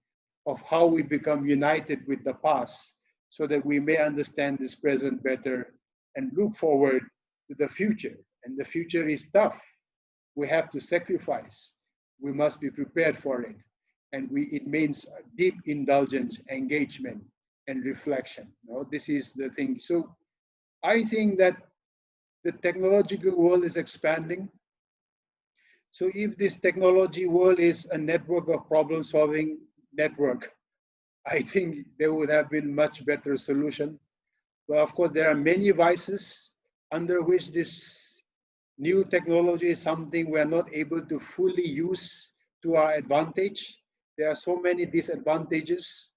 of how we become united with the past, so that we may understand this present better and look forward to the future. And the future is tough. We have to sacrifice. We must be prepared for it. And it means deep indulgence, engagement, and reflection. You know, this is the thing. So I think that the technological world is expanding. So if this technology world is a network of problem-solving network, I think there would have been much better solution. But of course, there are many vices under which this new technology is something we are not able to fully use to our advantage. There are so many disadvantages,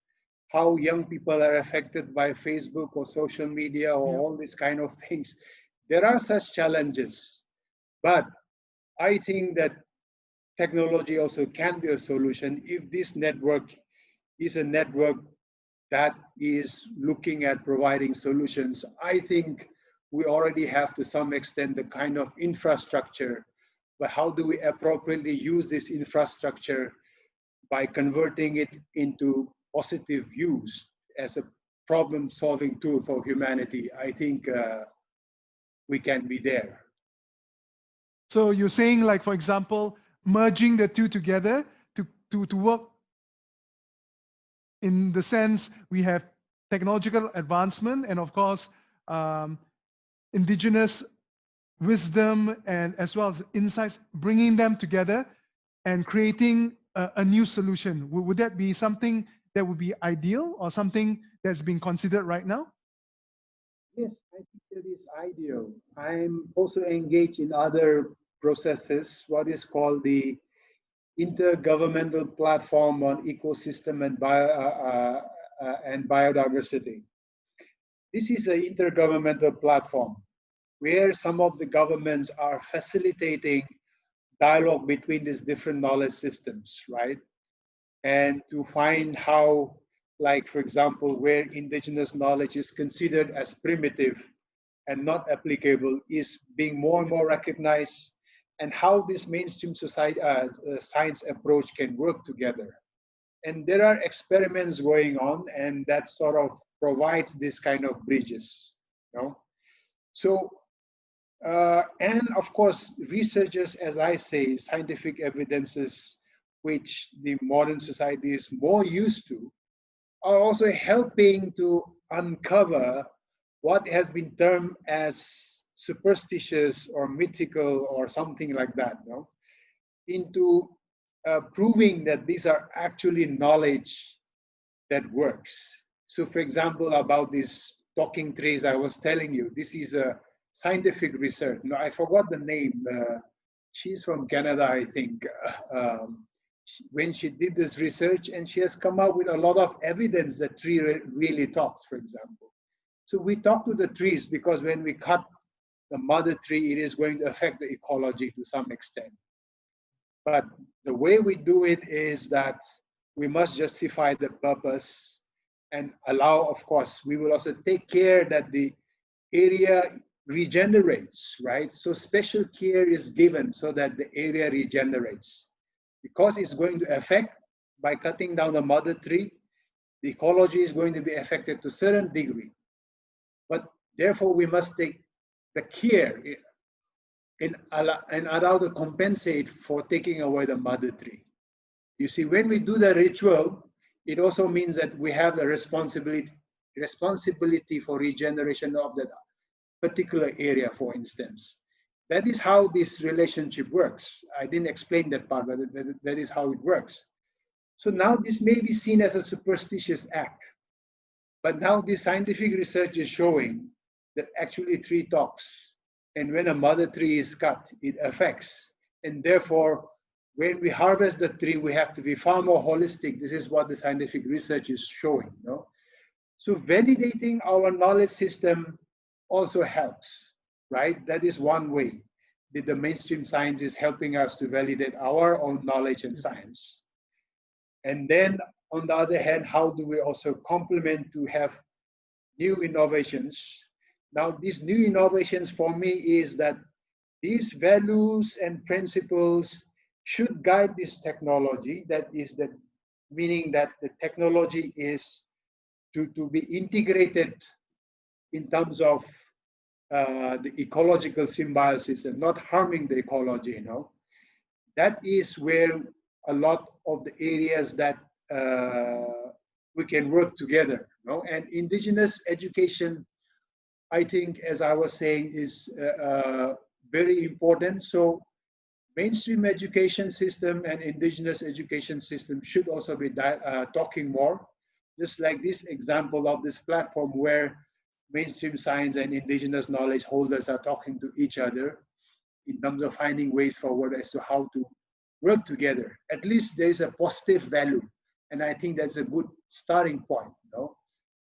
how young people are affected by Facebook or social media or all these kind of things. There are such challenges, but I think that technology also can be a solution if this network is a network that is looking at providing solutions. I think we already have to some extent the kind of infrastructure, but how do we appropriately use this infrastructure by converting it into positive use as a problem-solving tool for humanity? I think we can be there. So you're saying, like, for example, merging the two together to work in the sense we have technological advancement and, of course, indigenous wisdom and as well as insights, bringing them together and creating a new solution. Would that be something that would be ideal or something that's being considered right now? Yes, I think that is ideal. I'm also engaged in other processes, what is called the Intergovernmental Platform on Ecosystem and Biodiversity. This is an intergovernmental platform where some of the governments are facilitating dialogue between these different knowledge systems, right? And to find how, like, for example, where indigenous knowledge is considered as primitive and not applicable is being more and more recognized, and how this mainstream society, science approach can work together. And there are experiments going on, and that sort of provides this kind of bridges, you know? So, and of course, researchers, as I say, scientific evidences, which the modern society is more used to, are also helping to uncover what has been termed as superstitious or mythical or something like that, no? Into proving that these are actually knowledge that works. So for example, about these talking trees I was telling you, this is a scientific research. No, I forgot the name. She's from Canada, I think. When she did this research, and she has come up with a lot of evidence that tree really talks, for example. So we talk to the trees because when we cut the mother tree, it is going to affect the ecology to some extent. But the way we do it is that we must justify the purpose and allow, of course, we will also take care that the area regenerates, right? So special care is given so that the area regenerates. Because it's going to affect, by cutting down the mother tree, the ecology is going to be affected to a certain degree. But therefore, we must take the care and allow to compensate for taking away the mother tree. You see, when we do the ritual, it also means that we have the responsibility for regeneration of that particular area, for instance. That is how this relationship works. I didn't explain that part, but that is how it works. So now this may be seen as a superstitious act, but now the scientific research is showing that actually tree talks. And when a mother tree is cut, it affects. And therefore, when we harvest the tree, we have to be far more holistic. This is what the scientific research is showing. No? So validating our knowledge system also helps, right? That is one way that the mainstream science is helping us to validate our own knowledge and science. And then on the other hand, how do we also complement to have new innovations? Now, these new innovations for me is that these values and principles should guide this technology. That is that meaning that the technology is to be integrated in terms of the ecological symbiosis and not harming the ecology, you know. That is where a lot of the areas that we can work together, you know. And indigenous education, I think, as I was saying, is very important. So mainstream education system and indigenous education system should also be talking more. just like this example of this platform where mainstream science and indigenous knowledge holders are talking to each other in terms of finding ways forward as to how to work together. At least there is a positive value. And I think that's a good starting point. You know?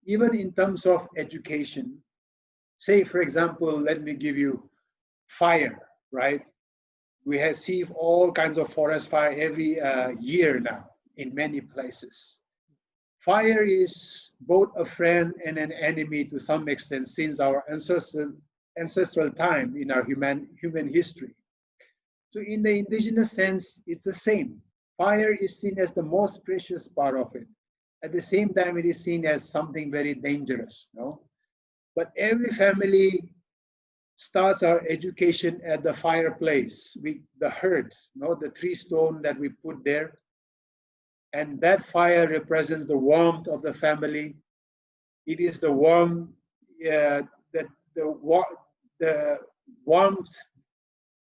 Even in terms of education, say, for example, let me give you fire, right? We have seen all kinds of forest fire every year now in many places. Fire is both a friend and an enemy to some extent since our ancestral time in our human history. So in the indigenous sense, it's the same. Fire is seen as the most precious part of it. At the same time, it is seen as something very dangerous. No? But every family starts our education at the fireplace, the hearth, the tree stone that we put there. And that fire represents the warmth of the family. It is the warmth, the warmth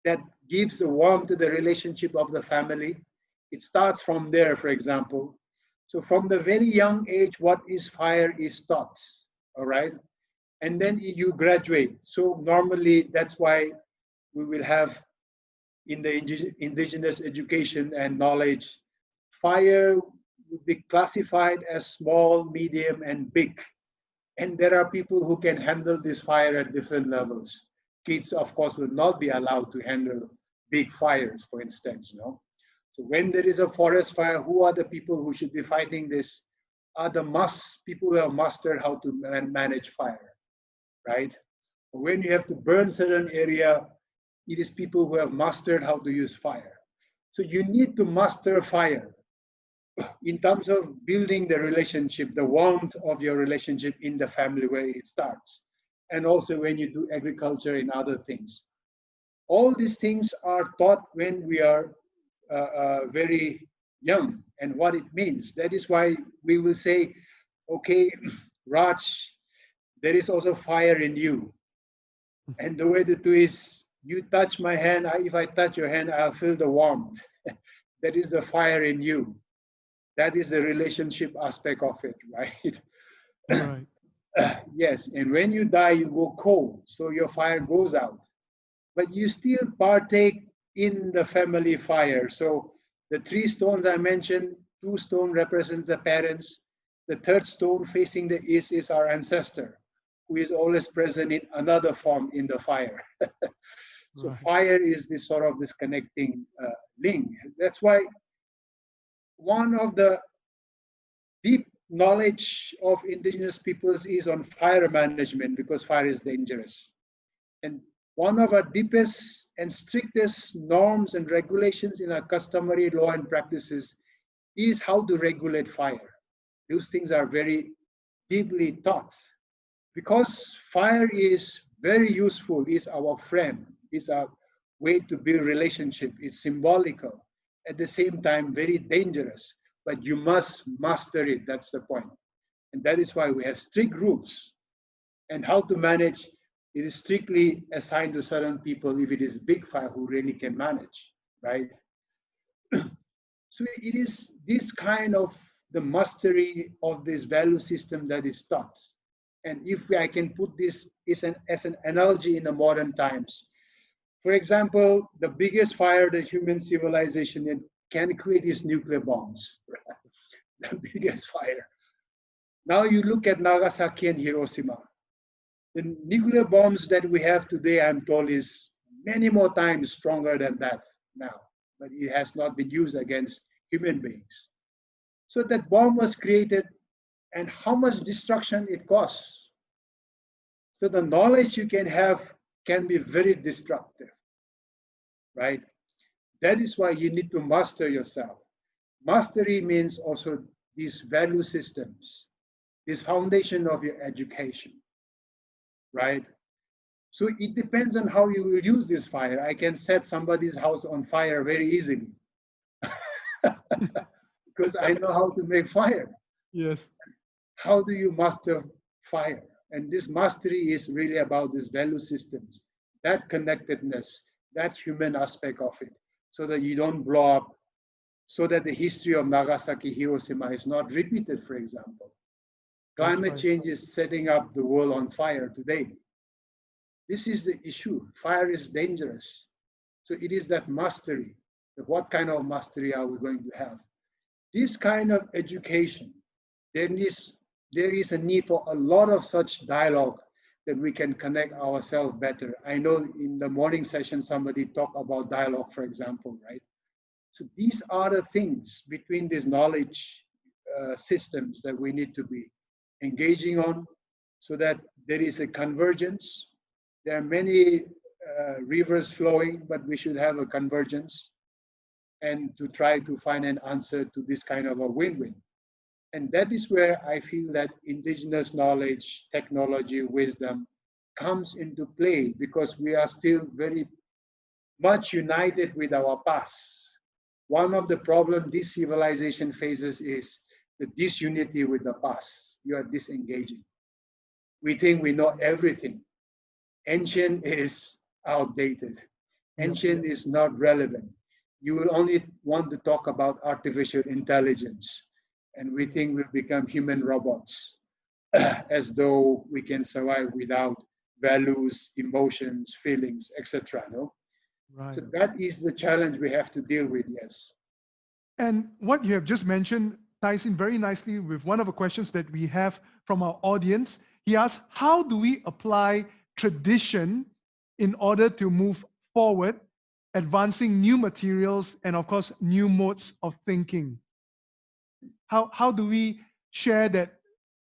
that gives the warmth to the relationship of the family. It starts from there, for example. So from the very young age, what is fire is taught, all right? And then you graduate. So normally that's why we will have in the indigenous education and knowledge, fire would be classified as small, medium, and big. And there are people who can handle this fire at different levels. Kids, of course, will not be allowed to handle big fires, for instance. So when there is a forest fire, who are the people who should be fighting this? Are the people who have mastered how to manage fire, right? When you have to burn certain area, it is people who have mastered how to use fire. So you need to master fire in terms of building the relationship, the warmth of your relationship in the family where it starts. And also when you do agriculture and other things. All these things are taught when we are very young and what it means. That is why we will say, okay, Raj, there is also fire in you. And the way to do is, you touch my hand, if I touch your hand, I'll feel the warmth. That is the fire in you. That is the relationship aspect of it, right? Right. Yes, and when you die, you go cold, so your fire goes out. But you still partake in the family fire. So the 3 stones I mentioned, 2 stones represents the parents. The 3rd stone facing the east is our ancestor, who is always present in another form in the fire. So right. Fire is this sort of this connecting link. That's why one of the deep knowledge of indigenous peoples is on fire management, because fire is dangerous. And one of our deepest and strictest norms and regulations in our customary law and practices is how to regulate fire. Those things are very deeply taught, because fire is very useful, is our friend, is a way to build relationship, it's symbolical, at the same time very dangerous, but you must master it, that's the point. And that is why we have strict rules. And how to manage, it is strictly assigned to certain people if it is big fire who really can manage, right? So it is this kind of the mastery of this value system that is taught. And if I can put this as an analogy in the modern times, for example, the biggest fire that human civilization can create is nuclear bombs. The biggest fire. Now you look at Nagasaki and Hiroshima. The nuclear bombs that we have today, I'm told, is many more times stronger than that now, but it has not been used against human beings. So that bomb was created, and how much destruction it costs. So the knowledge you can have can be very destructive, right? That is why you need to master yourself. Mastery means also these value systems, this foundation of your education, right? So it depends on how you will use this fire. I can set somebody's house on fire very easily because I know how to make fire. Yes. How do you master fire? And this mastery is really about these value systems, that connectedness, that human aspect of it, so that you don't blow up, so that the history of Nagasaki, Hiroshima is not repeated, for example. Climate change is setting up the world on fire today. This is the issue. Fire is dangerous. So it is that mastery. What kind of mastery are we going to have? This kind of education, there is a need for a lot of such dialogue that we can connect ourselves better. I know in the morning session, somebody talked about dialogue, for example, right? So these are the things between these knowledge systems that we need to be engaging on so that there is a convergence. There are many rivers flowing, but we should have a convergence and to try to find an answer to this kind of a win-win. And that is where I feel that indigenous knowledge, technology, wisdom comes into play because we are still very much united with our past. One of the problems this civilization faces is the disunity with the past. You are disengaging. We think we know everything. Ancient is outdated. Ancient is not relevant. You will only want to talk about artificial intelligence. And we think we'll become human robots as though we can survive without values, emotions, feelings, etc. No? Right. So that is the challenge we have to deal with, yes. And what you have just mentioned ties in very nicely with one of the questions that we have from our audience. He asks, how do we apply tradition in order to move forward, advancing new materials and, of course, new modes of thinking? How do we share that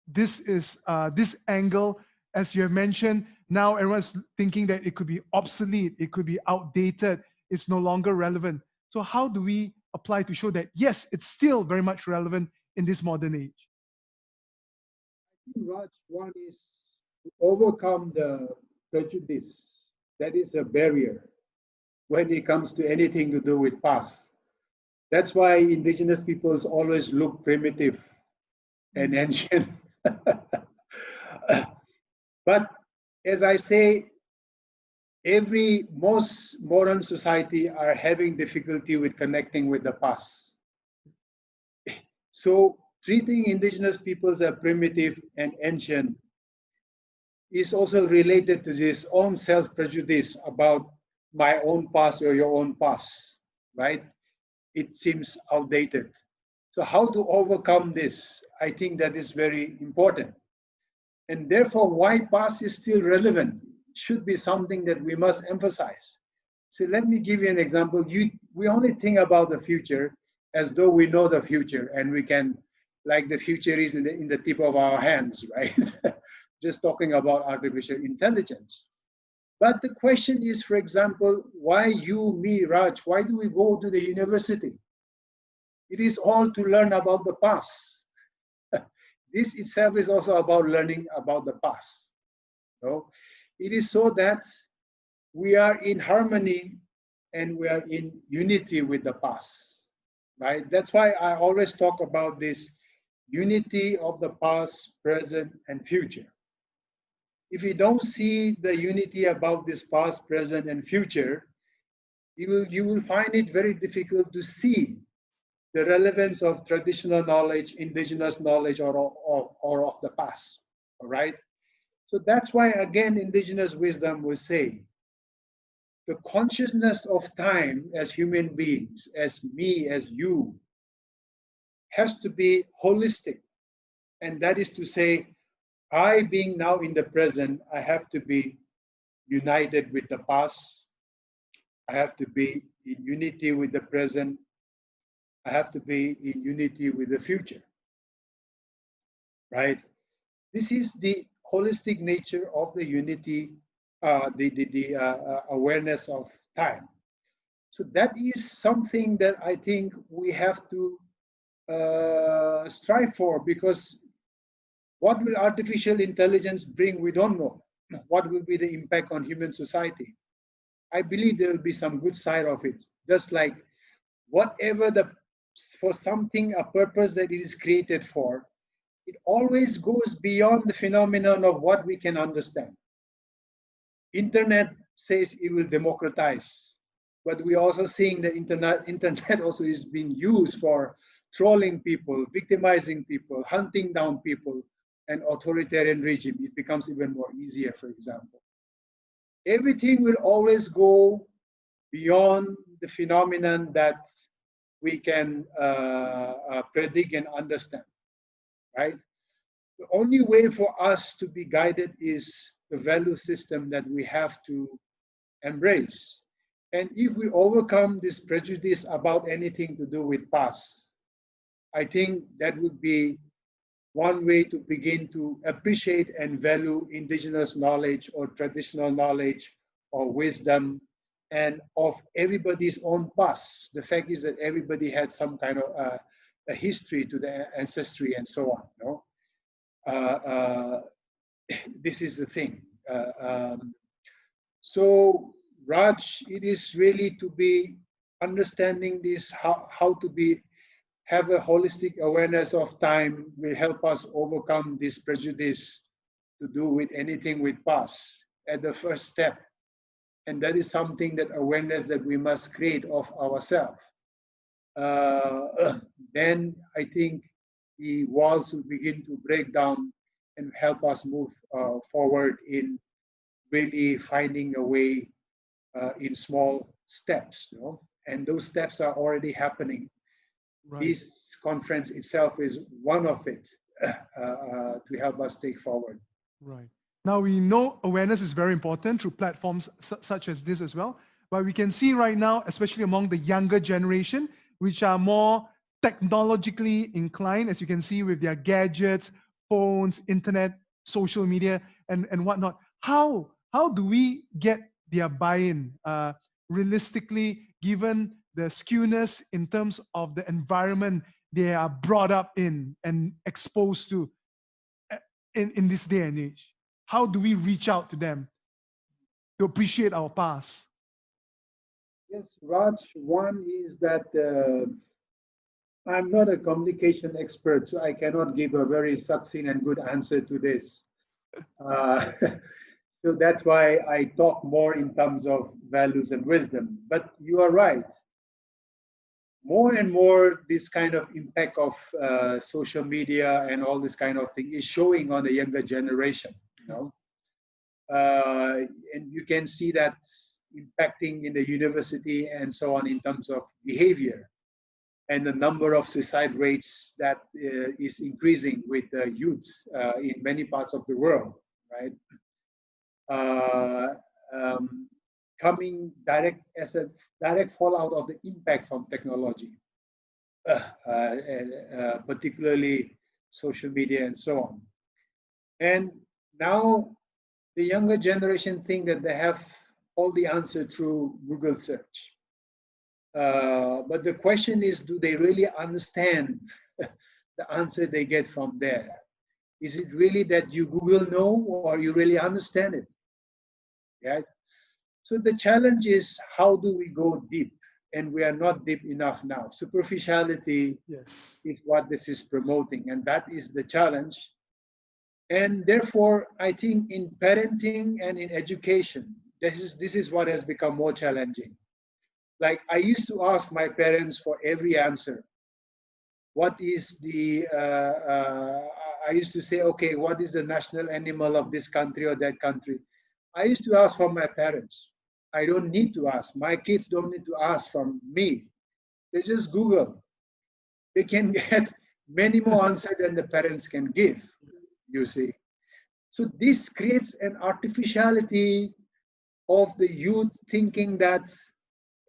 this is this angle, as you have mentioned, now everyone's thinking that it could be obsolete, it could be outdated, it's no longer relevant. So how do we apply to show that, yes, it's still very much relevant in this modern age? I think, Raj, one is to overcome the prejudice. That is a barrier when it comes to anything to do with past. That's why indigenous peoples always look primitive and ancient. But as I say, most modern society are having difficulty with connecting with the past. So treating indigenous peoples as primitive and ancient is also related to this own self-prejudice about my own past or your own past, right? It seems outdated. So how to overcome this? I think that is very important. And therefore, why past is still relevant should be something that we must emphasize. So let me give you an example. We only think about the future as though we know the future and we can, like the future is in the tip of our hands, right? Just talking about artificial intelligence. But the question is, for example, why you, me, Raj, why do we go to the university? It is all to learn about the past. This itself is also about learning about the past. So it is so that we are in harmony and we are in unity with the past, right? That's why I always talk about this unity of the past, present, and future. If you don't see the unity about this past, present, and future, you will find it very difficult to see the relevance of traditional knowledge, indigenous knowledge, or of the past, all right? So that's why, again, indigenous wisdom will say, the consciousness of time as human beings, as me, as you, has to be holistic. And that is to say, I being now in the present, I have to be united with the past. I have to be in unity with the present. I have to be in unity with the future, right? This is the holistic nature of the unity, the awareness of time. So that is something that I think we have to strive for, because what will artificial intelligence bring? We don't know. What will be the impact on human society? I believe there will be some good side of it. Just like whatever for something, a purpose that it is created for, it always goes beyond the phenomenon of what we can understand. Internet says it will democratize, but we're also seeing the internet also is being used for trolling people, victimizing people, hunting down people, an authoritarian regime, it becomes even more easier, for example. Everything will always go beyond the phenomenon that we can predict and understand, right? The only way for us to be guided is the value system that we have to embrace. And if we overcome this prejudice about anything to do with past, I think that would be one way to begin to appreciate and value indigenous knowledge or traditional knowledge or wisdom and of everybody's own past. The fact is that everybody had some kind of a history to the ancestry and so on. You know? This is the thing. So Raj, it is really to be understanding this, how to be have a holistic awareness of time will help us overcome this prejudice to do with anything with past at the first step. And that is something, that awareness that we must create of ourselves. Then I think the walls will begin to break down and help us move forward in really finding a way in small steps, you know? And those steps are already happening. Right. This conference itself is one of it to help us take forward. Right. Now we know awareness is very important through platforms such as this as well, but we can see right now, especially among the younger generation, which are more technologically inclined, as you can see with their gadgets, phones, internet, social media, and whatnot. How do we get their buy-in realistically, given the skewness in terms of the environment they are brought up in and exposed to in this day and age? How do we reach out to them to appreciate our past? Yes, Raj, one is that I'm not a communication expert, so I cannot give a very succinct and good answer to this. So that's why I talk more in terms of values and wisdom. But you are right. More and more, this kind of impact of social media and all this kind of thing is showing on the younger generation. You know, and you can see that impacting in the university and so on in terms of behavior and the number of suicide rates that is increasing with the youth in many parts of the world, right? Coming direct as a direct fallout of the impact from technology, particularly social media and so on. And now the younger generation think that they have all the answer through Google search. But the question is, do they really understand the answer they get from there? Is it really that you Google know, or you really understand it? Yeah. So the challenge is, how do we go deep? And we are not deep enough now. Superficiality is what this is promoting, and that is the challenge. And therefore, I think in parenting and in education, this is what has become more challenging. Like, I used to ask my parents for every answer. What is the, I used to say, okay, what is the national animal of this country or that country? I used to ask from my parents. I don't need to ask. My kids don't need to ask from me. They just Google. They can get many more answers than the parents can give, you see. So this creates an artificiality of the youth thinking that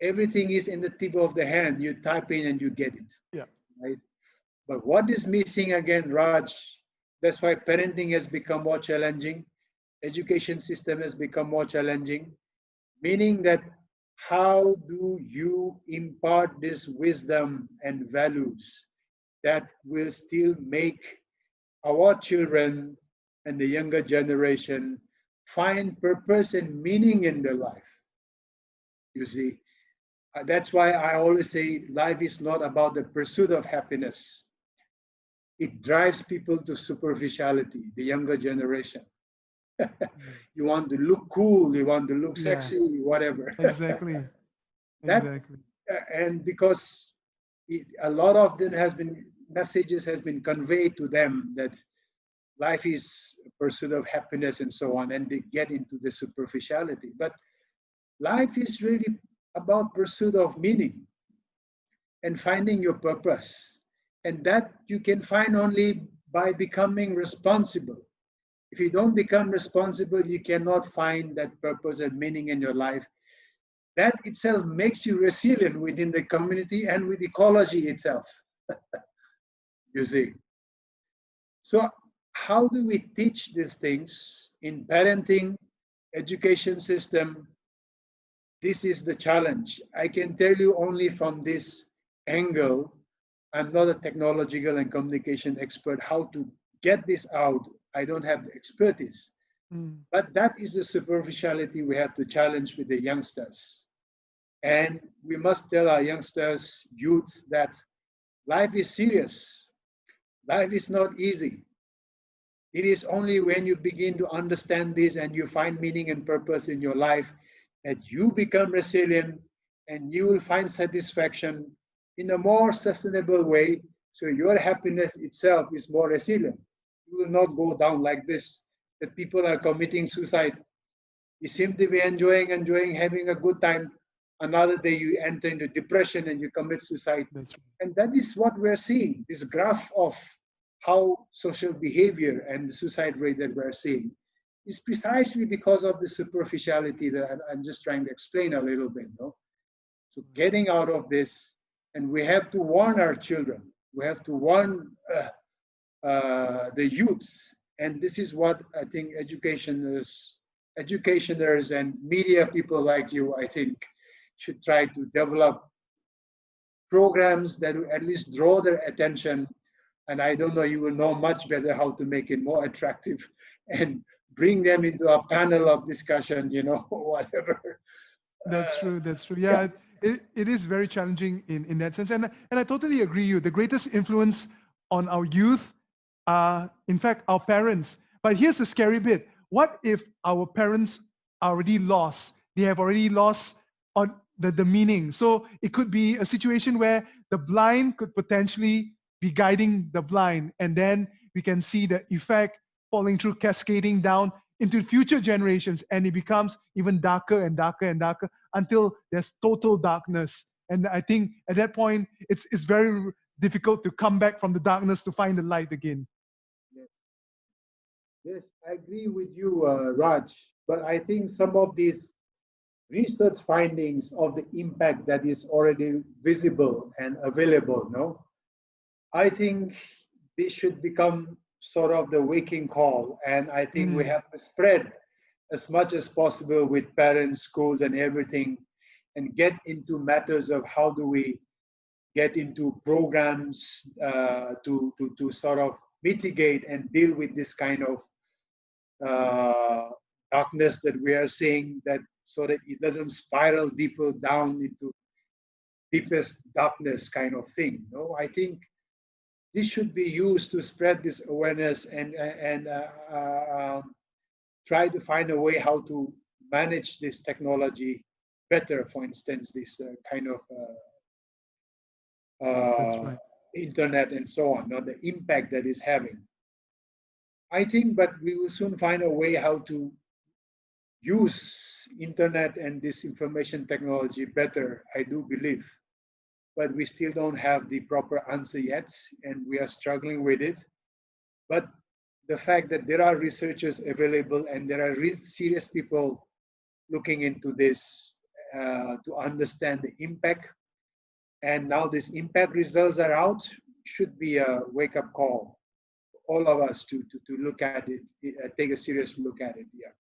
everything is in the tip of the hand. You type in and you get it. Yeah. Right? But what is missing again, Raj? That's why parenting has become more challenging. Education system has become more challenging. Meaning that how do you impart this wisdom and values that will still make our children and the younger generation find purpose and meaning in their life? You see, that's why I always say life is not about the pursuit of happiness. It drives people to superficiality, the younger generation. You want to look cool, you want to look sexy, whatever. Exactly. Exactly. And because a lot of them messages has been conveyed to them that life is a pursuit of happiness and so on, and they get into the superficiality. But life is really about pursuit of meaning and finding your purpose. And that you can find only by becoming responsible. If you don't become responsible, you cannot find that purpose and meaning in your life. That itself makes you resilient within the community and with ecology itself. You see. So how do we teach these things in parenting, education system? This is the challenge. I can tell you only from this angle. I'm not a technological and communication expert. How to get this out, I don't have the expertise. But that is the superficiality we have to challenge with the youngsters. And we must tell our youngsters, youth, that life is serious. Life is not easy. It is only when you begin to understand this and you find meaning and purpose in your life that you become resilient and you will find satisfaction in a more sustainable way. So your happiness itself is more resilient. You will not go down like this, that people are committing suicide. You seem to be enjoying, having a good time. Another day you enter into depression and you commit suicide. And that is what we're seeing, this graph of how social behavior and the suicide rate that we're seeing is precisely because of the superficiality that I'm just trying to explain a little bit. No? So getting out of this, and we have to warn our children, we have to warn the youth, and this is what I think educationers and media people like you, I think, should try to develop programs that will at least draw their attention. And I don't know, you will know much better how to make it more attractive and bring them into a panel of discussion, whatever. That's true. That's true. Yeah, it is very challenging in that sense. And I totally agree with you. The greatest influence on our youth are, in fact, our parents. But here's the scary bit. What if our parents are already lost? They have already lost on the meaning. So it could be a situation where the blind could potentially be guiding the blind. And then we can see the effect falling through, cascading down into future generations. And it becomes even darker and darker and darker until there's total darkness. And I think at that point, it's very difficult to come back from the darkness to find the light again. Yes, I agree with you, Raj. But I think some of these research findings of the impact that is already visible and available, no? I think this should become sort of the waking call. And I think we have to spread as much as possible with parents, schools, and everything, and get into matters of how do we get into programs to sort of mitigate and deal with this kind of darkness that we are seeing, that so that it doesn't spiral deeper down into deepest darkness kind of thing. No, I think this should be used to spread this awareness and try to find a way how to manage this technology better. For instance, this kind of That's right. internet and so on, the impact that is having. I think, but we will soon find a way how to use internet and this information technology better, I do believe. But we still don't have the proper answer yet, and we are struggling with it. But the fact that there are researchers available and there are serious people looking into this to understand the impact, and now these impact results are out, should be a wake-up call for all of us to look at it, take a serious look at it. Yeah.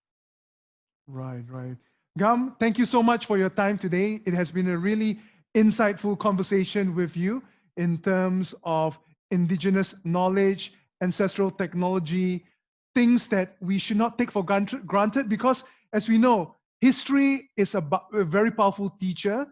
Right, right. Gam, thank you so much for your time today. It has been a really insightful conversation with you in terms of indigenous knowledge, ancestral technology, things that we should not take for granted because, as we know, history is a very powerful teacher,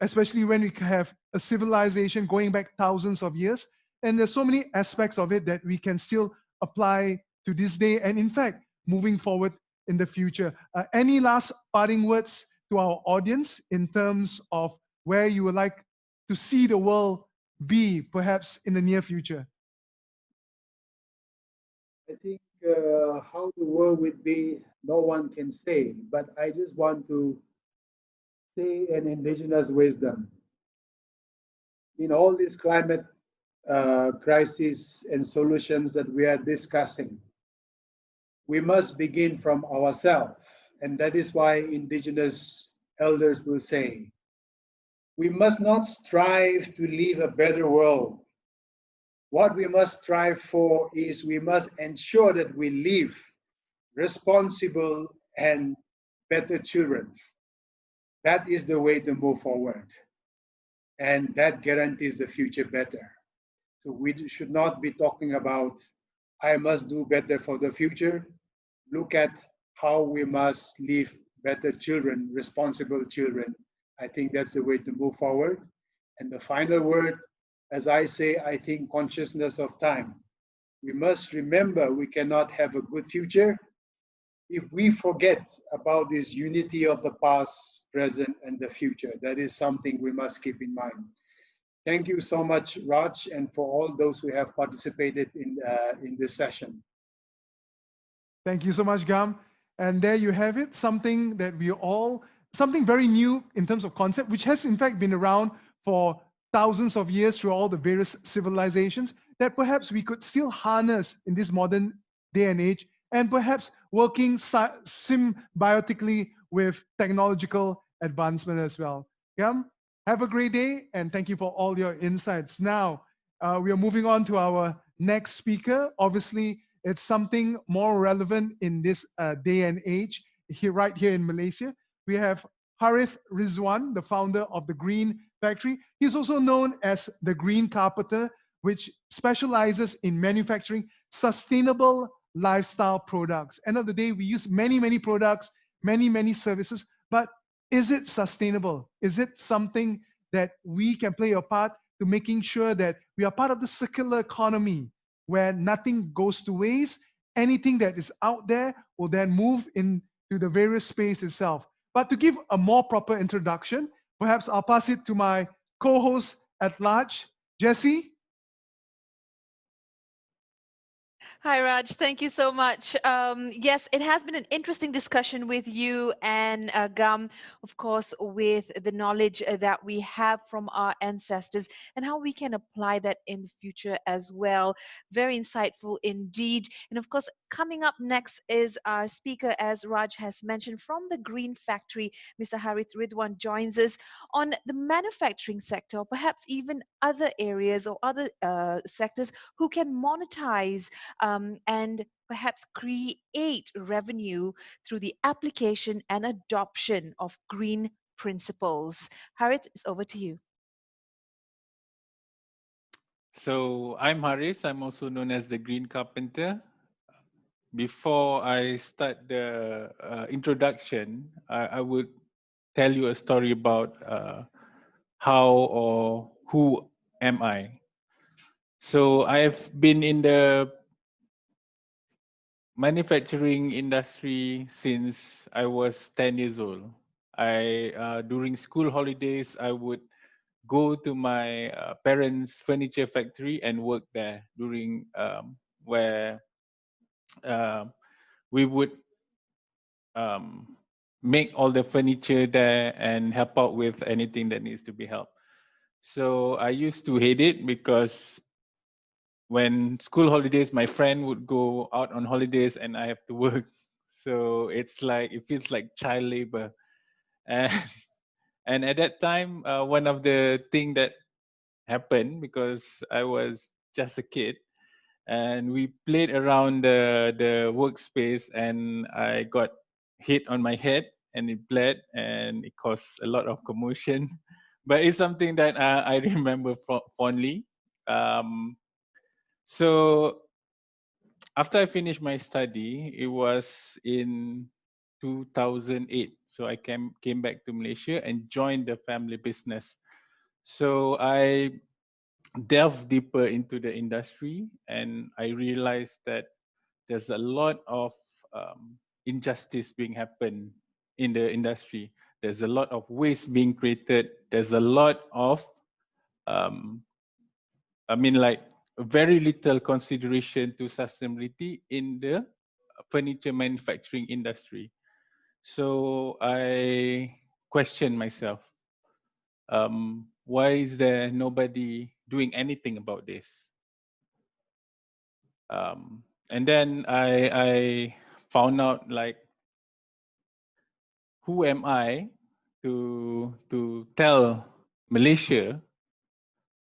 especially when we have a civilization going back thousands of years. And there's so many aspects of it that we can still apply to this day and, in fact, moving forward in the future. Any last parting words to our audience in terms of where you would like to see the world be, perhaps in the near future? I think how the world would be, no one can say, but I just want to say an indigenous wisdom. In all these climate crises and solutions that we are discussing, we must begin from ourselves. And that is why indigenous elders will say, we must not strive to live a better world. What we must strive for is we must ensure that we live responsible and better children. That is the way to move forward. And that guarantees the future better. So we should not be talking about, I must do better for the future. Look at how we must live better children, responsible children. I think that's the way to move forward. And the final word, as I say, I think consciousness of time. We must remember we cannot have a good future if we forget about this unity of the past, present, and the future. That is something we must keep in mind. Thank you so much, Raj, and for all those who have participated in this session. Thank you so much, Gam. And there you have it, something very new in terms of concept, which has in fact been around for thousands of years through all the various civilizations, that perhaps we could still harness in this modern day and age, and perhaps working symbiotically with technological advancement as well. Gam, have a great day, and thank you for all your insights. Now, we are moving on to our next speaker. Obviously, it's something more relevant in this day and age, right here in Malaysia. We have Harith Rizwan, the founder of the Green Factory. He's also known as the Green Carpenter, which specializes in manufacturing sustainable lifestyle products. End of the day, we use many, many products, many, many services, but is it sustainable? Is it something that we can play a part to making sure that we are part of the circular economy, where nothing goes to waste? Anything that is out there will then move into the various space itself. But to give a more proper introduction, perhaps I'll pass it to my co-host at large, Jessie. Hi, Raj. Thank you so much. Yes, it has been an interesting discussion with you and Gam, of course, with the knowledge that we have from our ancestors and how we can apply that in the future as well. Very insightful indeed. And of course, coming up next is our speaker, as Raj has mentioned, from the Green Factory. Mr. Harith Ridwan joins us on the manufacturing sector, or perhaps even other areas or other sectors who can monetize and perhaps create revenue through the application and adoption of green principles. Harith, it's over to you. So I'm Haris. I'm also known as the Green Carpenter. Before I start the introduction, I would tell you a story about how or who am I. So I've been in the manufacturing industry since I was 10 years old. During school holidays, I would go to my parents' furniture factory and work there during where we would make all the furniture there and help out with anything that needs to be helped. So I used to hate it because when school holidays, my friend would go out on holidays and I have to work. So it's like, it feels like child labor. And at that time, one of the things that happened, because I was just a kid, and we played around the workspace, and I got hit on my head and it bled and it caused a lot of commotion. But it's something that I remember fondly. So after I finished my study, it was in 2008. So I came back to Malaysia and joined the family business. So I delved deeper into the industry, and I realized that there's a lot of injustice being happen in the industry. There's a lot of waste being created. There's a lot of, like very little consideration to sustainability in the furniture manufacturing industry. So I questioned myself, why is there nobody doing anything about this? And then I found out, like, who am I to tell Malaysia,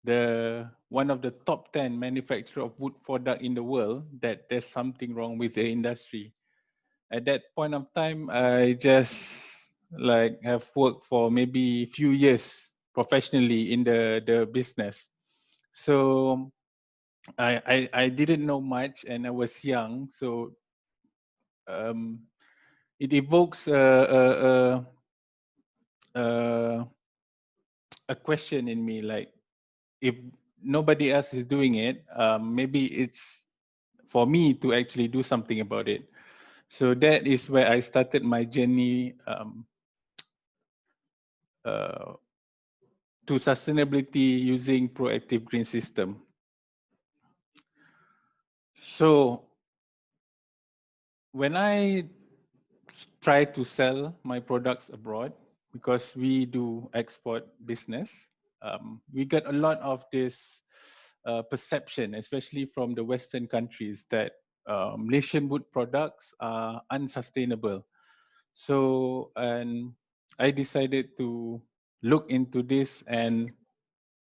the one of the top 10 manufacturer of wood product in the world, that there's something wrong with the industry. At that point of time, I just like have worked for maybe a few years professionally in the business. So I didn't know much and I was young. So it evokes a question in me, like, if nobody else is doing it, maybe it's for me to actually do something about it. So that is where I started my journey to sustainability using proactive green system. So when I try to sell my products abroad, because we do export business, we get a lot of this perception, especially from the Western countries, that Malaysian wood products are unsustainable. So, and I decided to look into this and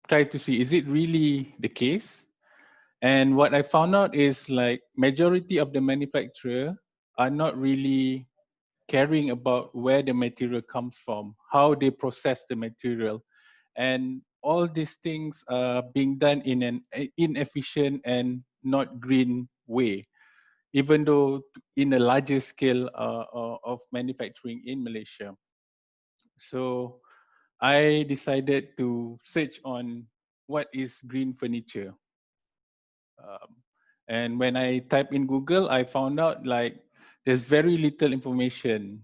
try to see, is it really the case? And what I found out is, like, majority of the manufacturer are not really caring about where the material comes from, how they process the material. And all these things are being done in an inefficient and not green way, even though in a larger scale of manufacturing in Malaysia. So I decided to search on what is green furniture. And when I type in Google, I found out, like, there's very little information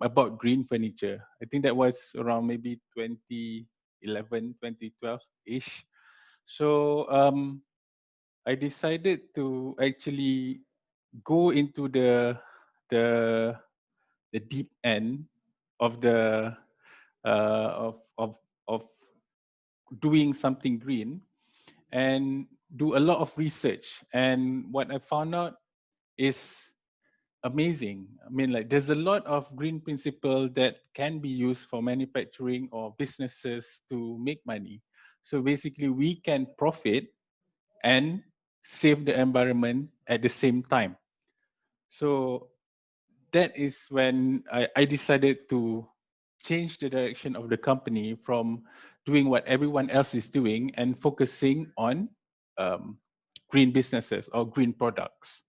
about green furniture. I think that was around maybe 2011, 2012-ish. So I decided to actually go into the deep end of the of doing something green, and do a lot of research. And what I found out is amazing. I mean, like, there's a lot of green principle that can be used for manufacturing or businesses to make money. So basically, we can profit and save the environment at the same time. So that is when I decided to change the direction of the company from doing what everyone else is doing and focusing on green businesses or green products.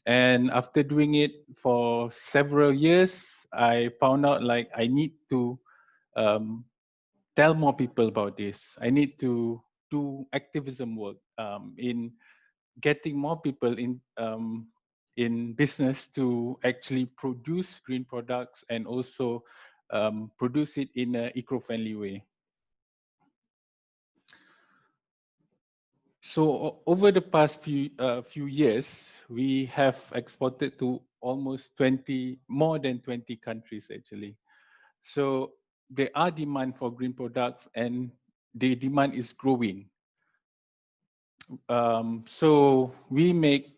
And after doing it for several years, I found out, like, I need to tell more people about this. I need to do activism work in getting more people in business to actually produce green products and also produce it in an eco-friendly way. So over the past few years, we have exported to almost more than 20 countries actually. So there are demand for green products, and the demand is growing. So we make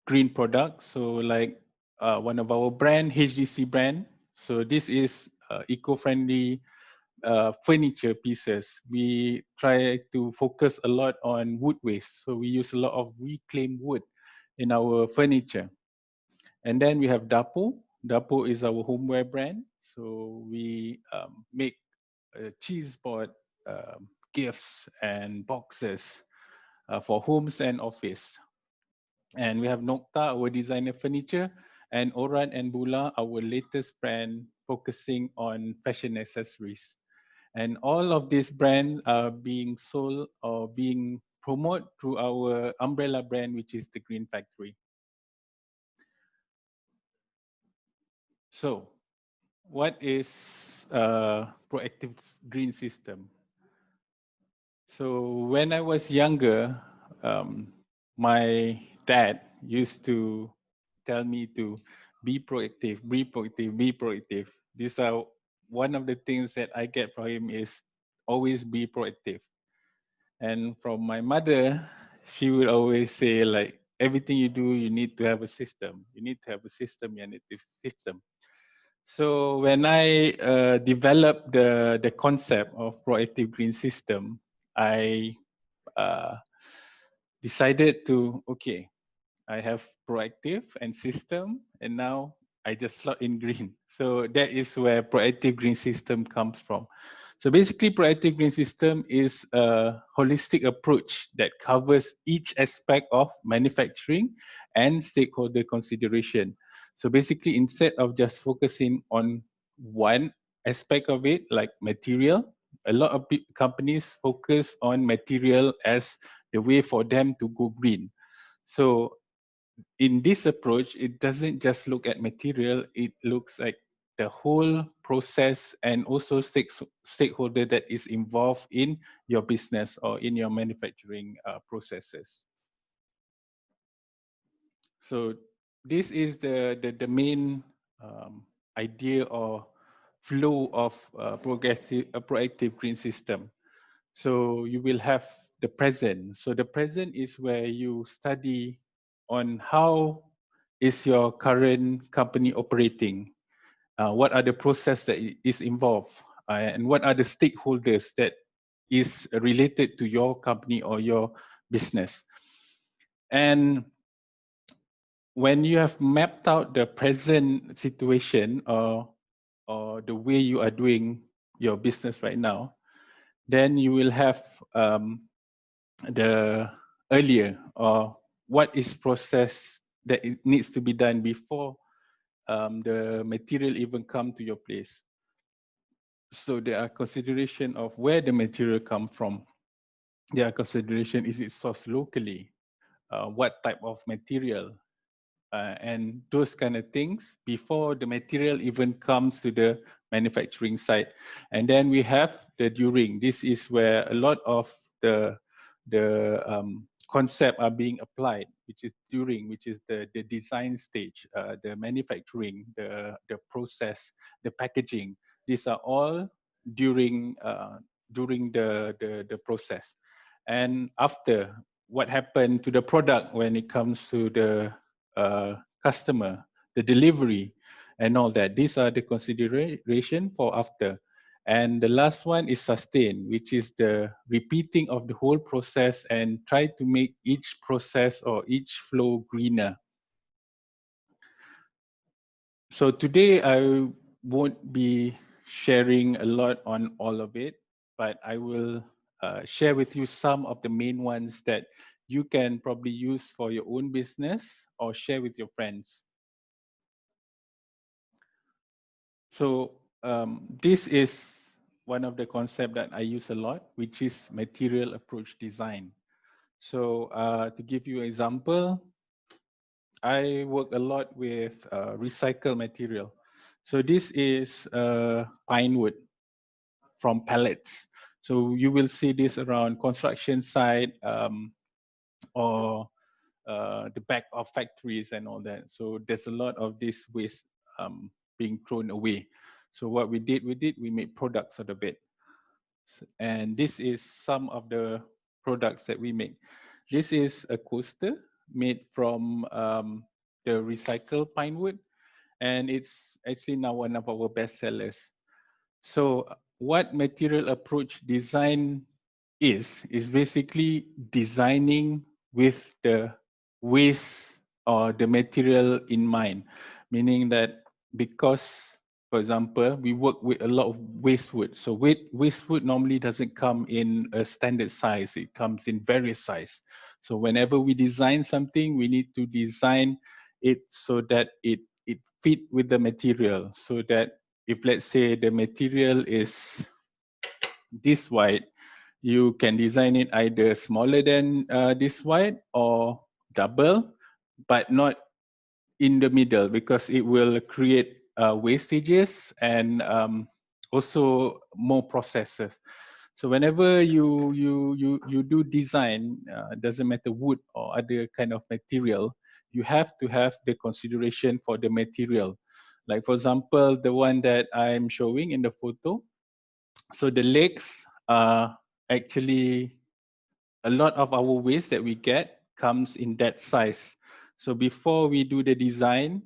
green products. So, like, one of our brand, HDC brand. So this is eco-friendly furniture pieces. We try to focus a lot on wood waste. So we use a lot of reclaimed wood in our furniture. And then we have Dapo. Dapo is our homeware brand. So we make cheese board gifts and boxes for homes and office. And we have Nokta, our designer furniture, and Oran and Bula, our latest brand focusing on fashion accessories. And all of these brands are being sold or being promoted through our umbrella brand, which is the Green Factory. So, what is proactive green system? So when I was younger, my dad used to tell me to be proactive, be proactive, be proactive. These are one of the things that I get from him is always be proactive. And from my mother, she would always say like, everything you do, you need to have a system. You need to have a system, you need a system. So when I developed the concept of proactive green system, I decided to, okay, I have proactive and system, and now I just slot in green. So that is where proactive green system comes from. So basically, proactive green system is a holistic approach that covers each aspect of manufacturing and stakeholder consideration. So basically, instead of just focusing on one aspect of it, like material, a lot of companies focus on material as the way for them to go green. So in this approach, it doesn't just look at material, it looks like the whole process and also stakeholder that is involved in your business or in your manufacturing processes. So this is the main idea or flow of proactive green system. So you will have the present. So the present is where you study on how is your current company operating? What are the process that is involved? And what are the stakeholders that is related to your company or your business? And when you have mapped out the present situation or the way you are doing your business right now, then you will have the earlier or what is process that it needs to be done before the material even come to your place. So there are consideration of where the material come from. There are consideration, is it sourced locally? What type of material? And those kind of things before the material even comes to the manufacturing site. And then we have the during. This is where a lot of the concept are being applied, which is during, which is the design stage, the manufacturing, the process, the packaging. These are all during the process. And after, what happened to the product when it comes to the customer, the delivery, and all that. These are the consideration for after. And the last one is sustain, which is the repeating of the whole process and try to make each process or each flow greener. So today I won't be sharing a lot on all of it, but I will share with you some of the main ones that you can probably use for your own business or share with your friends. So this is one of the concepts that I use a lot, which is material approach design. So to give you an example, I work a lot with recycled material. So this is pine wood from pallets. So you will see this around construction site or the back of factories and all that. So there's a lot of this waste being thrown away. So what we did, we made products out of it. And this is some of the products that we make. This is a coaster made from the recycled pine wood, and it's actually now one of our best sellers. So what material approach design is basically designing with the waste or the material in mind, meaning that because, for example, we work with a lot of waste wood. So waste wood normally doesn't come in a standard size. It comes in various size. So whenever we design something, we need to design it so that it fit with the material, so that if let's say the material is this wide, you can design it either smaller than this wide or double, but not in the middle, because it will create wastages and also more processes. So whenever you do design, doesn't matter wood or other kind of material, you have to have the consideration for the material. Like for example, the one that I'm showing in the photo. So the legs are actually a lot of our waste that we get comes in that size. So before we do the design,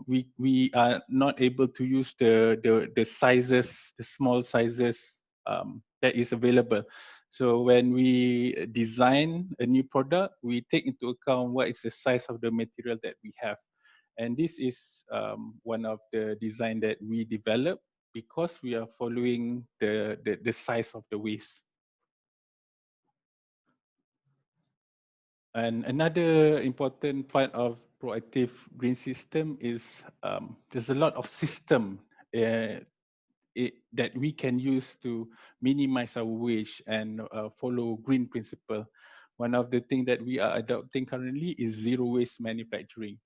we are not able to use the sizes, the small sizes that is available. So when we design a new product, we take into account what is the size of the material that we have. And this is one of the design that we develop because we are following the size of the waste. And another important part of proactive green system is there's a lot of system that we can use to minimize our waste and follow green principle. One of the things that we are adopting currently is zero waste manufacturing,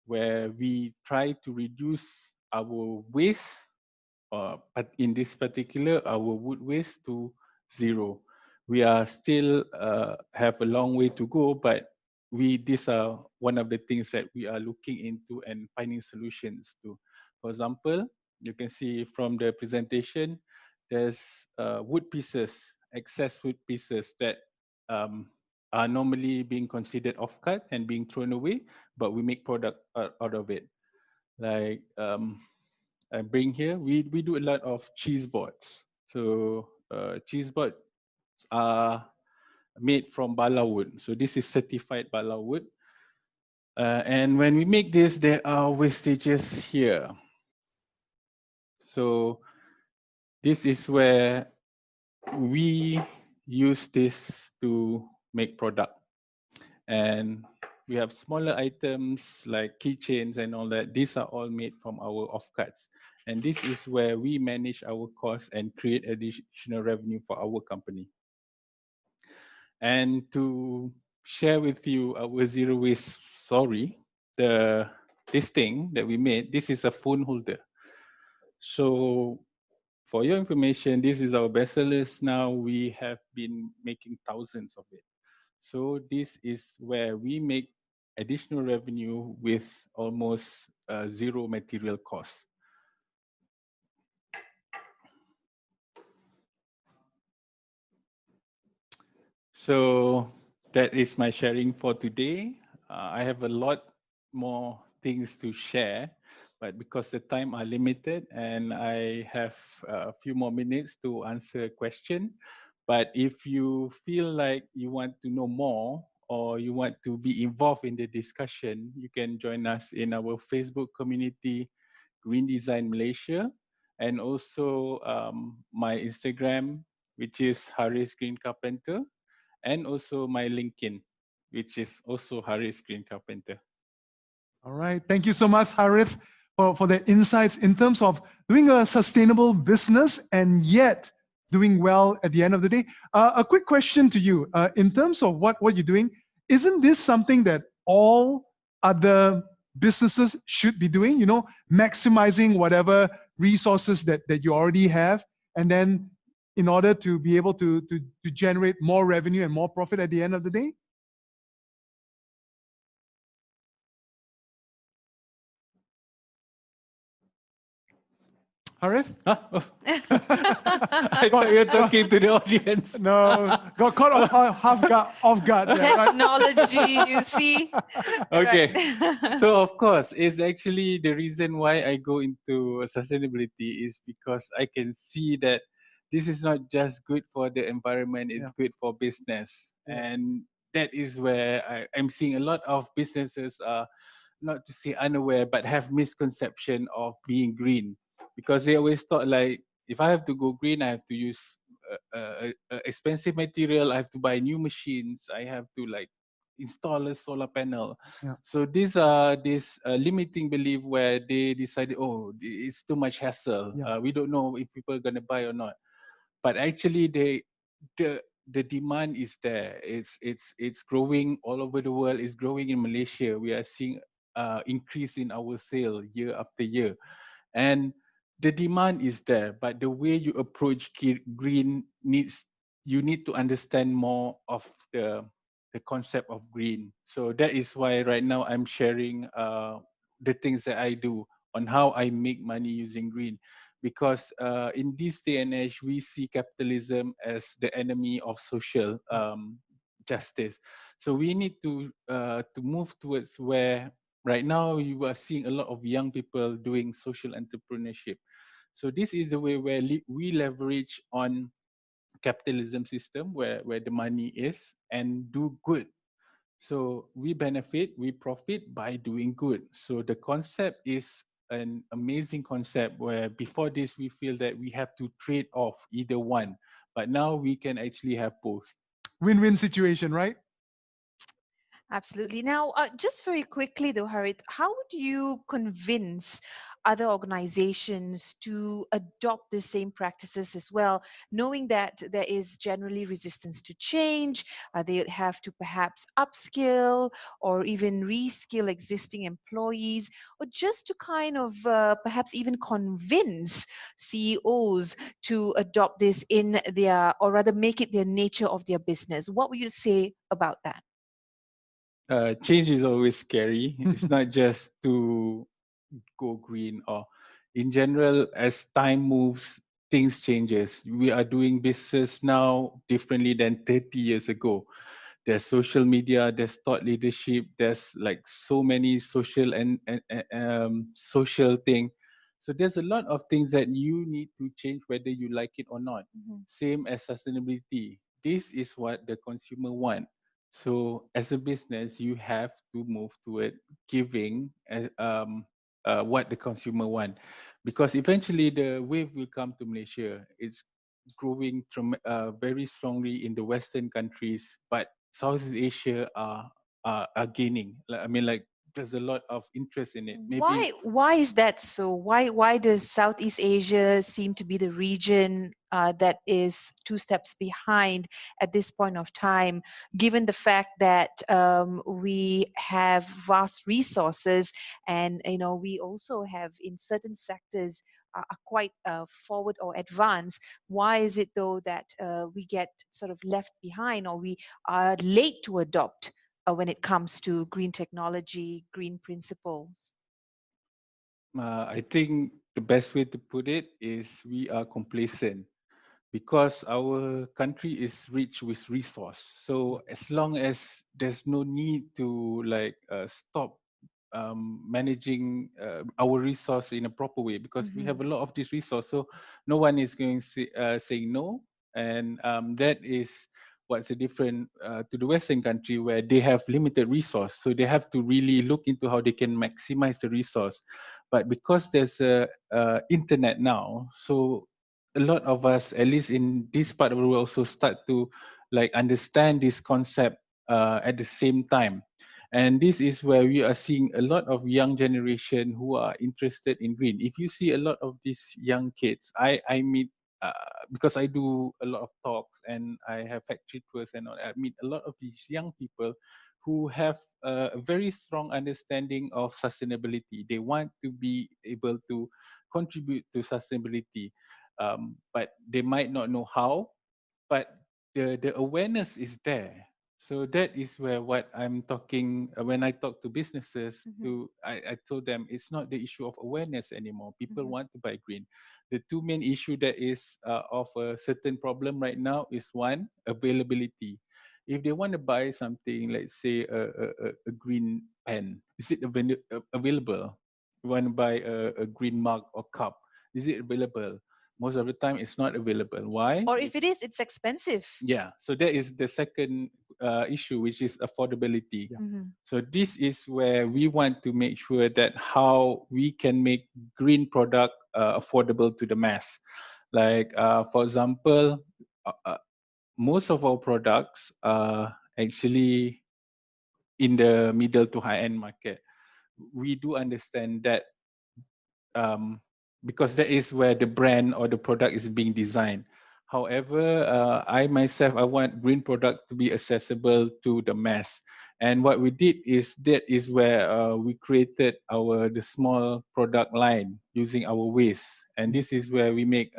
where we try to reduce our waste, but in this particular, our wood waste to zero. We are still have a long way to go, but these are one of the things that we are looking into and finding solutions to. For example, you can see from the presentation, there's wood pieces, excess wood pieces that are normally being considered off-cut and being thrown away, but we make product out of it. Like I bring here, we do a lot of cheese boards. So cheese boards are made from bala wood. So this is certified bala wood. And when we make this, there are wastages here. So this is where we use this to make product. And we have smaller items like keychains and all that. These are all made from our offcuts. And this is where we manage our costs and create additional revenue for our company. And to share with you our zero waste story, this thing that we made, this is a phone holder. So for your information, this is our bestsellers now. We have been making thousands of it. So this is where we make additional revenue with almost zero material cost. So that is my sharing for today. I have a lot more things to share, but because the time are limited and I have a few more minutes to answer a question. But if you feel like you want to know more or you want to be involved in the discussion, you can join us in our Facebook community, Green Design Malaysia, and also my Instagram, which is Haris Green Carpenter, and also my LinkedIn, which is also Haris Green Carpenter. All right. Thank you so much, Harith, for the insights in terms of doing a sustainable business and yet doing well at the end of the day. A quick question to you. In terms of what you're doing, isn't this something that all other businesses should be doing? You know, maximizing whatever resources that you already have, and then in order to be able to generate more revenue and more profit at the end of the day? Harith? Huh? Oh. I thought you were talking to the audience. No, got caught off guard. Yeah, Technology, you see. Okay. Right. So of course, it's actually the reason why I go into sustainability is because I can see that this is not just good for the environment, it's good for business. Yeah. And that is where I'm seeing a lot of businesses are not to say unaware, but have misconception of being green, because they always thought like, if I have to go green, I have to use expensive material, I have to buy new machines, I have to like install a solar panel. Yeah. So these are this limiting belief where they decided, oh, it's too much hassle. Yeah. We don't know if people are gonna buy or not. But actually, the demand is there. It's growing all over the world. It's growing in Malaysia. We are seeing increase in our sale year after year, and the demand is there, but the way you approach green you need to understand more of the concept of green. So that is why right now I'm sharing the things that I do on how I make money using green, because in this day and age we see capitalism as the enemy of social justice. So we need to move towards where right now you are seeing a lot of young people doing social entrepreneurship. So this is the way where we leverage on capitalism system where the money is and do good. So we benefit, we profit by doing good. So the concept is an amazing concept where before this we feel that we have to trade off either one, but now we can actually have both. Win-win situation, right? Absolutely. Now, just very quickly though, Harit, how would you convince other organizations to adopt the same practices as well, knowing that there is generally resistance to change? They have to perhaps upskill or even reskill existing employees, or just to kind of perhaps even convince CEOs to adopt this in their, or rather make it their nature of their business. What would you say about that? Change is always scary. It's not just to go green, or in general, as time moves, things changes. We are doing business now differently than 30 years ago. There's social media, there's thought leadership, there's like so many social and social thing. So there's a lot of things that you need to change whether you like it or not. Same as sustainability. This is what the consumer want. So as a business, you have to move toward giving what the consumer want, because eventually the wave will come to Malaysia. It's growing very strongly in the Western countries, but Southeast Asia are gaining. I mean, like there's a lot of interest in it. Maybe Why is that so? Why does Southeast Asia seem to be the region that is two steps behind at this point of time, given the fact that we have vast resources, and we also have in certain sectors are quite forward or advanced? Why is it though that we get sort of left behind, or we are late to adopt when it comes to green technology, green principles? I think the best way to put it is we are complacent, because our country is rich with resource. So as long as there's no need to stop managing our resource in a proper way, because we have a lot of this resource, so no one is going to saying no. And that is what's the difference to the Western country, where they have limited resource, so they have to really look into how they can maximize the resource. But because there's a internet now, so a lot of us, at least in this part of the world, also start to understand this concept at the same time. And this is where we are seeing a lot of young generation who are interested in green. If you see a lot of these young kids, I meet, because I do a lot of talks and I have factory tours and all, I meet a lot of these young people who have a very strong understanding of sustainability. They want to be able to contribute to sustainability, but they might not know how, but the awareness is there. So that is where what I'm talking, when I talk to businesses, I told them it's not the issue of awareness anymore. People want to buy green. The two main issue that is of a certain problem right now is one, availability. If they want to buy something, let's say a green pen, is it available? You want to buy a green mug or cup, is it available? Most of the time it's not available. Why? Or if it is, it's expensive. Yeah, so that is the second issue, which is affordability. So this is where we want to make sure that how we can make green product affordable to the mass. Like for example, most of our products are actually in the middle to high end market. We do understand that because that is where the brand or the product is being designed. However, I myself, I want green product to be accessible to the mass. And what we did is that is where we created the small product line using our waste. And this is where we make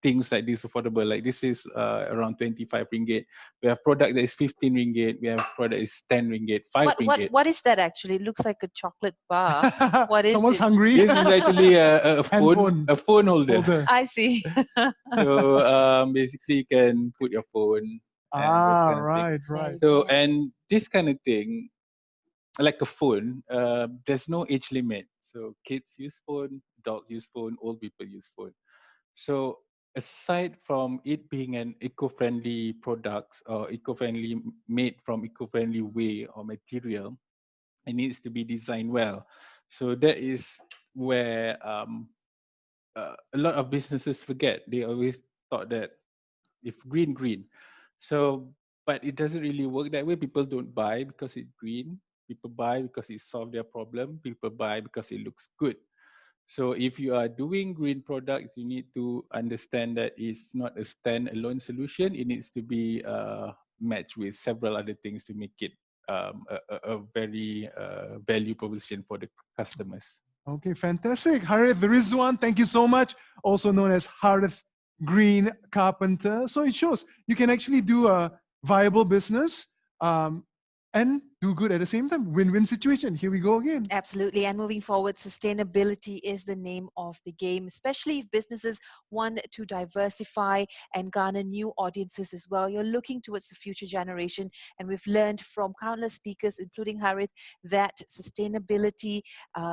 things like this affordable. Like this is around 25 ringgit. We have product that is 15 ringgit. We have product that is 10 ringgit, 5 ringgit. What is that actually? It looks like a chocolate bar. What is Someone's it? hungry. This is actually a phone holder. I see. So basically, you can put your phone and those kind of things. Right. So and this kind of thing, like a phone, there's no age limit. So kids use phone, adults use phone, old people use phone. So aside from it being an eco-friendly product or eco-friendly made from eco-friendly way or material, it needs to be designed well. So that is where a lot of businesses forget. They always thought that if green, green. So, but it doesn't really work that way. People don't buy because it's green. People buy because it solves their problem. People buy because it looks good. So if you are doing green products, you need to understand that it's not a stand-alone solution. It needs to be matched with several other things to make it a very value proposition for the customers. Okay, fantastic. Harith Rizwan, thank you so much. Also known as Harith Green Carpenter. So it shows you can actually do a viable business and do good at the same time. Win-win situation. Here we go again. Absolutely. And moving forward, sustainability is the name of the game, especially if businesses want to diversify and garner new audiences as well. You're looking towards the future generation. And we've learned from countless speakers, including Harith, that sustainability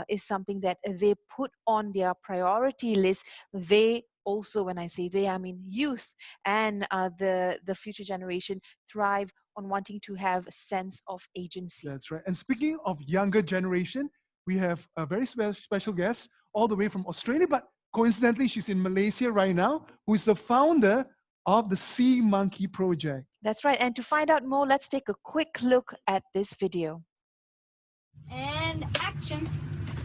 is something that they put on their priority list. They also, when I say they, I mean youth and the future generation thrive on wanting to have a sense of agency. That's right. And speaking of younger generation, we have a very special guest all the way from Australia, but coincidentally, she's in Malaysia right now, who is the founder of the Sea Monkey Project. That's right. And to find out more, let's take a quick look at this video. And action.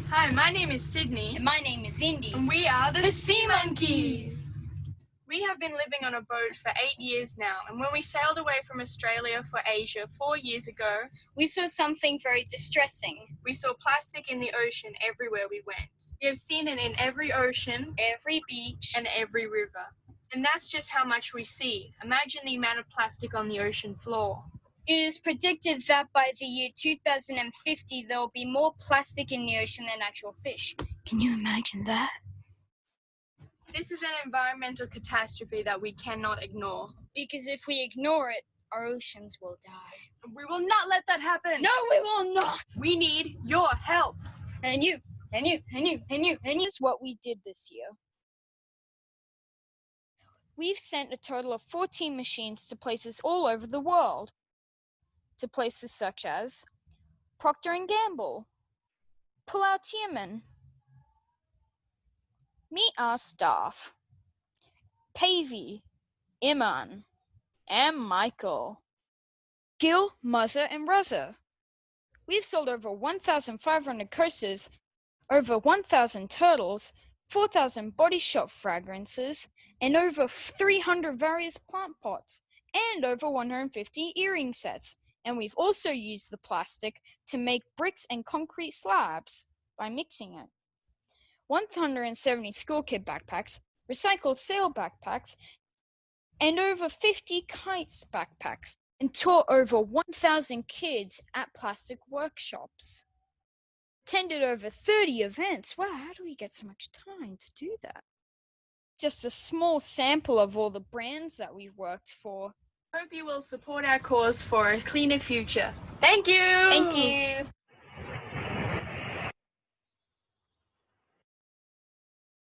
Hi, my name is Sydney. And my name is Indy. And we are the Sea Monkeys. We have been living on a boat for 8 years now, and when we sailed away from Australia for Asia 4 years ago, we saw something very distressing. We saw plastic in the ocean everywhere we went. We have seen it in every ocean, every beach, and every river. And that's just how much we see. Imagine the amount of plastic on the ocean floor. It is predicted that by the year 2050, there will be more plastic in the ocean than actual fish. Can you imagine that? This is an environmental catastrophe that we cannot ignore. Because if we ignore it, our oceans will die. We will not let that happen. No, we will not. We need your help. And you. Is what we did this year. We've sent a total of 14 machines to places all over the world. To places such as Procter & Gamble, Pulau Tioman, Meet Our Staff, Pavey, Iman, and Michael, Gil, Muzzer, and Ruzza. We've sold over 1,500 coasters, over 1,000 turtles, 4,000 Body Shop fragrances, and over 300 various plant pots, and over 150 earring sets. And we've also used the plastic to make bricks and concrete slabs by mixing it. 170 school kid backpacks, recycled sail backpacks, and over 50 kites backpacks, and taught over 1,000 kids at plastic workshops. Attended over 30 events. Wow, how do we get so much time to do that? Just a small sample of all the brands that we've worked for. Hope you will support our cause for a cleaner future. Thank you! Thank you!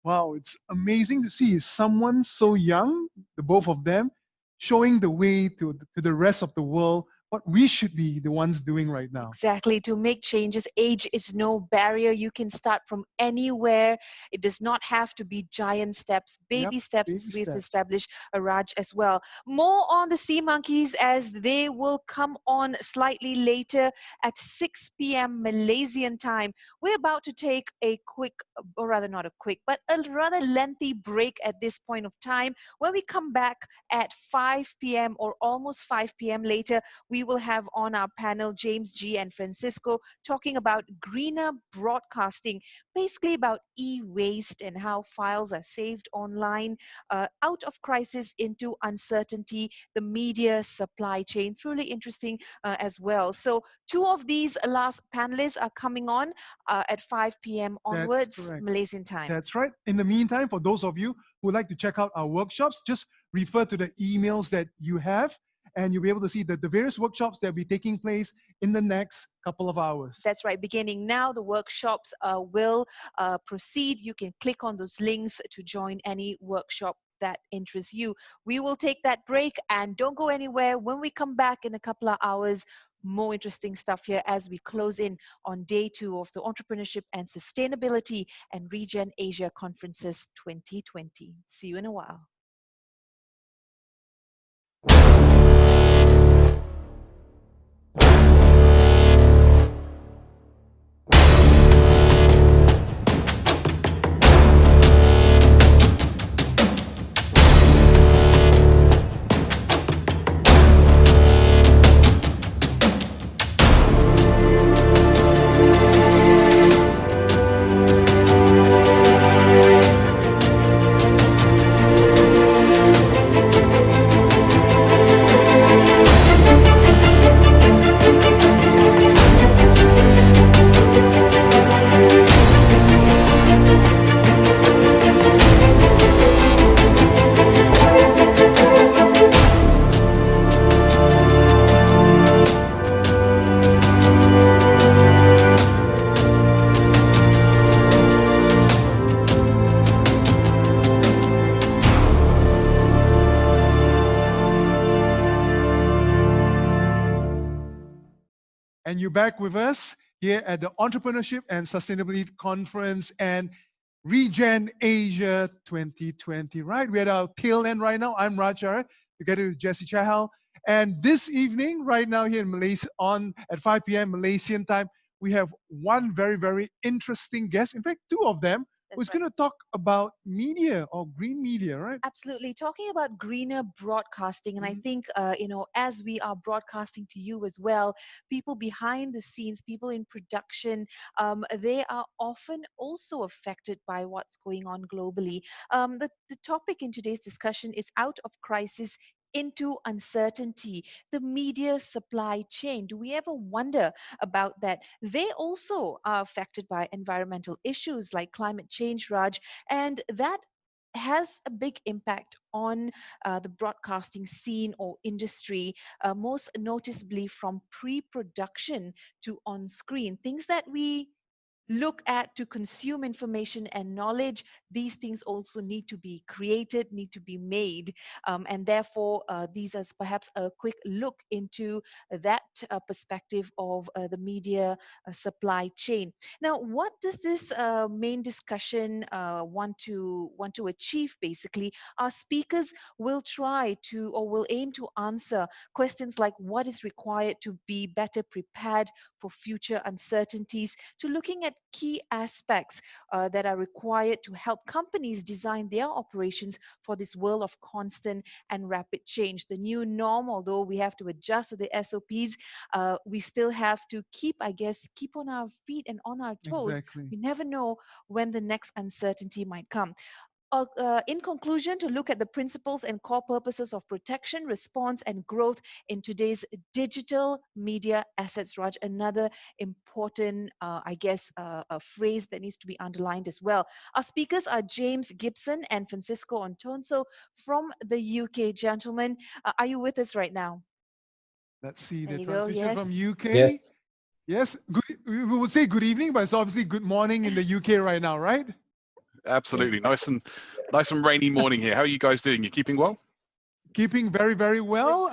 Wow, it's amazing to see someone so young, the both of them, showing the way to the rest of the world what we should be the ones doing right now. Exactly. To make changes, age is no barrier. You can start from anywhere. It does not have to be giant steps, baby steps, as we've established, Raj, as well. More on the sea monkeys as they will come on slightly later at 6 p.m. Malaysian time. We're about to take a quick, or rather not a quick, but a rather lengthy break at this point of time. When we come back at 5 p.m. or almost 5 p.m. later, we will have on our panel James G and Francisco talking about greener broadcasting, basically about e-waste and how files are saved online, out of crisis into uncertainty, the media supply chain. Truly interesting as well. So two of these last panelists are coming on at 5 p.m. onwards, Malaysian time. That's right. In the meantime, for those of you who would like to check out our workshops, just refer to the emails that you have, and you'll be able to see the various workshops that will be taking place in the next couple of hours. That's right. Beginning now, the workshops will proceed. You can click on those links to join any workshop that interests you. We will take that break, and don't go anywhere. When we come back in a couple of hours, more interesting stuff here as we close in on day 2 of the Entrepreneurship and Sustainability and Regen Asia Conferences 2020. See you in a while. And you're back with us here at the Entrepreneurship and Sustainability Conference and Regen Asia 2020. Right, we're at our tail end right now. I'm Rachar, together with Jesse Chahal. And this evening, right now here in Malaysia, on at 5 p.m. Malaysian time, we have one very, very interesting guest. In fact, two of them. Who's going to talk about media or green media, right? Absolutely. Talking about greener broadcasting. And I think, as we are broadcasting to you as well, people behind the scenes, people in production, they are often also affected by what's going on globally. The topic in today's discussion is out of crisis into uncertainty, the media supply chain. Do we ever wonder about that? They also are affected by environmental issues like climate change, Raj, and that has a big impact on the broadcasting scene or industry, most noticeably from pre-production to on-screen. Things that we look at to consume information and knowledge, these things also need to be created, need to be made. And therefore, these are perhaps a quick look into that perspective of the media supply chain. Now, what does this main discussion want to achieve, basically? Our speakers will try to, or will aim to answer questions like what is required to be better prepared for future uncertainties, to looking at key aspects that are required to help companies design their operations for this world of constant and rapid change. The new norm, although we have to adjust to the SOPs, we still have to keep on our feet and on our toes. Exactly. We never know when the next uncertainty might come. In conclusion, to look at the principles and core purposes of protection, response, and growth in today's digital media assets, Raj, another important, a phrase that needs to be underlined as well. Our speakers are James Gibson and Francisco Antonso from the UK. Gentlemen, are you with us right now? Let's see There the you go, transition yes. from UK. Yes. Yes, good, we would say good evening, but it's obviously good morning in the UK right now, right? Absolutely. Nice and rainy morning here. How are you guys doing? You keeping well? Keeping very, very well.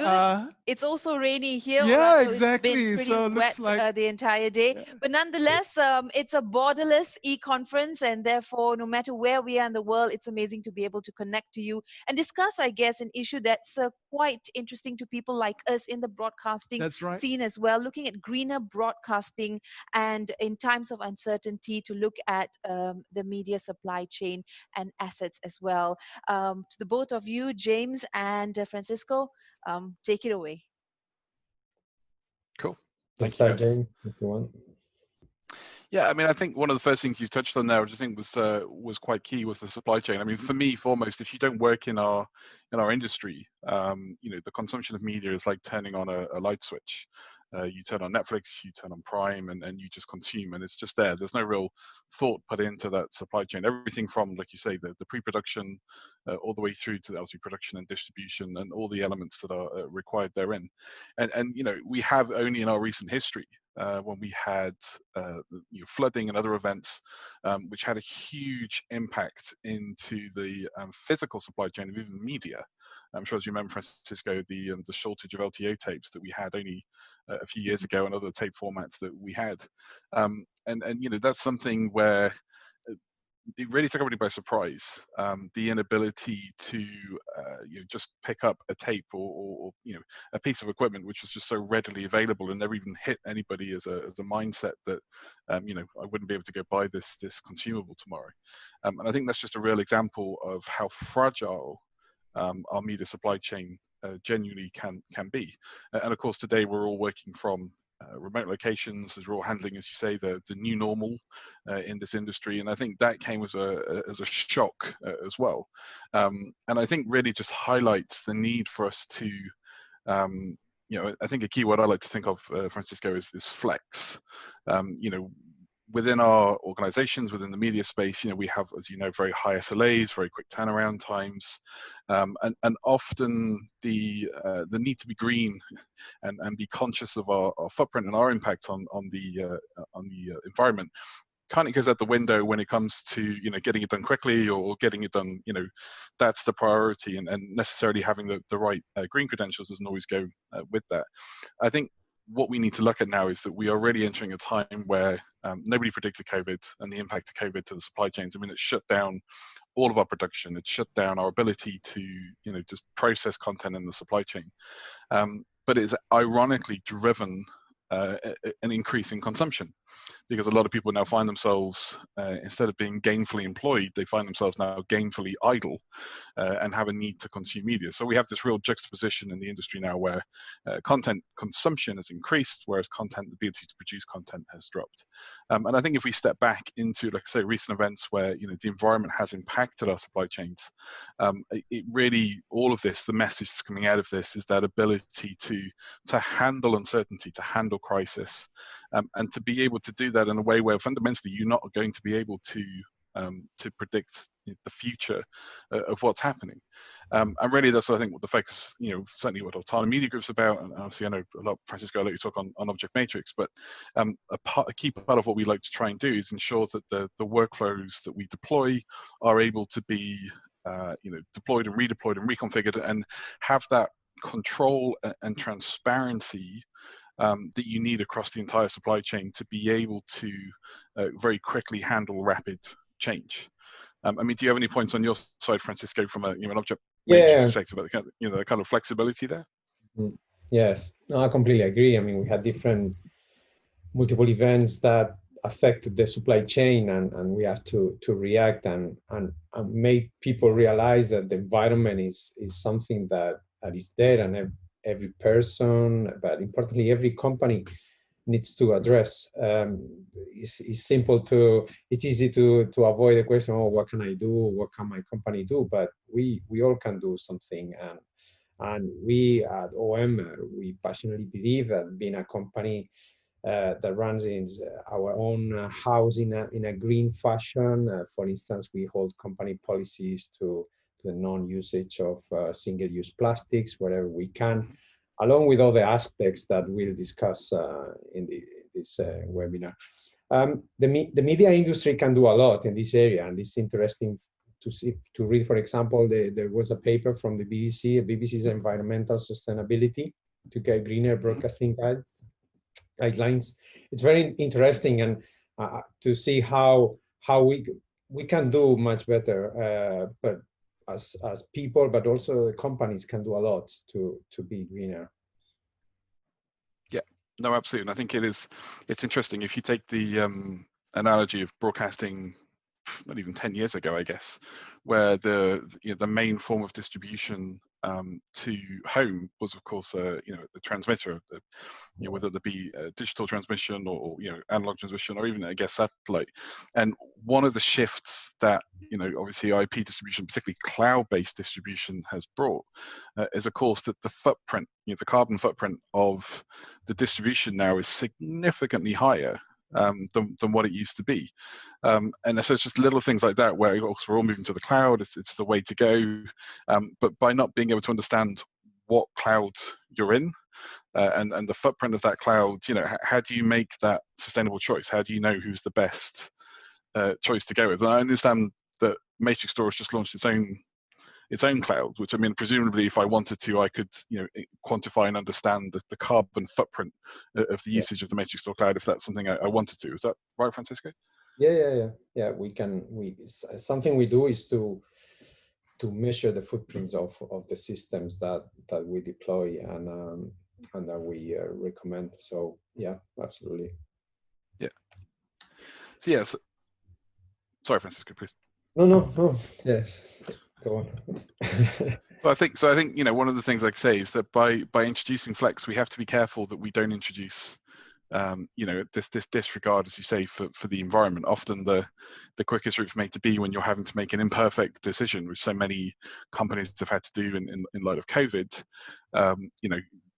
It's also rainy here. Yeah, So exactly. It's been pretty So it wet looks like the entire day. But nonetheless, it's a borderless e-conference, and therefore, no matter where we are in the world, it's amazing to be able to connect to you and discuss, I guess, an issue that's quite interesting to people like us in the broadcasting scene as well, looking at greener broadcasting and in times of uncertainty to look at the media supply chain and assets as well. To the both of you, James and Francisco, take it away. Cool. Let's Thank start, you. James, if you want. Yeah, I mean, I think one of the first things you touched on there, which I think was quite key, was the supply chain. I mean, for me, foremost, if you don't work in our industry, you know, the consumption of media is like turning on a light switch. You turn on Netflix, you turn on Prime, and you just consume, and it's just there. There's no real thought put into that supply chain. Everything from, like you say, the pre-production all the way through to obviously production and distribution and all the elements that are required therein. And you know, we have only in our recent history when we had flooding and other events, which had a huge impact into the physical supply chain of even media. I'm sure, as you remember, Francisco, the shortage of LTO tapes that we had only a few years ago, and other tape formats that we had, and you know, that's something where it really took everybody by surprise. The inability to you know, just pick up a tape or you know, a piece of equipment which was just so readily available and never even hit anybody as a mindset that you know, I wouldn't be able to go buy this consumable tomorrow. And I think that's just a real example of how fragile our media supply chain genuinely can be. And of course, today we're all working from remote locations, as we're all handling, as you say, the new normal in this industry, and I think that came as a shock as well. And I think really just highlights the need for us to, you know, I think a key word I like to think of, Francisco, is flex. You know, within our organizations, within the media space, you know, we have, as you know, very high SLAs, very quick turnaround times, and often the need to be green and be conscious of our footprint and our impact on the environment kind of goes out the window when it comes to, you know, getting it done quickly or getting it done, you know, that's the priority, and necessarily having the right green credentials doesn't always go with that. I think what we need to look at now is that we are really entering a time where nobody predicted COVID and the impact of COVID to the supply chains. I mean, it shut down all of our production. It shut down our ability to, you know, just process content in the supply chain. But it's ironically driven an increase in consumption, because a lot of people now find themselves, instead of being gainfully employed, they find themselves now gainfully idle and have a need to consume media. So we have this real juxtaposition in the industry now where content consumption has increased, whereas the ability to produce content has dropped. And I think if we step back into, like I say, recent events where, you know, the environment has impacted our supply chains, it really, all of this, the message that's coming out of this is that ability to handle uncertainty, to handle crisis, and to be able to do that in a way where fundamentally you're not going to be able to predict the future of what's happening. And really that's, I think, what the focus, you know, certainly what Autonomy Media Group's about, and obviously I know a lot, Francisco, I'll let you talk on Object Matrix, but a key part of what we like to try and do is ensure that the workflows that we deploy are able to be you know, deployed and redeployed and reconfigured, and have that control and transparency that you need across the entire supply chain to be able to very quickly handle rapid change. I mean, do you have any points on your side, Francisco, from a, you know, an Object Matrix perspective about the kind of, you know, the kind of flexibility there? Yes, no, I completely agree. I mean, we had multiple events that affected the supply chain, and we have to react and make people realize that the environment is something that is there, and every person, but importantly every company, needs to address. It's easy to avoid the question, oh, what can I do? What can my company do? But we all can do something, and we at OM, we passionately believe that being a company that runs in our own house in a green fashion, for instance, we hold company policies to the non-usage of single-use plastics wherever we can, along with other aspects that we'll discuss in this webinar. The media industry can do a lot in this area, and it's interesting to read, for example, there was a paper from the BBC's environmental sustainability to get greener broadcasting guidelines. It's very interesting, and to see how we can do much better, but as people, but also companies can do a lot to be greener. Yeah, no, absolutely. And I think it's interesting if you take the analogy of broadcasting, not even 10 years ago, I guess, where the main form of distribution to home was, of course, the transmitter, whether it be digital transmission or analog transmission, or even, I guess, satellite. And one of the shifts that obviously IP distribution, particularly cloud-based distribution, has brought is, of course, that the footprint, the carbon footprint of the distribution now is significantly higher than what it used to be. And so it's just little things like that where we're all moving to the cloud. It's the way to go. But by not being able to understand what cloud you're in and the footprint of that cloud, how do you make that sustainable choice? How do you know who's the best choice to go with? And I understand that Matrix Store has just launched its own cloud, which, I mean, presumably if I wanted to, I could quantify and understand the carbon footprint of the usage of the Matrix Store cloud if that's something I wanted to. Is that right, Francisco? Yeah. We can. Something we do is to measure the footprints of the systems that we deploy and that we recommend. So yeah, absolutely. Yeah. So yes. Sorry, Francisco, please. No. Yes. Go on. So I think one of the things I'd say is that by introducing Flex, we have to be careful that we don't introduce this disregard, as you say, for the environment. Often the quickest route from A to B when you're having to make an imperfect decision, which so many companies have had to do in light of COVID,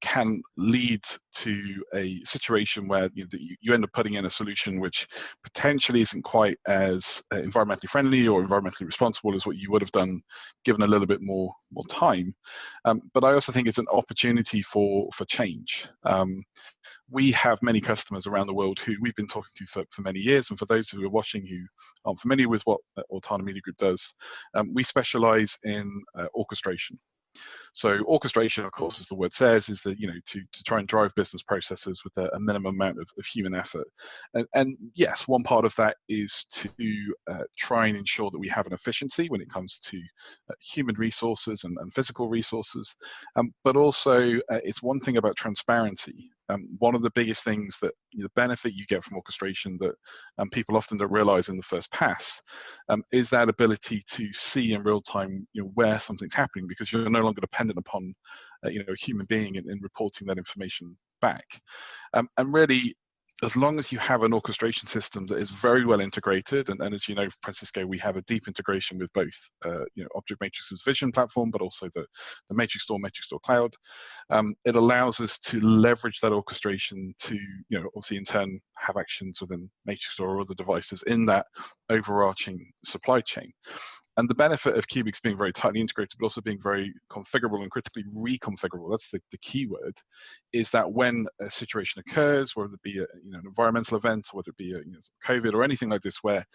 can lead to a situation where you end up putting in a solution which potentially isn't quite as environmentally friendly or environmentally responsible as what you would have done given a little bit more time. But I also think it's an opportunity for change. We have many customers around the world who we've been talking to for many years, and for those who are watching who aren't familiar with what Ortana Media Group does, we specialize in orchestration. So orchestration, of course, as the word says, is that to try and drive business processes with a minimum amount of human effort. And yes, one part of that is to try and ensure that we have an efficiency when it comes to human resources and physical resources. But also, it's one thing about transparency. One of the biggest things that the benefit you get from orchestration that people often don't realize in the first pass is that ability to see in real time where something's happening, because you're no longer dependent upon a human being in reporting that information back. And really, as long as you have an orchestration system that is very well integrated, and as you know, Francisco, we have a deep integration with both Object Matrix's Vision platform, but also the Matrix Store Cloud. It allows us to leverage that orchestration to, obviously in turn have actions within Matrix Store or other devices in that overarching supply chain. And the benefit of Cubics being very tightly integrated, but also being very configurable and critically reconfigurable, that's the key word, is that when a situation occurs, whether it be an environmental event, or whether it be COVID or anything like this, where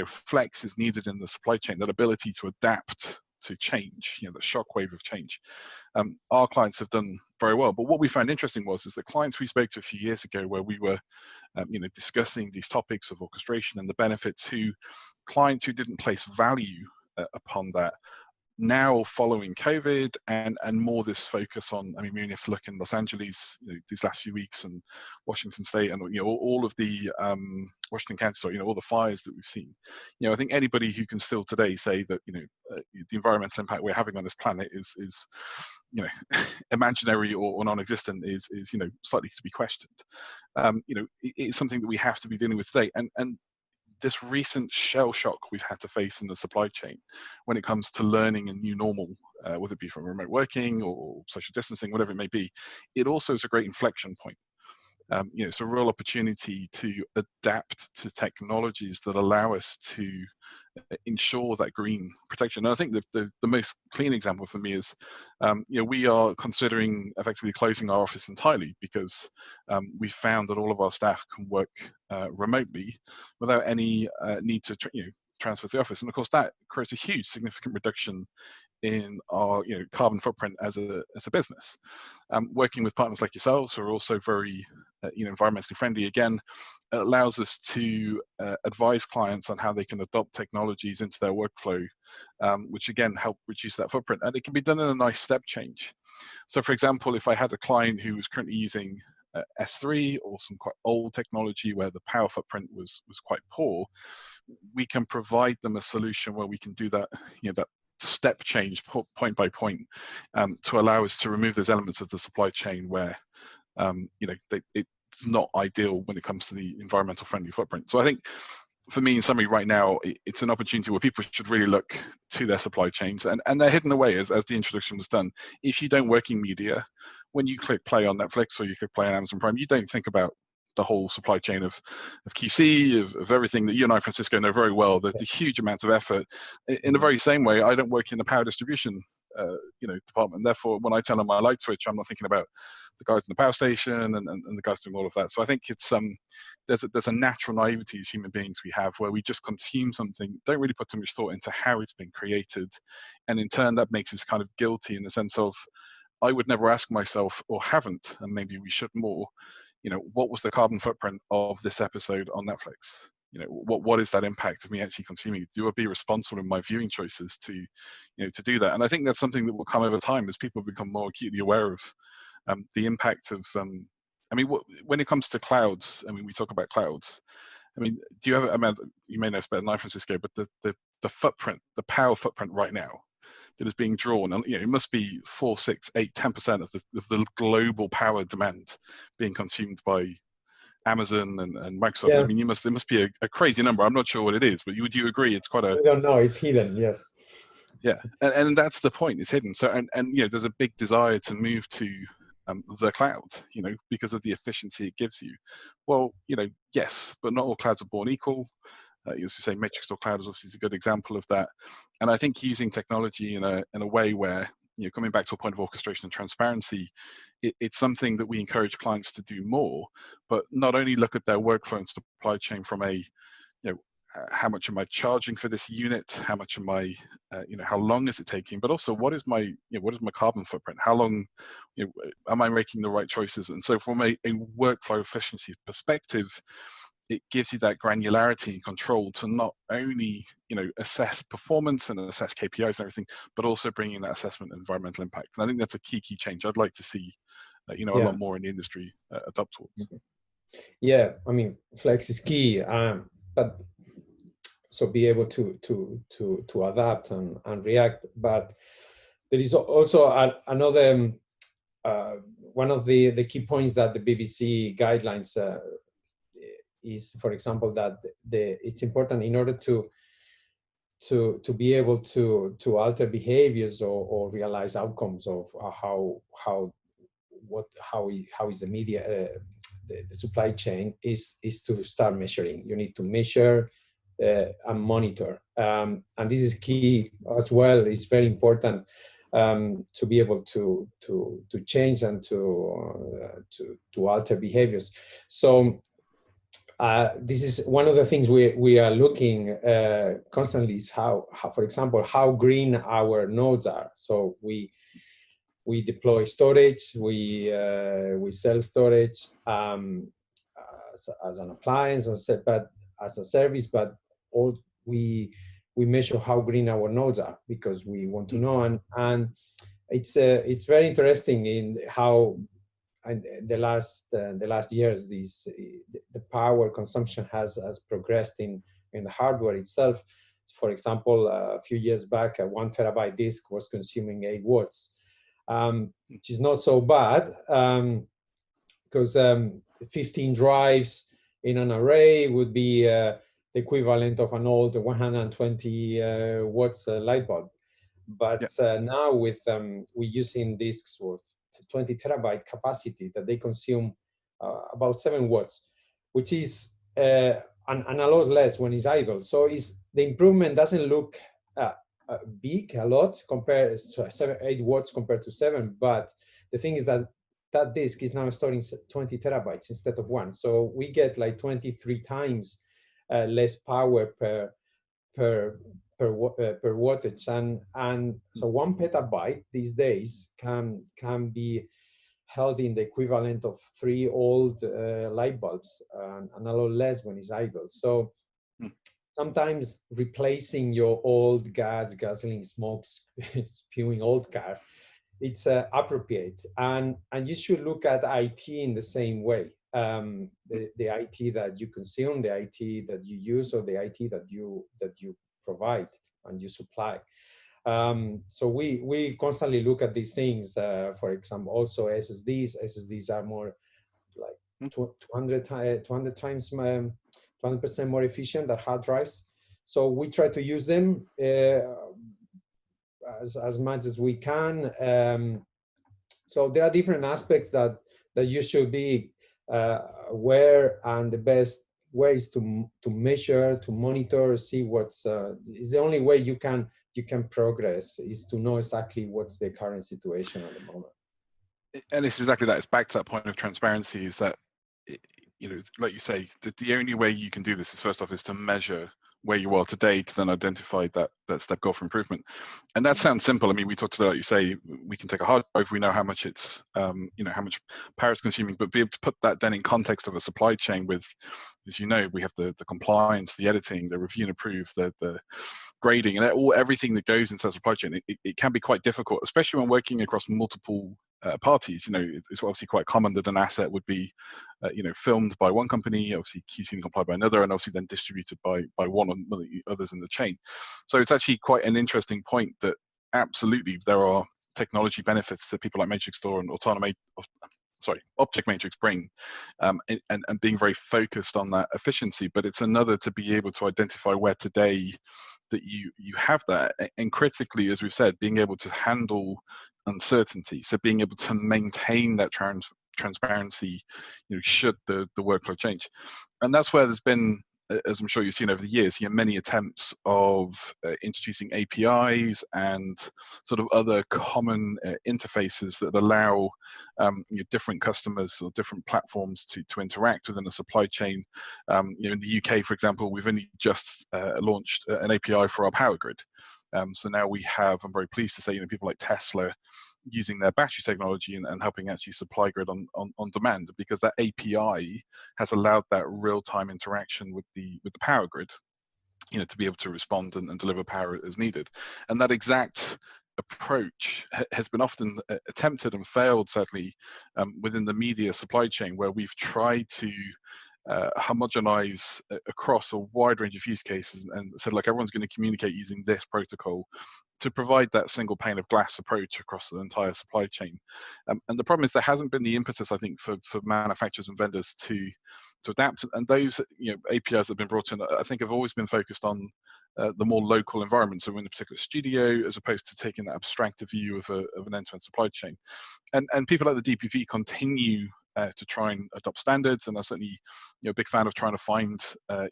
flex is needed in the supply chain, that ability to adapt to change, the shockwave of change, our clients have done very well. But what we found interesting is that clients we spoke to a few years ago, where we were discussing these topics of orchestration and the benefits, who clients who didn't place value upon that, now following COVID and more this focus on, I mean, we only have to look in Los Angeles these last few weeks, and Washington State, and all of the Washington County, sorry, all the fires that we've seen. I think anybody who can still today say that the environmental impact we're having on this planet is imaginary or non-existent is slightly to be questioned. It's something that we have to be dealing with today, and this recent shell shock we've had to face in the supply chain when it comes to learning a new normal, whether it be from remote working or social distancing, whatever it may be, it also is a great inflection point. It's a real opportunity to adapt to technologies that allow us to ensure that green protection. And I think the most clean example for me is, we are considering effectively closing our office entirely, because we found that all of our staff can work remotely without any need to transfer to the office. And of course, that creates a huge significant reduction in our carbon footprint as a business. Working with partners like yourselves who are also very environmentally friendly, again, it allows us to advise clients on how they can adopt technologies into their workflow, which again help reduce that footprint. And it can be done in a nice step change. So for example, if I had a client who was currently using S3 or some quite old technology where the power footprint was quite poor, we can provide them a solution where we can do that, that step change point by point, to allow us to remove those elements of the supply chain where it's not ideal when it comes to the environmental friendly footprint. So I think for me, in summary, right now, it's an opportunity where people should really look to their supply chains, and they're hidden away as the introduction was done. If you don't work in media, when you click play on Netflix or you click play on Amazon Prime, you don't think about the whole supply chain of QC, of everything that you and I, Francisco, know very well. The huge amounts of effort. In the very same way, I don't work in the power distribution department. Therefore, when I turn on my light switch, I'm not thinking about the guys in the power station and the guys doing all of that. So I think it's there's a natural naivety as human beings we have where we just consume something, don't really put too much thought into how it's been created, and in turn that makes us kind of guilty in the sense of I would never ask myself, or haven't, and maybe we should more, what was the carbon footprint of this episode on Netflix? What is that impact of me actually consuming it? Do I be responsible in my viewing choices to do that? And I think that's something that will come over time as people become more acutely aware of the impact of. When it comes to clouds, we talk about clouds. Do you have? You may know better than I, Francisco, but the footprint, the power footprint right now that is being drawn, and it must be 4, 6, 8, 10% of the global power demand being consumed by Amazon and Microsoft. Yeah. There must be a crazy number. I'm not sure what it is, but would you agree it's quite a? I don't know. It's hidden. Yes. Yeah, and that's the point. It's hidden. So and there's a big desire to move to the cloud, because of the efficiency it gives you. Well, yes, but not all clouds are born equal. As you say, matrix or cloud is obviously a good example of that. And I think using technology in a way where, coming back to a point of orchestration and transparency, it's something that we encourage clients to do more, but not only look at their workflow and supply chain from how much am I charging for this unit? How much am I, how long is it taking? But also, what is my carbon footprint? How long, am I making the right choices? And so, from a workflow efficiency perspective, it gives you that granularity and control to not only assess performance and assess KPIs and everything, but also bringing that assessment of environmental impact. And I think that's a key change. I'd like to see a lot more in the industry adopt towards. Yeah, flex is key, but so be able to adapt and react. But there is also another one of the key points that the BBC guidelines is, for example, that it's important in order to be able to alter behaviors or realize outcomes of how is the media the supply chain is to start measuring. You need to measure and monitor, and this is key as well. It's very important to be able to change and to alter behaviors. So this is one of the things we are looking constantly is how, for example, how green our nodes are. So we deploy storage, we sell storage as an appliance, but as a service. But all we measure how green our nodes are because we want to know, and it's very interesting in how. And the last years, the power consumption has progressed in the hardware itself. For example, a few years back, a 1 terabyte disk was consuming 8 watts, which is not so bad because 15 drives in an array would be the equivalent of an old 120 watts light bulb. But now with we're using disks with 20 terabyte capacity that they consume about 7 watts, which is and a lot less when it's idle. So the improvement doesn't look big a lot compared to 8 watts compared to 7. But the thing is that disk is now storing 20 terabytes instead of 1. So we get like 23 times less power per per wattage, and so 1 petabyte these days can be held in the equivalent of 3 old light bulbs, and a lot less when it's idle. So sometimes replacing your old gasoline smoke spewing old car, it's appropriate, and you should look at IT in the same way. The IT that you consume, the IT that you use, or the IT that you provide and you supply. So we constantly look at these things. For example, also SSDs. SSDs are more like 200 times 200% more efficient than hard drives. So we try to use them as much as we can. So there are different aspects that you should be aware, and the best ways to measure, to monitor, see what's is the only way you can progress, is to know exactly what's the current situation at the moment. And it's exactly that. It's back to that point of transparency, is that, you know, like you say, the only way you can do this is, first off, is to measure where you are today, to then identify that step goal for improvement. And that sounds simple. I mean, we talked about, like you say, we can take a hard drive, we know how much it's, you know, how much power it's consuming, but be able to put that then in context of a supply chain with, as you know, we have the compliance, the editing, the review and approve, the grading, and everything that goes into that supply chain. It can be quite difficult, especially when working across multiple parties. You know, it's obviously quite common that an asset would be, you know, filmed by one company, obviously QC and complied by another, and obviously then distributed by one or the others in the chain. So it's actually quite an interesting point that absolutely there are technology benefits that people like Matrix Store and Object Matrix bring, and being very focused on that efficiency. But it's another to be able to identify where today that you have that, and critically, as we've said, being able to handle uncertainty. So being able to maintain that transparency, you know, should the workflow change. And that's where there's been, as I'm sure you've seen over the years, you know, many attempts of introducing APIs and sort of other common interfaces that allow you know, different customers or different platforms to interact within a supply chain. You know, in the UK, for example, we've only just launched an API for our power grid. So now we have, I'm very pleased to say, you know, people like Tesla using their battery technology and helping actually supply grid on demand, because that API has allowed that real-time interaction with the power grid, you know, to be able to respond and deliver power as needed. And that exact approach has been often attempted and failed, sadly, within the media supply chain, where we've tried to homogenize across a wide range of use cases and said, like, everyone's going to communicate using this protocol to provide that single pane of glass approach across the entire supply chain. And the problem is there hasn't been the impetus, I think, for manufacturers and vendors to adapt. And those, you know, APIs that have been brought in, I think, have always been focused on the more local environment. So in a particular studio, as opposed to taking that abstractive view of an end-to-end supply chain. And people like the DPP continue to try and adopt standards, and I'm certainly, you know, a big fan of trying to find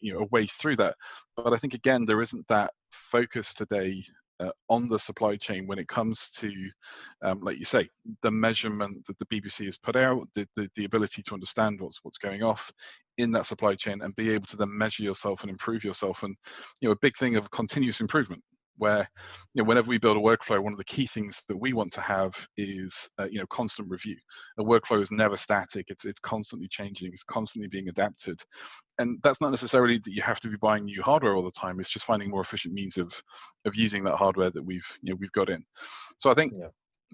you know, a way through that. But I think, again, there isn't that focus today on the supply chain when it comes to, like you say, the measurement that the BBC has put out, the ability to understand what's going off in that supply chain and be able to then measure yourself and improve yourself. And, you know, a big thing of continuous improvement, where, you know, whenever we build a workflow, one of the key things that we want to have is you know, constant review. A workflow is never static. It's constantly changing. It's constantly being adapted. And that's not necessarily that you have to be buying new hardware all the time. It's just finding more efficient means of using that hardware that we've got in. So I think,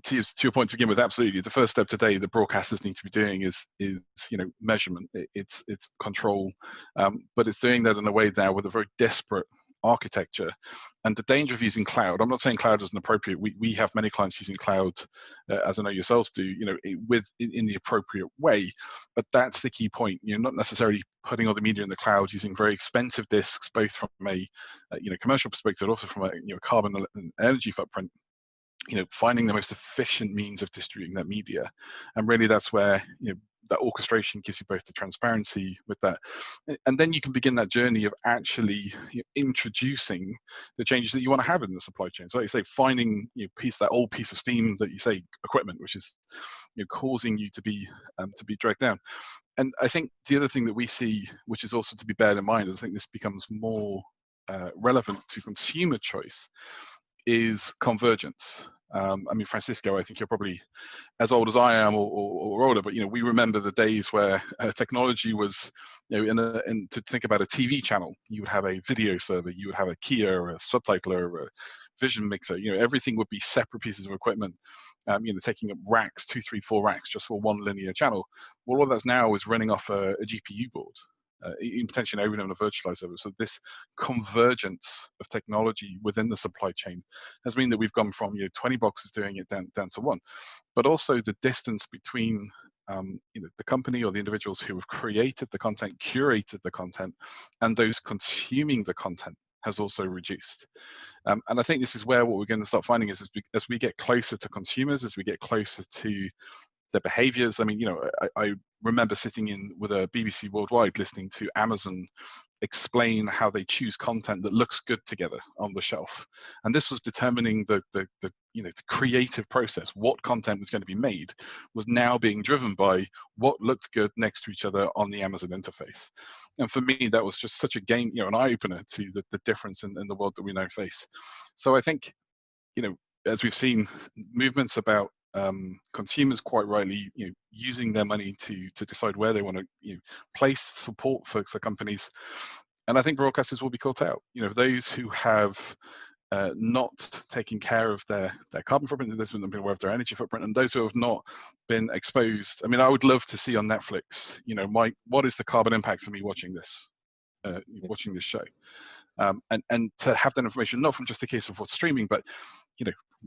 to your point to begin with, absolutely, the first step today that broadcasters need to be doing is you know, measurement. It's control, but it's doing that in a way now with a very disparate architecture. And the danger of using cloud, I'm not saying cloud isn't appropriate. We have many clients using cloud, as I know yourselves do, you know, in the appropriate way. But that's the key point. You're not necessarily putting all the media in the cloud using very expensive disks, both from a you know, commercial perspective, also from a, you know, carbon and energy footprint. You know, finding the most efficient means of distributing that media, and really that's where, you know, that orchestration gives you both the transparency with that, and then you can begin that journey of actually, you know, introducing the changes that you want to have in the supply chain. So like you say, finding, you know, that old piece of steam that you say, equipment, which is, you know, causing you to be dragged down. And I think the other thing that we see, which is also to be bared in mind, is I think this becomes more relevant to consumer choice is convergence. I mean, Francisco, I think you're probably as old as I am or older, but we remember the days where technology was, and to think about a TV channel, you would have a video server, you would have a keyer, a subtitler, a vision mixer. Everything would be separate pieces of equipment. Taking up racks, 2, 3, 4 racks just for one linear channel. Well, all that's now is running off a GPU board. Even potentially even on a virtualized server. So this convergence of technology within the supply chain has meant that we've gone from 20 boxes doing it down to 1, but also the distance between the company or the individuals who have created the content, curated the content, and those consuming the content has also reduced. And I think this is where what we're going to start finding is as we get closer to consumers, as we get closer to their behaviors. I mean, I remember sitting in with a BBC Worldwide listening to Amazon explain how they choose content that looks good together on the shelf. And this was determining the creative process. What content was going to be made was now being driven by what looked good next to each other on the Amazon interface. And for me, that was just such a game, an eye-opener to the difference in the world that we now face. So I think, as we've seen, movements about consumers quite rightly using their money to decide where they want to place support for companies, and I think broadcasters will be caught out. Those who have not taken care of their carbon footprint, those who have been aware of their energy footprint, and those who have not been exposed. I mean, I would love to see on Netflix, what is the carbon impact for me watching this show, and to have that information, not from just a case of what's streaming, but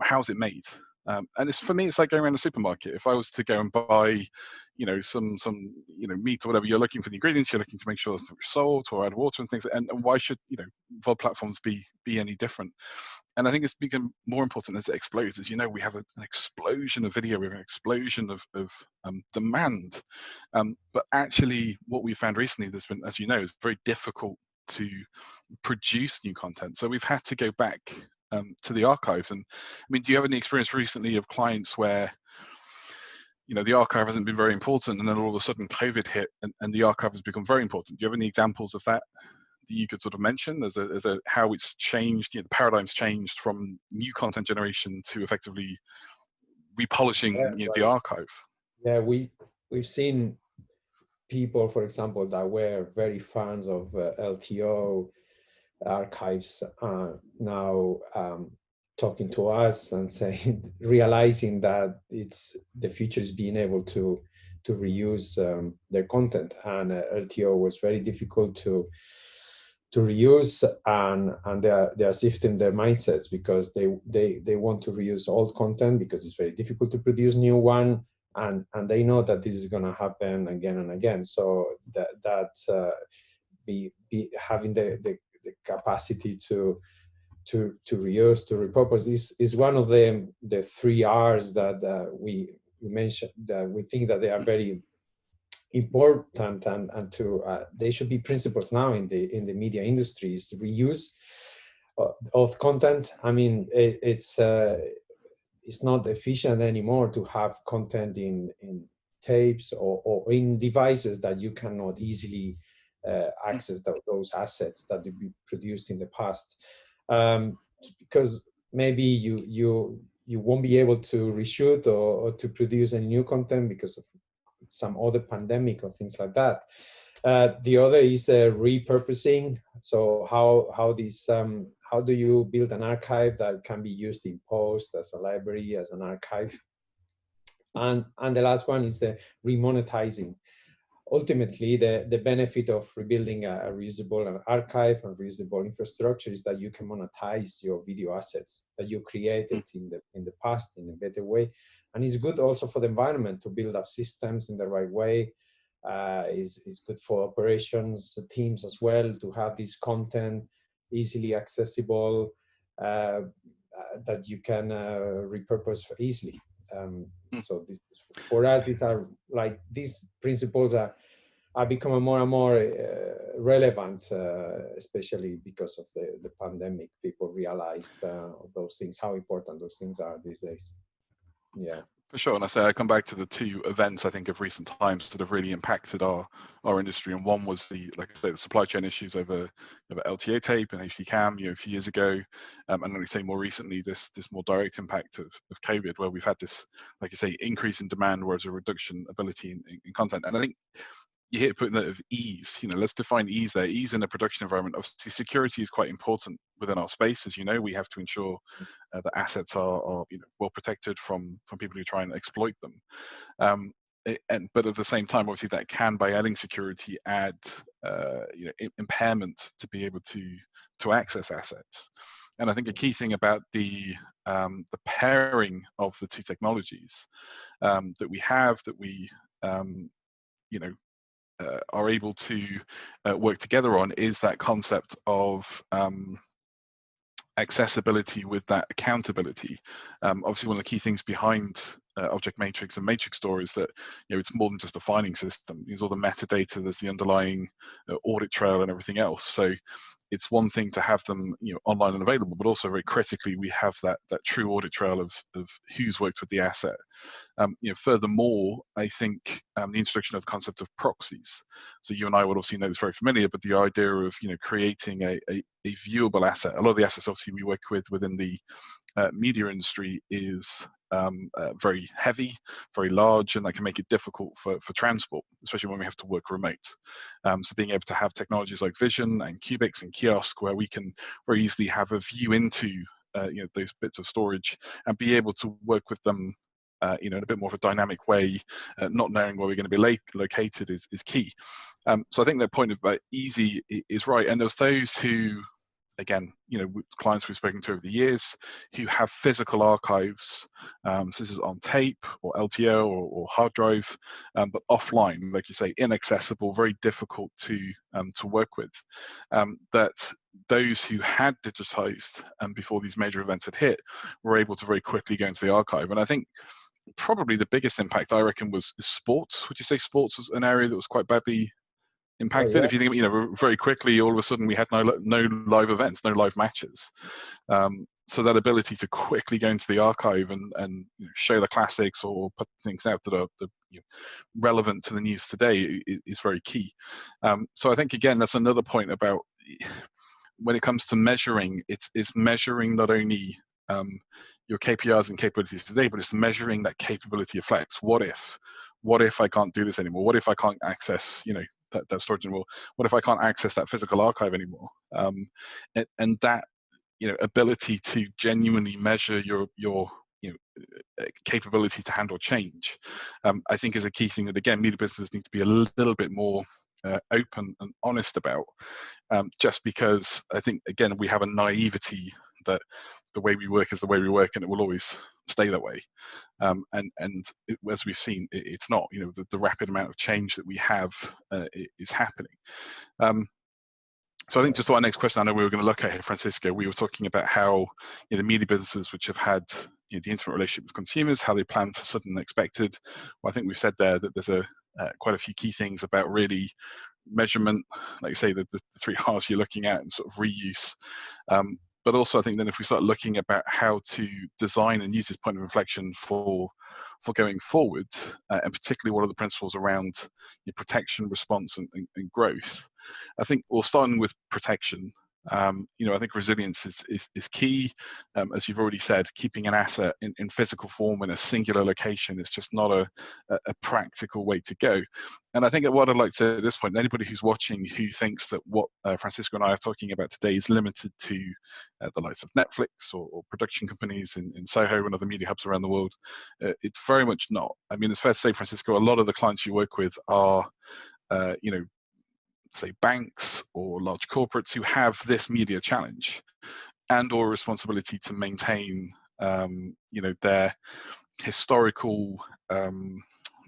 how's it made. And for me, it's like going around a supermarket. If I was to go and buy, some meat or whatever, you're looking for the ingredients, you're looking to make sure there's salt or add water and things. And why should VOD platforms be any different? And I think it's become more important as it explodes. As we have an explosion of video, we have an explosion of demand. But actually, what we found recently, there's been, as it's very difficult to produce new content. So we've had to go back to the archives. And I mean, do you have any experience recently of clients where the archive hasn't been very important, and then all of a sudden COVID hit and the archive has become very important? Do you have any examples of that you could sort of mention as a how it's changed, the paradigm's changed from new content generation to effectively repolishing the archive? Yeah, we've seen people, for example, that were very fans of LTO archives now talking to us and saying, realizing that the future is being able to reuse their content, and LTO was very difficult to reuse, and they are shifting their mindsets because they want to reuse old content because it's very difficult to produce new one, and they know that this is going to happen again and again. So that be having the capacity to reuse, to repurpose is one of the 3 R's that we mentioned, that we think that they are very important, and to they should be principles now in the media industries. Reuse of content. I mean, it's not efficient anymore to have content in tapes or in devices that you cannot easily access those assets that you produced in the past, because maybe you won't be able to reshoot or to produce any new content because of some other pandemic or things like that. The other is repurposing. So how do you build an archive that can be used in post, as a library, as an archive? And the last one is the remonetizing. Ultimately, the benefit of rebuilding a reusable archive and reusable infrastructure is that you can monetize your video assets that you created in the past in a better way. And it's good also for the environment to build up systems in the right way. Is good for operations teams as well to have this content easily accessible, that you can repurpose easily. So for us, these principles are becoming more and more relevant, especially because of the pandemic. People realized those things, how important those things are these days. Yeah. For sure, and I come back to the two events I think of recent times that have really impacted our industry, and one was like I say, the supply chain issues over LTA tape and HD cam, a few years ago, and like I say, more recently this more direct impact of COVID, where we've had this, like you say, increase in demand, whereas a reduction ability in content. And I think you hear putting that of ease. Let's define ease there. Ease in a production environment. Obviously, security is quite important within our space. As you know, we have to ensure that assets are well protected from people who try and exploit them. But at the same time, obviously, that can, by adding security, add impairment to be able to access assets. And I think a key thing about the pairing of the two technologies that we have, that we are able to work together on, is that concept of accessibility with that accountability. Obviously, one of the key things behind object matrix and matrix store is that it's more than just a filing system. There's all the metadata, there's the underlying audit trail and everything else. So it's one thing to have them online and available, but also very critically we have that true audit trail of who's worked with the asset. Furthermore, I think the introduction of the concept of proxies. So you and I would obviously know this very familiar, but the idea of creating a viewable asset. A lot of the assets obviously we work with within the media industry is very heavy, very large, and that can make it difficult for transport, especially when we have to work remote. So being able to have technologies like Vision and Cubics and Kiosk, where we can very easily have a view into those bits of storage and be able to work with them in a bit more of a dynamic way, not knowing where we're going to be located is key. So I think that point about easy is right. And there's those who, again, clients we've spoken to over the years who have physical archives. So this is on tape or LTO or hard drive, but offline, like you say, inaccessible, very difficult to work with. That those who had digitized before these major events had hit were able to very quickly go into the archive. And I think probably the biggest impact, I reckon, was sports. Would you say sports was an area that was quite badly impacted? Oh, yeah. If you think, very quickly, all of a sudden we had no live events, no live matches. So that ability to quickly go into the archive and show the classics or put things out that are relevant to the news today is very key. So I think, again, that's another point about when it comes to measuring, it's measuring not only your KPIs and capabilities today, but it's measuring that capability of flex. What if I can't do this anymore? What if I can't access, that storage anymore? What if I can't access that physical archive anymore? And that, ability to genuinely measure your capability to handle change, I think is a key thing that, again, media businesses need to be a little bit more open and honest about, just because I think, again, we have a naivety that the way we work is the way we work and it will always stay that way. As we've seen, it's not. The rapid amount of change that we have is happening. So I think just our next question, I know we were going to look at here, Francisco, we were talking about how the media businesses which have had the intimate relationship with consumers, how they plan for sudden and unexpected. Well, I think we've said there that there's quite a few key things about really measurement, like you say, the 3 R's you're looking at, and sort of reuse. But also, I think then if we start looking about how to design and use this point of inflection for going forward, and particularly what are the principles around your protection, response, and growth, I think we'll start with protection. I think resilience is key. As you've already said, keeping an asset in physical form in a singular location is just not a practical way to go. And I think what I'd like to say at this point, anybody who's watching who thinks that what Francisco and I are talking about today is limited to the likes of Netflix or production companies in Soho and other media hubs around the world, it's very much not. I mean, it's fair to say, Francisco, a lot of the clients you work with are, say, banks or large corporates who have this media challenge and or responsibility to maintain their historical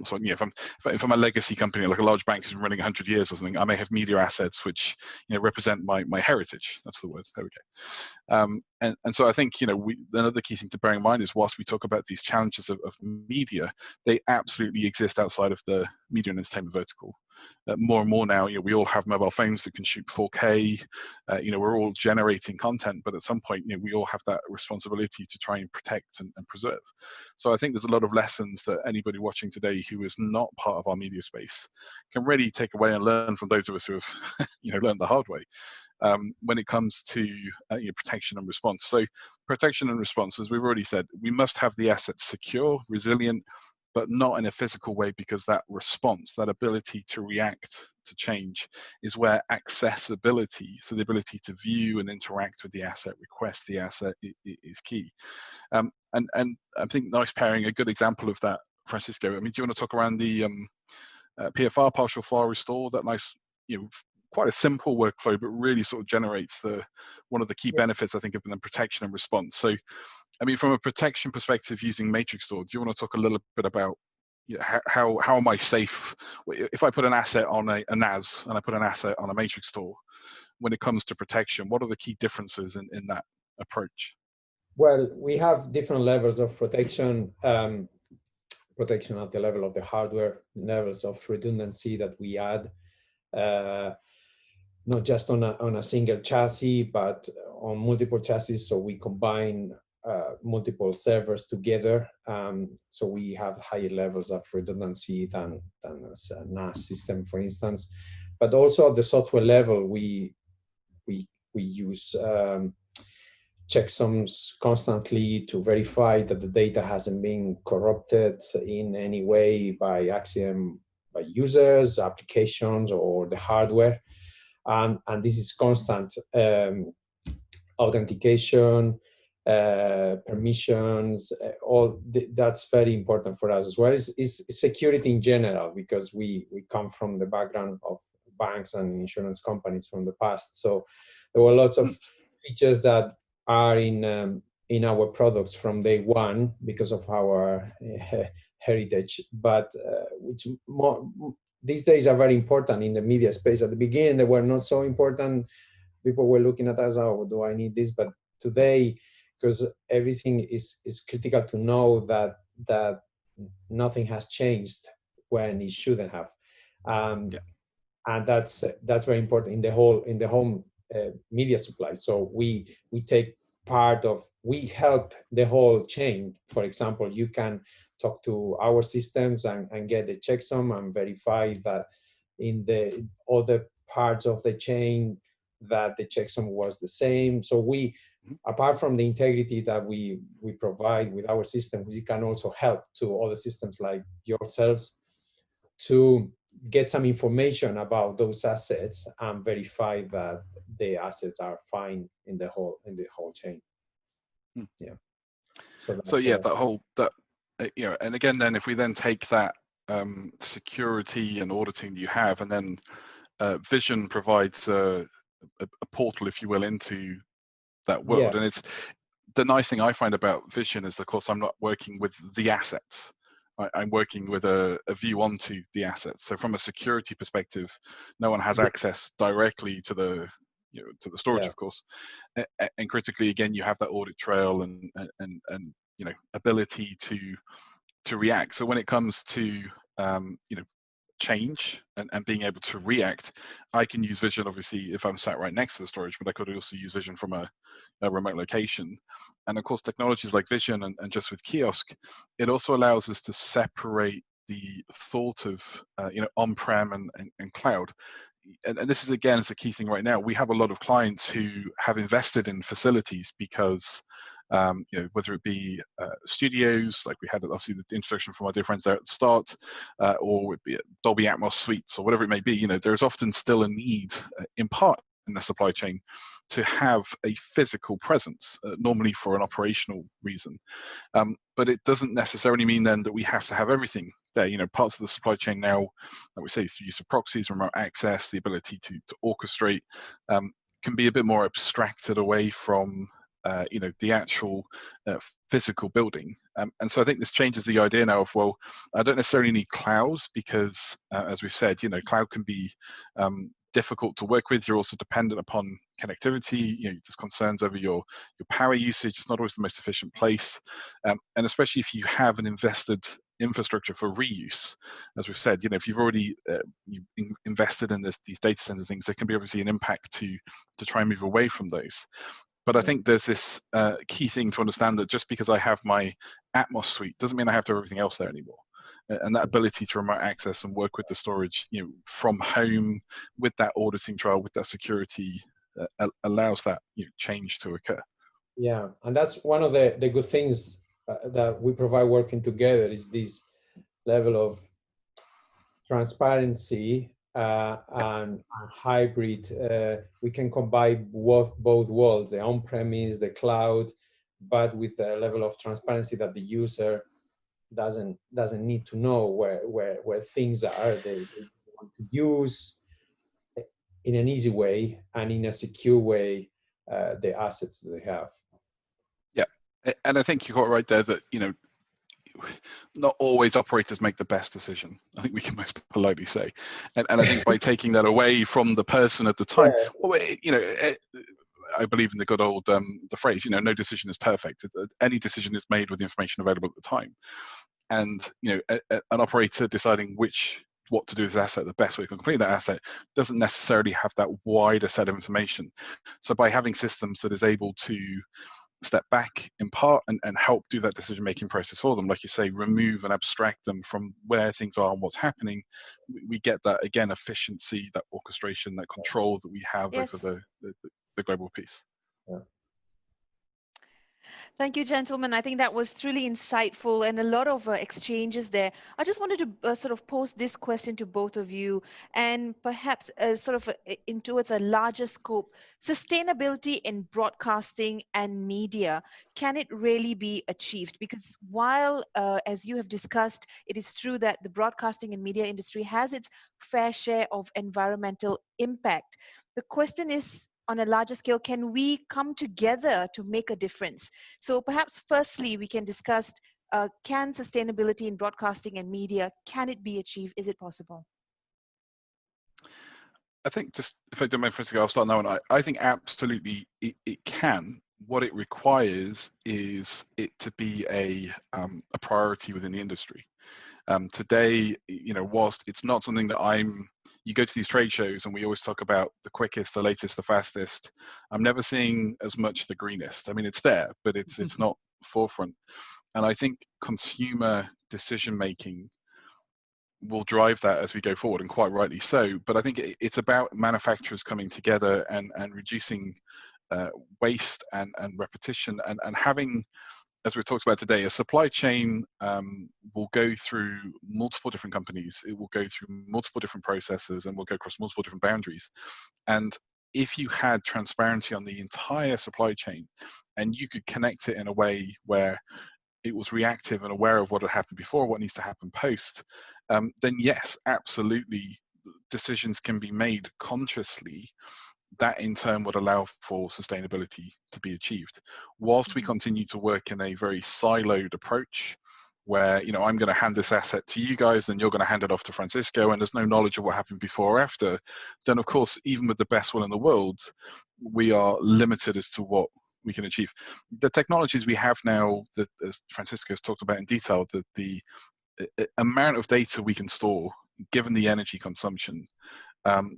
so if I'm a legacy company like a large bank who's been running 100 years or something, I may have media assets which represent my heritage. That's the word. There we go. And so I think another key thing to bear in mind is, whilst we talk about these challenges of media, they absolutely exist outside of the media and entertainment vertical. more and more now, we all have mobile phones that can shoot 4K. We're all generating content, but at some point, we all have that responsibility to try and protect and preserve. So I think there's a lot of lessons that anybody watching today who is not part of our media space can really take away and learn from those of us who have, learned the hard way. When it comes to protection and response. So protection and response, as we've already said, we must have the assets secure, resilient, but not in a physical way, because that response, that ability to react to change, is where accessibility, so the ability to view and interact with the asset, request the asset, is key. And I think nice pairing, a good example of that, Francisco. I mean, do you want to talk around the PFR, partial file restore, that nice, quite a simple workflow, but really sort of generates one of the key benefits, I think, of the protection and response. So, I mean, from a protection perspective, using matrix store, do you want to talk a little bit about how am I safe if I put an asset on a NAS and I put an asset on a matrix store? When it comes to protection, what are the key differences in that approach? Well, we have different levels of protection. Protection at the level of the hardware, levels of redundancy that we add. Not just on a single chassis, but on multiple chassis. So we combine multiple servers together. So we have higher levels of redundancy than a NAS system, for instance. But also at the software level, we use checksums constantly to verify that the data hasn't been corrupted in any way by accident, by users, applications, or the hardware. And this is constant authentication, permissions, that's very important for us as well. It's security in general, because we come from the background of banks and insurance companies from the past. So there were lots of features that are in our products from day one because of our heritage, but which these days are very important in the media space. At the beginning, they were not so important. People were looking at us, oh, do I need this? But today, because everything is critical to know that nothing has changed when it shouldn't have. And that's very important in the home media supply. So we take part of, we help the whole chain. For example, you can talk to our systems and get the checksum and verify that in the other parts of the chain that the checksum was the same. So we, apart from the integrity that we provide with our system, we can also help to other systems like yourselves to get some information about those assets and verify that the assets are fine in the whole chain. Yeah. So yeah, and again, then if we then take that security and auditing that you have, and then Vision provides a portal, if you will, into that world. Yeah. And it's the nice thing I find about Vision is, of course, I'm not working with the assets. I'm working with a view onto the assets. So from a security perspective, no one has access directly to the storage, of course. And critically, again, you have that audit trail and ability to react. So when it comes to change and being able to react, I can use Vision, obviously, if I'm sat right next to the storage, but I could also use Vision from a remote location. And of course, technologies like Vision and just with Kiosk, it also allows us to separate the thought of on-prem and cloud. And this is, again, it's a key thing right now. We have a lot of clients who have invested in facilities because whether it be studios, like we had obviously the introduction from our dear friends there at the start, or it be Dolby Atmos suites or whatever it may be, there's often still a need, in part in the supply chain, to have a physical presence, normally for an operational reason. But it doesn't necessarily mean then that we have to have everything there. Parts of the supply chain now, like we say, through use of proxies, remote access, the ability to orchestrate, can be a bit more abstracted away from the actual physical building. And so I think this changes the idea now of, well, I don't necessarily need clouds because, as we've said, cloud can be difficult to work with. You're also dependent upon connectivity. There's concerns over your power usage. It's not always the most efficient place. And especially if you have an invested infrastructure for reuse. As we've said, if you've already invested in these data center things, there can be obviously an impact to try and move away from those. But I think there's this key thing to understand, that just because I have my Atmos suite doesn't mean I have to have everything else there anymore. And that ability to remote access and work with the storage, from home, with that auditing trial, with that security, allows that change to occur. Yeah, and that's one of the good things that we provide working together, is this level of transparency and hybrid. We can combine both worlds, the on-premise, the cloud, but with a level of transparency that the user doesn't need to know where things are. They want to use in an easy way and in a secure way the assets that they have. Yeah, and I think you got right there that not always operators make the best decision. I think we can most politely say, and I think by taking that away from the person at the time, I believe in the good old the phrase, no decision is perfect. Any decision is made with the information available at the time, and an operator deciding what to do with this asset, the best way to complete that asset, doesn't necessarily have that wider set of information. So by having systems that is able to step back in part and help do that decision-making process for them, like you say, remove and abstract them from where things are and what's happening, we get that, again, efficiency, that orchestration, that control that we have over the global piece. Yeah. Thank you, gentlemen. I think that was truly insightful and a lot of exchanges there. I just wanted to sort of pose this question to both of you, and perhaps sort of towards a larger scope. Sustainability in broadcasting and media, can it really be achieved? Because while, as you have discussed, it is true that the broadcasting and media industry has its fair share of environmental impact, the question is, on a larger scale, can we come together to make a difference? So perhaps firstly, we can discuss, can sustainability in broadcasting and media, can it be achieved? Is it possible? I think, just if I don't mind for a second, I'll start on that one. I think absolutely it can. What it requires is it to be a priority within the industry. Today, whilst it's not something that you go to these trade shows and we always talk about the quickest, the latest, the fastest. I'm never seeing as much the greenest. I mean, it's there, but it's not forefront. And I think consumer decision making will drive that as we go forward, and quite rightly so. But I think it's about manufacturers coming together and reducing waste and repetition, and having, as we've talked about today, a supply chain will go through multiple different companies. It will go through multiple different processes and will go across multiple different boundaries. And if you had transparency on the entire supply chain and you could connect it in a way where it was reactive and aware of what had happened before, what needs to happen post, then yes, absolutely, decisions can be made consciously. That in turn would allow for sustainability to be achieved. Whilst we continue to work in a very siloed approach, where I'm going to hand this asset to you guys, then you're going to hand it off to Francisco, and there's no knowledge of what happened before or after, then of course, even with the best will in the world, we are limited as to what we can achieve. The technologies we have now, that as Francisco has talked about in detail, that the amount of data we can store, given the energy consumption,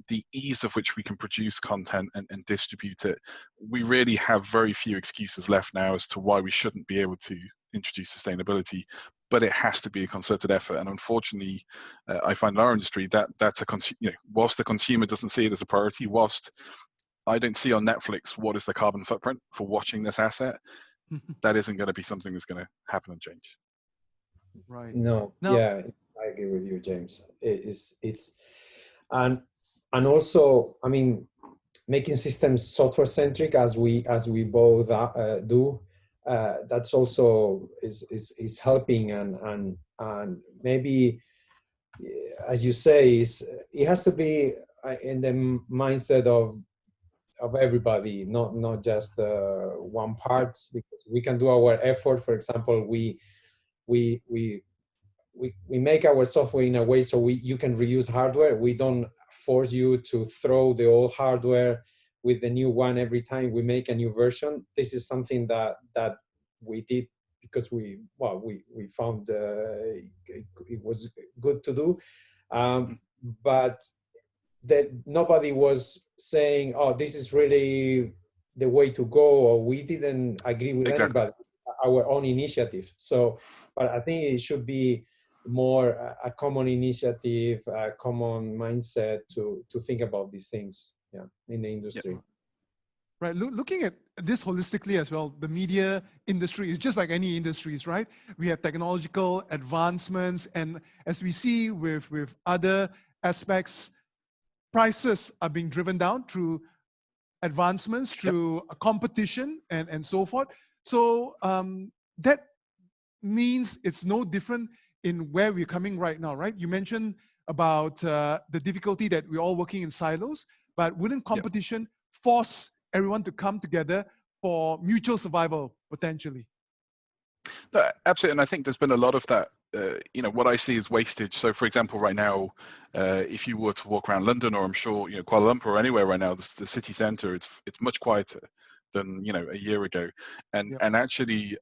the ease of which we can produce content and distribute it, we really have very few excuses left now as to why we shouldn't be able to introduce sustainability. But it has to be a concerted effort, and unfortunately, I find in our industry that's whilst the consumer doesn't see it as a priority, whilst I don't see on Netflix what is the carbon footprint for watching this asset, that isn't going to be something that's going to happen and change. Right. No. Yeah, I agree with you, James. It's and also, I mean, making systems software centric as we both do, that's also is helping, and maybe, as you say, it has to be in the mindset of everybody, not just one part, because we can do our effort. For example, we make our software in a way so you can reuse hardware. We don't force you to throw the old hardware with the new one every time we make a new version. This is something that we did because we found it was good to do, but that nobody was saying, oh, this is really the way to go, or we didn't agree with anybody, our own initiative. So, but I think it should be more a common initiative, a common mindset to think about these things, in the industry. Right, looking at this holistically as well, the media industry is just like any industries, right? We have technological advancements, and as we see with other aspects, prices are being driven down through advancements, through a competition, and so forth. So that means it's no different in where we're coming right now, right? You mentioned about the difficulty that we're all working in silos, but wouldn't competition force everyone to come together for mutual survival, potentially? No, absolutely, and I think there's been a lot of that. What I see is wastage. So, for example, right now, if you were to walk around London, or I'm sure Kuala Lumpur or anywhere right now, the city centre, it's much quieter than a year ago. And actually,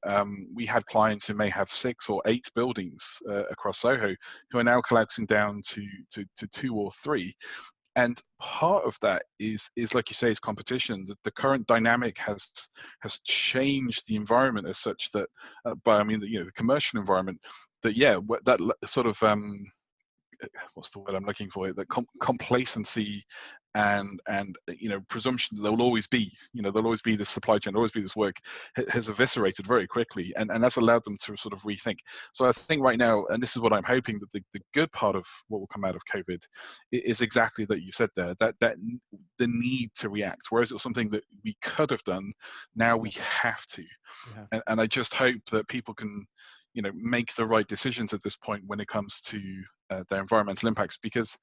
we had clients who may have 6 or 8 buildings across Soho who are now collapsing down to 2 or 3. And part of that is like you say, is competition. The current dynamic has changed the environment as such that, the commercial environment, that that sort of what's the word I'm looking for? That complacency and presumption that there will always be this supply chain, there'll always be this work, has eviscerated very quickly, and that's allowed them to sort of rethink. So I think right now, and this is what I'm hoping, that the good part of what will come out of COVID is exactly that you said there, that the need to react, whereas it was something that we could have done, now we have to. And I just hope that people can make the right decisions at this point when it comes to their environmental impacts, because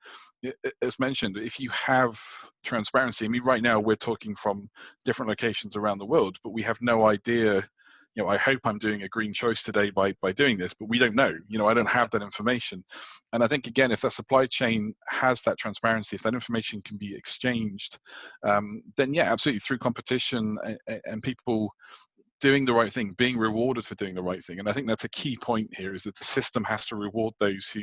as mentioned, if you have transparency, right now we're talking from different locations around the world, but we have no idea. I hope I'm doing a green choice today by doing this, but we don't know. I don't have that information. And I think, again, if that supply chain has that transparency, if that information can be exchanged, then absolutely, through competition and people doing the right thing, being rewarded for doing the right thing. And I think that's a key point here, is that the system has to reward those who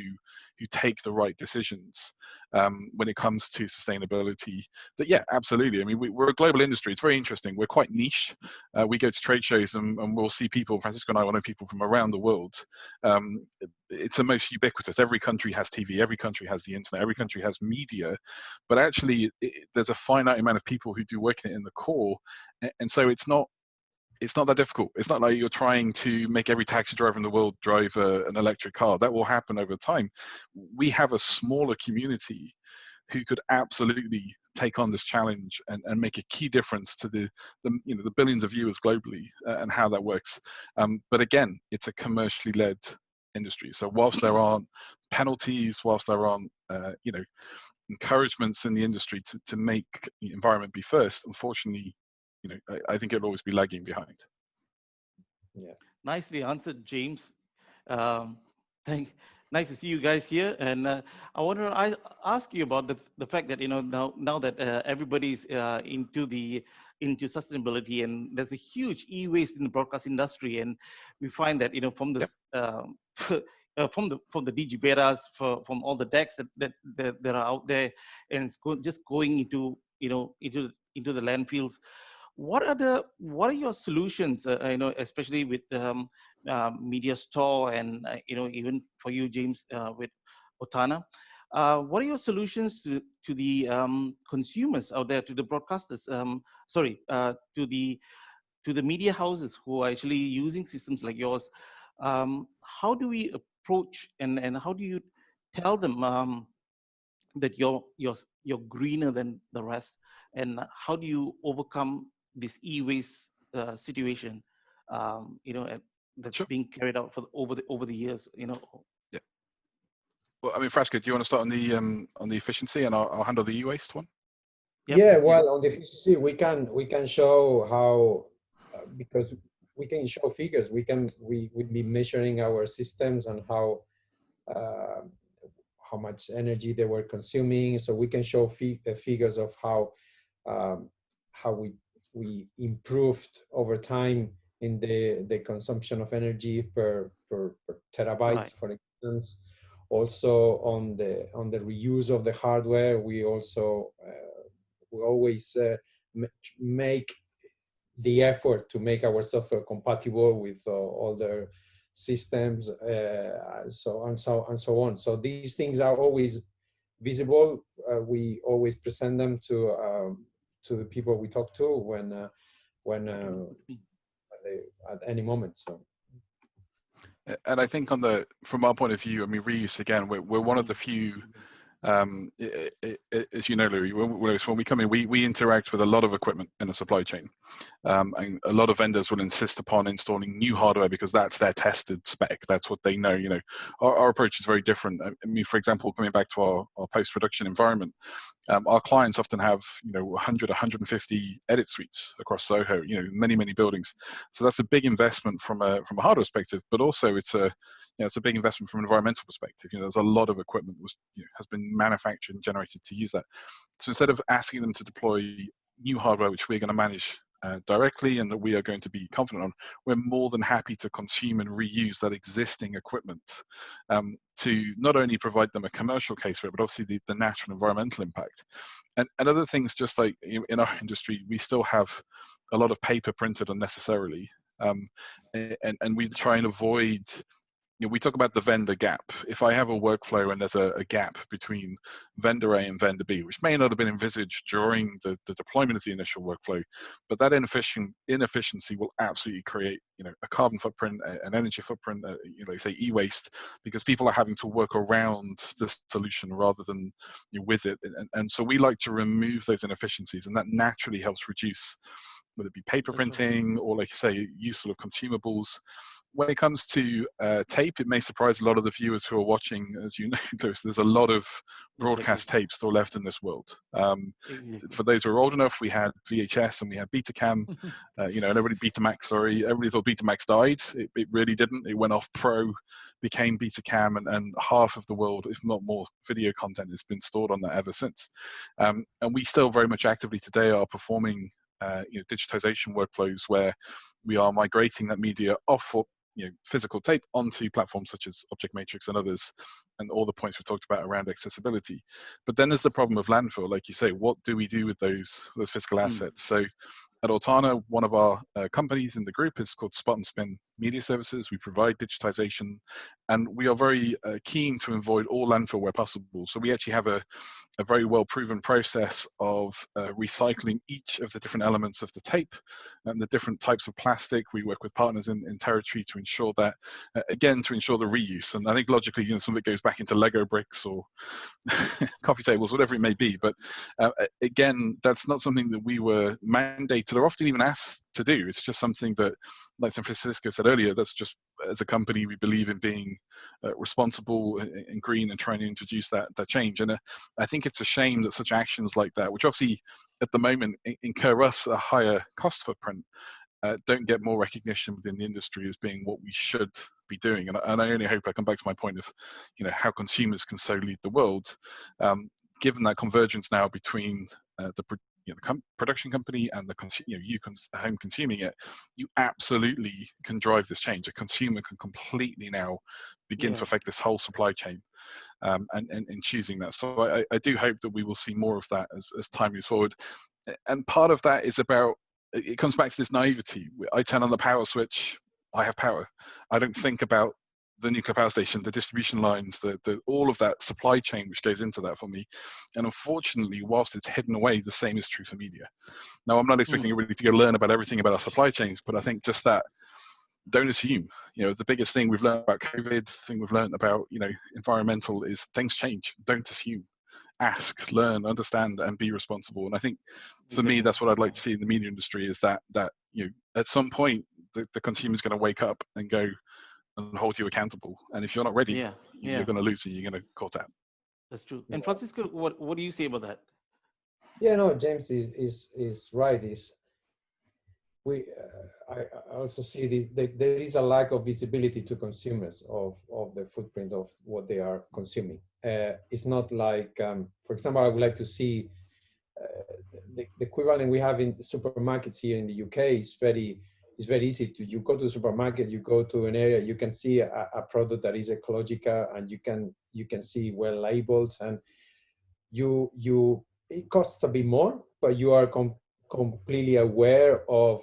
take the right decisions when it comes to sustainability. That absolutely. We're a global industry. It's very interesting. We're quite niche. We go to trade shows and we'll see people, Francisco and I know people from around the world. It's the most ubiquitous. Every country has TV, every country has the internet, every country has media, but actually there's a finite amount of people who do work in the core. And so it's not that difficult. It's not like you're trying to make every taxi driver in the world drive an electric car. That will happen over time. We have a smaller community who could absolutely take on this challenge and make a key difference to the billions of viewers globally and how that works. But again, it's a commercially led industry. So whilst there aren't penalties, whilst there aren't encouragements in the industry to make the environment be first, unfortunately, I think it'll always be lagging behind. Yeah. Nicely answered, James. Nice to see you guys here. And I want to ask you about the fact that now that everybody's into sustainability, and there's a huge e-waste in the broadcast industry, and we find that from the from the DG betas, from all the decks that are out there, and it's just going into into the landfills. What are your solutions? Especially with Media Store, and even for you, James, with Otana. What are your solutions to the consumers out there, to the broadcasters? To the media houses who are actually using systems like yours. How do we approach and how do you tell them that you're greener than the rest, and how do you overcome this e-waste situation, that's being carried out over the years, Yeah. Well, Frasco, do you want to start on the efficiency, and I'll handle the e-waste one? Yep. Well, on the efficiency, we can show how, because we can show figures. We would be measuring our systems and how much energy they were consuming. So we can show figures of how we improved over time in the consumption of energy per terabyte, Right. for instance. Also on the reuse of the hardware, we also we always make the effort to make our software compatible with all their systems, so on. So these things are always visible. We always present them to the people we talk to when at any moment. So. And I think from our point of view, I mean, reuse again, we're one of the few. As you know, Louis, when we come in, we interact with a lot of equipment in the supply chain, and a lot of vendors will insist upon installing new hardware because that's their tested spec. That's what they know. You know, our approach is very different. I mean, for example, coming back to our post-production environment, our clients often have 100, 150 edit suites across Soho. Many buildings. So that's a big investment from a hardware perspective, but also it's a big investment from an environmental perspective. There's a lot of equipment that has been manufactured and generated to use that. So instead of asking them to deploy new hardware, which we're going to manage directly and that we are going to be confident on, we're more than happy to consume and reuse that existing equipment to not only provide them a commercial case for it, but obviously the natural environmental impact. And other things, just like in our industry, we still have a lot of paper printed unnecessarily, and we try and avoid. We talk about the vendor gap. If I have a workflow and there's a gap between vendor A and vendor B, which may not have been envisaged during the deployment of the initial workflow, but that inefficiency will absolutely create, a carbon footprint, an energy footprint, say e-waste, because people are having to work around the solution rather than with it. And so we like to remove those inefficiencies, and that naturally helps reduce, whether it be paper printing or, like you say, use of consumables. When it comes to tape, it may surprise a lot of the viewers who are watching. As you know, there's a lot of broadcast tape still left in this world. For those who are old enough, we had VHS and we had Betacam, and everybody everybody thought Betamax died. It really didn't. It went off Pro, became Betacam, and half of the world, if not more, video content has been stored on that ever since. And we still very much actively today are performing digitization workflows where we are migrating that media off physical tape onto platforms such as Object Matrix and others, and all the points we talked about around accessibility. But then there's the problem of landfill, like you say. What do we do with those physical assets? So at Altana, one of our companies in the group is called Spot and Spin Media Services. We provide digitization, and we are very keen to avoid all landfill where possible. So we actually have a very well proven process of recycling each of the different elements of the tape and the different types of plastic. We work with partners in territory to ensure that, again, to ensure the reuse. And I think logically, some of it goes back into Lego bricks or coffee tables, whatever it may be. But again, that's not something that we were mandated or often even asked to do. It's just something that, like San Francisco said earlier, that's just, as a company, we believe in being responsible and green and trying to introduce that change. And I think it's a shame that such actions like that, which obviously at the moment incur us a higher cost footprint, don't get more recognition within the industry as being what we should be doing. And I only hope I come back to my point of, how consumers can so lead the world. Given that convergence now between the production company and the home consuming it, you absolutely can drive this change. A consumer can completely now begin to affect this whole supply chain, and choosing that. So I do hope that we will see more of that as time moves forward. And part of that is about, it comes back to this naivety. I turn on the power switch, I have power. I don't think about the nuclear power station, the distribution lines, all of that supply chain which goes into that for me. And unfortunately, whilst it's hidden away, the same is true for media. Now, I'm not expecting everybody to go learn about everything about our supply chains, but I think just that, don't assume. The biggest thing we've learned about COVID, the thing we've learned about, environmental, is things change. Don't assume. Ask, learn, understand, and be responsible. And I think for me, that's what I'd like to see in the media industry, is that at some point the consumer's going to wake up and go and hold you accountable. And if you're not ready, you're going to lose and you're going to caught out. That's true. And Francisco, what do you say about that? Yeah, no, James is right. I also see this, there is a lack of visibility to consumers of the footprint of what they are consuming. It's not like, for example, I would like to see the equivalent we have in supermarkets here in the UK is it's very easy to, you go to the supermarket, you go to an area, you can see a product that is ecological, and you can see well labels, and it costs a bit more, but you are completely aware of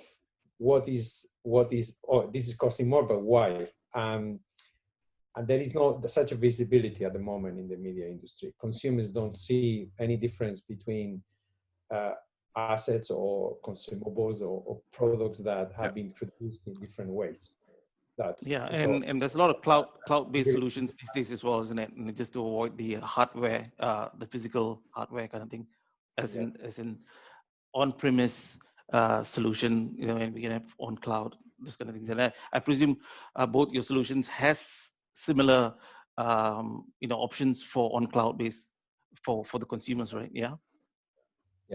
what is, oh, this is costing more, but why? And there is not such a visibility at the moment in the media industry. Consumers don't see any difference between assets or consumables or products that have been produced in different ways. Yeah, and there's a lot of cloud-based solutions these days as well, isn't it? And just to avoid the hardware, the physical hardware kind of thing, as in on-premise solution, you know, and we can have on cloud, this kind of things. And I presume both your solutions has similar, you know, options for on cloud based for the consumers, right? Yeah.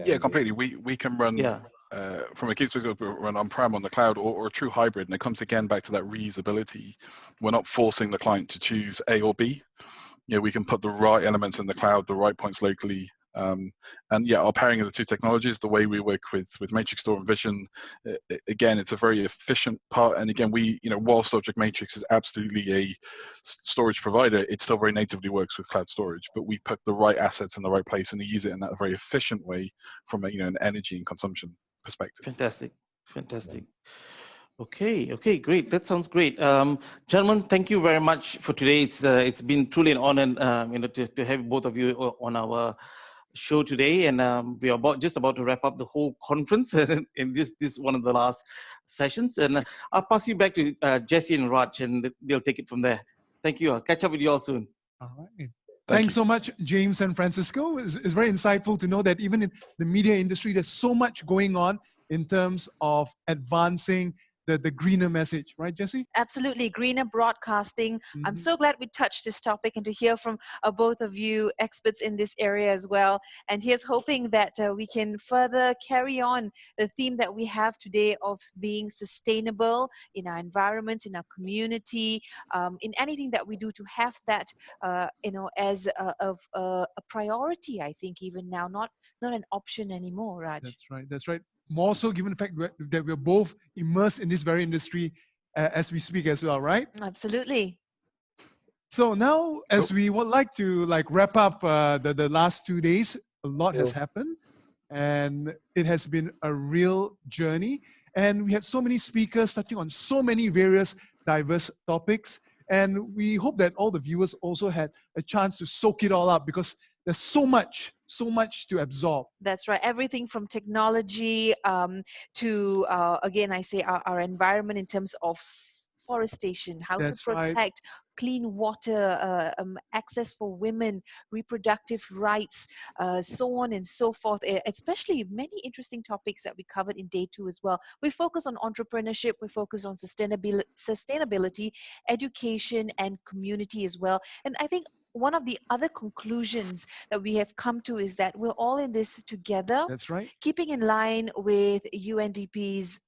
Yeah, completely. We can run from a case perspective, we run on-prem on the cloud or a true hybrid, and it comes again back to that reusability. We're not forcing the client to choose A or B. You know, we can put the right elements in the cloud, the right points locally. And yeah, our pairing of the two technologies, the way we work with Matrix Store and Vision, again, it's a very efficient part. And again, we, you know, whilst Object Matrix is absolutely a storage provider, it still very natively works with cloud storage. But we put the right assets in the right place and use it in that very efficient way from a, you know, an energy and consumption perspective. Fantastic. Okay, great. That sounds great. Gentlemen, thank you very much for today. It's been truly an honor, you know, to have both of you on our show today, and we are just about to wrap up the whole conference in this one of the last sessions, and I'll pass you back to Jesse and Raj, and they'll take it from there. Thank you. I'll catch up with you all soon. All right. Thanks so much, James and Francisco. It's very insightful to know that even in the media industry, there's so much going on in terms of advancing the greener message, right, Jesse? Absolutely, greener broadcasting. I'm so glad we touched this topic, and to hear from both of you experts in this area as well. And here's hoping that we can further carry on the theme that we have today of being sustainable in our environments, in our community, in anything that we do, to have that, you know, as a priority. I think even now, not an option anymore, Raj. That's right. More so given the fact that we're both immersed in this very industry as we speak as well, right? Absolutely. So now, as we would like to wrap up the last 2 days, a lot has happened, and it has been a real journey. And we had so many speakers touching on so many various diverse topics. And we hope that all the viewers also had a chance to soak it all up, because there's so much to absorb. That's right. Everything from technology to, again, I say our environment in terms of forestation, how to protect clean water, access for women, reproductive rights, so on and so forth. Especially many interesting topics that we covered in day 2 as well. We focus on entrepreneurship, we focus on sustainability, education, and community as well. And I think one of the other conclusions that we have come to is that we're all in this together. That's right. Keeping in line with UNDP's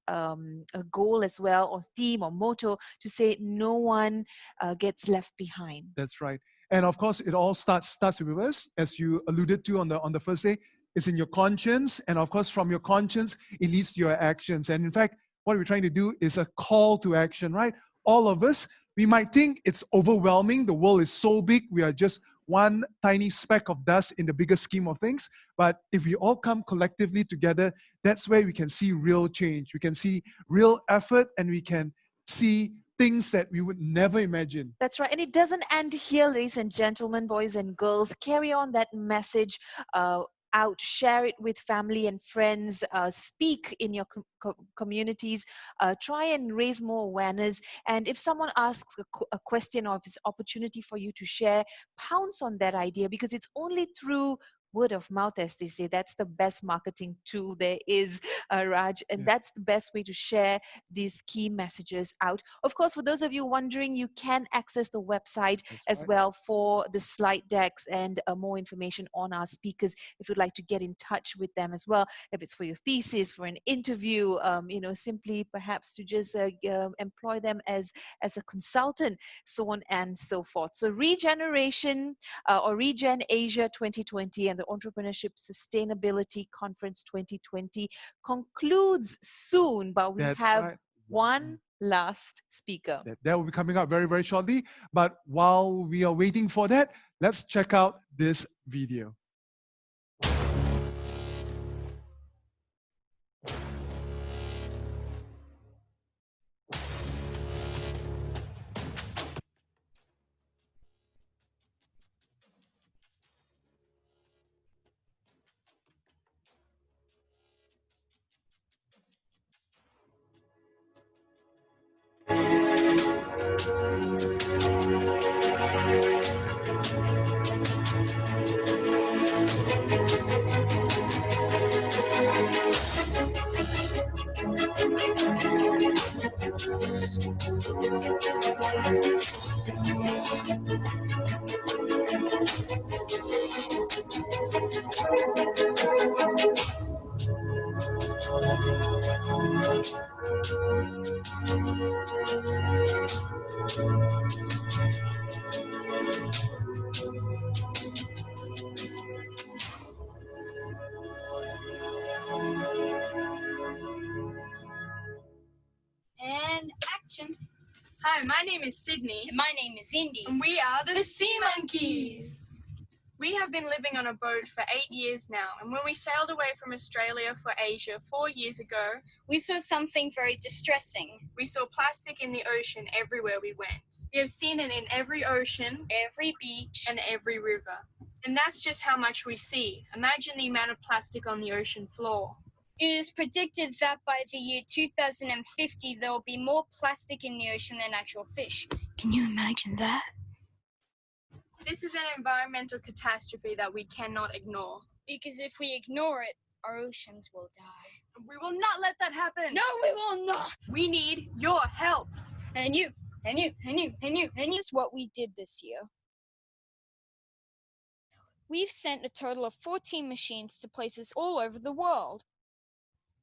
goal as well, or theme or motto, to say no one gets left behind. That's right. And of course, it all starts with us, as you alluded to on the first day. It's in your conscience, and of course, from your conscience, it leads to your actions. And in fact, what we're trying to do is a call to action, right? All of us, we might think it's overwhelming. The world is so big. We are just one tiny speck of dust in the bigger scheme of things. But if we all come collectively together, that's where we can see real change. We can see real effort, and we can see things that we would never imagine. That's right. And it doesn't end here, ladies and gentlemen, boys and girls. Carry on that message out, share it with family and friends, speak in your communities, try and raise more awareness. And if someone asks a question, or if it's an opportunity for you to share, pounce on that idea, because it's only through word of mouth, as they say. That's the best marketing tool there is, Raj, and that's the best way to share these key messages out. Of course, for those of you wondering, you can access the website as well for the slide decks and more information on our speakers if you'd like to get in touch with them as well. If it's for your thesis, for an interview, you know, simply perhaps to just employ them as a consultant, so on and so forth. So Regeneration or Regenasia 2020 and the Entrepreneurship Sustainability Conference 2020 concludes soon, but we have one last speaker. That will be coming up very, very shortly. But while we are waiting for that, let's check out this video. And action. Hi, my name is Sydney. And my name is Indy. And we are the Sea Monkeys. We have been living on a boat for 8 years now, and when we sailed away from Australia for Asia 4 years ago, We saw something very distressing. we saw plastic in the ocean everywhere we went. We have seen it in every ocean, Every beach. and every river. And that's just how much we see. Imagine the amount of plastic on the ocean floor. It is predicted that by the year 2050, there will be more plastic in the ocean than actual fish. Can you imagine that? This is an environmental catastrophe that we cannot ignore. Because if we ignore it, our oceans will die. We will not let that happen. No, we will not. We need your help. And you, and you, and you, and you, and you. This is what we did this year. We've sent a total of 14 machines to places all over the world.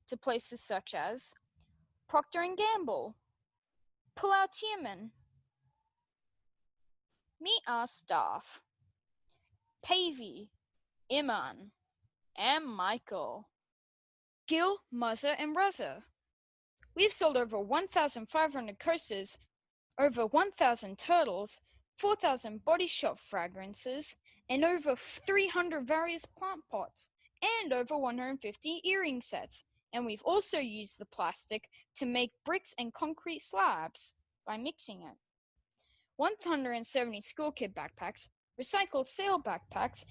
To places such as Procter & Gamble, Pulau Tioman, Meet Our Staff, Pavey, Iman, and Michael, Gil, Muzzer, and Ruzza. We've sold over 1,500 coasters, over 1,000 turtles, 4,000 Body Shop fragrances, and over 300 various plant pots, and over 150 earring sets. And we've also used the plastic to make bricks and concrete slabs by mixing it. 170 school kid backpacks, recycled sail backpacks,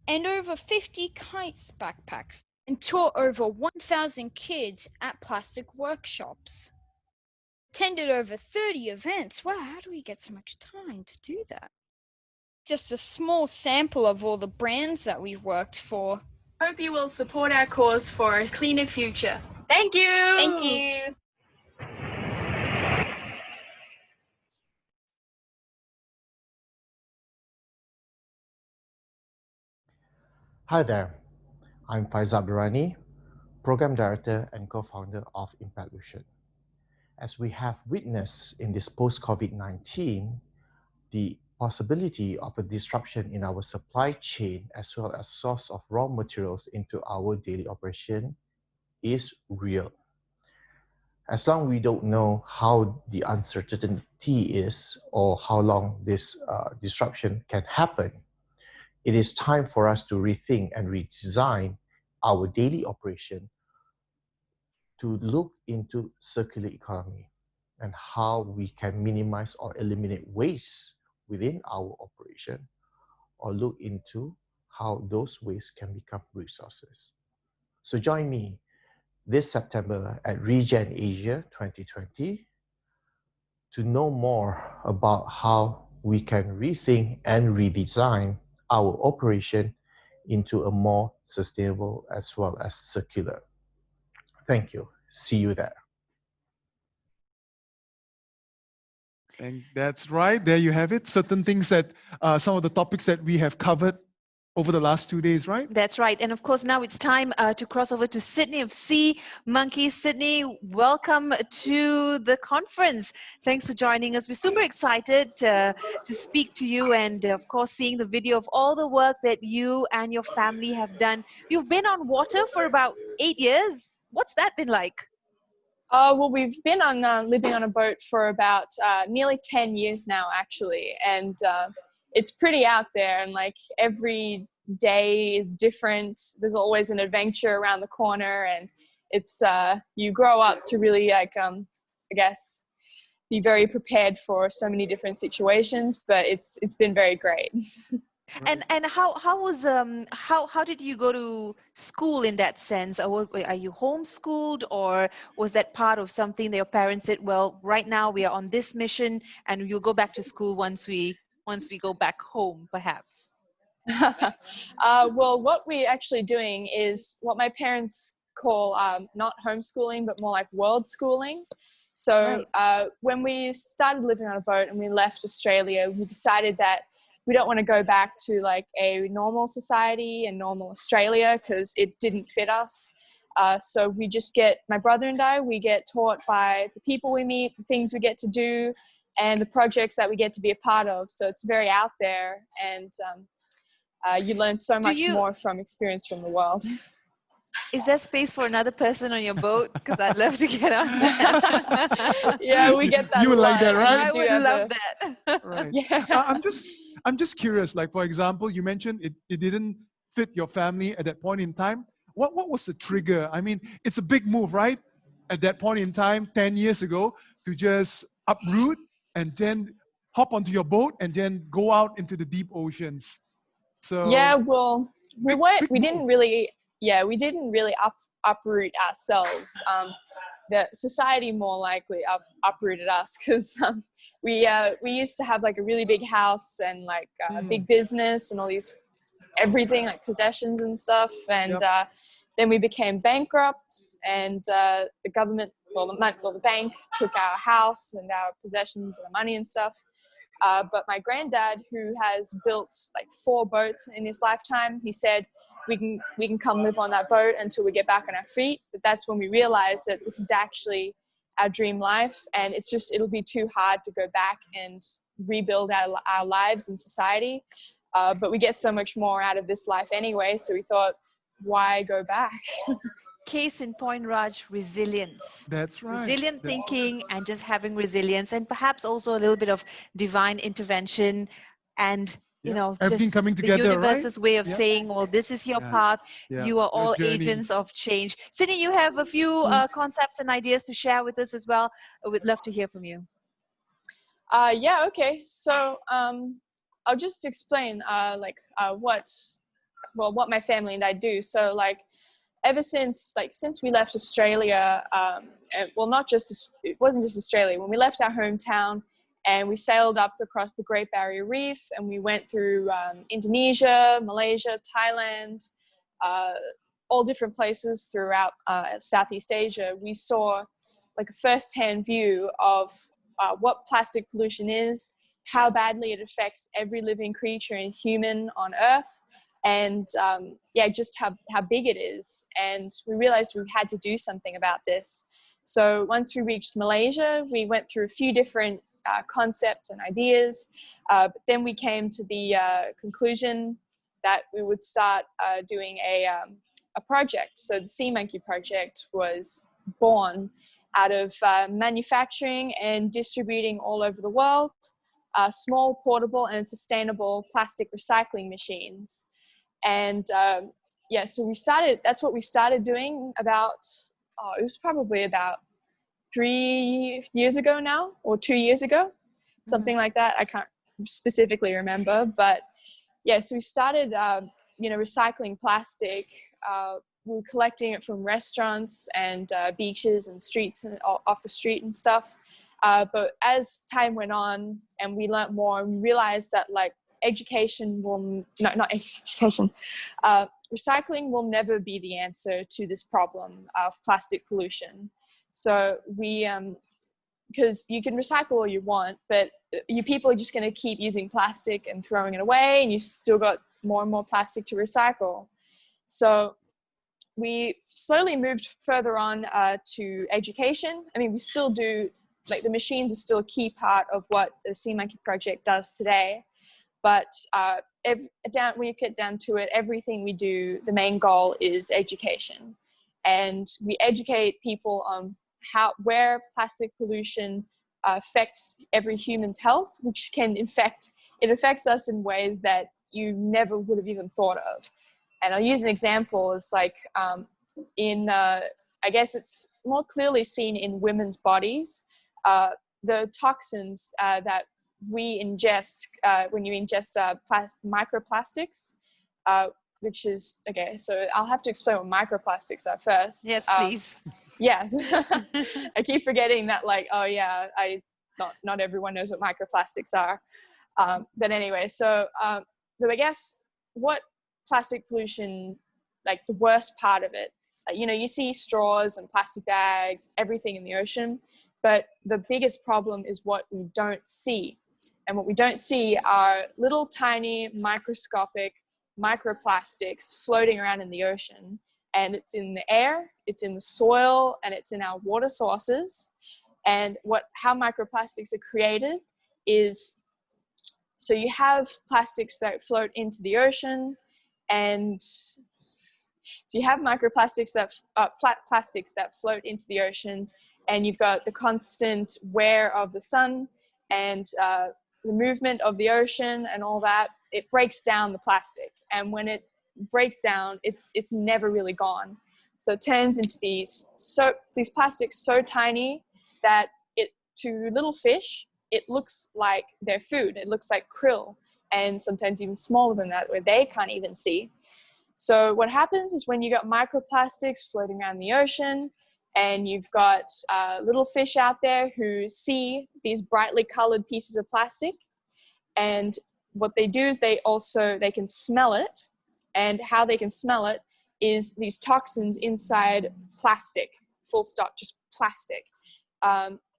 and over 50 kites backpacks, and taught over 1,000 kids at plastic workshops. Attended over 30 events. Wow, how do we get so much time to do that? Just a small sample of all the brands that we've worked for. Hope you will support our cause for a cleaner future. Thank you. Thank you. Hi there, I'm Faizal Abdurrani, Program Director and Co-founder of Impactlution. As we have witnessed in this post-COVID-19, the possibility of a disruption in our supply chain as well as source of raw materials into our daily operation is real. As long as we don't know how the uncertainty is or how long this disruption can happen, it is time for us to rethink and redesign our daily operation to look into circular economy and how we can minimize or eliminate waste within our operation, or look into how those wastes can become resources. So join me this September at Regenasia 2020 to know more about how we can rethink and redesign our operation into a more sustainable as well as circular. Thank you. See you there. And that's right. There you have it. Certain things that, some of the topics that we have covered over the last 2 days, right? That's right. And of course, now it's time to cross over to Sydney of Sea Monkeys. Sydney, welcome to the conference. Thanks for joining us. We're super excited to speak to you and, of course, seeing the video of all the work that you and your family have done. You've been on water for about 8 years. What's that been like? Well, we've been on living on a boat for about nearly 10 years now, actually, and it's pretty out there. And like every day is different. There's always an adventure around the corner, and it's you grow up to really like I guess be very prepared for so many different situations. But it's been very great. And how was how did you go to school in that sense? Or are you homeschooled, or was that part of something that your parents said, well, right now we are on this mission and you'll go back to school once we go back home, perhaps? Well, what we're actually doing is what my parents call not homeschooling, but more like world schooling. So when we started living on a boat and we left Australia, we decided that we don't want to go back to like a normal society and normal Australia because it didn't fit us. So we just my brother and I, we get taught by the people we meet, the things we get to do, and the projects that we get to be a part of. So it's very out there, and you learn so much more from experience from the world. Is there space for another person on your boat? Because I'd love to get on that. Yeah, we get that. You would like that, right? I would love that. Right. Yeah. I'm just curious. Like, for example, you mentioned it didn't fit your family at that point in time. What was the trigger? I mean, it's a big move, right? At that point in time, 10 years ago, to just uproot and then hop onto your boat and then go out into the deep oceans. So yeah, well, we didn't really uproot ourselves. The society more likely uprooted us because we used to have like a really big house and like a big business and all these everything like possessions and stuff, and then we became bankrupt, and the government, the bank took our house and our possessions and our money and stuff. But my granddad, who has built like 4 boats in his lifetime, he said, we can come live on that boat until we get back on our feet. But that's when we realized that this is actually our dream life, and it'll be too hard to go back and rebuild our lives and society. But we get so much more out of this life anyway, so we thought, why go back? Case in point, Raj, resilience. That's right. Resilient thinking and just having resilience, and perhaps also a little bit of divine intervention and everything just coming together, the universe's way of saying, well, this is your path. You are all agents of change. Sydney, you have a few concepts and ideas to share with us as well. I would love to hear from you. Yeah, okay. So I'll just explain what my family and I do. So like ever since we left Australia, it wasn't just Australia. When we left our hometown and we sailed up across the Great Barrier Reef, and we went through Indonesia, Malaysia, Thailand, all different places throughout Southeast Asia, we saw like a first-hand view of what plastic pollution is, how badly it affects every living creature and human on Earth, and just how big it is. And we realized we had to do something about this. So once we reached Malaysia, we went through a few different concepts and ideas, but then we came to the conclusion that we would start doing a project. So the Sea Monkey Project was born out of manufacturing and distributing all over the world small, portable, and sustainable plastic recycling machines. And so that's what we started doing about, it was probably about 3 years ago now, or 2 years ago, something like that. I can't specifically remember, but so we started, recycling plastic. We were collecting it from restaurants and beaches and streets and off the street and stuff. But as time went on and we learned more, we realized that recycling will never be the answer to this problem of plastic pollution. So because you can recycle all you want, but you people are just going to keep using plastic and throwing it away, and you still got more and more plastic to recycle. So we slowly moved further on to education. I mean, we still do, the machines are still a key part of what the Sea Monkey Project does today. But when you get down to it, everything we do, the main goal is education. And we educate people on where plastic pollution affects every human's health, which can it affects us in ways that you never would have even thought of. And I'll use an example as like I guess it's more clearly seen in women's bodies. The toxins that we ingest when you ingest microplastics, which is, okay, so I'll have to explain what microplastics are first. Yes, please. Yes. I keep forgetting that, like, oh yeah, not everyone knows what microplastics are. But anyway, so I guess what plastic pollution, like the worst part of it, you see straws and plastic bags, everything in the ocean, but the biggest problem is what we don't see. And what we don't see are little tiny microscopic microplastics floating around in the ocean. And it's in the air, it's in the soil, and it's in our water sources. And how microplastics are created is, so you have plastics that float into the ocean, and so you have microplastics plastics that float into the ocean, and you've got the constant wear of the sun and the movement of the ocean and all that. It breaks down the plastic, and when it breaks down, it's never really gone. So it turns into these plastics so tiny that to little fish, it looks like their food. It looks like krill, and sometimes even smaller than that, where they can't even see. So what happens is when you got microplastics floating around the ocean, and you've got little fish out there who see these brightly colored pieces of plastic, and what they do is they can smell it, and how they can smell it is these toxins inside plastic, full stop, just plastic,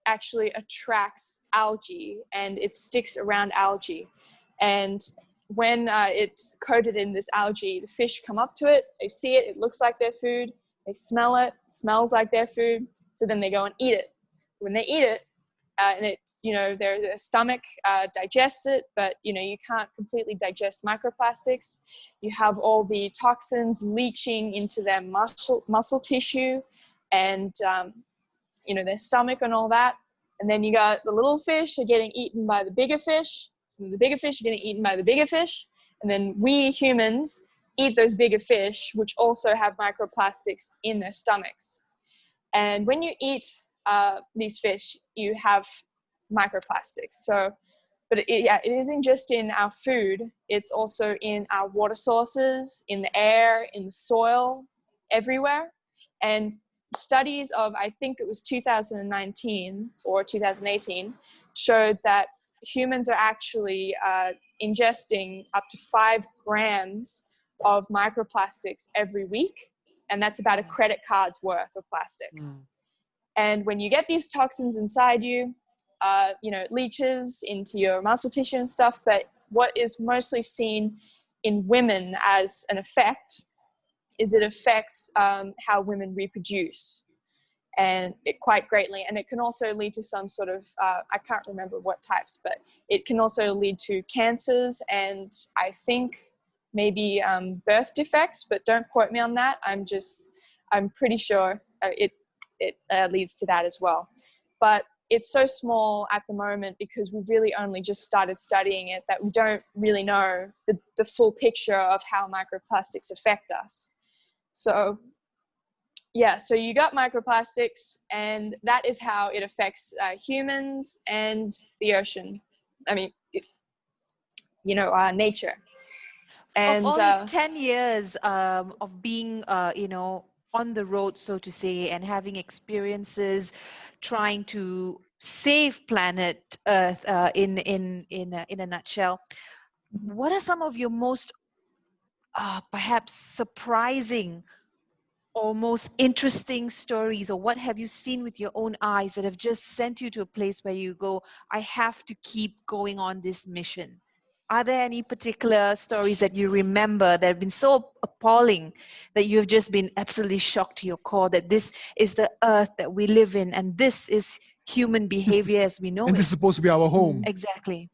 actually attracts algae, and it sticks around algae. And when it's coated in this algae, the fish come up to it, they see it, it looks like their food, they smell it, smells like their food, so then they go and eat it. When they eat it, and it's, their stomach digests it, but you can't completely digest microplastics. You have all the toxins leaching into their muscle tissue and their stomach and all that. And then you got the little fish are getting eaten by the bigger fish, and the bigger fish are getting eaten by the bigger fish, and then we humans eat those bigger fish, which also have microplastics in their stomachs. And when you eat these fish, you have microplastics. So, but it isn't just in our food, it's also in our water sources, in the air, in the soil, everywhere. And studies of, I think it was 2019 or 2018, showed that humans are actually ingesting up to 5 grams of microplastics every week. And that's about a credit card's worth of plastic. And when you get these toxins inside you, it leaches into your muscle tissue and stuff. But what is mostly seen in women as an effect is it affects how women reproduce, and it quite greatly. And it can also lead to some sort of, I can't remember what types, but it can also lead to cancers, and I think maybe birth defects, but don't quote me on that. I'm pretty sure it leads to that as well. But it's so small at the moment because we've really only just started studying it that we don't really know the full picture of how microplastics affect us. So yeah, so you got microplastics, and that is how it affects humans and the ocean. I mean, nature. And of all 10 years of being, on the road, so to say, and having experiences trying to save planet Earth in a nutshell, what are some of your most perhaps surprising or most interesting stories, or what have you seen with your own eyes that have just sent you to a place where you go, I have to keep going on this mission? Are there any particular stories that you remember that have been so appalling that you've just been absolutely shocked to your core that this is the earth that we live in, and this is human behavior as we know and it? this is supposed to be our home. Exactly.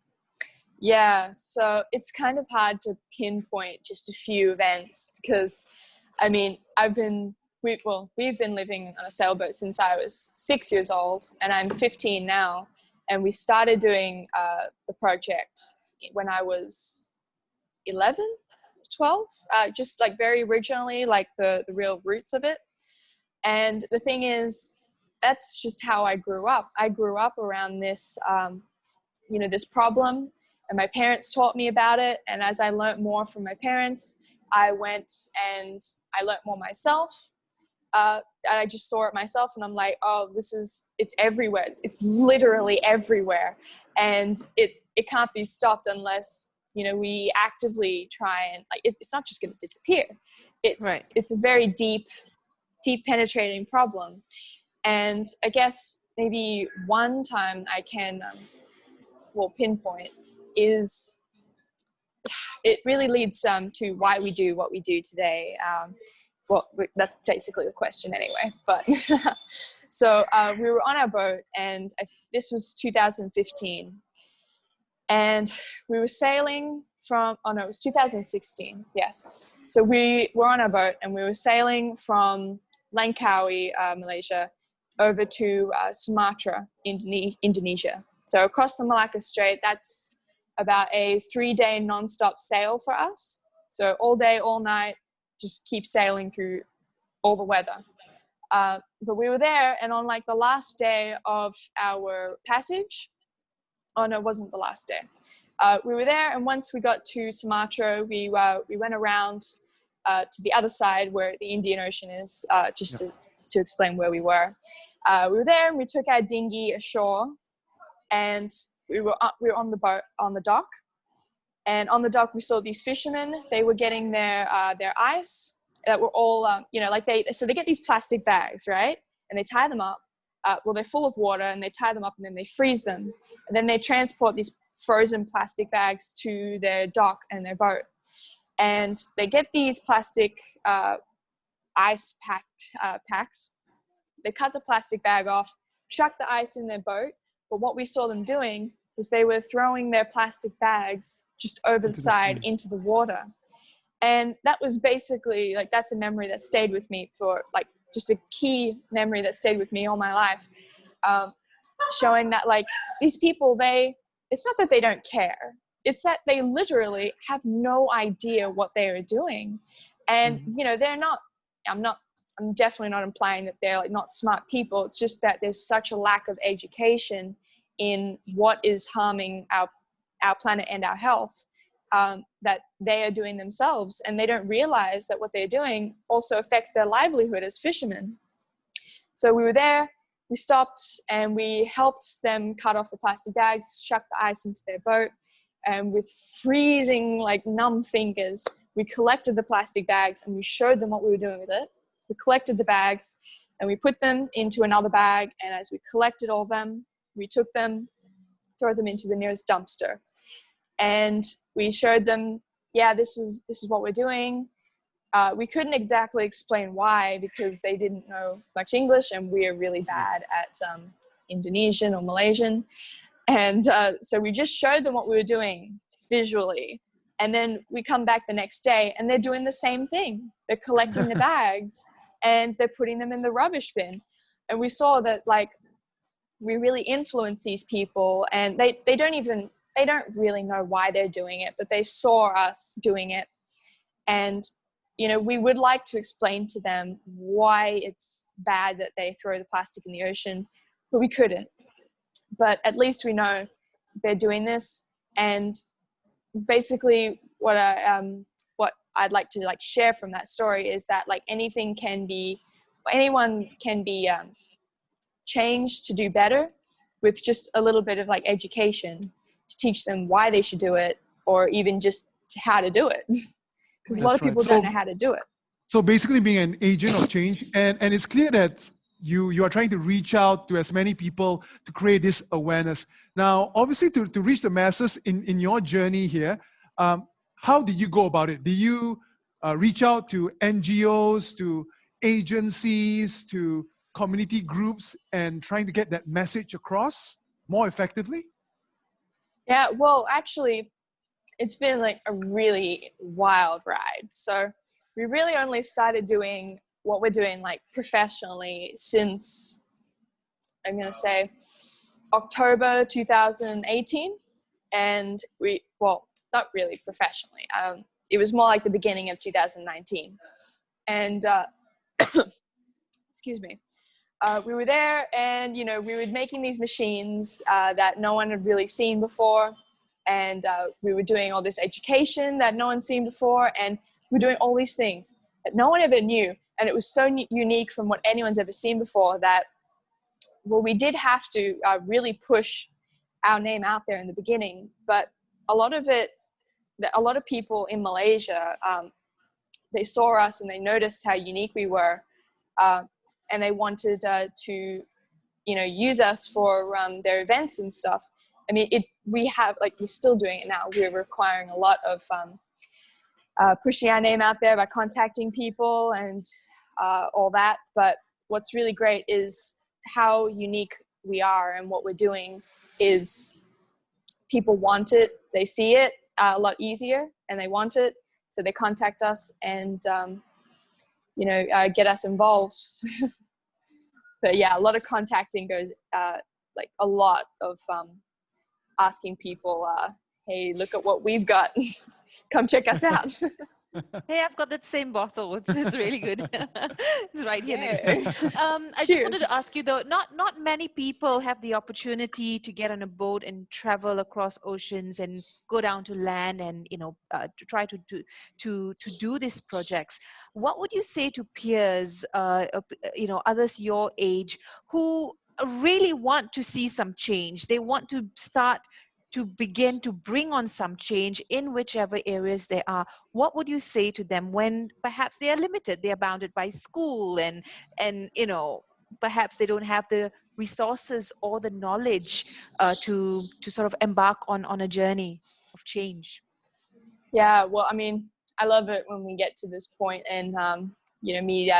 Yeah, so it's kind of hard to pinpoint just a few events because, I mean, I've been we've been living on a sailboat since I was 6 years old, and I'm 15 now. And we started doing the project when I was 11, 12, just like very originally, like the real roots of it. And the thing is, that's just how I grew up. I grew up around this, this problem, and my parents taught me about it. And as I learned more from my parents, I went and I learned more myself. And I just saw it myself, and I'm like, oh, it's everywhere. It's literally everywhere. And it can't be stopped unless, we actively try and, like, it's not just going to disappear. It's a very deep penetrating problem. And I guess maybe one time I can, pinpoint is, it really leads to why we do what we do today. That's basically the question anyway. But so we were on our boat, and this was 2015, and we were sailing it was 2016. Yes. So we were on our boat, and we were sailing from Langkawi, Malaysia, over to Sumatra, Indonesia. So across the Malacca Strait, that's about a 3-day non-stop sail for us. So all day, all night, just keep sailing through all the weather. But we were there, and on like the last day of our passage, oh no, it wasn't the last day. We were there, and once we got to Sumatra, we went around to the other side where the Indian Ocean is, to explain where we were. We were there, and we took our dinghy ashore, and we were on the boat, on the dock. And on the dock, we saw these fishermen. They were getting their ice that were all, so they get these plastic bags, right? And they tie them up. They're full of water, and they tie them up, and then they freeze them. And then they transport these frozen plastic bags to their dock and their boat. And they get these plastic ice packs. They cut the plastic bag off, chuck the ice in their boat. But what we saw them doing was they were throwing their plastic bags just over the side into the water. And that was basically, like, that's a memory that stayed with me for, like, just a key memory that stayed with me all my life. Showing that, like, these people, it's not that they don't care. It's that they literally have no idea what they are doing. And, they're not, I'm definitely not implying that they're, like, not smart people. It's just that there's such a lack of education in what is harming our planet and our health, that they are doing themselves, and they don't realize that what they're doing also affects their livelihood as fishermen. So we were there, we stopped, and we helped them cut off the plastic bags, chuck the ice into their boat, and with freezing, like, numb fingers, we collected the plastic bags, and we showed them what we were doing with it. We collected the bags, and we put them into another bag, and as we collected all of them, we took them, throw them into the nearest dumpster. And we showed them, this is what we're doing. We couldn't exactly explain why, because they didn't know much English, and we are really bad at Indonesian or Malaysian. And so we just showed them what we were doing visually. And then we come back the next day, and they're doing the same thing. They're collecting the bags, and they're putting them in the rubbish bin. And we saw that, like, we really influence these people, and they don't really know why they're doing it, but they saw us doing it. And, we would like to explain to them why it's bad that they throw the plastic in the ocean, but we couldn't. But at least we know they're doing this. And basically what I'd like to, like, share from that story is that, like, anyone can be changed to do better with just a little bit of, like, education to teach them why they should do it, or even just how to do it. Because a lot of people don't know how to do it. So basically being an agent of change, and it's clear that you are trying to reach out to as many people to create this awareness. Now, obviously to reach the masses in your journey here, how did you go about it? Did you reach out to NGOs, to agencies, to community groups, and trying to get that message across more effectively? Yeah, well, actually, it's been, like, a really wild ride. So we really only started doing what we're doing like professionally since, I'm going to say, October 2018. And well, not really professionally. It was more like the beginning of 2019. And excuse me. We were there, and we were making these machines that no one had really seen before, and we were doing all this education that no one's seen before, and we're doing all these things that no one ever knew, and it was so unique from what anyone's ever seen before that, well, we did have to really push our name out there in the beginning. But a lot of people in Malaysia, they saw us and they noticed how unique we were, and they wanted to use us for their events and stuff. I mean, we're still doing it now. We're requiring a lot of pushing our name out there by contacting people and all that. But what's really great is how unique we are, and what we're doing is people want it. They see it a lot easier, and they want it, so they contact us and get us involved. But yeah, a lot of contacting goes, like a lot of asking people, hey, look at what we've got. Come check us out. Hey, I've got that same bottle. It's really good. It's right here next to me. I just Cheers. wanted to ask you though, not many people have the opportunity to get on a boat and travel across oceans and go down to land and to try to do these projects. What would you say to peers, others your age who really want to see some change? They want to start to begin to bring on some change in whichever areas they are. What would you say to them when perhaps they are limited, they are bounded by school and perhaps they don't have the resources or the knowledge to sort of embark on a journey of change? Yeah, well, I mean, I love it when we get to this point, and me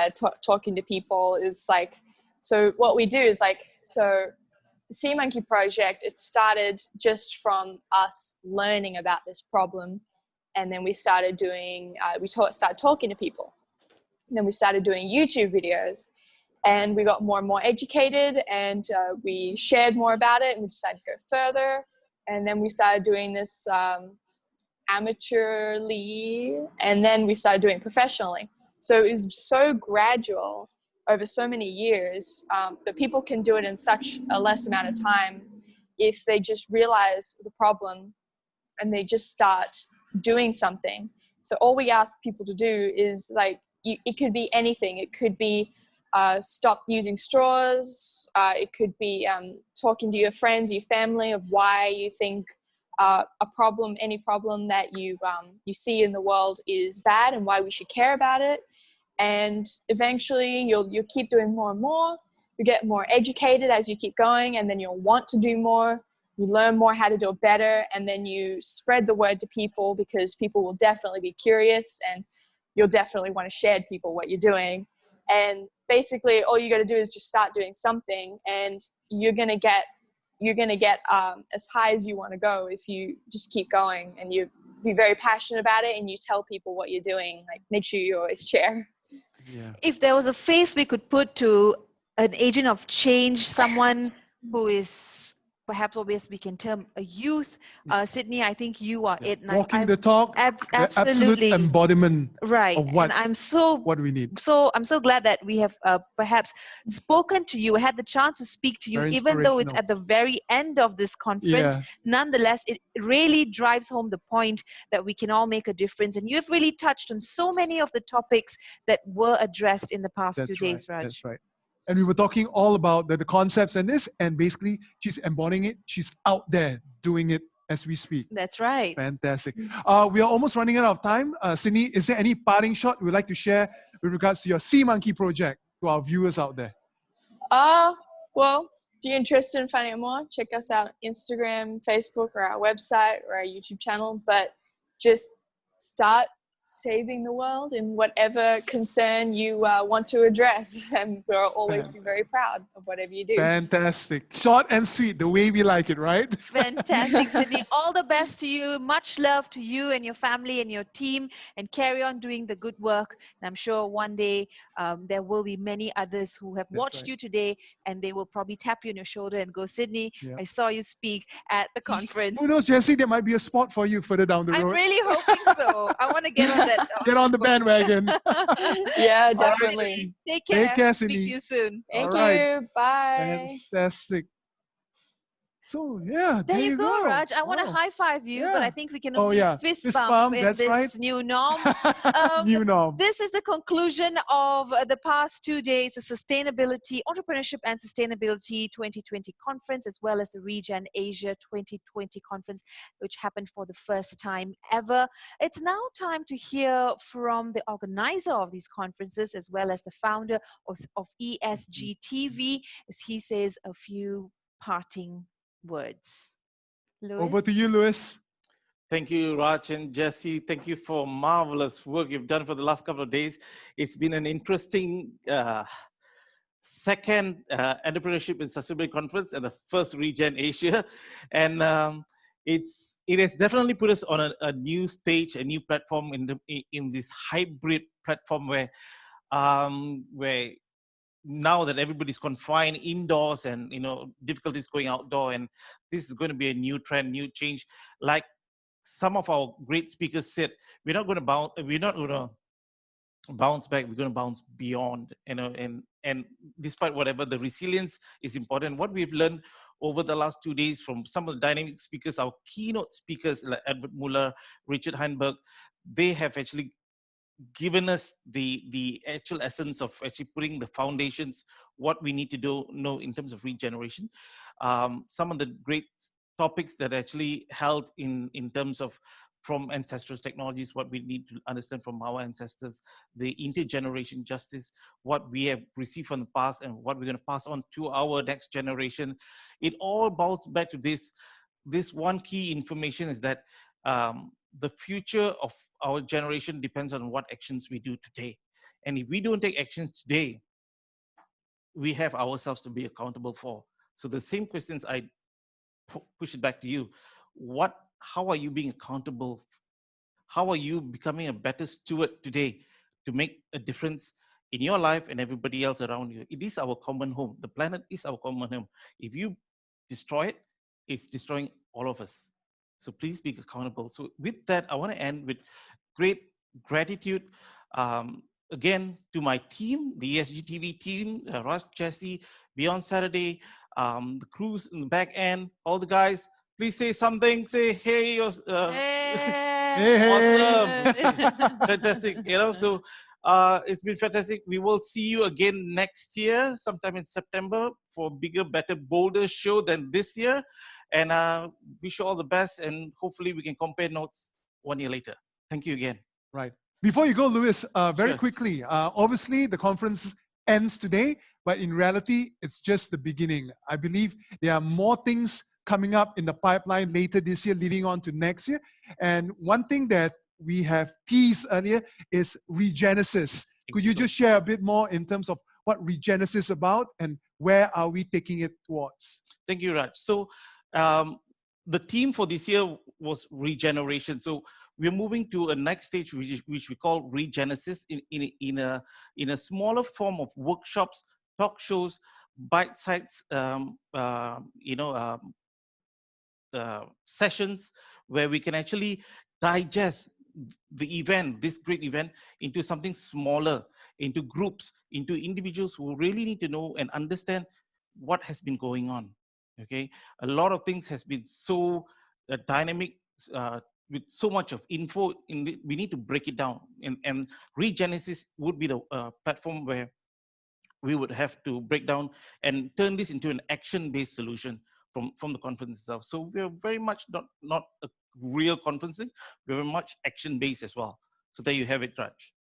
talking to people is like, so what we do is like, so the Sea Monkey Project, it started just from us learning about this problem, and then we started doing, started talking to people, and then we started doing YouTube videos, and we got more and more educated, and we shared more about it, and we decided to go further, and then we started doing this amateurly, and then we started doing it professionally. So it was so gradual over so many years, that people can do it in such a less amount of time if they just realize the problem and they just start doing something. So all we ask people to do is it could be anything. It could be stop using straws. It could be talking to your friends, your family, of why you think any problem that you see in the world is bad and why we should care about it. And eventually you'll keep doing more and more. You get more educated as you keep going, and then you'll want to do more. You learn more how to do it better, and then you spread the word to people, because people will definitely be curious, and you'll definitely want to share to people what you're doing. And basically all you got to do is just start doing something, and you're gonna get as high as you want to go if you just keep going and you be very passionate about it and you tell people what you're doing. Like, make sure you always share. Yeah. If there was a face we could put to an agent of change, someone who is perhaps what we can term a youth, Sydney, I think you are it. And Walking the talk, the absolute absolutely embodiment right. of what, And what we need. So I'm so glad that we have perhaps spoken to you, had the chance to speak to you, Very even though it's inspirational. at the very end of this conference. Yeah. Nonetheless, it really drives home the point that we can all make a difference. And you've really touched on so many of the topics that were addressed in the past 2 days, Raj. That's right. And we were talking all about the concepts and this, and basically she's embodying it. She's out there doing it as we speak. That's right. Fantastic. We are almost running out of time. Sydney, is there any parting shot you would like to share with regards to your Sea Monkey project to our viewers out there? Well, if you're interested in finding out more, check us out on Instagram, Facebook, or our website, or our YouTube channel. But just start saving the world in whatever concern you want to address. And we'll always be very proud of whatever you do. Fantastic. Short and sweet, the way we like it, right? Fantastic, Sydney. All the best to you. Much love to you and your family and your team, and carry on doing the good work. And I'm sure one day there will be many others who have watched you today, and they will probably tap you on your shoulder and go, Sydney, I saw you speak at the conference. Who knows, Jessie, there might be a spot for you further down the road. I'm really hoping so. I want to get on that. Get on the bandwagon. Yeah, definitely. Take care. Take care, Speak Sydney. to you soon. Thank All right. you. Bye. Fantastic. So yeah, There you go, go. Raj. I want to Wow. high five you, but I think we can Oh, only yeah. fist Fist bump bump, in that's this right. new norm. New norm. This is the conclusion of the past 2 days, the Sustainability, Entrepreneurship and Sustainability 2020 conference, as well as the Regenasia 2020 conference, which happened for the first time ever. It's now time to hear from the organizer of these conferences, as well as the founder of ESG TV, as he says a few parting words. Louis? Over to you, Louis. Thank you, Raj and Jesse. Thank you for marvelous work you've done for the last couple of days. It's been an interesting second Entrepreneurship and Sustainability Conference and the first Regenasia. And it has definitely put us on a new stage, a new platform in this hybrid platform where now that everybody's confined indoors and difficulties going outdoor, and this is going to be a new trend, new change. Like some of our great speakers said, we're not going to bounce back, we're going to bounce beyond, and despite whatever, the resilience is important. What we've learned over the last 2 days from some of the dynamic speakers, our keynote speakers like Edward Muller, Richard Heinberg, they have actually given us the actual essence of actually putting the foundations, what we need to know in terms of regeneration. Some of the great topics that actually held in terms of from ancestral technologies, what we need to understand from our ancestors, the intergeneration justice, what we have received from the past and what we're going to pass on to our next generation. It all boils back to this one key information is that the future of our generation depends on what actions we do today. And if we don't take actions today, we have ourselves to be accountable for. So the same questions, I push it back to you. How are you being accountable? How are you becoming a better steward today to make a difference in your life and everybody else around you? It is our common home. The planet is our common home. If you destroy it, it's destroying all of us. So please be accountable. So with that, I want to end with great gratitude. Again, to my team, the ESG TV team, Raj, Jesse, Beyond Saturday, the crews in the back end, all the guys, please say something. Say, hey, awesome. Fantastic. So it's been fantastic. We will see you again next year, sometime in September, for a bigger, better, bolder show than this year. And wish you all the best, and hopefully we can compare notes 1 year later. Thank you again. Right. Before you go, Louis, very quickly, obviously the conference ends today, but in reality, it's just the beginning. I believe there are more things coming up in the pipeline later this year, leading on to next year. And one thing that we have teased earlier is Regenesis. Could you just share a bit more in terms of what Regenesis is about and where are we taking it towards? Thank you, Raj. So the theme for this year was regeneration. So we're moving to a next stage, which we call Regenesis, in a smaller form of workshops, talk shows, bite-sized sessions where we can actually digest the event, this great event, into something smaller, into groups, into individuals who really need to know and understand what has been going on. Okay, a lot of things has been so dynamic, with so much of info. We need to break it down, and Regenesis would be the platform where we would have to break down and turn this into an action-based solution from the conference itself. So we're very much not a real conferencing, we're very much action-based as well. So there you have it, Raj.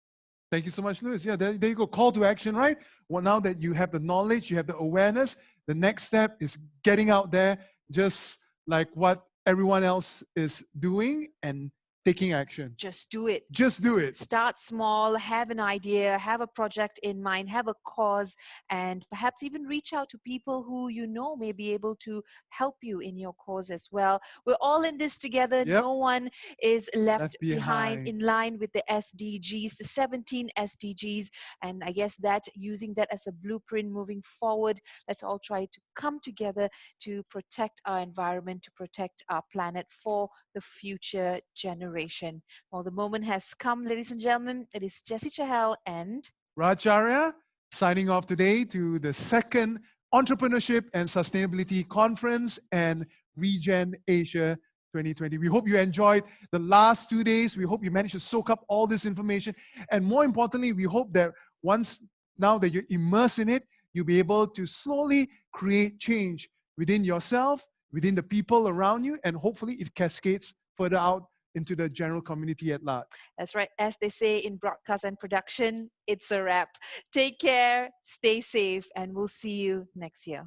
Thank you so much, Louis. Yeah, there you go. Call to action, right? Well, now that you have the knowledge, you have the awareness, the next step is getting out there, just like what everyone else is doing, and taking action. Just do it. Just do it. Start small, have an idea, have a project in mind, have a cause, and perhaps even reach out to people who you know may be able to help you in your cause as well. We're all in this together. Yep. No one is left behind, behind. in line with the SDGs, the 17 SDGs. And I guess that using that as a blueprint moving forward, let's all try to come together to protect our environment, to protect our planet for the future generation. Well, the moment has come, ladies and gentlemen. It is Jessie Chahal and Racharya signing off today to the second Entrepreneurship and Sustainability Conference and Regen Asia 2020. We hope you enjoyed the last 2 days. We hope you managed to soak up all this information. And more importantly, we hope that once now that you're immersed in it, you'll be able to slowly create change within yourself, within the people around you, and hopefully it cascades further out into the general community at large. That's right. As they say in broadcast and production, it's a wrap. Take care, stay safe, and we'll see you next year.